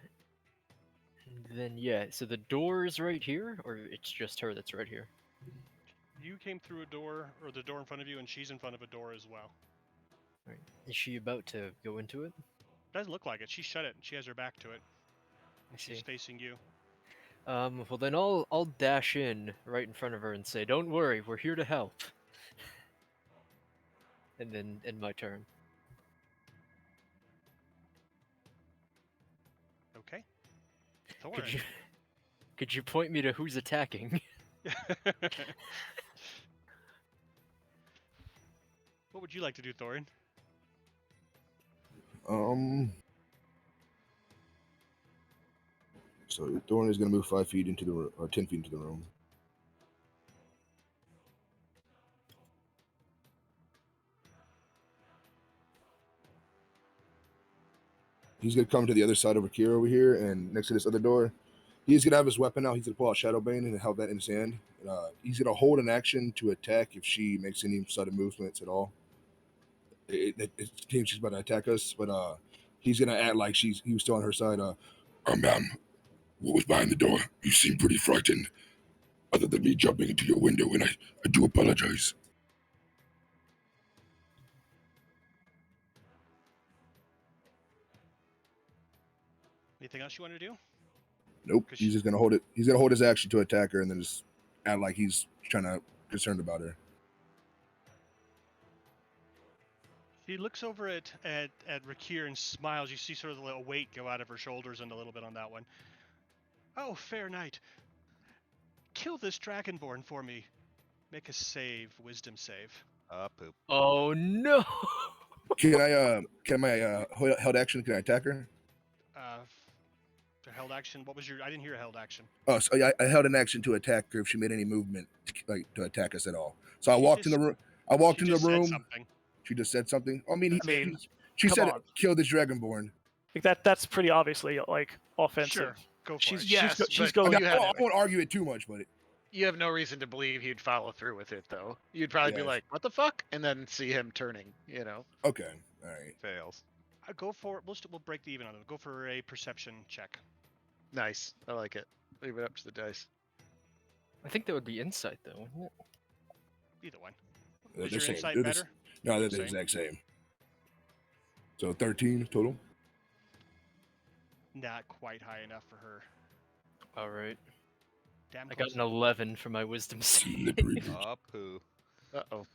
S3: Then yeah. So the door is right here, or it's just her that's right here.
S1: You came through a door, or the door in front of you, and she's in front of a door as well.
S3: Right. Is she about to go into it?
S1: Doesn't look like it. She shut it, and she has her back to it.
S3: I
S1: She's
S3: see.
S1: facing you.
S3: Well then I'll dash in right in front of her and say, "Don't worry, we're here to help." And then end my turn.
S1: Okay. Thorn.
S3: Could you point me to who's attacking?
S1: What would you like to do, Thorin?
S7: So Thorn is going to move 5 feet into the room, or 10 feet into the room. He's gonna come to the other side of Akira over here, and next to this other door, he's gonna have his weapon out. He's gonna pull out Shadowbane and have that in his hand. He's gonna hold an action to attack if she makes any sudden movements at all. It seems she's about to attack us, but he's gonna act like he was still on her side. Ma'am, what was behind the door? You seem pretty frightened. Other than me jumping into your window, and I do apologize.
S1: Anything else you want to do?
S7: Nope.
S1: 'Cause
S7: He's just gonna hold it. He's gonna hold his action to attack her, and then just act like he's trying to concerned about her.
S1: She looks over at Rakir and smiles. You see sort of a little weight go out of her shoulders and a little bit on that one. Oh, fair knight. Kill this dragonborn for me. Make a save, wisdom save.
S4: Poop.
S3: Oh no!
S7: Can my held action? Can I attack her?
S1: The held action. What was your? I didn't hear a held action.
S7: Oh, so I held an action to attack her if she made any movement, to attack us at all. So I
S1: She
S7: walked in
S1: just-
S7: the room. I walked
S1: She
S7: into
S1: just
S7: the
S1: said
S7: room.
S1: something.
S7: She just said something. I mean, she
S5: come
S7: said,
S5: on.
S7: "Kill this dragonborn."
S5: Like that's pretty obviously like offensive.
S1: Sure, go for
S5: She's
S1: it.
S2: Yes,
S5: she's
S2: but
S5: going.
S7: I
S2: you have-
S7: won't argue it too much, but
S2: You have no reason to believe he'd follow through with it, though. You'd probably be
S7: Yes.
S2: like, "What the fuck?" and then see him turning. You know.
S7: okay, all right.
S4: Fails.
S1: Go for it. We'll break the even on them. Go for a perception check.
S2: Nice. I like it. Leave it up to the dice.
S3: I think that would be insight though, wouldn't it?
S1: Either one.
S7: They're
S1: Is your
S7: same.
S1: insight
S7: They're
S1: better?
S7: No, they're the
S1: Same.
S7: exact same. So 13 total.
S1: Not quite high enough for her.
S3: All right.
S1: Damn
S3: I got
S1: close.
S3: an 11 for my wisdom save.
S4: Poo.
S2: Uh-oh.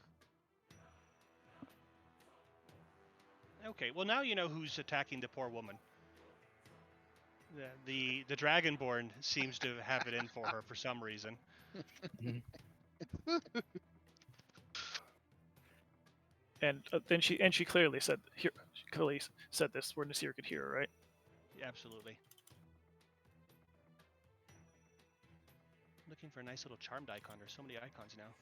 S1: Okay, well now you know who's attacking the poor woman. The dragonborn seems to have it in for her for some reason.
S5: And then she clearly said here. She clearly said this where Nasir could hear her, right?
S1: Absolutely. Looking for a nice little charmed icon. There's so many icons now.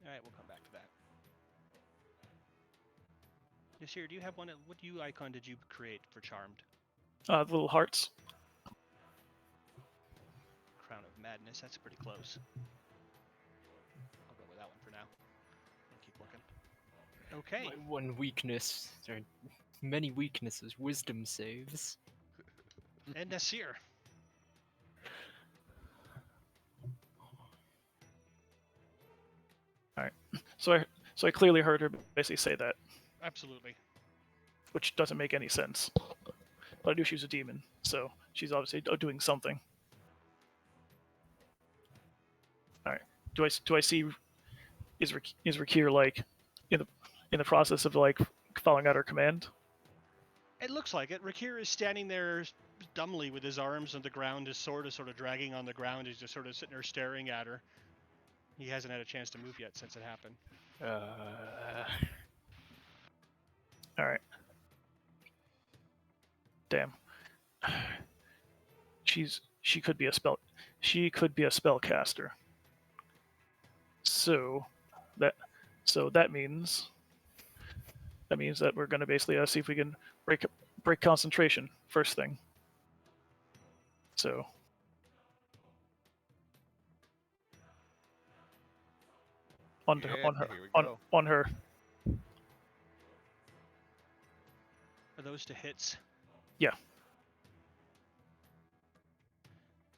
S1: Alright, we'll come back to that. Nasir, do you have one? What icon did you create for charmed?
S5: The little hearts.
S1: Crown of Madness. That's pretty close. I'll go with that one for now. And keep looking. Okay.
S3: My one weakness. There are many weaknesses. Wisdom saves.
S1: And Nasir.
S5: So I clearly heard her basically say that,
S1: Absolutely.
S5: which doesn't make any sense. But I knew she was a demon, so she's obviously doing something. All right. Do I see? Is Rakir like in the process of like following out her command?
S1: It looks like it. Rakir is standing there dumbly with his arms on the ground, his sword is sort of dragging on the ground. He's just sort of sitting there staring at her. He hasn't had a chance to move yet since it happened.
S5: All right. Damn. She could be a spellcaster. So that means that we're gonna basically see if we can break concentration first thing. So on
S4: Yeah,
S5: her
S4: here we
S5: on,
S4: go.
S5: on her.
S1: Are those to hits?
S5: Yeah.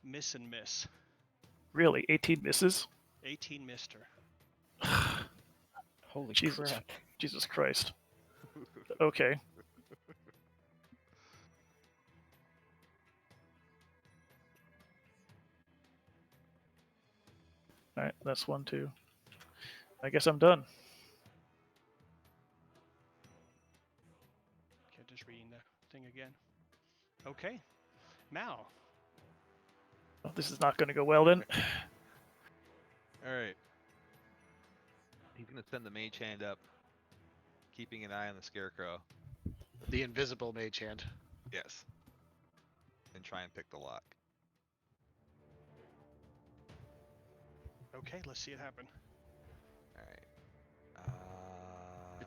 S1: Miss and miss.
S5: Really, 18 misses.
S1: 18 missed her.
S3: Holy
S5: Jesus.
S3: crap.
S5: Jesus Christ. Okay. Alright, that's 1, 2. I guess I'm done.
S1: Okay, just reading the thing again. Okay. Mal.
S5: Oh, this is not going to go well then.
S4: All right. He's gonna send the mage hand up, keeping an eye on the scarecrow.
S2: The invisible mage hand.
S4: Yes. And try and pick the lock.
S1: Okay, let's see it happen.
S4: All right.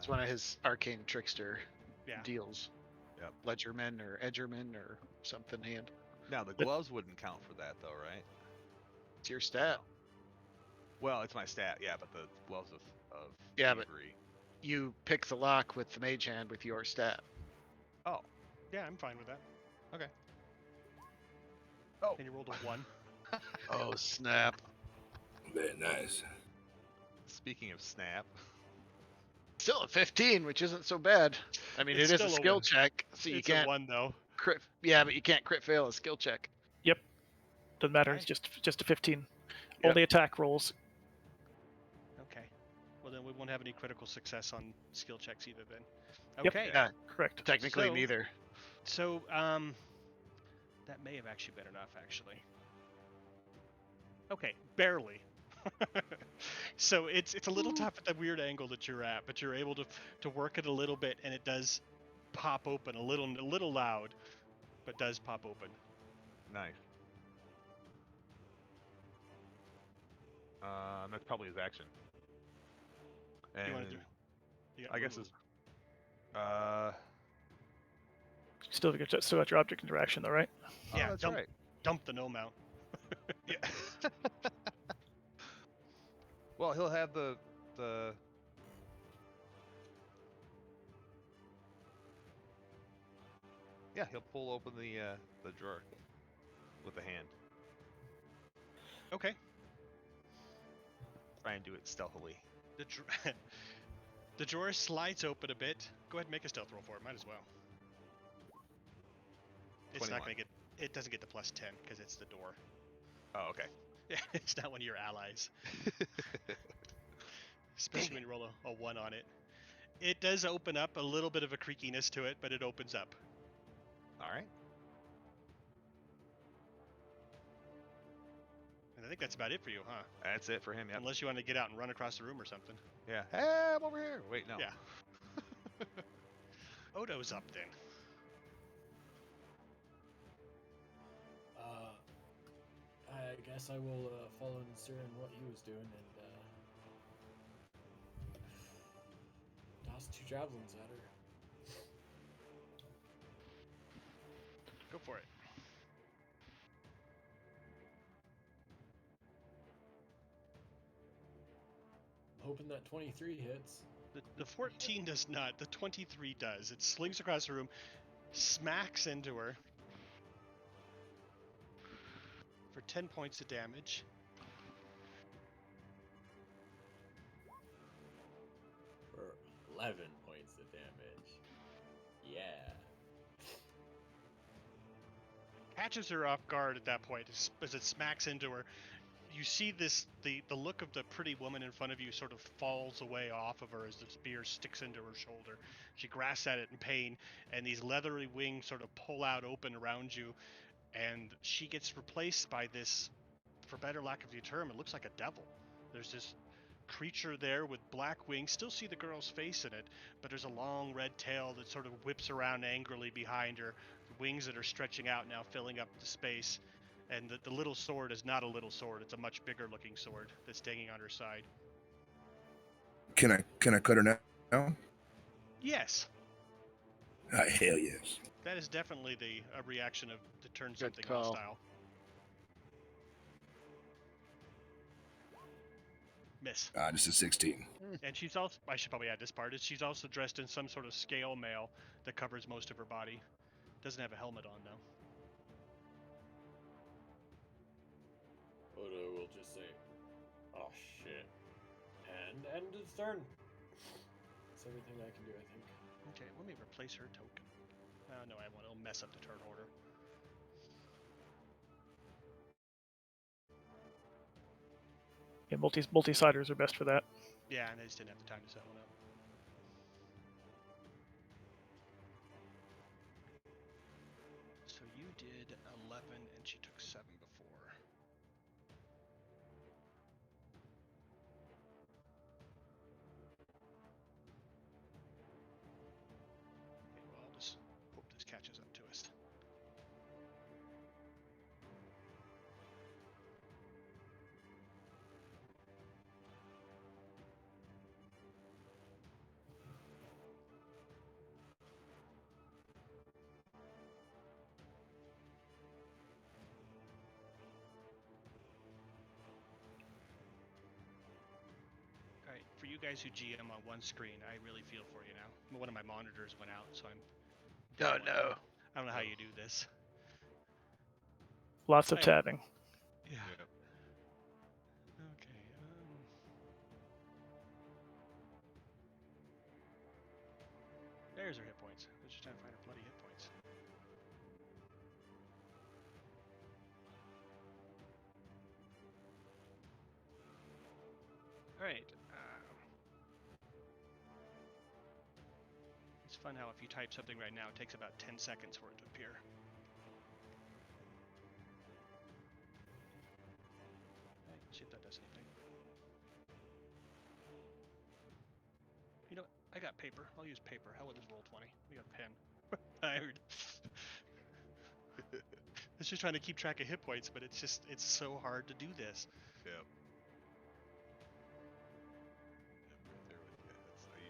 S2: It's one of his arcane trickster
S1: Yeah.
S2: deals.
S4: Yep.
S2: Ledgerman or Edgerman or something hand.
S4: Now the gloves wouldn't count for that though, right?
S2: It's your stat.
S4: Well, it's my stat, yeah, but the gloves of
S2: Yeah, but
S4: thievery.
S2: you pick the lock with the mage hand with your stat.
S4: Oh,
S1: Yeah, I'm fine with that.
S4: okay. Oh,
S1: And you rolled a 1.
S2: Oh snap!
S7: Very nice.
S4: speaking of snap,
S2: Still a 15, which isn't so bad. I mean,
S1: It's
S2: it is a
S1: still a
S2: skill
S1: win.
S2: check, so you
S1: It's a
S2: can't
S1: 1 though.
S2: crit. Yeah, but you can't crit fail a skill check.
S5: Yep. Doesn't matter.
S1: Okay.
S5: It's just a 15.
S2: Yep.
S5: Only attack rolls.
S1: Okay. Well, then we won't have any critical success on skill checks either then.
S5: Yep.
S1: Okay.
S2: Yeah,
S5: Correct.
S2: technically
S1: So-
S2: neither.
S1: So, that may have actually been enough, actually. Okay, barely. So it's a little tough at the weird angle that you're at, but you're able to work it a little bit, and it does pop open a little loud, but does pop open.
S4: nice. That's probably his action. And
S1: You want to do? You gotta
S4: I guess
S1: move.
S4: it's
S5: Still got your object interaction though, right?
S1: Yeah,
S4: oh, that's
S1: dump-
S4: right.
S1: dump the gnome out.
S4: Yeah. Well, he'll have the yeah, he'll pull open the drawer with the hand.
S1: Okay.
S4: Try and do it stealthily.
S1: The drawer slides open a bit. Go ahead and make a stealth roll for it. Might as well. It's not
S4: 21.
S1: gonna get. It doesn't get the +10 because it's the door.
S4: Oh, okay.
S1: Yeah, it's not one of your allies. Especially when you roll a 1 on it. It does open up, a little bit of a creakiness to it, but it opens up.
S4: All right.
S1: And I think that's about it for you, huh?
S4: That's it for him. Yep.
S1: Unless you want to get out and run across the room or something.
S4: Yeah. Hey, I'm over here. Wait, no.
S1: Yeah. Odo's up then.
S6: I guess I will follow in Sir in what he was doing and toss 2 javelins at her.
S1: Go for it.
S6: I'm hoping that 23 hits.
S1: The 14 does not. The 23 does. It slings across the room, smacks into her for 10 points of damage.
S6: For 11 points of damage. Yeah.
S1: Catches her off guard at that point as it smacks into her. You see the look of the pretty woman in front of you sort of falls away off of her as the spear sticks into her shoulder. She grasps at it in pain, and these leathery wings sort of pull out open around you, and she gets replaced by this, for better lack of the term, it looks like a devil. There's this creature there with black wings. Still see the girl's face in it, but there's a long red tail that sort of whips around angrily behind her. Wings that are stretching out now, filling up the space. And the little sword is not a little sword. It's a much bigger looking sword that's hanging on her side.
S7: Can I cut her now?
S1: Yes,
S7: Hell yes.
S1: that is definitely a reaction of to turn
S2: Good
S1: something
S2: call.
S1: hostile. Miss.
S7: This is 16.
S1: And she's also, I should probably add this part, is she's also dressed in some sort of scale mail that covers most of her body. Doesn't have a helmet on though.
S6: Odo will just say, "Oh shit," and end its turn. That's everything I can do, I think.
S1: Okay, let me replace her token. No, I won't. It'll mess up the turn order.
S5: Yeah, multi-siders are best for that.
S1: Yeah, and I just didn't have the time to set one up. So you did 11 and she took 7 before. Okay, well, I'll just hope this catches up to us. you guys who GM on one screen, I really feel for you now. One of my monitors went out, so I'm.
S2: Oh no.
S1: I don't know how you do this.
S5: Lots of
S1: Hey.
S5: tabbing.
S1: Yeah.
S4: Yep.
S1: Okay. There's her hit points. I was just trying to find her bloody hit points. All right. It's fun how if you type something right now, it takes about 10 seconds for it to appear. Right, see if that does anything. You know, I got paper. I'll use paper. Hell with this Roll20. We got a pen. Tired. It's just trying to keep track of hit points, but it's so hard to do this.
S4: Yep. Right there with you.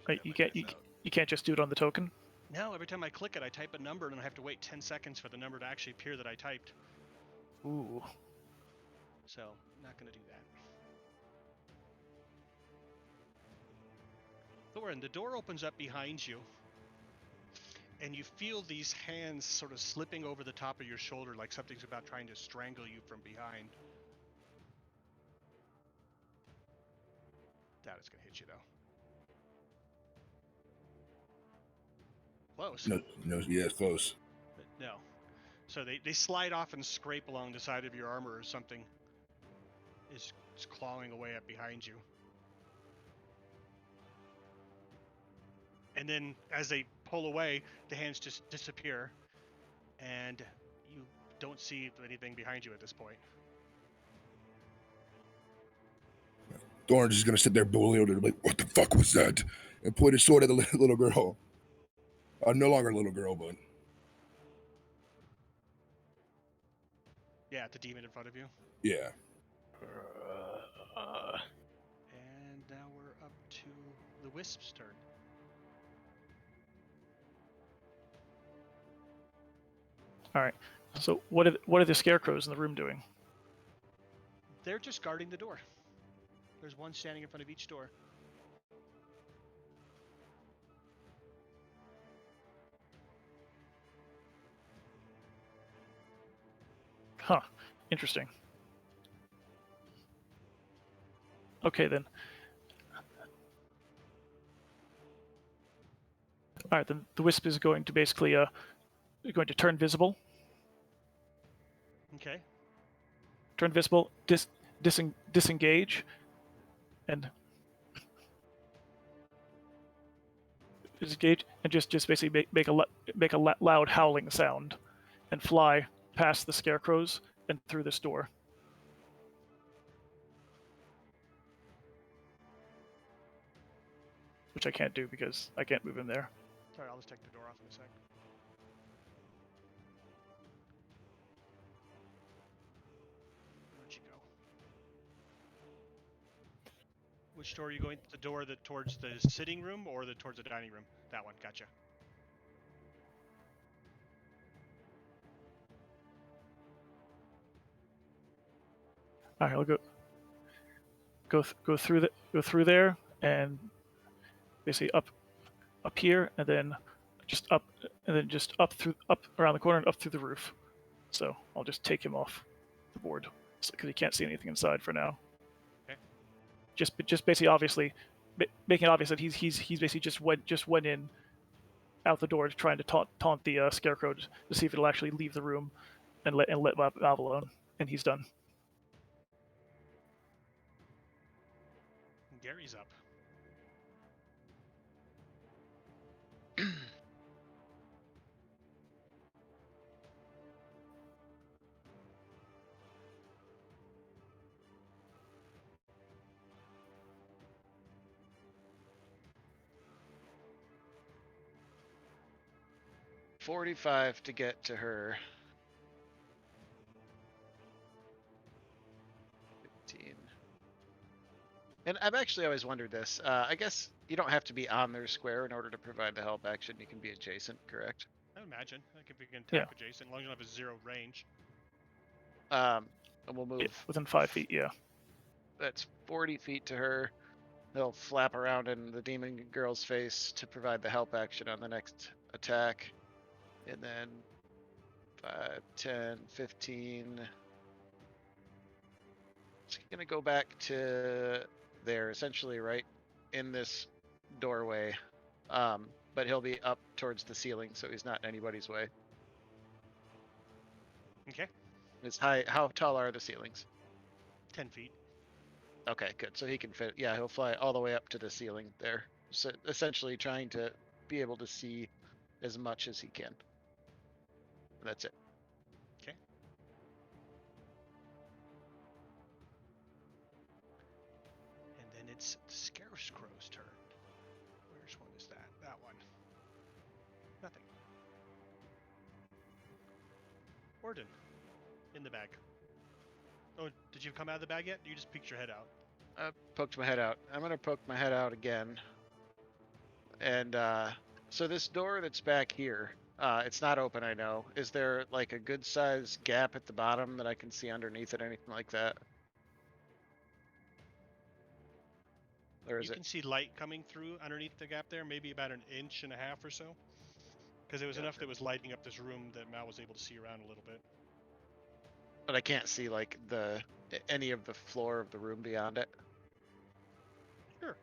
S4: I
S5: Right,
S4: usually
S5: you
S4: have my
S5: can't
S4: dice out.
S5: you can't just do it on the token.
S1: No, every time I click it, I type a number, and I have to wait 10 seconds for the number to actually appear that I typed.
S5: Ooh.
S1: So, not going to do that. Thorin, the door opens up behind you, and you feel these hands sort of slipping over the top of your shoulder like something's about trying to strangle you from behind. That is going to hit you, though. Close.
S7: No, yeah, it's close.
S1: But no. So they slide off and scrape along the side of your armor as something is clawing away up behind you. And then as they pull away, the hands just disappear, and you don't see anything behind you at this point.
S7: Thorin's just gonna sit there bewildered, like, what the fuck was that? And point his sword at the little girl. No longer a little girl, but
S1: Yeah, the demon in front of you.
S7: yeah.
S1: And now we're up to the Wisp's turn.
S5: All right. So what are the scarecrows in the room doing?
S1: They're just guarding the door. There's one standing in front of each door.
S5: Huh. Interesting. Okay then. All right, then the wisp is going to basically going to turn visible.
S1: Okay.
S5: Turn visible. Disengage. And disengage and just basically make a loud howling sound, and fly past the scarecrows and through this door. Which I can't do because I can't move in there.
S1: Sorry, I'll just take the door off in a sec. Where'd you go? Which door are you going? The door that towards the sitting room or towards the dining room? That one. Gotcha.
S5: All right, I'll go through there and basically up here, and then just up around the corner and up through the roof. So I'll just take him off the board because he can't see anything inside for now.
S1: Okay.
S5: Just basically making it obvious that he's basically just went in out the door trying to taunt the scarecrow to see if it'll actually leave the room and let Valve alone, and he's done.
S1: Gary's up.
S2: $45 to get to her. 15. And I've actually always wondered this. I guess you don't have to be on their square in order to provide the help action. You can be adjacent, correct?
S1: I imagine. Like if we can tap adjacent, as long as you don't have a 0 range.
S2: And we'll move
S5: within 5 feet. Yeah.
S2: That's 40 feet to her. He'll flap around in the demon girl's face to provide the help action on the next attack. And then 5, 10, 15. It's going to go back to there, essentially right in this doorway. But he'll be up towards the ceiling, so he's not in anybody's way.
S1: Okay.
S2: It's high. How tall are the ceilings?
S1: 10 feet.
S2: Okay, good. So he can fit. Yeah, he'll fly all the way up to the ceiling there. So essentially trying to be able to see as much as he can. That's it.
S1: Okay. And then it's the Scarecrow's turn. Which one is that? That one. Nothing. Orden. In the bag. Oh, did you come out of the bag yet? You just peeked your head out.
S2: I poked my head out. I'm gonna poke my head out again. And so this door that's back here, it's not open, I know. Is there like a good size gap at the bottom that I can see underneath it, anything like that? Or is
S1: You
S2: it?
S1: can see light coming through underneath the gap there, maybe about 1.5 inches or so. Because it was enough that was lighting up this room that Mal was able to see around a little bit.
S2: But I can't see like any of the floor of the room beyond it.
S1: Sure.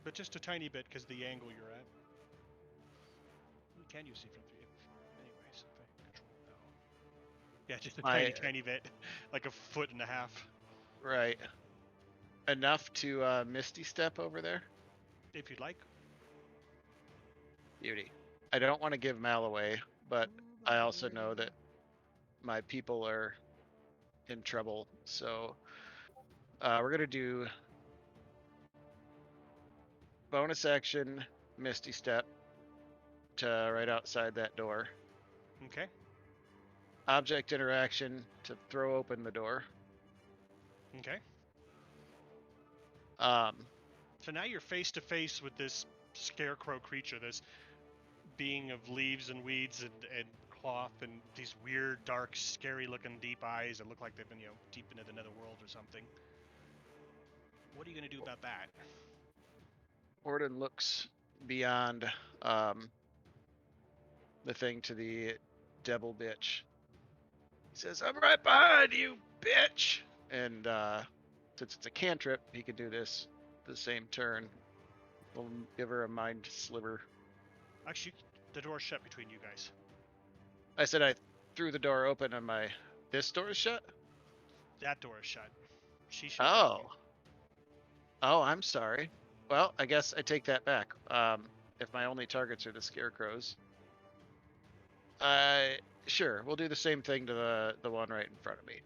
S1: But just a tiny bit because the angle you're at. Can you see from the... Anyways, if I control now. Yeah, just a tiny bit. Like 1.5 feet.
S2: Right. Enough to Misty Step over there?
S1: If you'd like.
S2: Beauty. I don't want to give Mal away, but I also know that my people are in trouble, so we're gonna do bonus action Misty Step to right outside that door.
S1: Okay.
S2: Object interaction to throw open the door.
S1: Okay.
S2: Um,
S1: So now you're face to face with this scarecrow creature, this being of leaves and weeds and cloth and these weird, dark, scary-looking deep eyes that look like they've been, deep into the netherworld or something. What are you gonna do about that?
S2: Orden looks beyond the thing to the devil bitch. He says, "I'm right behind you, bitch!" And since it's a cantrip, he could do this the same turn. We'll give her a mind sliver.
S1: Actually, the door's shut between you guys.
S2: I said I threw the door open and this door is shut?
S1: That door is shut. She shut.
S2: Oh. Oh, I'm sorry. Well, I guess I take that back. If my only targets are the scarecrows. Sure, we'll do the same thing to the one right in front of me.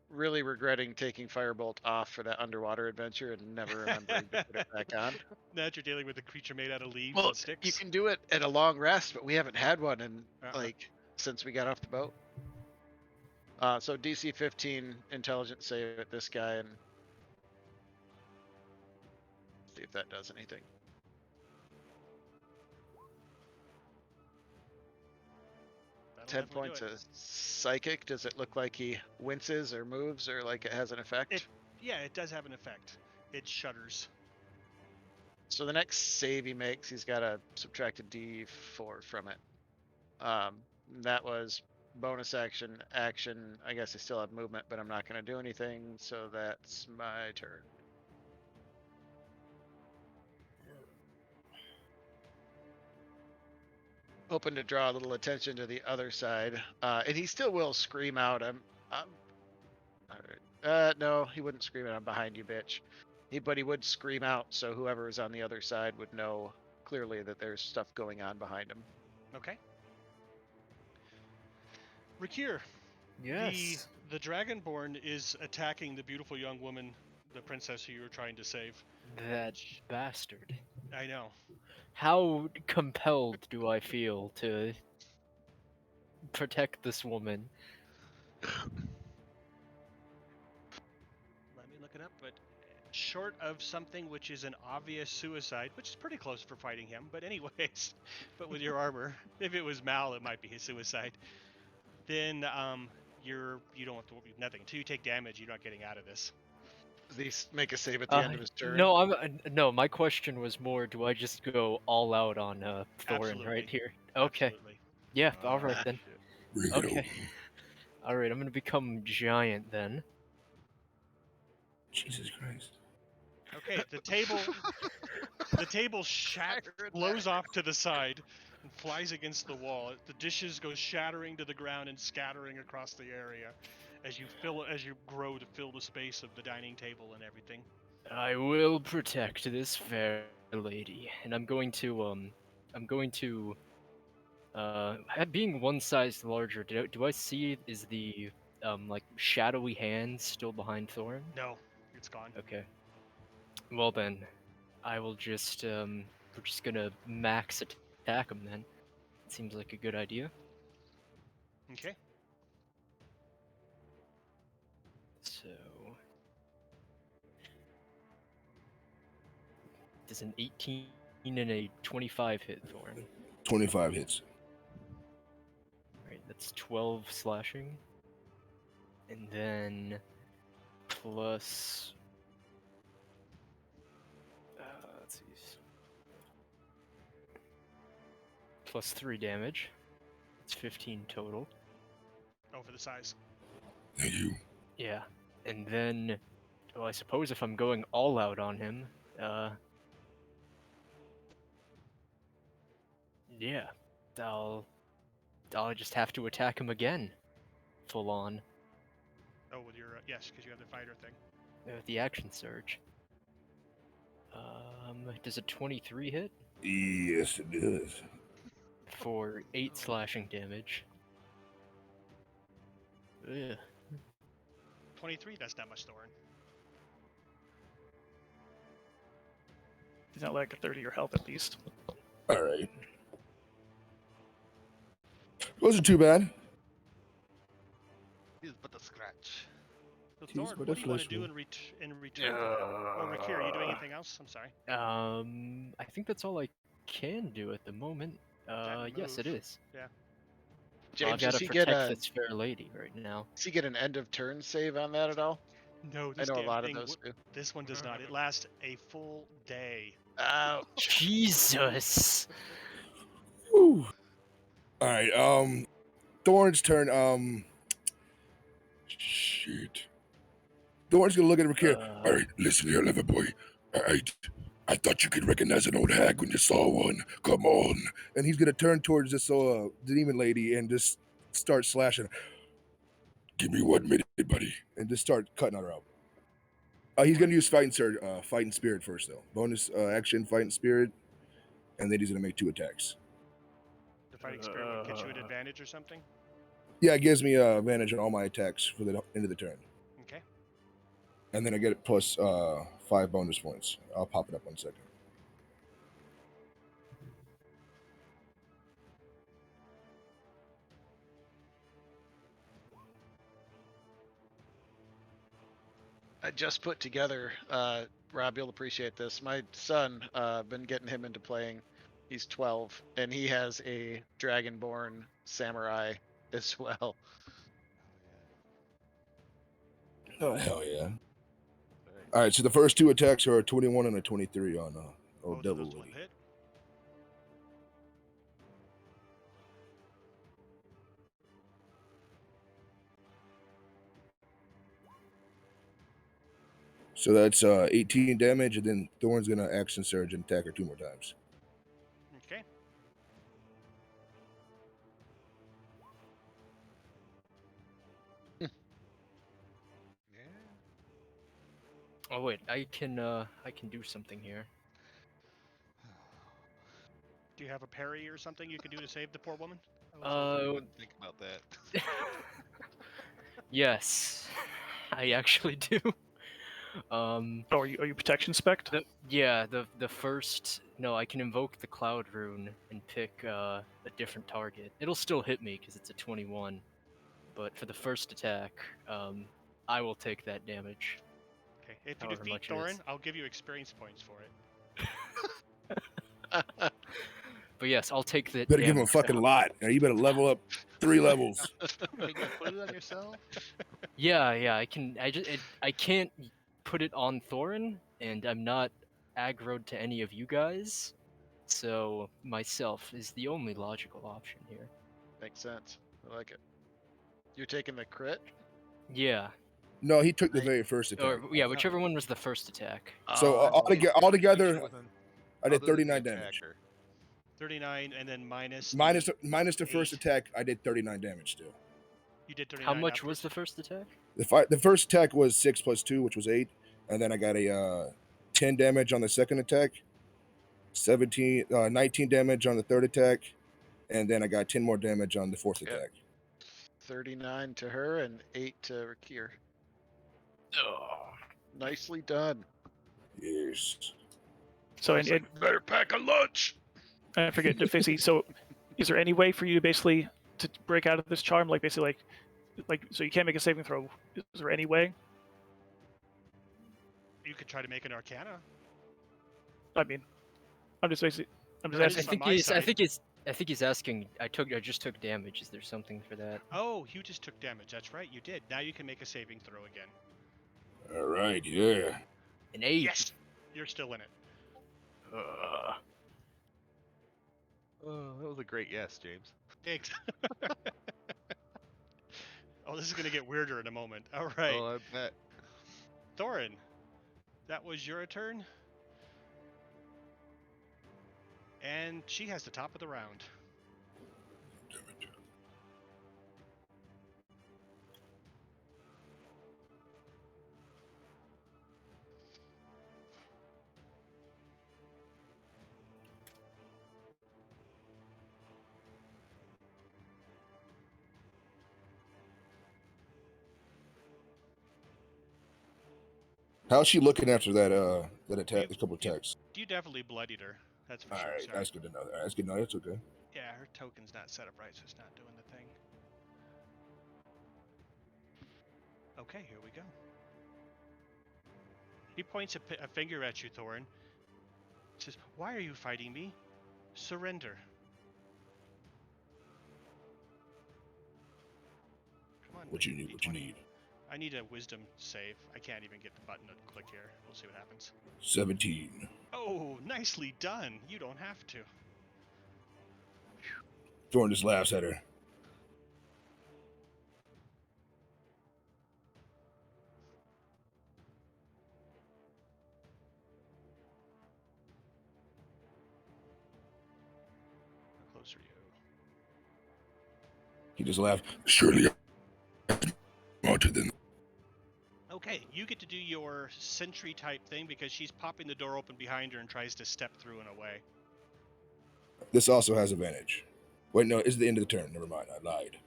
S2: Really regretting taking Firebolt off for that underwater adventure and never remembering to put it back on.
S1: Now that you're dealing with a creature made out of leaves
S2: Well,
S1: and sticks.
S2: you can do it at a long rest, but we haven't had one in since we got off the boat. So DC 15 intelligence save at this guy and see if that does anything.
S1: That'll
S2: 10
S1: definitely
S2: points
S1: do it.
S2: of psychic. Does it look like he winces or moves or like it has an effect?
S1: Yeah, it does have an effect. It shudders.
S2: So the next save he makes, he's got to subtract a D4 from it. That was bonus action. I guess I still have movement, but I'm not going to do anything. So that's my turn. Hoping to draw a little attention to the other side, and he still will scream out. No, he wouldn't scream out. I'm behind you, bitch. But he would scream out, so whoever is on the other side would know clearly that there's stuff going on behind him.
S1: Okay. Rakir,
S3: Yes.
S1: the Dragonborn is attacking the beautiful young woman, the princess who you were trying to save.
S3: That bastard.
S1: I know.
S3: How compelled do I feel to protect this woman?
S1: Let me look it up, but short of something which is an obvious suicide, which is pretty close for fighting him, but anyways, but with your armor, if it was Mal, it might be his suicide. Then you don't have to nothing until you take damage. You're not getting out of this.
S2: Does he make a save at the end of his turn?
S3: No, no. My question was more: do I just go all out on Thorin
S1: Absolutely.
S3: right here? Okay.
S1: Absolutely.
S3: Yeah. All right then.
S4: Shit.
S7: Bring it
S3: Okay.
S7: on.
S3: All right. I'm gonna become giant then.
S7: Jesus Christ.
S1: Okay, the table blows off to the side and flies against the wall. The dishes go shattering to the ground and scattering across the area as you grow to fill the space of the dining table and everything.
S3: I will protect this fair lady, and I'm going to being one size larger. Do I see is the like shadowy hand still behind Thorin?
S1: No, it's gone.
S3: Okay. Well then, I will just we're just gonna max attack him then. Seems like a good idea.
S1: Okay.
S3: So does an 18 and a 25 hit Thorin?
S7: 25 hits.
S3: Right, that's 12 slashing. And then plus let's see. Plus 3 damage. It's 15 total.
S1: Over the size.
S7: Thank you.
S3: Yeah. And then well, I suppose if I'm going all out on him, yeah, I'll just have to attack him again, full on,
S1: Oh, with your yes, because you have the fighter thing.
S3: with the action surge. Does a 23 hit
S7: Yes, it does.
S3: for 8 slashing damage? Ugh.
S1: 23. That's not much, Thorin.
S5: He's not like a 30 your health at least.
S7: All right. Wasn't too bad.
S4: He's but a scratch.
S1: So
S7: Tease
S1: Thorin,
S7: with
S1: what
S7: a
S1: do you want to
S7: flesh
S1: do
S7: wound.
S1: in return for that? Or Rakir, are you doing anything else? I'm sorry.
S3: I think that's all I can do at the moment. Yes, it
S1: move.
S3: is.
S1: Yeah.
S3: Well, I've
S2: James,
S3: got
S2: does
S3: to
S2: he get
S3: protect
S2: a
S3: this fair lady right now.
S2: does he get an end of turn save on that at all?
S1: No,
S2: I
S1: this
S2: know a
S1: damn
S2: lot of
S1: thing.
S2: those do.
S1: This one does not. It lasts a full day.
S2: Ouch.
S3: Jesus!
S7: Whew. All right. Thorn's turn. Shit. Thorn's gonna look at Rakir. All right, listen here, lover boy. All right. I thought you could recognize an old hag when you saw one. Come on. And he's gonna turn towards this demon lady and just start slashing her. Give me 1 minute, buddy. And just start cutting her out. He's gonna use fighting spirit first though. Bonus action, fighting spirit, and then he's gonna make 2 attacks.
S1: The fighting spirit would get you an advantage or something.
S7: Yeah, it gives me advantage on all my attacks for the end of the turn.
S1: Okay.
S7: And then I get it plus 5 bonus points. I'll pop it up 1 second.
S2: I just put together, Rob, you'll appreciate this. My son, been getting him into playing. He's 12, and he has a Dragonborn samurai as well.
S7: Oh, hell yeah.
S4: Alright.
S7: All right, so the first 2 attacks are a 21 and a 23 on old
S1: Both of
S7: devil
S1: those will
S7: lady.
S1: hit.
S7: So that's 18 damage, and then Thorn's gonna action surge and attack her 2 more times.
S1: Okay.
S4: Yeah.
S3: Oh wait, I can do something here.
S1: Do you have a parry or something you can do to save the poor woman?
S4: I was hoping you wouldn't think about that.
S3: Yes, I actually do.
S5: Oh, are you protection spec?
S3: The first no, I can invoke the cloud rune and pick a different target. It'll still hit me because it's a 21, but for the first attack, I will take that damage.
S1: Okay. If you
S3: However
S1: defeat
S3: much it is.
S1: Thorin, I'll give you experience points for it.
S3: But yes, I'll take the
S7: Better give him a
S3: damage
S7: fucking
S3: now.
S7: lot. Now you better level up 3 levels.
S4: Can you put it on yourself?
S3: Yeah, I can. I can't put it on Thorin, and I'm not aggroed to any of you guys, so myself is the only logical option here.
S2: Makes sense. I like it. You're taking the crit?
S3: Yeah,
S7: No, he took the
S2: Right.
S7: very first attack.
S3: or yeah, whichever one was the first attack.
S7: So
S2: Oh,
S7: altogether, I did
S4: Other than
S7: 39
S4: the
S7: damage.
S4: attacker.
S1: 39, and then minus
S7: Minus the first
S1: 8.
S7: attack, I did 39 damage still.
S1: You did 39.
S3: How much was
S1: afterwards.
S3: the first attack?
S7: The first attack was 6 plus 2, which was 8, and then I got a 10 damage on the second attack, 19 damage on the third attack, and then I got 10 more damage on the fourth
S2: Yep.
S7: attack.
S2: 39 to her and 8 to Rakir.
S3: Oh.
S2: Nicely done.
S7: Yes.
S5: So
S2: I was like, better pack a lunch.
S5: I forget, Fizzy. So, is there any way for you to basically to break out of this charm? Like basically, like so you can't make a saving throw. Is there any way?
S1: You could try to make an Arcana.
S5: I mean, I'm just
S1: That
S3: I
S5: asking.
S1: is on
S3: think
S1: my
S3: he's. I
S1: side.
S3: think he's asking. I just took damage. Is there something for that?
S1: Oh, you just took damage. That's right, you did. Now you can make a saving throw again.
S7: All right, yeah.
S3: An 8.
S1: Yes, you're still in it.
S4: Oh, that was a great yes, James.
S1: Thanks. Oh, this is gonna get weirder in a moment. All right,
S4: Oh, I bet.
S1: Thorin, that was your turn, and she has the top of the round.
S7: How's she looking after that attack? A couple attacks.
S1: You definitely bloodied her. That's for
S7: All
S1: sure.
S7: right,
S1: Sorry.
S7: that's good to know. That's good to know. That's okay.
S1: Yeah, her token's not set up right, so it's not doing the thing. Okay, here we go. He points a finger at you, Thorin. He says, "Why are you fighting me? Surrender." Come on.
S7: What you need? What you
S1: D20.
S7: need?
S1: I need a wisdom save. I can't even get the button to click here. We'll see what happens.
S7: 17.
S1: Oh, nicely done. You don't have to.
S7: Thorin just laughs at her.
S1: How close are you?
S7: He just laughed. Surely I'm smarter than.
S1: Okay, you get to do your sentry type thing because she's popping the door open behind her and tries to step through and away.
S7: This also has advantage. Wait, no, it's the end of the turn. Never mind. I lied.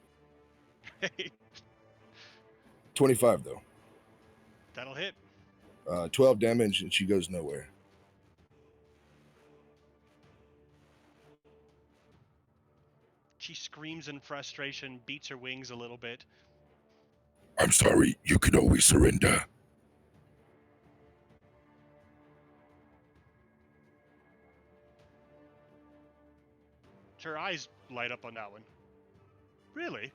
S7: 25 though.
S1: That'll hit.
S7: 12 damage, and she goes nowhere.
S1: She screams in frustration, beats her wings a little bit.
S7: I'm sorry. You can always surrender.
S1: Her eyes light up on that one. Really?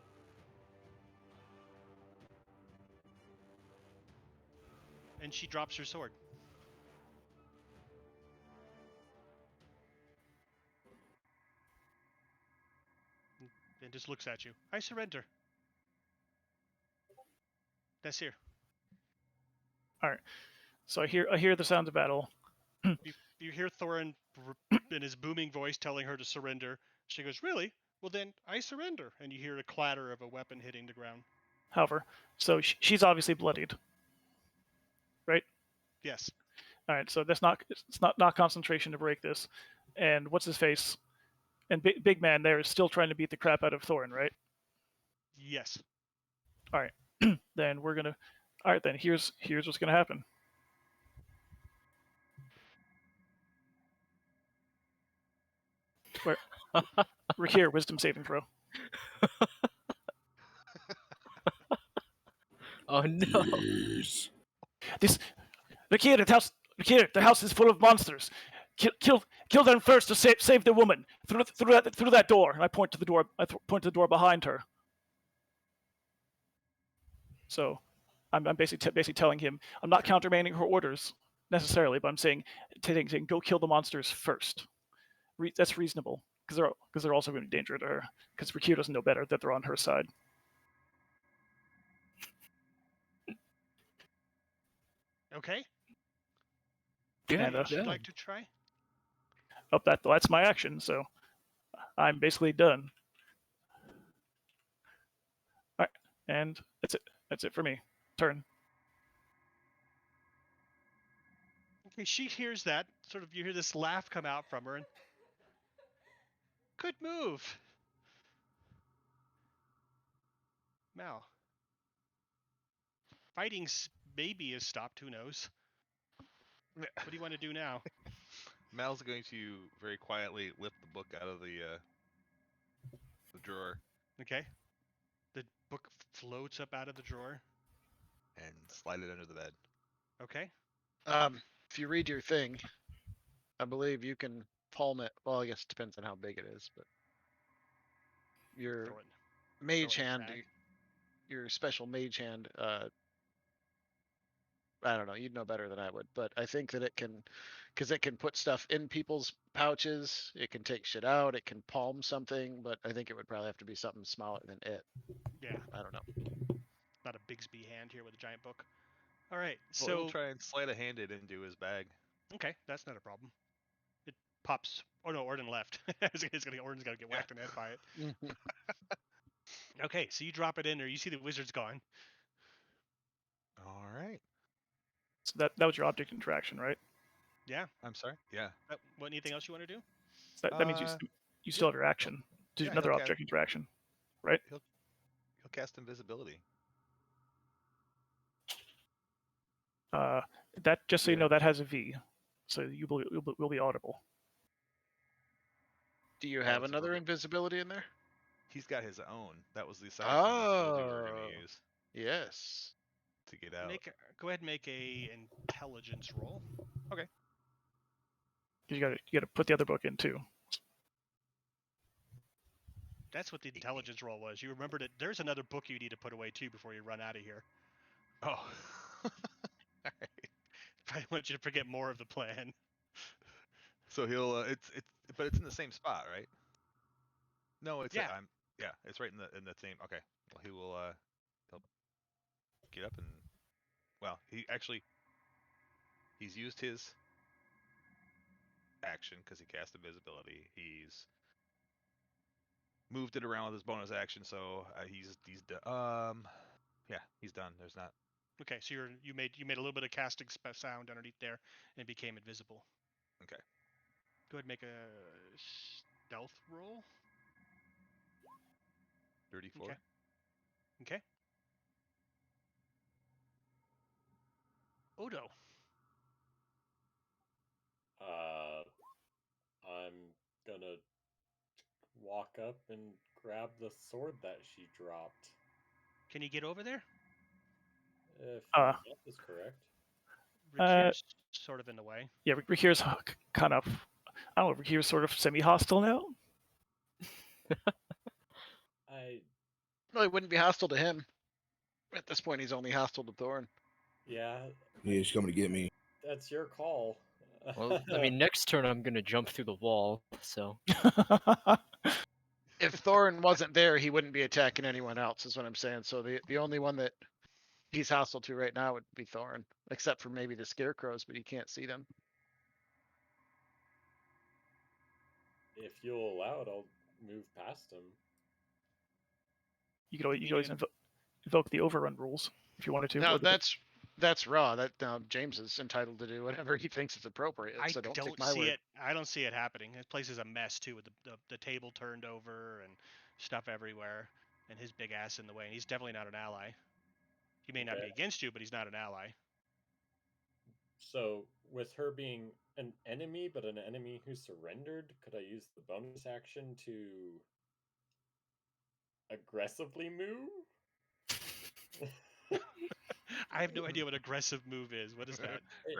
S1: And she drops her sword. And just looks at you. I surrender. That's here.
S5: So I hear the sounds of battle.
S1: You hear Thorin in his booming voice telling her to surrender. She goes, "Really? Well then, I surrender." And you hear a clatter of a weapon hitting the ground.
S5: However, so she's obviously bloodied, right?
S1: Yes.
S5: All right. So it's not concentration to break this. And what's his face? And big man there is still trying to beat the crap out of Thorin, right?
S1: Yes.
S5: All right. Then we're gonna. All right. Then here's what's gonna happen. Where? Rakir, wisdom saving throw.
S3: Oh no!
S7: Yes.
S5: Rakir, the house is full of monsters. Kill kill them first to save the woman through that door. And I point to the door. Point to the door behind her. So, I'm basically telling him I'm not countermanding her orders necessarily, but I'm saying go kill the monsters first. That's reasonable because they're also going to be a danger to her. Because Rikir doesn't know better that they're on her side.
S1: Okay.
S3: Yeah,
S1: Anything else
S3: yeah.
S1: you'd like to try?
S5: Oh, that's my action. So I'm basically done. All right, and that's it for me. Turn.
S1: Okay, she hears that. Sort of, you hear this laugh come out from her, and good move. Mal. Fighting's maybe has stopped. Who knows? What do you want to do now?
S4: Mal's going to very quietly lift the book out of the drawer
S1: Okay. The book floats up out of the drawer.
S4: and slide it under the bed.
S1: Okay.
S2: If you read your thing, I believe you can palm it. Well, I guess it depends on how big it is, but your
S1: Throw it.
S2: mage
S1: throw it in his
S2: hand,
S1: bag.
S2: your special mage hand. I don't know. You'd know better than I would, but I think that it can, because it can put stuff in people's pouches. It can take shit out. It can palm something, but I think it would probably have to be something smaller than it.
S1: Yeah.
S2: I don't know.
S1: Not a Bigsby hand here with a giant book. All right.
S4: Well,
S1: So
S4: we'll try and sleight of hand it into his bag.
S1: okay, that's not a problem. It pops. Oh no, Orden left. Orden's gonna get whacked in the head by it. Okay, so you drop it in there. You see the wizard's gone.
S4: All right.
S5: So that was your object interaction, right?
S1: Yeah.
S4: I'm sorry. Yeah.
S1: What? Anything else you want to do?
S5: So that means you still have your action. Do
S4: yeah,
S5: another
S4: he'll
S5: object interaction, right?
S4: He'll cast invisibility.
S5: That just so you
S4: Yeah.
S5: know, that has a V, so you will be audible.
S2: Do you have
S4: it's
S2: another
S4: perfect.
S2: invisibility in there?
S4: He's got his own. That was the second invisibility we were going
S2: Oh,
S4: to use
S2: yes.
S4: to get out.
S1: Go ahead and make a intelligence roll.
S5: You got to put the other book in too.
S1: That's what the intelligence roll was. You remembered it. There's another book you need to put away too before you run out of here.
S4: Oh. All right.
S1: I want you to forget more of the plan.
S4: So he'll but it's in the same spot, right? No, it's
S1: Yeah.
S4: it's right in the same. Okay. Well, he'll get up and he's used his action because he cast invisibility. He's moved it around with his bonus action, so he's done. Yeah, he's done. There's not.
S1: Okay, so you made a little bit of casting sound underneath there and became invisible.
S4: Okay.
S1: Go ahead and make a stealth roll.
S4: 34.
S1: Okay. Odo.
S6: I'm gonna walk up and grab the sword that she dropped.
S1: Can you get over there?
S6: If my math is correct.
S1: Rikir's sort of in the way.
S5: Yeah, Rikir's kind of. I don't know. Rikir's sort of semi-hostile now.
S2: Well, he wouldn't be hostile to him. At this point, he's only hostile to Thorn.
S6: Yeah.
S7: Yeah, he's coming to get me.
S6: That's your call.
S3: Well, I mean, next turn I'm gonna jump through the wall. So
S2: If Thorn wasn't there, he wouldn't be attacking anyone else. Is what I'm saying. So the only one that he's hostile to right now would be Thorn, except for maybe the scarecrows, but he can't see them.
S6: If you'll allow it, I'll move past him.
S5: You could always invoke the overrun rules if you wanted to.
S2: No, that's raw. That now James is entitled to do whatever he thinks is appropriate. So don't take my word.
S1: I don't see it happening. This place is a mess too, with the table turned over and stuff everywhere, and his big ass in the way. And he's definitely not an ally. He may not be against you, but he's not an ally.
S6: So, with her being an enemy, but an enemy who surrendered, could I use the bonus action to aggressively move?
S1: I have no idea what aggressive move is. What is that?
S6: It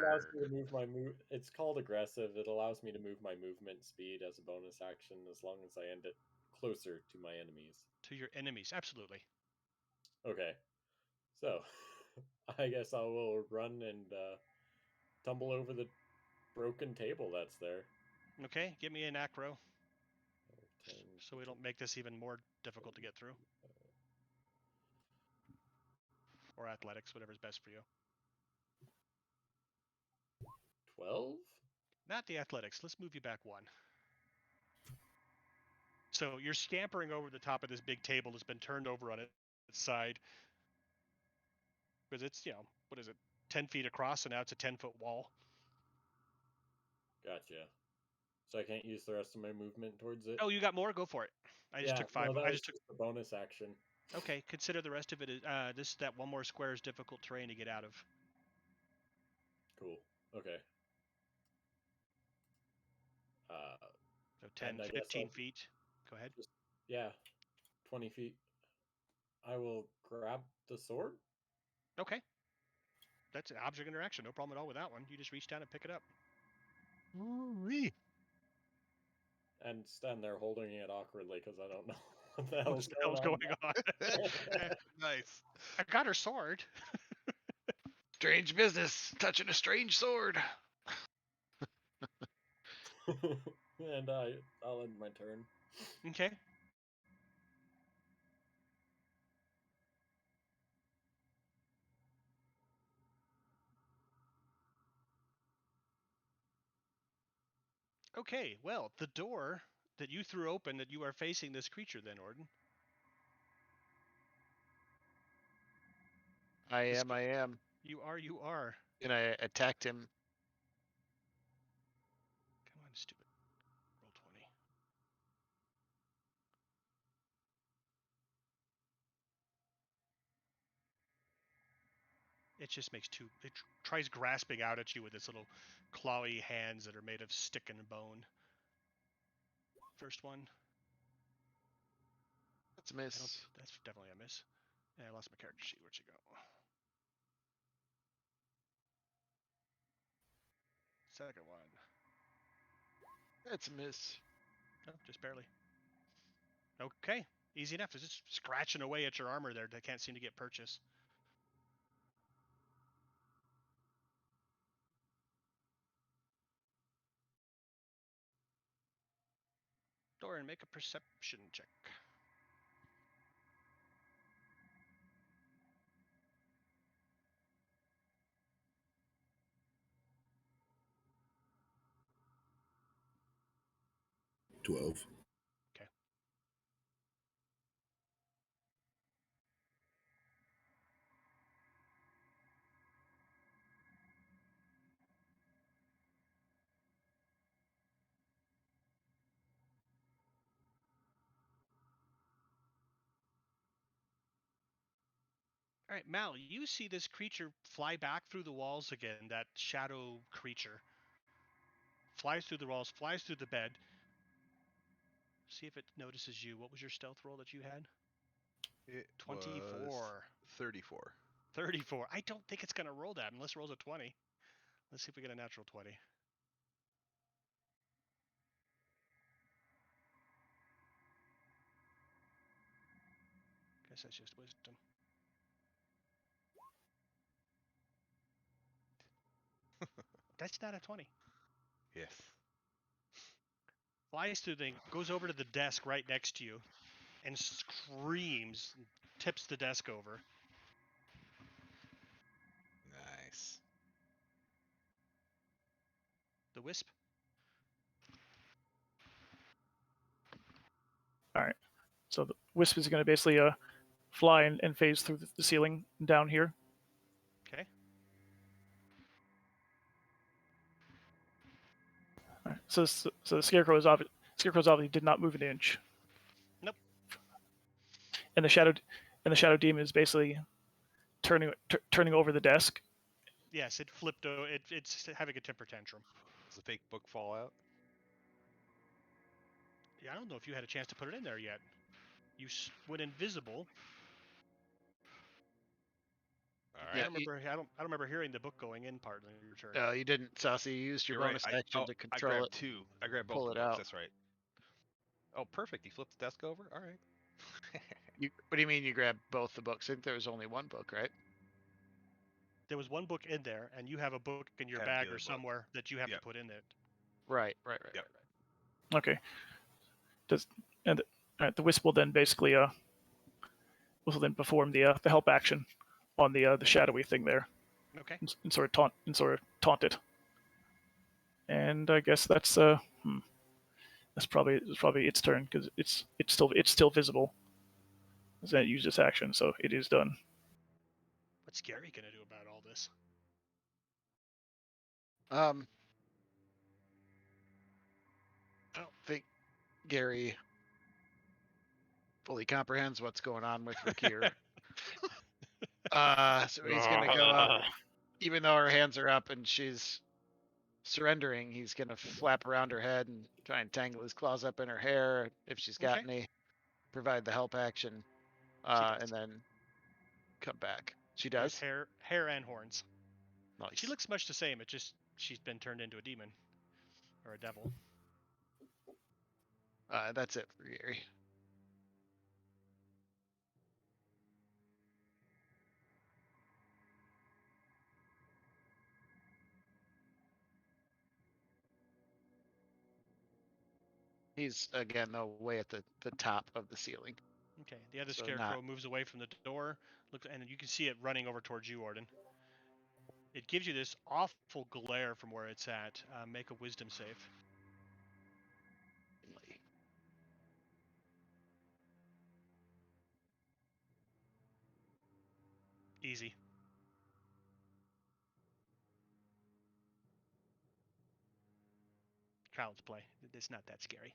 S6: allows me to move my move. It's called aggressive. It allows me to move my movement speed as a bonus action as long as I end it closer to my enemies.
S1: To your enemies, absolutely.
S6: Okay, so I guess I will run and tumble over the broken table that's there.
S1: Okay, give me an acro
S6: 10,
S1: so we don't make this even more difficult to get through. Or athletics, whatever's best for you.
S6: 12?
S1: Not the athletics. Let's move you back one. So you're scampering over the top of this big table that's been turned over on its side. Because it's, what is it, 10 feet across, and now it's a 10-foot wall.
S6: Gotcha. So I can't use the rest of my movement towards it?
S1: Oh, you got more? Go for it. I just took 5.
S6: No, that
S1: I
S6: was
S1: just took.
S6: a bonus action.
S1: Okay, consider the rest of it is that one more square is difficult terrain to get out of.
S6: Cool. Okay.
S1: So 10, 15 feet. Go ahead.
S6: Yeah, 20 feet. I will grab the sword.
S1: Okay. That's an object interaction. No problem at all with that one. You just reach down and pick it up.
S2: Ooh-wee.
S6: And stand there holding it awkwardly because I don't know what the
S1: What
S6: hell's
S1: the hell's going on?
S4: Nice.
S1: I got her sword.
S2: Strange business. Touching a strange sword.
S6: And I'll end my turn.
S1: Okay. Okay, well, the door that you threw open, that you are facing this creature then, Orden.
S2: I am.
S1: You are.
S2: And I attacked him.
S1: Come on, stupid. Roll 20. It just makes two. It tries grasping out at you with its little clawy hands that are made of stick and bone. First one.
S2: That's a miss.
S1: That's definitely a miss. Yeah, I lost my character sheet. Where'd she go? Second one.
S2: That's a miss.
S1: No, just barely. Okay, easy enough. It's just scratching away at your armor there that can't seem to get purchase. Doran, make a perception check.
S7: $12.
S1: Okay. All right, Mal, you see this creature fly back through the walls again, that shadow creature. Flies through the walls, flies through the bed. See if it notices you. What was your stealth roll that you had?
S4: It
S1: 24.
S4: was 34.
S1: 34. I don't think it's going to roll that unless it rolls a 20. Let's see if we get a natural 20. Guess that's just wisdom. That's not a 20.
S4: Yes.
S1: Flies through the thing, goes over to the desk right next to you, and screams, tips the desk over.
S4: Nice.
S1: The wisp.
S5: All right. So the wisp is going to basically fly and phase through the ceiling down here.
S1: Okay.
S5: All right. So the scarecrow obviously did not move an inch.
S1: Nope.
S5: And the shadow demon is basically turning over the desk.
S1: Yes, it flipped. It's having a temper tantrum.
S4: Does the fake book fall out?
S1: Yeah, I don't know if you had a chance to put it in there yet. You went invisible.
S4: All
S1: I
S4: right.
S1: don't remember. I don't remember hearing the book going in part in your turn.
S2: You didn't, Saucy. You used your
S4: You're right.
S2: bonus action to
S4: I
S2: control
S4: grabbed
S2: it.
S4: two. I grabbed both
S2: pull
S4: the
S2: it
S4: books.
S2: out.
S4: That's right. Oh, perfect. You flipped the desk over. All right.
S2: What do you mean you grabbed both the books? I think there was only one book, right?
S1: There was one book in there, and you have a book in your
S4: Have the
S1: bag
S4: other
S1: or
S4: book.
S1: somewhere that you have
S4: Yep.
S1: to put in it.
S2: Right.
S4: Yep.
S5: Okay. The wisp will then basically perform the help action on the shadowy thing there,
S1: Okay.
S5: and sort of taunt it. And I guess that's probably its turn because it's still visible. As it used its action, so it is done.
S1: What's Gary gonna do about all this?
S2: I don't think Gary fully comprehends what's going on with Rakir. So he's gonna go up, even though her hands are up and she's surrendering. He's gonna flap around her head and try and tangle his claws up in her hair if she's got
S1: Okay.
S2: any. Provide the help action,
S1: does.
S2: and then come back. She
S1: There's
S2: does.
S1: hair and horns.
S2: Nice.
S1: She looks much the same. It's just she's been turned into a demon or a devil.
S2: That's it for Gary. He's again though way at the top of the ceiling.
S1: Okay. The other
S2: So
S1: scarecrow moves away from the door. Look, and you can see it running over towards you, Orden. It gives you this awful glare from where it's at. Make a wisdom save. Easy. Child's play. It's not that scary.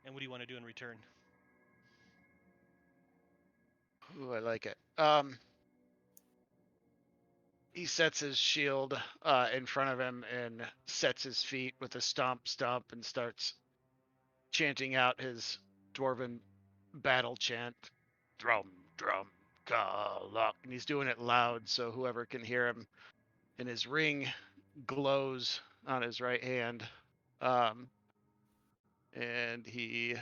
S1: And what do you want to do in return?
S2: Ooh, I like it. He sets his shield in front of him and sets his feet with a stomp and starts chanting out his dwarven battle chant. Drum, drum, kalak. And he's doing it loud so whoever can hear him. And his ring glows on his right hand. And he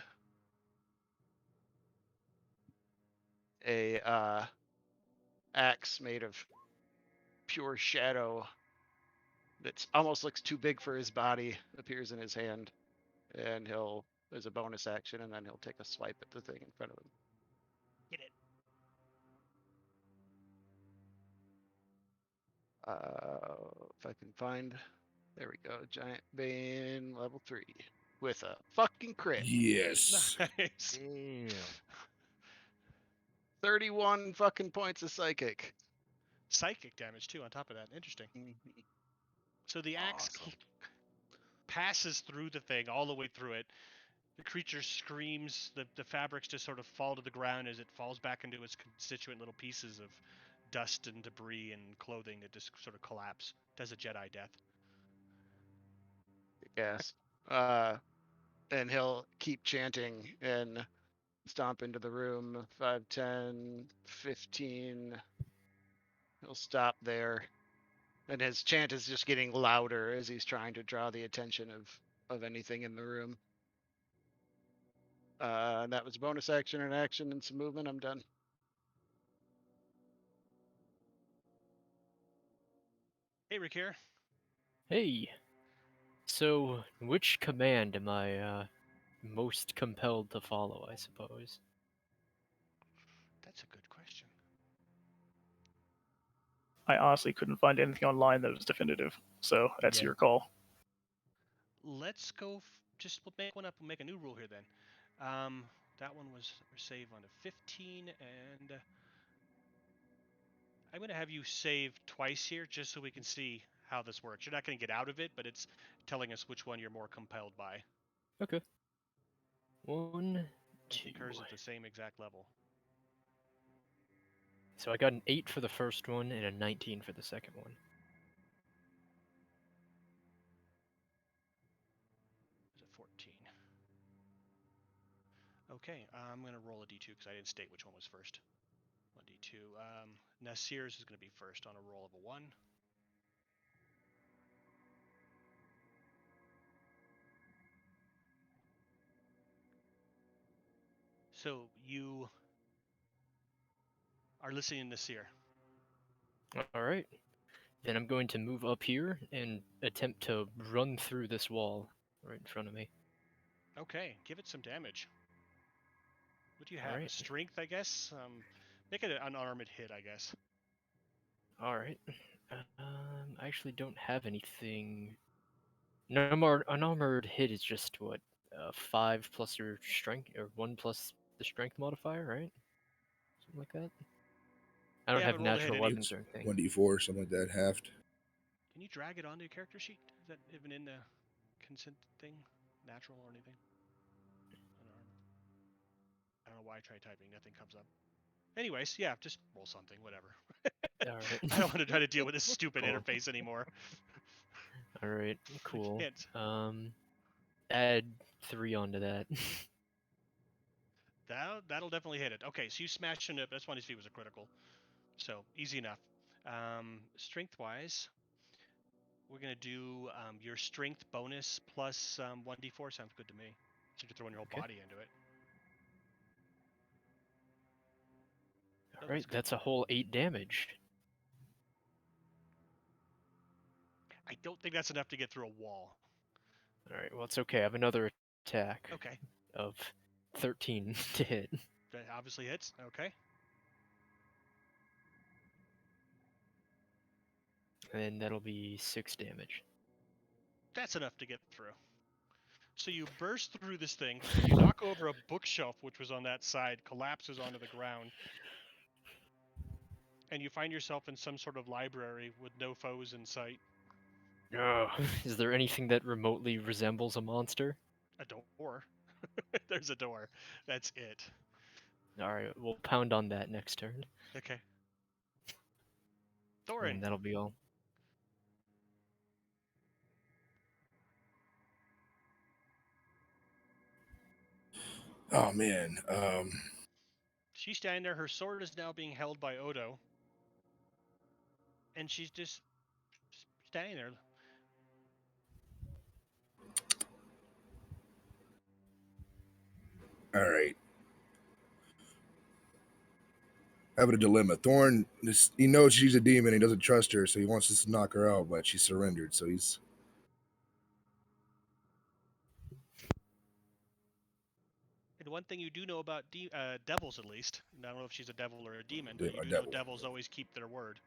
S2: a axe made of pure shadow that almost looks too big for his body appears in his hand, and he'll as a bonus action, and then he'll take a swipe at the thing in front of him.
S1: Get it.
S2: If I can find, there we go, Giant Bane level 3 with a fucking crit.
S7: Yes.
S1: Nice.
S3: Damn.
S2: 31 fucking points of psychic.
S1: Psychic damage too on top of that. Interesting. So the axe
S4: Awesome.
S1: passes through the thing all the way through it. The creature screams. The fabrics just sort of fall to the ground as it falls back into its constituent little pieces of dust and debris and clothing that just sort of collapse. Does a Jedi death.
S2: Yes. And he'll keep chanting and stomp into the room. 5, 10, 15. He'll stop there. And his chant is just getting louder as he's trying to draw the attention of anything in the room. And that was a bonus action, an action, and some movement. I'm done.
S1: Hey, Rakir.
S3: Hey. So, which command am I most compelled to follow, I suppose?
S1: That's a good question.
S5: I honestly couldn't find anything online that was definitive, so that's
S3: Yeah.
S5: your call.
S1: Let's go. We'll make one up. We'll make a new rule here then. That one was save on a 15, and I'm going to have you save twice here just so we can see how this works. You're not going to get out of it, but it's telling us which one you're more compelled by.
S3: Okay. 1,
S1: It
S3: 2.
S1: occurs at the same exact level.
S3: So I got an 8 for the first one and a 19 for the second one.
S1: It's a 14. Okay, I'm going to roll a d2 because I didn't state which one was first. 1d2. to. Nasir's is going to be first on a roll of a 1. So you are listening to Nasir.
S3: All right. Then I'm going to move up here and attempt to run through this wall right in front of me.
S1: Okay, give it some damage. What do you have?
S3: Alright.
S1: Strength, I guess? Make it an unarmed hit, I guess.
S3: All right. I actually don't have anything. No, unarmored hit is just what, 5 plus your strength, or 1 plus the strength modifier, right? Something like that. I don't
S1: Yeah,
S3: have
S1: but roll to hit
S3: natural
S1: anyway.
S3: weapons or anything.
S7: 1d4, something like that, halved.
S1: Can you drag it onto your character sheet? Is that even in the consent thing? Natural or anything? Unarmed. I don't know why I tried typing. Nothing comes up. Anyways, yeah, just roll something, whatever.
S3: All right.
S1: I don't want to try to deal with this stupid
S3: Cool.
S1: interface anymore.
S3: All right. Cool.
S1: Can't.
S3: Add 3 onto that.
S1: That'll definitely hit it. Okay, so you smashed into it. That's one of his feet was a critical. So easy enough. Strength-wise, we're gonna do your strength bonus plus 1d4. Sounds good to me. So you can throw in your whole
S3: Okay.
S1: body into it.
S3: All right. That's a whole 8 damage.
S1: I don't think that's enough to get through a wall.
S3: All right. Well, it's okay. I have another attack
S1: Okay,
S3: of 13 to hit.
S1: that obviously hits. Okay.
S3: And that'll be 6 damage.
S1: That's enough to get through. So you burst through this thing, you knock over a bookshelf which was on that side, collapses onto the ground, and you find yourself in some sort of library with no foes in sight.
S3: Is there anything that remotely resembles a monster?
S1: A door. There's a door. That's it.
S3: Alright, we'll pound on that next turn.
S1: Okay. Thorin.
S3: And that'll be all.
S7: Oh man.
S1: She's standing there. Her sword is now being held by Odo. And she's just standing there.
S7: All right. Having a dilemma. Thorn, he knows she's a demon. He doesn't trust her, so he wants us to knock her out, but she surrendered. So he's.
S1: And one thing you do know about devils, at least, and I don't know if she's a devil or a demon, but you
S7: A
S1: do know
S7: devil.
S1: devils always keep their word.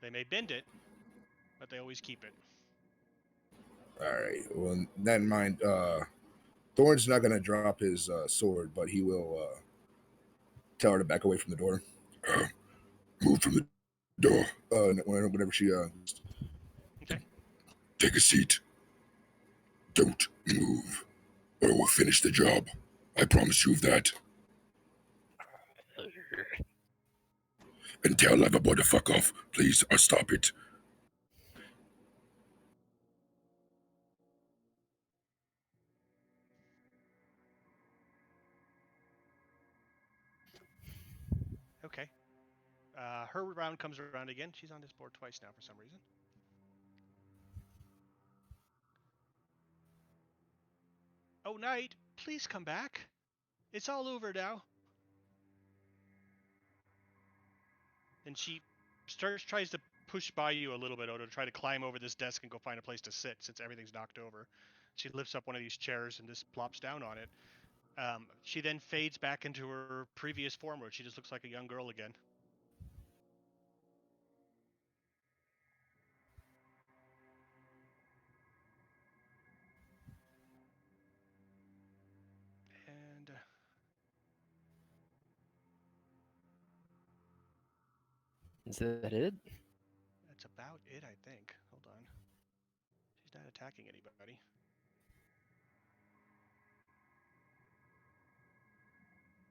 S1: They may bend it, but they always keep it.
S7: All right. Well, that in mind, Thorn's not going to drop his sword, but he will tell her to back away from the door. Move from the door. Whenever she.
S1: Okay.
S7: Take a seat. Don't move, or we'll finish the job. I promise you that. And tell Loverboy to fuck off, please, or stop it.
S1: Okay. Her round comes around again. She's on this board twice now for some reason. Oh, Knight, please come back. It's all over now. And she tries to push by you a little bit, Odo, to try to climb over this desk and go find a place to sit since everything's knocked over. She lifts up one of these chairs and just plops down on it. She then fades back into her previous form where she just looks like a young girl again. And
S3: Is that it?
S1: that's about it, I think. Hold on. She's not attacking anybody.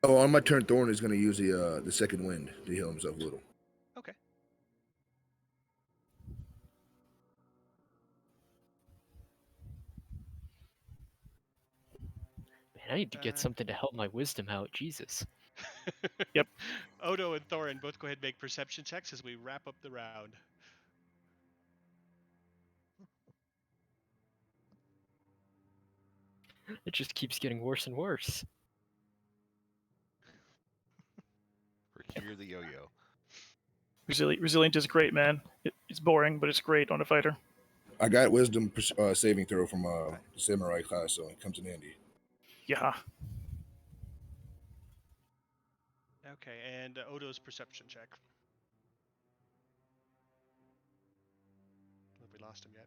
S7: Oh, on my turn, Thorn is going to use the second wind to heal himself a little.
S1: Okay.
S3: Man, I need to get something to help my wisdom out. Jesus.
S5: Yep.
S1: Odo and Thorin both go ahead and make perception checks as we wrap up the round.
S3: It just keeps getting worse and worse.
S4: Procure the yo-yo.
S5: Resilient is great, man. It's boring, but it's great on a fighter.
S7: I got wisdom saving throw from the samurai class, so it comes in handy.
S5: Yeah.
S1: Okay, and Odo's perception check. Have we lost him yet?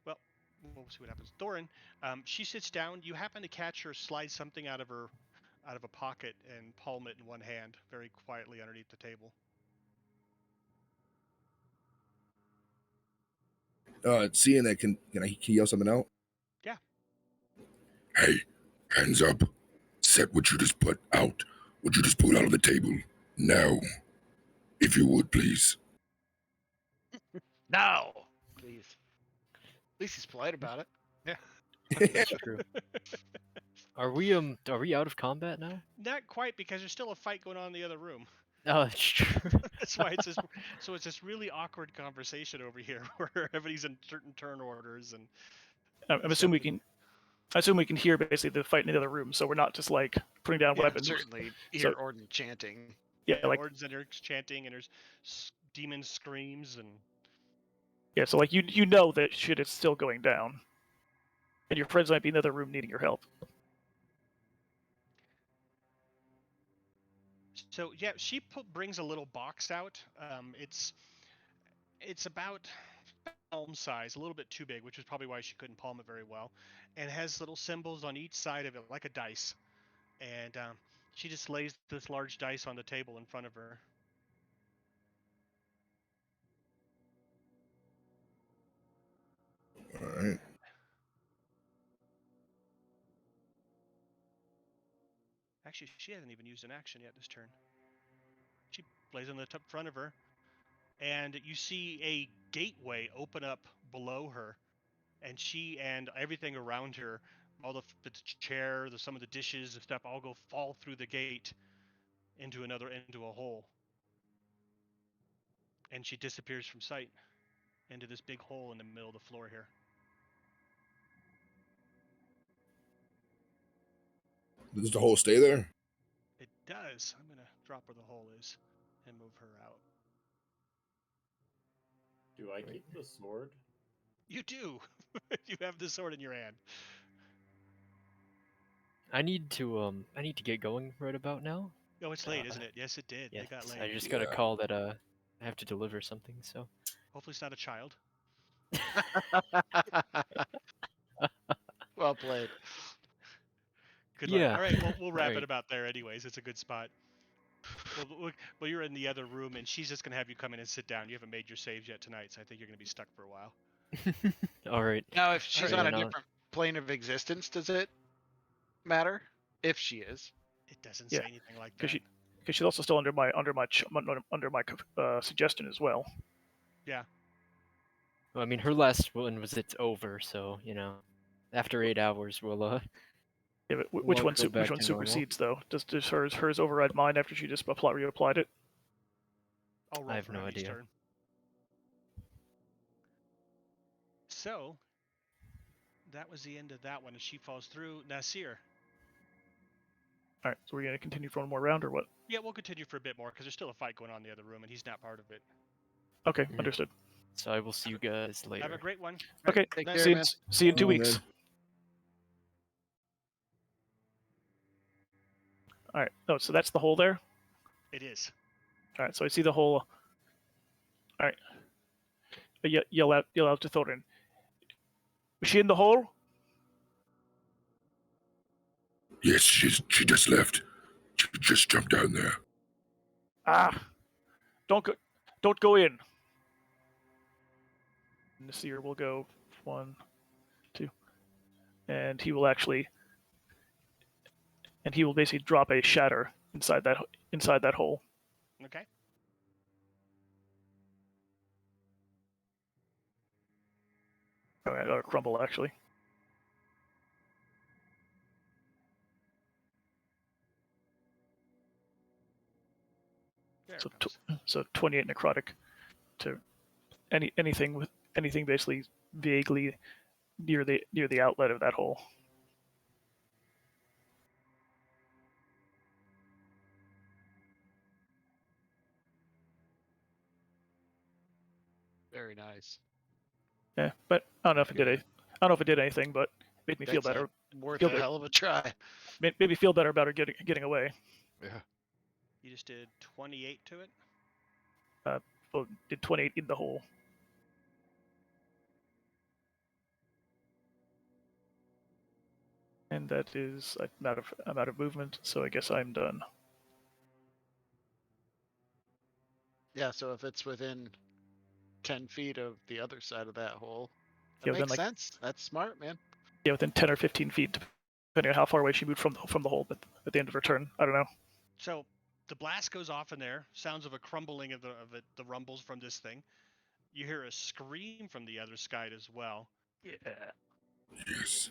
S1: Well, we'll see what happens. Thorin, she sits down. You happen to catch her slide something out of a pocket and palm it in one hand, very quietly underneath the table.
S7: Seeing that, can I yell something out?
S1: Yeah.
S8: Hey, hands up. Set what you just put out. What you just pulled out of the table. Now. If you would, please.
S2: No, please. At least he's polite about it.
S3: That's true. Are we out of combat now?
S1: Not quite, because there's still a fight going on in the other room.
S3: Oh, that's true.
S1: That's why it's this really awkward conversation over here where everybody's in certain turn orders and.
S5: I'm assuming I assume we can hear basically the fight in the other room, so we're not just like putting down
S1: Yeah,
S5: weapons.
S2: Certainly hear
S5: So-
S2: Orden chanting.
S5: Yeah, like
S1: Ordens and there's chanting and there's demon screams and.
S5: yeah, so like you know that shit is still going down, and your friends might be in the other room needing your help.
S1: So yeah, she brings a little box out. It's about palm size, a little bit too big, which is probably why she couldn't palm it very well, and has little symbols on each side of it like a dice. And she just lays this large dice on the table in front of her.
S7: All right.
S1: Actually, she hasn't even used an action yet this turn. She lays on the top front of her, and you see a gateway open up below her, and she and everything around her, all the chair, some of the dishes and stuff, all fall through the gate into a hole, and she disappears from sight into this big hole in the middle of the floor here.
S7: Does the hole stay there?
S1: It does. I'm gonna drop where the hole is and move her out.
S6: Do I keep the sword?
S1: You do. You have the sword in your hand.
S3: I need to get going right about now.
S1: Oh, it's late, isn't it? Yes, it did.
S3: Yes,
S1: It got late.
S3: I just got a call that I have to deliver something. So
S1: Hopefully, it's not a child.
S2: Well played.
S1: Good luck.
S3: Yeah.
S1: All right, we'll wrap
S3: Alright.
S1: it about there, anyways. It's a good spot. Well, you're in the other room, and she's just gonna have you come in and sit down. You haven't made your saves yet tonight, so I think you're gonna be stuck for a while.
S3: all right.
S2: Now, if she's
S3: Alright,
S2: on a
S3: then I'll-
S2: different plane of existence, does it matter? If she is.
S1: It doesn't
S5: Yeah,
S1: say anything like
S5: 'cause
S1: that.
S5: because she's also still under my suggestion as well.
S3: Well, I mean, her last one was it's over, so after 8 hours, we'll
S5: Yeah, but
S3: We'll go
S5: which
S3: back
S5: one
S3: to normal.
S5: supersedes though? Does hers override mine after she just reapplied it?
S1: I'll roll
S3: I have
S1: for
S3: no
S1: Honey's
S3: idea.
S1: turn. So that was the end of that one, and she falls through. Nasir.
S5: All right, so we're gonna continue for one more round or what?
S1: Yeah, we'll continue for a bit more because there's still a fight going on in the other room, and he's not part of it.
S5: Okay,
S3: Mhm.
S5: understood.
S3: So I will see you guys later.
S1: Have a great one.
S5: Okay,
S2: Take
S1: Nice.
S2: care,
S5: see
S2: man.
S5: you in 2
S7: Oh,
S5: weeks.
S7: man.
S5: All right. Oh, so that's the hole there.
S1: It is.
S5: All right, so I see the hole. All right. Yell out to Thorin. Was she in the hole?
S8: Yes, she just left. She just jumped down there.
S5: Ah, don't go in. Nasir will go 1, 2, and he will basically drop a shatter inside that hole.
S1: Okay.
S5: Or crumble actually.
S1: There
S5: So
S1: it comes.
S5: so 28 necrotic to anything basically vaguely near the outlet of that hole.
S2: Very nice.
S5: Yeah, but I don't know if it did
S4: Okay.
S5: I don't know if it did anything, but it made me feel
S2: That's
S5: better.
S2: worth
S5: Feel
S2: a
S5: better.
S2: hell of a try.
S5: Made me feel better about her getting away.
S4: Yeah.
S1: You just did 28 to it.
S5: Well, did 28 in the hole? And that is I'm out of movement, so I guess I'm done.
S2: Yeah, so if it's within 10 feet of the other side of that hole, that
S5: Yeah, within
S2: makes
S5: like
S2: sense. That's smart, man.
S5: yeah, within 10 or 15 feet, depending on how far away she moved from the hole. But at the end of her turn, I don't know.
S1: So the blast goes off in there. Sounds of a crumbling of the rumbles from this thing. You hear a scream from the other side as well.
S5: Yeah.
S8: Yes.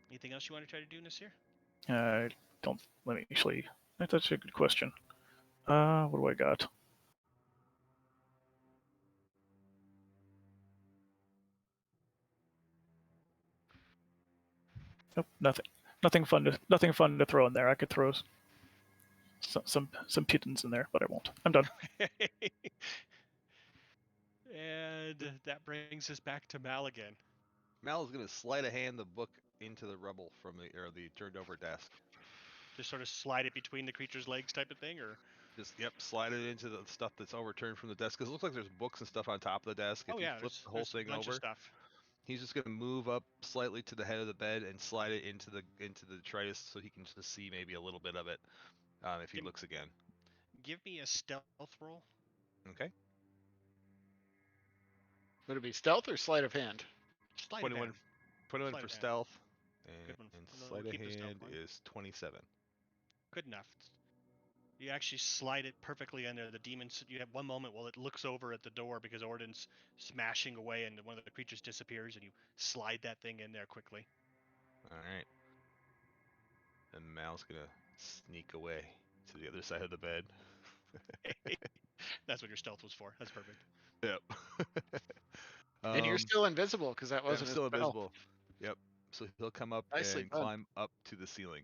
S1: Anything else you want to try to do, Nasir?
S5: I don't. Let me actually. That's a good question. What do I got? Nope, nothing. Nothing fun to throw in there. I could throw some pittance in there, but I won't. I'm done.
S1: And that brings us back to Mal again.
S4: Mal is going to sleight of hand the book into the rubble from the turned over desk.
S1: Just sort of slide it between the creature's legs type of thing, or?
S4: Just slide it into the stuff that's overturned from the desk. Because it looks like there's books and stuff on top of the desk. If
S1: Oh
S4: you
S1: yeah,
S4: flip the whole
S1: there's a
S4: thing
S1: bunch
S4: over,
S1: of stuff.
S4: he's just going to move up slightly to the head of the bed and slide it into the detritus so he can just see maybe a little bit of it if he looks again.
S1: Give me a stealth roll.
S4: Okay.
S2: Would it be stealth or sleight of hand?
S1: Sleight of
S4: 21.
S1: hand.
S4: Put him in
S1: Sleight
S4: for
S1: of hand.
S4: stealth.
S1: Good one.
S4: And
S1: We'll
S4: sleight of
S1: keep the stealth
S4: hand
S1: one.
S4: is 27.
S1: Good enough. You actually slide it perfectly in there. The demons. You have one moment while it looks over at the door because Orden's smashing away, and one of the creatures disappears, and you slide that thing in there quickly.
S4: All right. And Mal's gonna sneak away to the other side of the bed.
S1: That's what your stealth was for. That's perfect.
S4: Yep.
S2: And you're still invisible because that
S4: I'm
S2: wasn't
S4: still
S2: a spell.
S4: invisible. Yep. So he'll come up
S2: Nicely
S4: and
S2: done.
S4: climb up to the ceiling.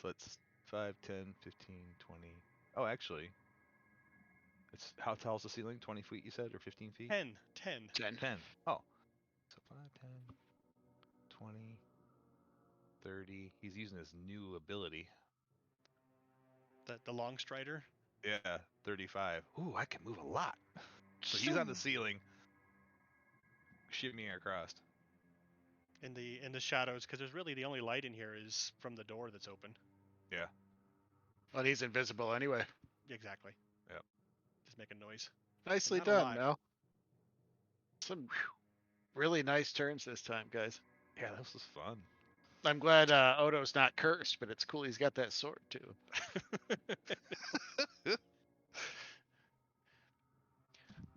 S4: So it's 5, 10, 15, 20. Oh, actually, it's how tall is the ceiling? 20 feet, you said, or 15 feet?
S1: 10.
S2: 10.
S4: 10. Oh. So 5, 10, 20, 30. He's using his new ability.
S1: The long strider.
S4: Yeah, 35. Ooh, I can move a lot. So he's on the ceiling, shimmying across.
S1: In the shadows, because there's really the only light in here is from the door that's open.
S4: Yeah.
S2: Well, he's invisible anyway.
S1: Exactly.
S4: Yep.
S1: Just making noise.
S2: Nicely
S1: Not
S2: done,
S1: alive.
S2: Mel. Some really nice turns this time, guys.
S4: Yeah, this was fun.
S2: I'm glad Odo's not cursed, but it's cool he's got that sword too.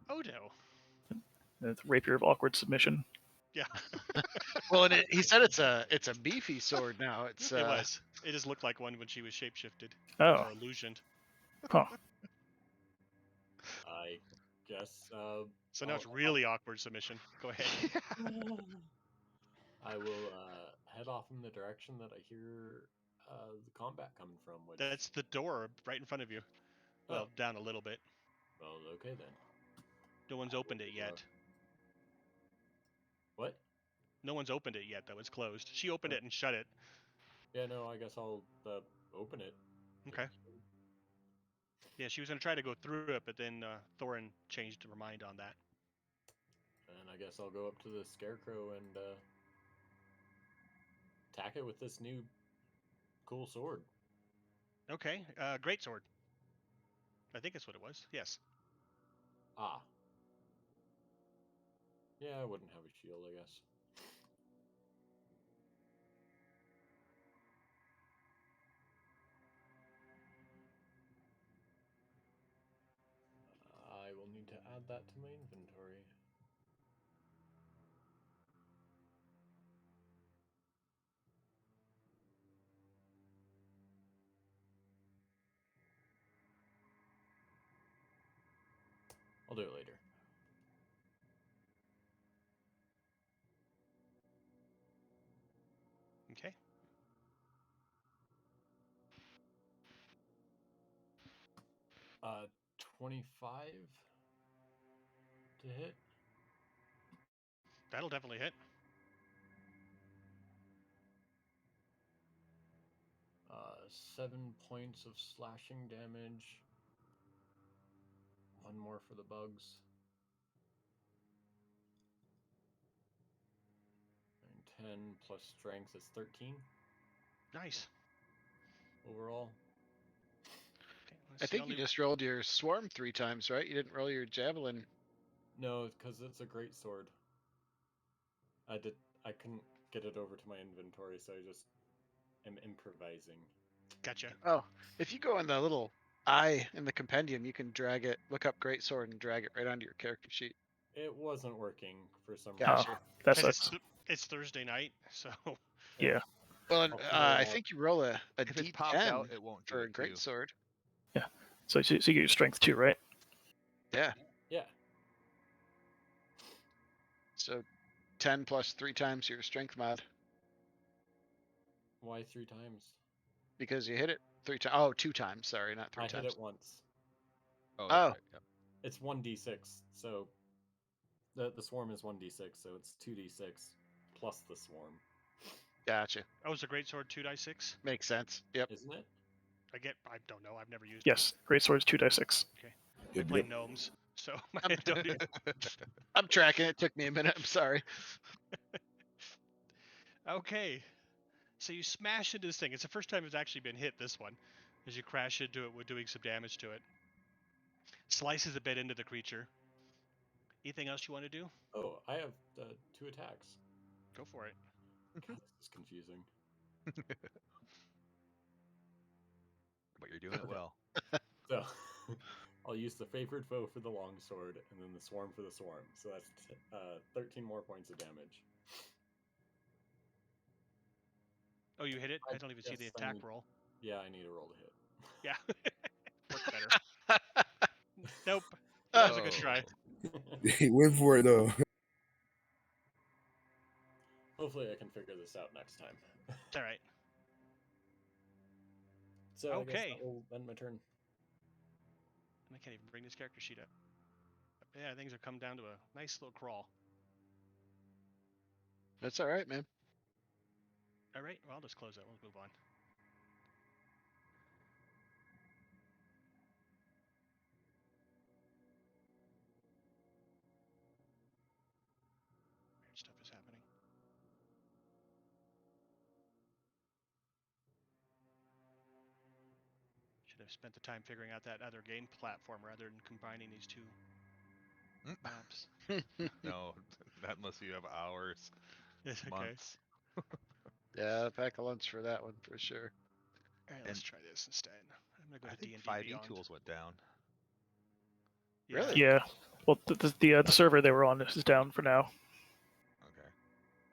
S1: Odo.
S5: That's rapier of awkward submission.
S1: Yeah.
S2: Well, and he said it's a beefy sword now. It's
S1: It was. It just looked like one when she was shapeshifted
S5: Oh,
S1: or illusioned.
S5: huh.
S6: I guess.
S1: So now it's really awkward submission. Go ahead.
S6: I will head off in the direction that I hear the combat coming from. Which
S1: That's the door right in front of you. Well, down a little bit.
S6: well, okay then.
S1: No one's opened it yet.
S6: What?
S1: No one's opened it yet, though. It's closed. She opened it and shut it.
S6: Yeah, no. I guess I'll open it.
S1: Okay. Yeah, she was going to try to go through it, but then Thorin changed her mind on that.
S6: And I guess I'll go up to the scarecrow and attack it with this new cool sword.
S1: Okay. Great sword. I think that's what it was. Yes.
S6: Ah. Yeah, I wouldn't have a shield, I guess. I will need to add that to my inventory. I'll do it later.
S1: Okay.
S6: Uh, 25 to hit.
S1: That'll definitely hit.
S6: 7 points of slashing damage. 1 more for the bugs. And 10 plus strength is 13
S1: Nice.
S6: overall.
S1: Okay,
S2: I think you just rolled your swarm 3 times, right? You didn't roll your javelin.
S6: No, because it's a great sword. I couldn't get it over to my inventory, so I just am improvising.
S1: Gotcha.
S2: Oh, if you go in the little eye in the compendium, you can drag it, look up greatsword, and drag it right onto your character sheet.
S6: It wasn't working for some reason.
S2: Gotcha.
S5: That
S1: 'Cause
S5: sucks.
S1: it's Thursday night, so
S5: Yeah.
S2: Well, and,
S6: I'll figure it
S2: I
S6: out.
S2: think you roll a
S4: If it's popped
S2: D10
S4: out, it won't do
S2: for a
S4: it too.
S2: greatsword.
S5: So you get your strength too, right?
S2: Yeah.
S6: Yeah.
S2: So 10 plus 3 times your strength mod
S6: Why 3 times?
S2: because you hit it 3 times. Oh, 2 times. Sorry, not 3
S6: I
S2: times.
S6: hit it once.
S4: Oh,
S2: Oh.
S4: that's right. Yep.
S6: It's 1d6, so the swarm is 1d6, so it's 2d6 plus the swarm,
S2: Gotcha.
S1: oh, it's a great sword 2d6.
S2: Makes sense. Yep.
S6: isn't it?
S1: I don't know. I've never used
S5: Yes. Great sword's 2d6.
S1: it. I play gnomes, so I don't.
S2: I'm tracking. It took me a minute. I'm sorry.
S1: Okay. So you smash into this thing. It's the first time it's actually been hit, this one. As you crash into it, we're doing some damage to it. Slices a bit into the creature. Anything else you want to do?
S6: Oh, I have 2 attacks.
S1: Go for it.
S6: God, this is confusing.
S4: But you're doing it well.
S6: So, I'll use the favored foe for the longsword, and then the swarm for the swarm. So that's 13 more points of damage.
S1: Oh, you hit it? I don't even see the
S6: Yes, I
S1: attack
S6: need-
S1: roll.
S6: Yeah, I need a roll to hit.
S1: Yeah. Works better. Nope. That was a good
S4: Oh.
S1: try.
S7: He went for it though.
S6: Hopefully, I can figure this out next time.
S1: It's all right.
S6: So I guess
S1: Okay.
S6: that will end my turn.
S1: And I can't even bring this character sheet up. Yeah, things are come down to a nice little crawl.
S2: That's all right, man.
S1: All right. Well, I'll just close that. We'll move on. Weird stuff is happening. Should have spent the time figuring out that other game platform rather than combining these two maps.
S4: No, not unless you have hours,
S1: Yes, okay.
S4: months.
S2: Yeah, pack a lunch for that one for sure.
S1: All right, let's
S4: And
S1: try this instead. I'm gonna go
S4: I
S1: to
S4: think
S1: D&D
S4: 5e
S1: Beyond.
S4: tools went down.
S2: Really?
S5: Yeah. Well, the server they were on is down for now.
S4: Okay.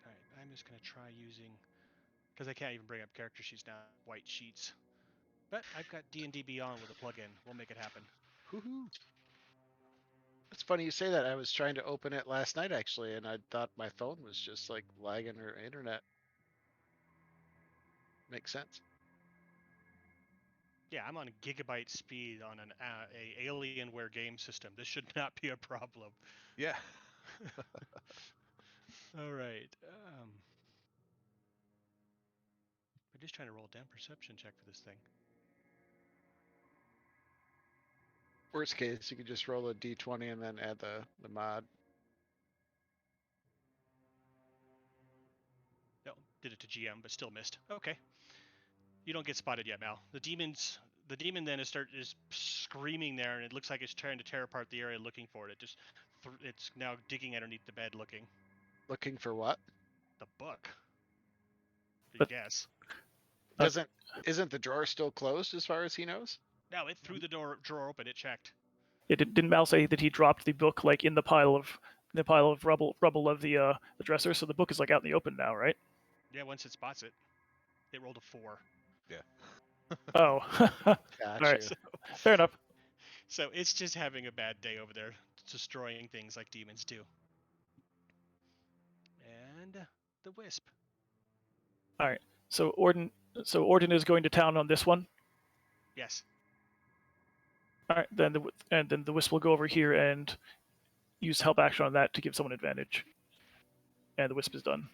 S1: All right, I'm just gonna try using, because I can't even bring up character sheets now, white sheets. But I've got D&D Beyond with a plugin. We'll make it happen.
S4: Woohoo!
S2: It's funny you say that. I was trying to open it last night actually, and I thought my phone was just like lagging or internet. Makes sense.
S1: Yeah, I'm on gigabyte speed on an a Alienware game system. This should not be a problem.
S4: Yeah.
S1: All right. We're just trying to roll a damn perception check for this thing.
S2: Worst case, you could just roll a d20 and then add the mod.
S1: No, did it to GM, but still missed. Okay. You don't get spotted yet, Mal. The demon then is screaming there, and it looks like it's trying to tear apart the area looking for it. It's now digging underneath the bed looking.
S2: Looking for what?
S1: The book.
S5: But-
S1: Guess.
S2: Isn't the drawer still closed as far as he knows?
S1: No, it threw the drawer open. It checked.
S5: Yeah, didn't Mal say that he dropped the book like in the pile of rubble of the dresser? So the book is like out in the open now, right?
S1: Yeah, once it spots it, it rolled a 4.
S4: Yeah.
S5: Oh,
S2: Gotcha.
S5: all right, fair enough.
S1: So it's just having a bad day over there. destroying things like demons do. And the wisp.
S5: All right. So Orden is going to town on this one.
S1: Yes.
S5: All right. Then the wisp will go over here and use help action on that to give someone advantage. And the wisp is done.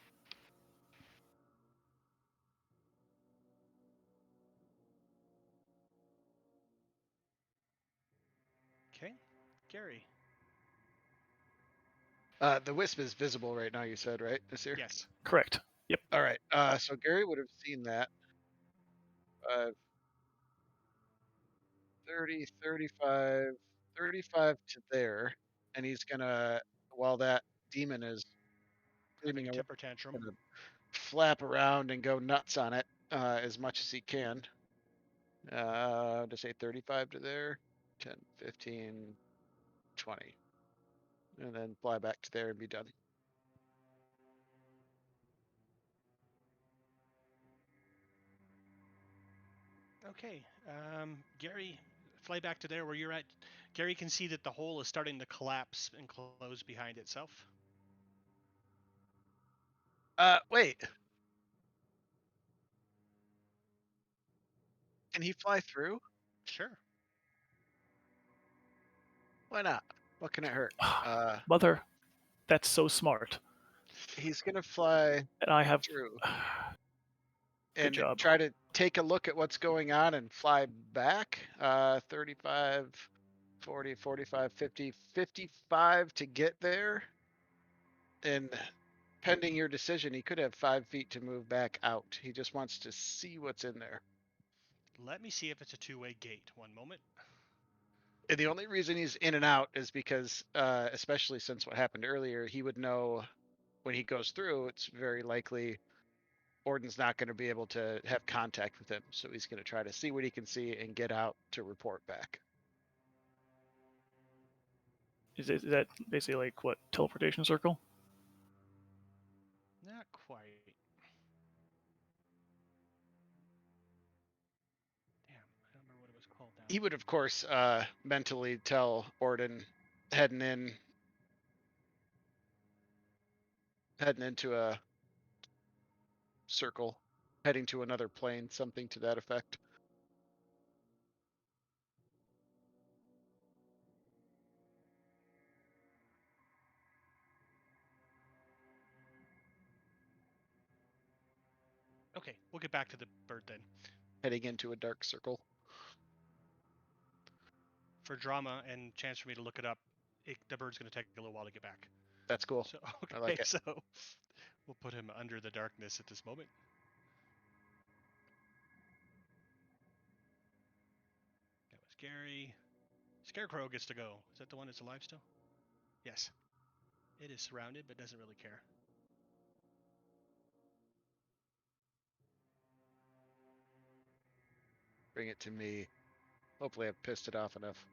S1: Okay. Gary.
S2: The wisp is visible right now, you said, right, Nasir?
S1: Yes.
S5: Correct. Yep.
S2: All right. So Gary would have seen that. 30, 35, 35 to there. And he's going to, while that demon is
S1: Having
S2: screaming
S1: a
S2: away,
S1: temper tantrum.
S2: gonna flap around and go nuts on it as much as he can. To say 35 to there, 10, 15, 20. And then fly back to there and be done.
S1: Okay. Gary, fly back to there where you're at. Gary can see that the hole is starting to collapse and close behind itself.
S2: Wait. Can he fly through?
S1: Sure.
S2: Why not? What can it hurt?
S5: Mother, that's so smart.
S2: He's gonna fly
S5: And I have
S2: through
S5: Good
S2: and
S5: job.
S2: try to take a look at what's going on and fly back. 35, 40, 45, 50, 55 to get there. And pending your decision, he could have 5 feet to move back out. He just wants to see what's in there.
S1: Let me see if it's a two-way gate. One moment.
S2: And the only reason he's in and out is because, especially since what happened earlier, he would know when he goes through, it's very likely Orden's not going to be able to have contact with him. So he's going to try to see what he can see and get out to report back.
S5: Is that basically like what, teleportation circle?
S1: Not quite. Damn, I don't remember what it was called now.
S2: He would, of course, mentally tell Orden heading into a circle, heading to another plane, something to that effect.
S1: Okay, we'll get back to the bird then.
S2: Heading into a dark circle.
S1: For drama and chance for me to look it up, the bird's going to take a little while to get back.
S2: That's cool.
S1: So, okay,
S2: I like it.
S1: so we'll put him under the darkness at this moment. That was Gary. Scarecrow gets to go. Is that the one that's alive still? Yes. It is surrounded, but doesn't really care.
S2: Bring it to me. Hopefully I've pissed it off enough.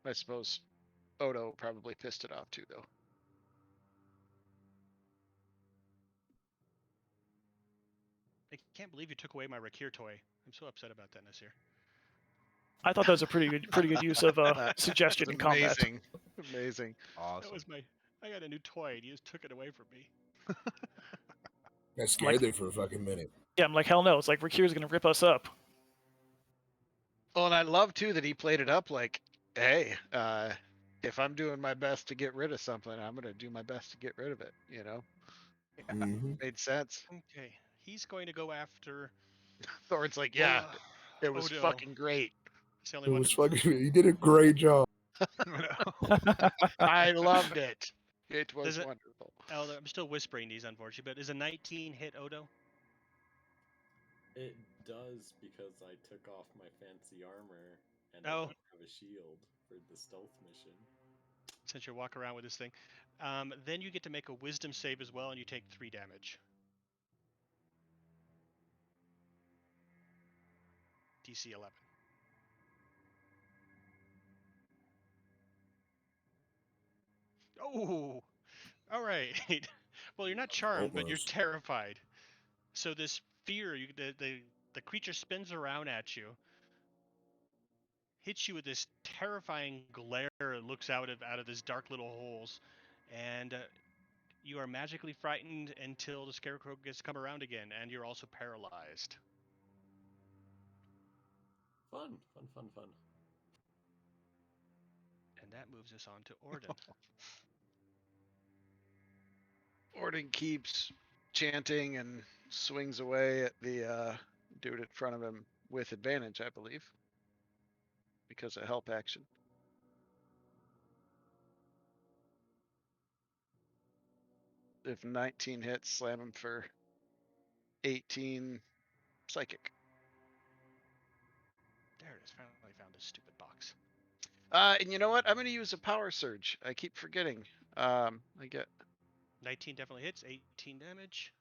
S2: I suppose Odo probably pissed it off too, though.
S1: I can't believe you took away my Rakir toy. I'm so upset about that, Nasir.
S5: I thought that was a pretty good use of suggestion in combat.
S2: Amazing. Amazing.
S4: Awesome.
S1: That was I got a new toy and you just took it away from me.
S7: Got scared there for a fucking minute.
S5: Yeah, I'm like, hell no. It's like Rakir's gonna rip us up.
S2: Well, and I love too that he played it up like, hey, if I'm doing my best to get rid of something, I'm gonna do my best to get rid of it. You know, made sense.
S1: Okay, he's going to go after.
S2: Thorn's like, yeah, it was
S1: Odo.
S2: fucking great.
S1: It's the only
S7: It
S1: one.
S7: was fucking. You did a great job.
S2: I loved it. It was
S1: Does it-
S2: wonderful.
S1: Oh, I'm still whispering these, unfortunately. But is a 19 hit Odo?
S6: It does because I took off my fancy armor and
S1: Oh.
S6: I don't have a shield for the stealth mission.
S1: Since you walk around with this thing, then you get to make a Wisdom save as well, and you take 3 damage. DC 11. Oh, all right. Well, you're not charmed, but you're
S7: Almost.
S1: terrified. So this fear, the creature spins around at you, hits you with this terrifying glare. It looks out of this dark little holes, and you are magically frightened until the scarecrow gets come around again, and you're also paralyzed.
S6: Fun.
S1: And that moves us on to Orden.
S2: Orden keeps chanting and swings away at the dude in front of him with advantage, I believe, because of help action. If 19 hits, slam him for 18 psychic.
S1: There it is. Finally found this stupid box.
S2: And you know what? I'm going to use a power surge. I keep forgetting. I get.
S1: 19 definitely hits. 18 damage.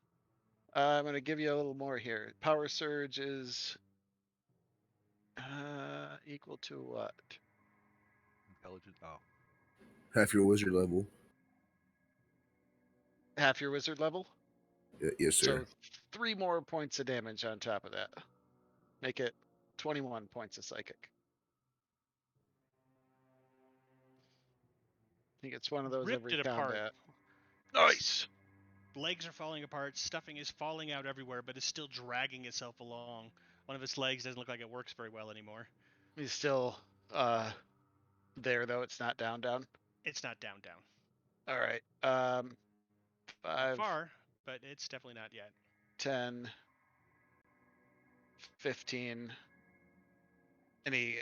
S2: I'm going to give you a little more here. Power surge is equal to what?
S4: Intelligent. Oh,
S7: Half your wizard level.
S2: Half your wizard level?
S7: Yes, sir.
S2: So 3 more points of damage on top of that. Make it 21 points of psychic. I think it's one of those
S1: Ripped
S2: every
S1: it apart.
S2: combat. Nice!
S1: Legs are falling apart. Stuffing is falling out everywhere, but it's still dragging itself along. One of its legs doesn't look like it works very well anymore.
S2: He's still there, though. It's not down.
S1: It's not down.
S2: All right.
S1: Not
S2: 5,
S1: far, but it's definitely not yet.
S2: 10, 15. And he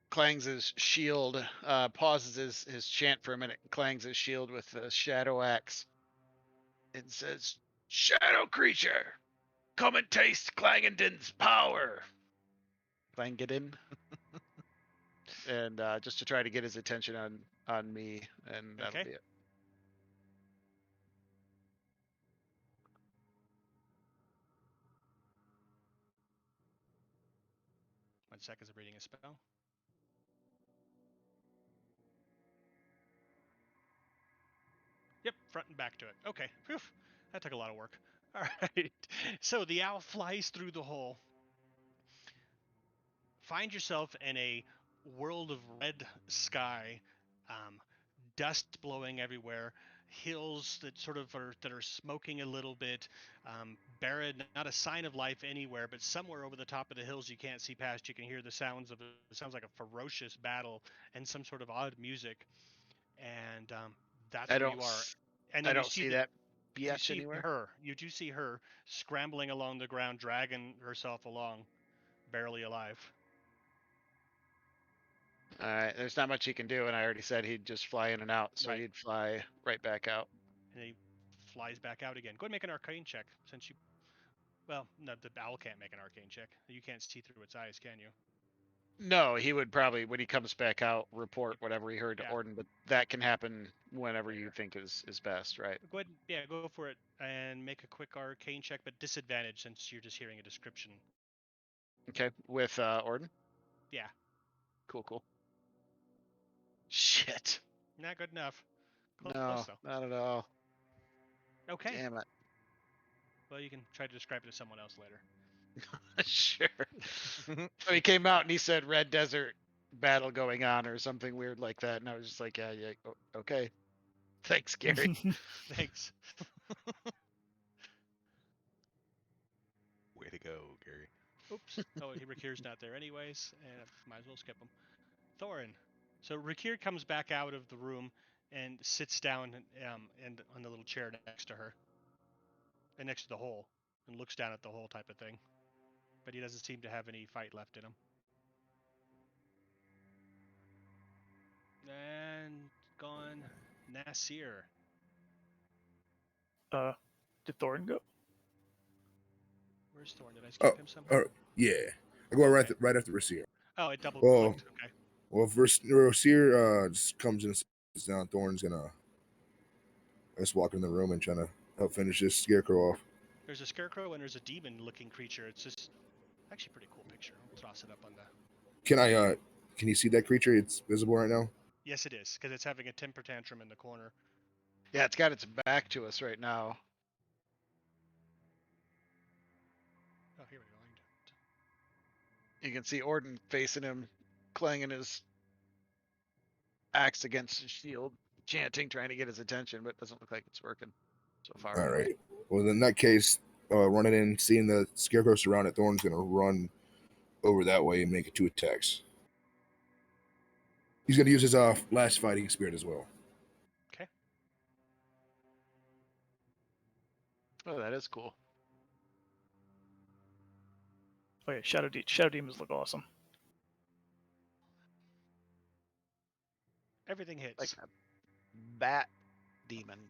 S2: clangs his shield, pauses his chant for a minute, clangs his shield with the shadow axe, and says, "Shadow creature, come and taste Clangendon's power." Clangendon. And just to try to get his attention on me, and that'll
S1: Okay.
S2: be it.
S1: One second of reading a spell. Yep, front and back to it. Okay, phew, that took a lot of work. All right, so the owl flies through the hole. Find yourself in a world of red sky, dust blowing everywhere, hills that sort of are smoking a little bit, barren, not a sign of life anywhere, but somewhere over the top of the hills you can't see past, you can hear the sounds of it sounds like a ferocious battle and some sort of odd music, and that's
S2: I
S1: where
S2: don't
S1: you are.
S2: s-
S1: And
S2: I
S1: then you
S2: don't
S1: see
S2: see
S1: the
S2: that
S1: you
S2: bitch
S1: see
S2: anywhere.
S1: her. You do see her scrambling along the ground, dragging herself along, barely alive.
S2: All right, there's not much he can do, and I already said he'd just fly in and out, so
S1: Right.
S2: he'd fly right back out.
S1: And he flies back out again. Go ahead and make an arcane check, since you. Well, no, the owl can't make an arcane check. You can't see through its eyes, can you?
S2: No, he would probably, when he comes back out, report whatever he heard to
S1: Yeah.
S2: Orden, but that can happen whenever you
S1: Later.
S2: think is best, right?
S1: Go ahead. Yeah, go for it and make a quick arcane check, but disadvantage since you're just hearing a description.
S2: Okay, with Orden?
S1: Yeah.
S2: Cool. Shit.
S1: Not good enough. Close
S2: No,
S1: though.
S2: not at all.
S1: Okay.
S2: Damn it.
S1: Well, you can try to describe it to someone else later.
S2: Sure. So he came out and he said Red Desert battle going on or something weird like that, and I was just like, yeah, okay. Thanks, Gary.
S1: Thanks.
S4: way to go, Gary.
S1: Oops. Oh, Rakir's not there anyways, and I might as well skip him. Thorin. So Rakir comes back out of the room and sits down and on the little chair next to her, and next to the hole, and looks down at the hole type of thing. But he doesn't seem to have any fight left in him. And gone. Nasir.
S5: Did Thorin go?
S1: Where's Thorin? Did I skip him somehow?
S7: Yeah. I go
S1: Okay.
S7: right after Rasir.
S1: Oh, it double
S7: Well,
S1: clicked. Okay.
S7: Well, if Rasir just comes in and sits down, Thorn's gonna just walk in the room and trying to help finish this scarecrow off.
S1: There's a scarecrow and there's a demon-looking creature. It's just actually a pretty cool picture. I'll toss it up on the.
S7: Can you see that creature? It's visible right now.
S1: Yes, it is, because it's having a temper tantrum in the corner.
S2: Yeah, it's got its back to us right now.
S1: Oh, here we go.
S2: You can see Orden facing him clanging his axe against his shield, chanting, trying to get his attention, but it doesn't look like it's working so far.
S7: All
S2: anyway.
S7: right. Well, in that case, running in, seeing the scarecrow surrounded, Thorn's gonna run over that way and make 2 attacks. He's gonna use his last fighting spirit as well.
S1: Okay.
S2: Oh, that is cool.
S5: Oh yeah, Shadow Demons look awesome.
S1: Everything hits.
S2: Like a bat demon.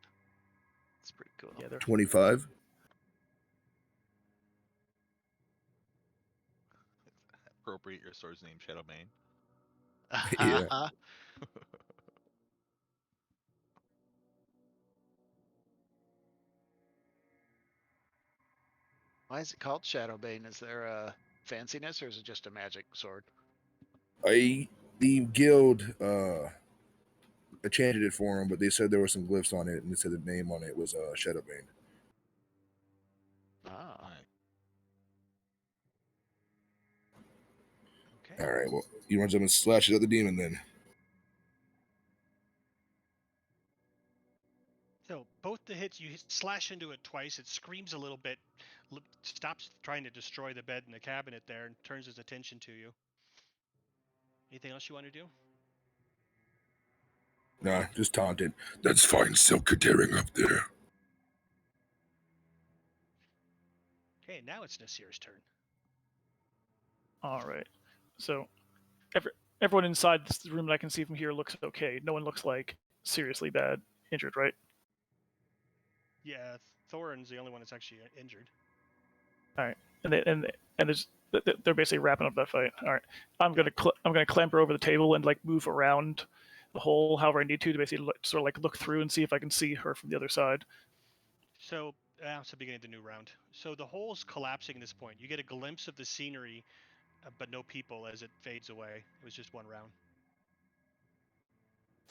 S2: It's pretty cool.
S5: Yeah, they're
S7: 25.
S4: Appropriate your sword's name, Shadowbane.
S7: Yeah.
S2: Why is it called Shadowbane? Is there a fanciness, or is it just a magic sword?
S7: The guild enchanted it for him, but they said there were some glyphs on it, and they said the name on it was Shadowbane.
S2: Ah.
S4: Alright.
S1: Okay.
S7: All right. Well, he runs up and slashes at the demon then.
S1: So both the hits, you slash into it twice. It screams a little bit, stops trying to destroy the bed in the cabinet there, and turns its attention to you. Anything else you want to do?
S7: Nah, just taunted.
S8: That's fine, Silka daring up there.
S1: Okay, now it's Nasir's turn.
S5: all right. So everyone inside this room that I can see from here looks okay. No one looks like seriously bad injured, right?
S1: Yeah, Thorin's the only one that's actually injured.
S5: All right, and there's they're basically wrapping up that fight. All right, I'm gonna clamber over the table and like move around the hole however I need to basically sort of like look through and see if I can see her from the other side.
S1: So, it's the beginning of the new round. So the hole's collapsing at this point. You get a glimpse of the scenery, but no people as it fades away. It was just one round.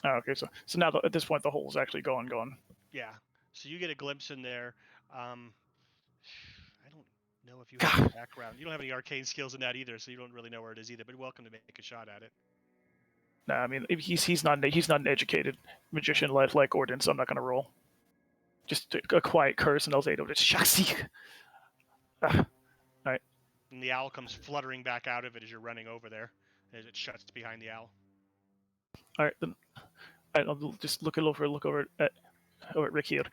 S5: Oh, okay, so now at this point the hole's actually gone.
S1: Yeah. So you get a glimpse in there. I don't know if you have any background. You don't have any arcane skills in that either, so you don't really know where it is either. But welcome to make a shot at it.
S5: Nah, I mean he's not an educated magician like Gordon, so I'm not gonna roll. Just a quiet curse and I'll say it'll just shaksik. Alright.
S1: And the owl comes fluttering back out of it as you're running over there, as it shuts behind the owl.
S5: Alright, then I'll just look over at Rick here.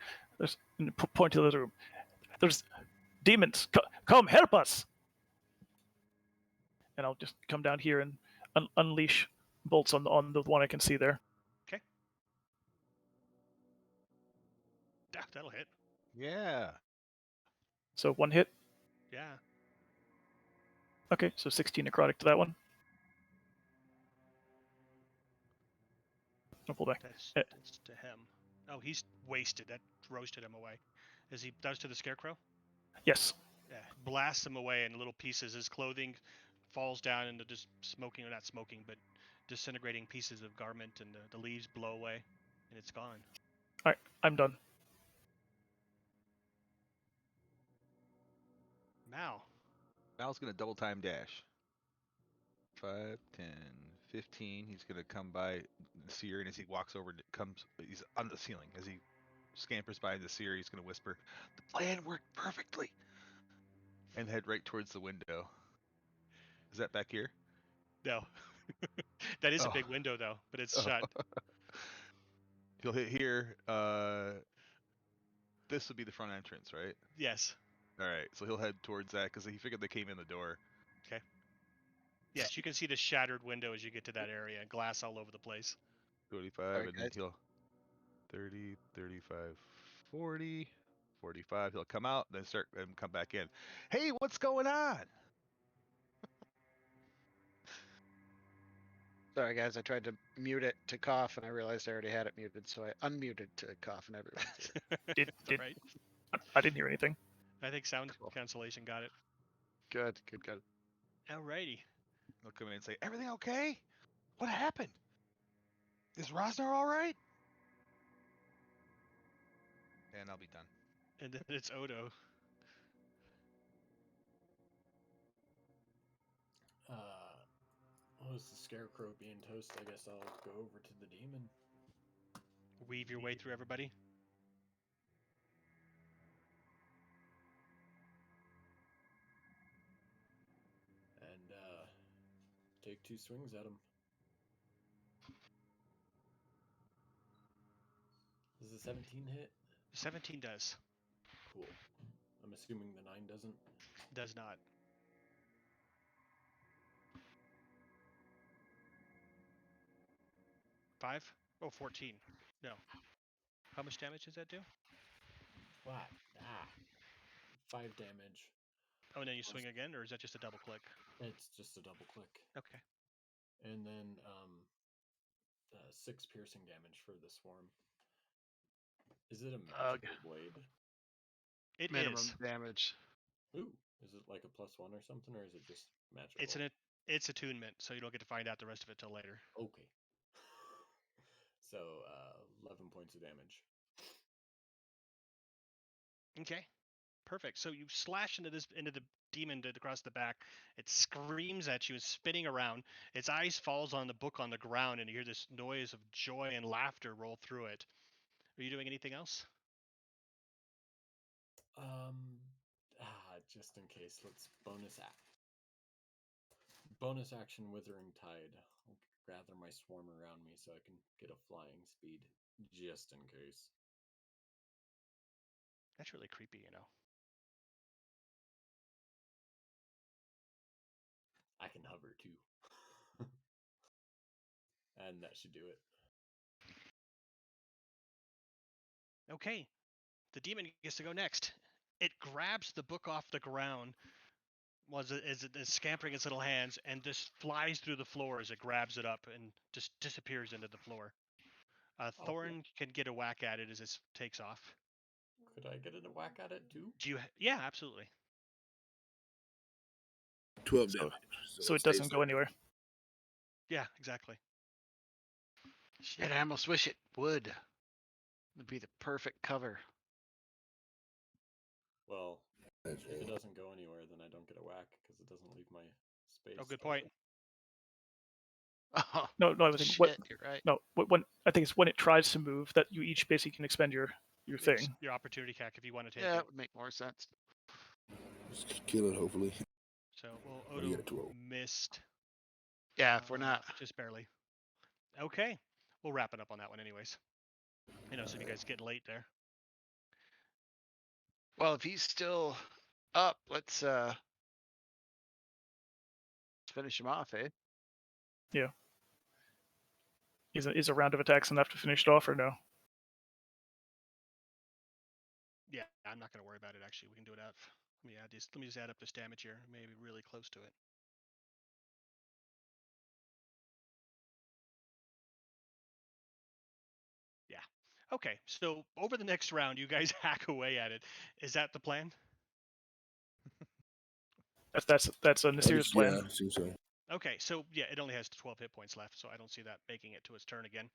S5: Point to the room. There's demons. Come help us! And I'll just come down here and unleash bolts on the one I can see there.
S1: Okay. That'll hit.
S4: Yeah.
S5: So 1 hit.
S1: Yeah.
S5: Okay, so 16 necrotic to that one. I'll pull back.
S1: That's to him. Oh, he's wasted. That roasted him away. As he does to the scarecrow?
S5: Yes.
S1: Yeah. Blasts him away in little pieces. His clothing falls down into just smoking, or not smoking, but disintegrating pieces of garment, and the leaves blow away, and it's gone.
S5: Alright, I'm done.
S1: Mal.
S4: Mal's gonna double time dash. 5, 10, 15. He's gonna come by the seer, and as he walks over, he's on the ceiling. As he scampers by the seer, he's gonna whisper, "The plan worked perfectly," and head right towards the window. Is that back here?
S1: No. That is a
S4: Oh.
S1: big window, though, but it's
S4: Oh.
S1: shut.
S4: He'll hit here. This would be the front entrance, right?
S1: Yes.
S4: All right, so he'll head towards that because he figured they came in the door.
S1: Okay. Yes, you can see the shattered window as you get to that area, and glass all over the place.
S4: 25,
S2: Alright,
S4: and then
S2: guys.
S4: he'll 30, 35, 40, 45. He'll come out, then start and come back in. Hey, what's going on?
S2: Sorry, guys. I tried to mute it to cough, and I realized I already had it muted, so I unmuted to cough in everyone's ear.
S5: Did
S1: Right.
S5: I didn't hear anything.
S1: I think sound
S2: Cool.
S1: cancellation got it.
S2: Good.
S1: Alrighty.
S4: He'll come in and say, "Everything okay? What happened? Is Rosznar all right?" And I'll be done.
S1: And then it's Odo.
S6: With the scarecrow being toast, I guess I'll go over to the demon.
S1: Weave your way through everybody.
S6: And take 2 swings at him. Does the 17 hit?
S1: 17 does.
S6: Cool. I'm assuming the 9 doesn't.
S1: Does not. 5? Oh, 14. No. How much damage does that do?
S6: What? 5 damage.
S1: Oh, and then you swing again, or is that just a double click?
S6: It's just a double click.
S1: Okay.
S6: And then 6 piercing damage for the swarm. Is it a magical blade?
S1: It
S2: Minimum
S1: is.
S2: damage.
S6: Ooh, is it like a +1 or something, or is it just magical?
S1: It's attunement, so you don't get to find out the rest of it till later.
S6: Okay. So 11 points of damage.
S1: Okay. Perfect. So you slash into the demon across the back. It screams at you, it's spinning around. Its eyes falls on the book on the ground, and you hear this noise of joy and laughter roll through it. Are you doing anything else?
S6: Just in case, let's bonus action Withering Tide. I'll gather my swarm around me so I can get a flying speed, just in case.
S1: That's really creepy, you know.
S6: I can hover too. And that should do it.
S1: Okay. The demon gets to go next. It grabs the book off the ground as it is scampering its little hands and just flies through the floor as it grabs it up and just disappears into the floor. Thorn can get a whack at it as it takes off.
S6: Could I get a whack at it too?
S1: Do you? Yeah, absolutely.
S7: 12 damage.
S5: So it doesn't go anywhere.
S1: Yeah, exactly.
S2: Shit, I almost wish it would. It'd be the perfect cover.
S6: Well, if it doesn't go anywhere, then I don't get a whack because it doesn't leave my space.
S1: Oh, good point.
S2: Oh,
S5: No, I think
S2: shit, you're right.
S5: No, when I think it's when it tries to move that you each basically can expend your thing.
S1: It's your opportunity cack if you want to take
S2: Yeah,
S1: it.
S2: that would make more sense.
S7: Just kill it, hopefully.
S1: So, well,
S7: Oh, you
S1: Odo
S7: got a 12.
S1: missed.
S2: Yeah, if we're not.
S1: Just barely. Okay. We'll wrap it up on that one anyways. I know some of you guys getting late there.
S2: Well, if he's still up, let's finish him off, eh?
S5: Yeah. Is a round of attacks enough to finish it off or no?
S1: Yeah, I'm not going to worry about it, actually. We can do it out. Let me just add up this damage here. Maybe really close to it. Yeah. Okay, so over the next round, you guys hack away at it. Is that the plan?
S5: That's a Nasir's plan.
S7: Yeah, I assume so.
S1: Okay, so yeah, it only has 12 hit points left, so I don't see that making it to its turn again.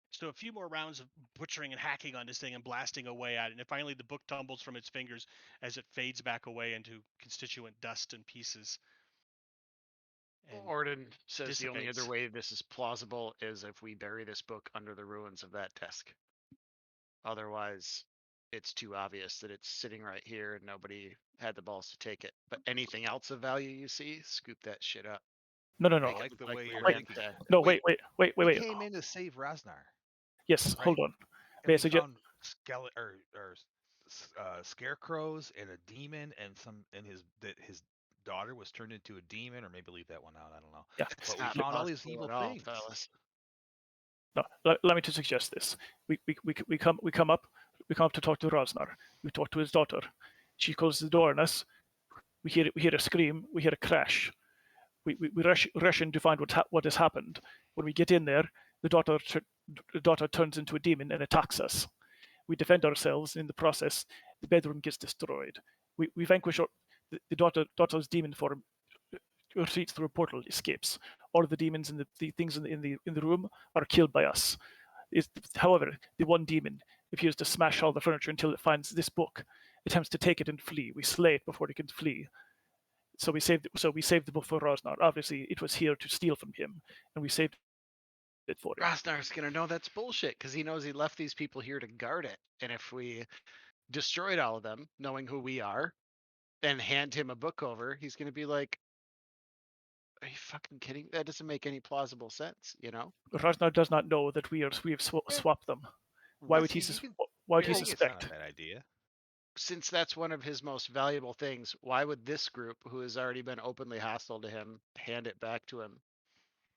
S1: So a few more rounds of butchering and hacking on this thing and blasting away at it, and finally the book tumbles from its fingers as it fades back away into constituent dust and pieces. And
S2: Orden says the only
S1: dissipates.
S2: other way this is plausible is if we bury this book under the ruins of that desk. Otherwise, it's too obvious that it's sitting right here and nobody had the balls to take it. But anything else of value you see, scoop that shit up.
S5: No.
S4: I
S2: Make it
S4: like
S2: look
S4: the
S2: like
S4: way
S2: we
S4: you're
S2: ran
S4: thinking.
S2: to-
S5: No, wait.
S4: We came in to save Rosznar.
S5: Yes,
S4: Right.
S5: hold on.
S4: And we
S5: Basically,
S4: found scarecrows and a demon, and his daughter was turned into a demon, or maybe leave that one out. I don't know.
S5: yeah.
S2: It's
S4: But we
S2: not
S4: found all these
S2: possible
S4: evil
S2: at all,
S4: things.
S2: fellas.
S5: No, let me to suggest this. We come up to talk to Rosznar. We talk to his daughter. She closes the door on us. We hear a scream. We hear a crash. We rush in to find what has happened. When we get in there, the daughter turns into a demon and attacks us. We defend ourselves. In the process, the bedroom gets destroyed. We vanquish the daughter's demon form. Retreats through a portal, escapes. All of the demons and the things in the room are killed by us. However, the one demon appears to smash all the furniture until it finds this book, attempts to take it and flee. We slay it before it can flee. So we saved the book for Rosznar. Obviously, it was here to steal from him, and we saved it for him.
S2: Roznar's gonna know that's bullshit because he knows he left these people here to guard it. And if we destroyed all of them, knowing who we are, and hand him a book over, he's gonna be like, "Are you fucking kidding? That doesn't make any plausible sense, you know?"
S5: Rosznar does not know that we have swapped them. Why would he? Why would he
S4: I think it's
S5: suspect?
S4: not a bad idea.
S2: Since that's one of his most valuable things, why would this group, who has already been openly hostile to him, hand it back to him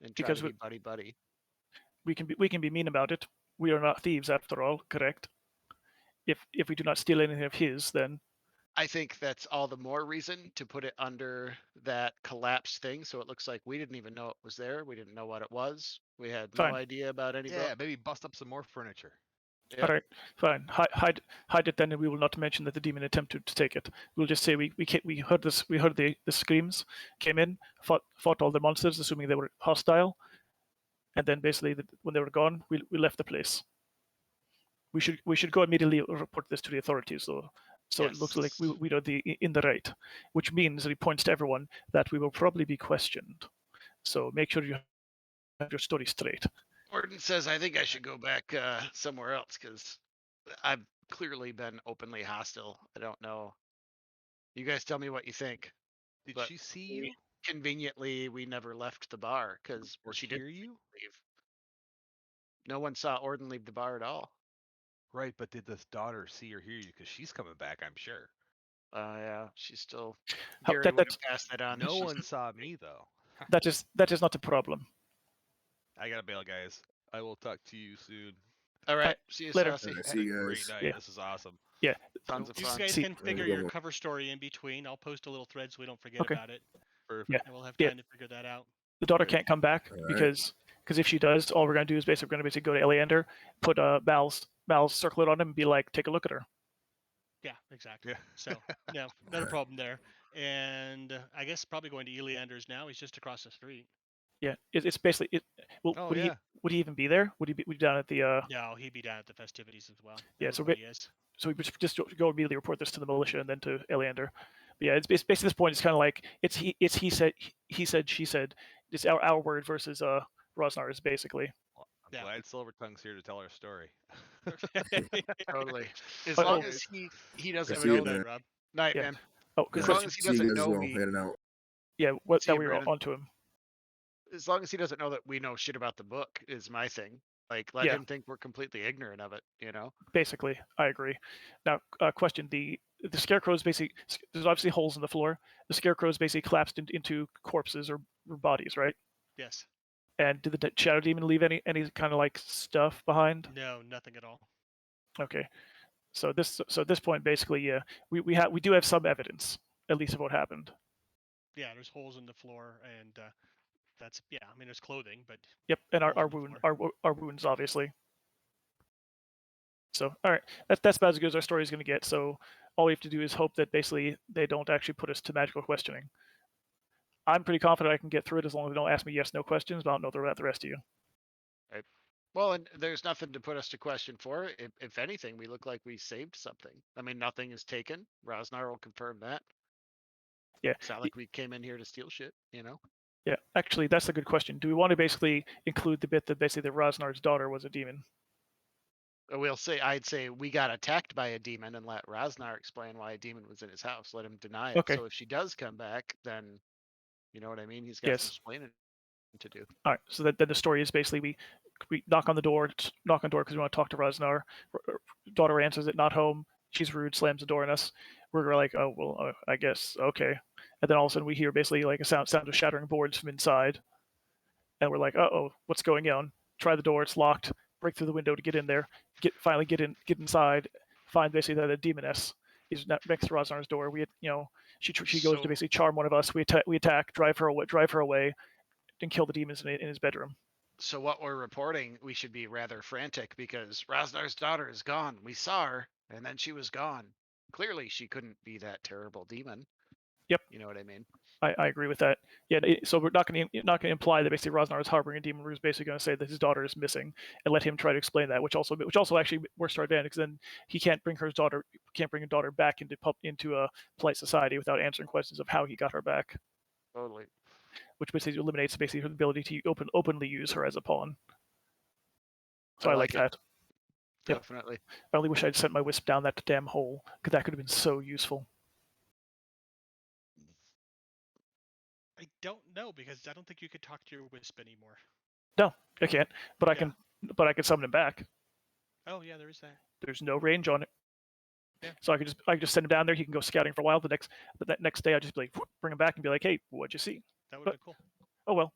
S2: and try
S5: Because
S2: to be buddy-buddy?
S5: we can be mean about it. We are not thieves after all, correct? If we do not steal anything of his, then
S2: I think that's all the more reason to put it under that collapsed thing, so it looks like we didn't even know it was there. We didn't know what it was. We had no
S5: Fine.
S2: idea about any
S4: Yeah,
S2: book.
S4: maybe bust up some more furniture.
S2: Yep.
S5: all right, fine. Hide it then, and we will not mention that the demon attempted to take it. We'll just say we heard this. We heard the screams, came in, fought all the monsters, assuming they were hostile, and then basically when they were gone, we left the place. We should go immediately report this to the authorities, though. So it looks like we are in the right, which means that he points to everyone that we will probably be questioned. So make sure you have your story straight.
S2: Gordon says, I think I should go back somewhere else because I've clearly been openly hostile. I don't know. You guys tell me what you think.
S4: Did
S2: But
S4: she see you
S2: conveniently, we never left the bar because
S4: or
S2: she
S4: hear
S2: didn't
S4: you?
S2: leave. No one saw Orden leave the bar at all.
S4: Right, but did this daughter see or hear you? Because she's coming back, I'm sure.
S2: Yeah, she's still.
S5: How-
S2: Gary
S5: that-
S2: would
S5: that's-
S2: have passed that on.
S4: No
S2: She's-
S4: one saw me though.
S5: That is not a problem.
S4: I gotta bail, guys. I will talk to you soon.
S2: All right, see you,
S5: Later.
S2: Saucy.
S7: All right,
S4: Had
S7: see
S4: a
S7: you
S4: great
S7: guys.
S4: night.
S5: Yeah.
S4: This is awesome.
S5: Yeah,
S2: Tons of
S1: You
S2: fun.
S1: guys
S5: See-
S1: can figure
S7: good
S1: your
S7: one.
S1: cover story in between. I'll post a little thread so we don't forget
S5: Okay.
S1: about it,
S4: Perfect.
S5: Yeah.
S1: and we'll have
S5: Yeah.
S1: time to figure that out.
S5: the daughter can't come back
S7: All right.
S5: because if she does, all we're gonna do is basically go to Eleander, put Mal's circle it on him, and be like, take a look at her.
S1: Yeah, exactly.
S4: Yeah.
S1: So no, not a problem there. And I guess probably going to Eleander's now. He's just across the street.
S5: Yeah, it's basically it. Well,
S4: Oh,
S5: would
S4: yeah.
S5: he even be there? Would he be down at the?
S1: No, he'd be down at the festivities as well.
S5: Yeah, so
S1: Everybody is.
S5: So we just go immediately report this to the militia and then to Eleander. But yeah, it's basically this point. It's kind of like it's he said, she said. It's our word versus Roznar's basically.
S4: Well, I'm
S1: Yeah.
S4: glad Silvertongue's here to tell our story.
S2: Totally. As
S5: Oh,
S2: long
S5: oh.
S2: as he doesn't
S7: See you,
S2: know
S7: man.
S2: that. Night,
S5: Yeah.
S2: man.
S5: Oh,
S2: As
S5: good
S2: long
S5: question.
S2: as he
S7: See you
S2: doesn't
S7: guys as
S2: know
S7: well.
S2: we,
S7: Heading out.
S5: Yeah,
S2: See
S5: that
S2: you,
S5: we were
S2: Brandon.
S5: onto him.
S2: as long as he doesn't know that we know shit about the book is my thing. Like, let
S5: Yeah.
S2: him think we're completely ignorant of it, you know?
S5: Basically, I agree. Now, question: the scarecrow's basically there's obviously holes in the floor. The scarecrow's basically collapsed into corpses or bodies, right?
S1: Yes.
S5: And did the shadow demon leave any kind of like stuff behind?
S1: No, nothing at all.
S5: Okay. So at this point, basically, yeah, we do have some evidence, at least of what happened.
S1: Yeah, there's holes in the floor, and that's I mean, there's clothing, but
S5: Yep, and
S1: Hole
S5: our
S1: in the
S5: wound,
S1: floor.
S5: our wounds, obviously. So, all right, that's about as good as our story is going to get. So, all we have to do is hope that basically they don't actually put us to magical questioning. I'm pretty confident I can get through it as long as they don't ask me yes/no questions. But I don't know about the rest of you.
S2: Well, and there's nothing to put us to question for. If anything, we look like we saved something. I mean, nothing is taken. Rosznar will confirm that.
S5: Yeah.
S2: It's not like we came in here to steal shit, you know?
S5: Yeah, actually, that's a good question. Do we want to basically include the bit that basically that Roznar's daughter was a demon?
S2: I'd say we got attacked by a demon and let Rosznar explain why a demon was in his house. Let him deny it.
S5: Okay.
S2: So if she does come back, then you know what I mean? He's got
S5: Yes.
S2: some explaining to do.
S5: All right, so then the story is basically we knock on the door because we want to talk to Rosznar. Daughter answers it, not home. She's rude, slams the door on us. We're like, oh well, I guess okay. And then all of a sudden we hear basically like a sound of shattering boards from inside, and we're like, oh, what's going on? Try the door, it's locked. Break through the window to get in there. Finally get inside. Find basically that a demoness is next to Roznar's door. She goes to basically charm one of us. We attack, drive her away, and kill the demons in his bedroom.
S2: So what we're reporting, we should be rather frantic because Roznar's daughter is gone. We saw her, and then she was gone. Clearly, she couldn't be that terrible demon.
S5: Yep.
S2: You know what I mean?
S5: I agree with that. Yeah, so we're not going to imply that basically Rosznar is harboring a demon. We're just basically going to say that his daughter is missing, and let him try to explain that, which also actually works to our advantage. Because then he can't bring a daughter back into a polite society without answering questions of how he got her back.
S2: Totally.
S5: Which basically eliminates her ability to openly use her as a pawn. So I like that. Yep.
S2: Definitely.
S5: I only wish I'd sent my wisp down that damn hole, because that could have been so useful.
S1: I don't know, because I don't think you could talk to your wisp anymore.
S5: No, I can't. But I can. But I can summon him back.
S1: Oh yeah, there is that.
S5: There's no range on it.
S1: Yeah.
S5: So I could just send him down there. He can go scouting for a while. The next day, I just be like, bring him back and be like, hey, what'd you see?
S1: That would have been cool.
S5: Oh well.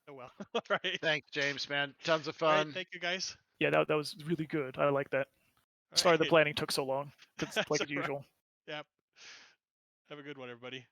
S1: Oh well. All right.
S2: Thanks, James, man. Tons of
S1: All right,
S2: fun.
S1: thank you guys.
S5: Yeah, that was really good. I like that.
S1: All
S5: Sorry the
S1: right.
S5: planning took so long. It's
S1: That's
S5: like
S1: all right.
S5: usual.
S1: Yep. Have a good one, everybody.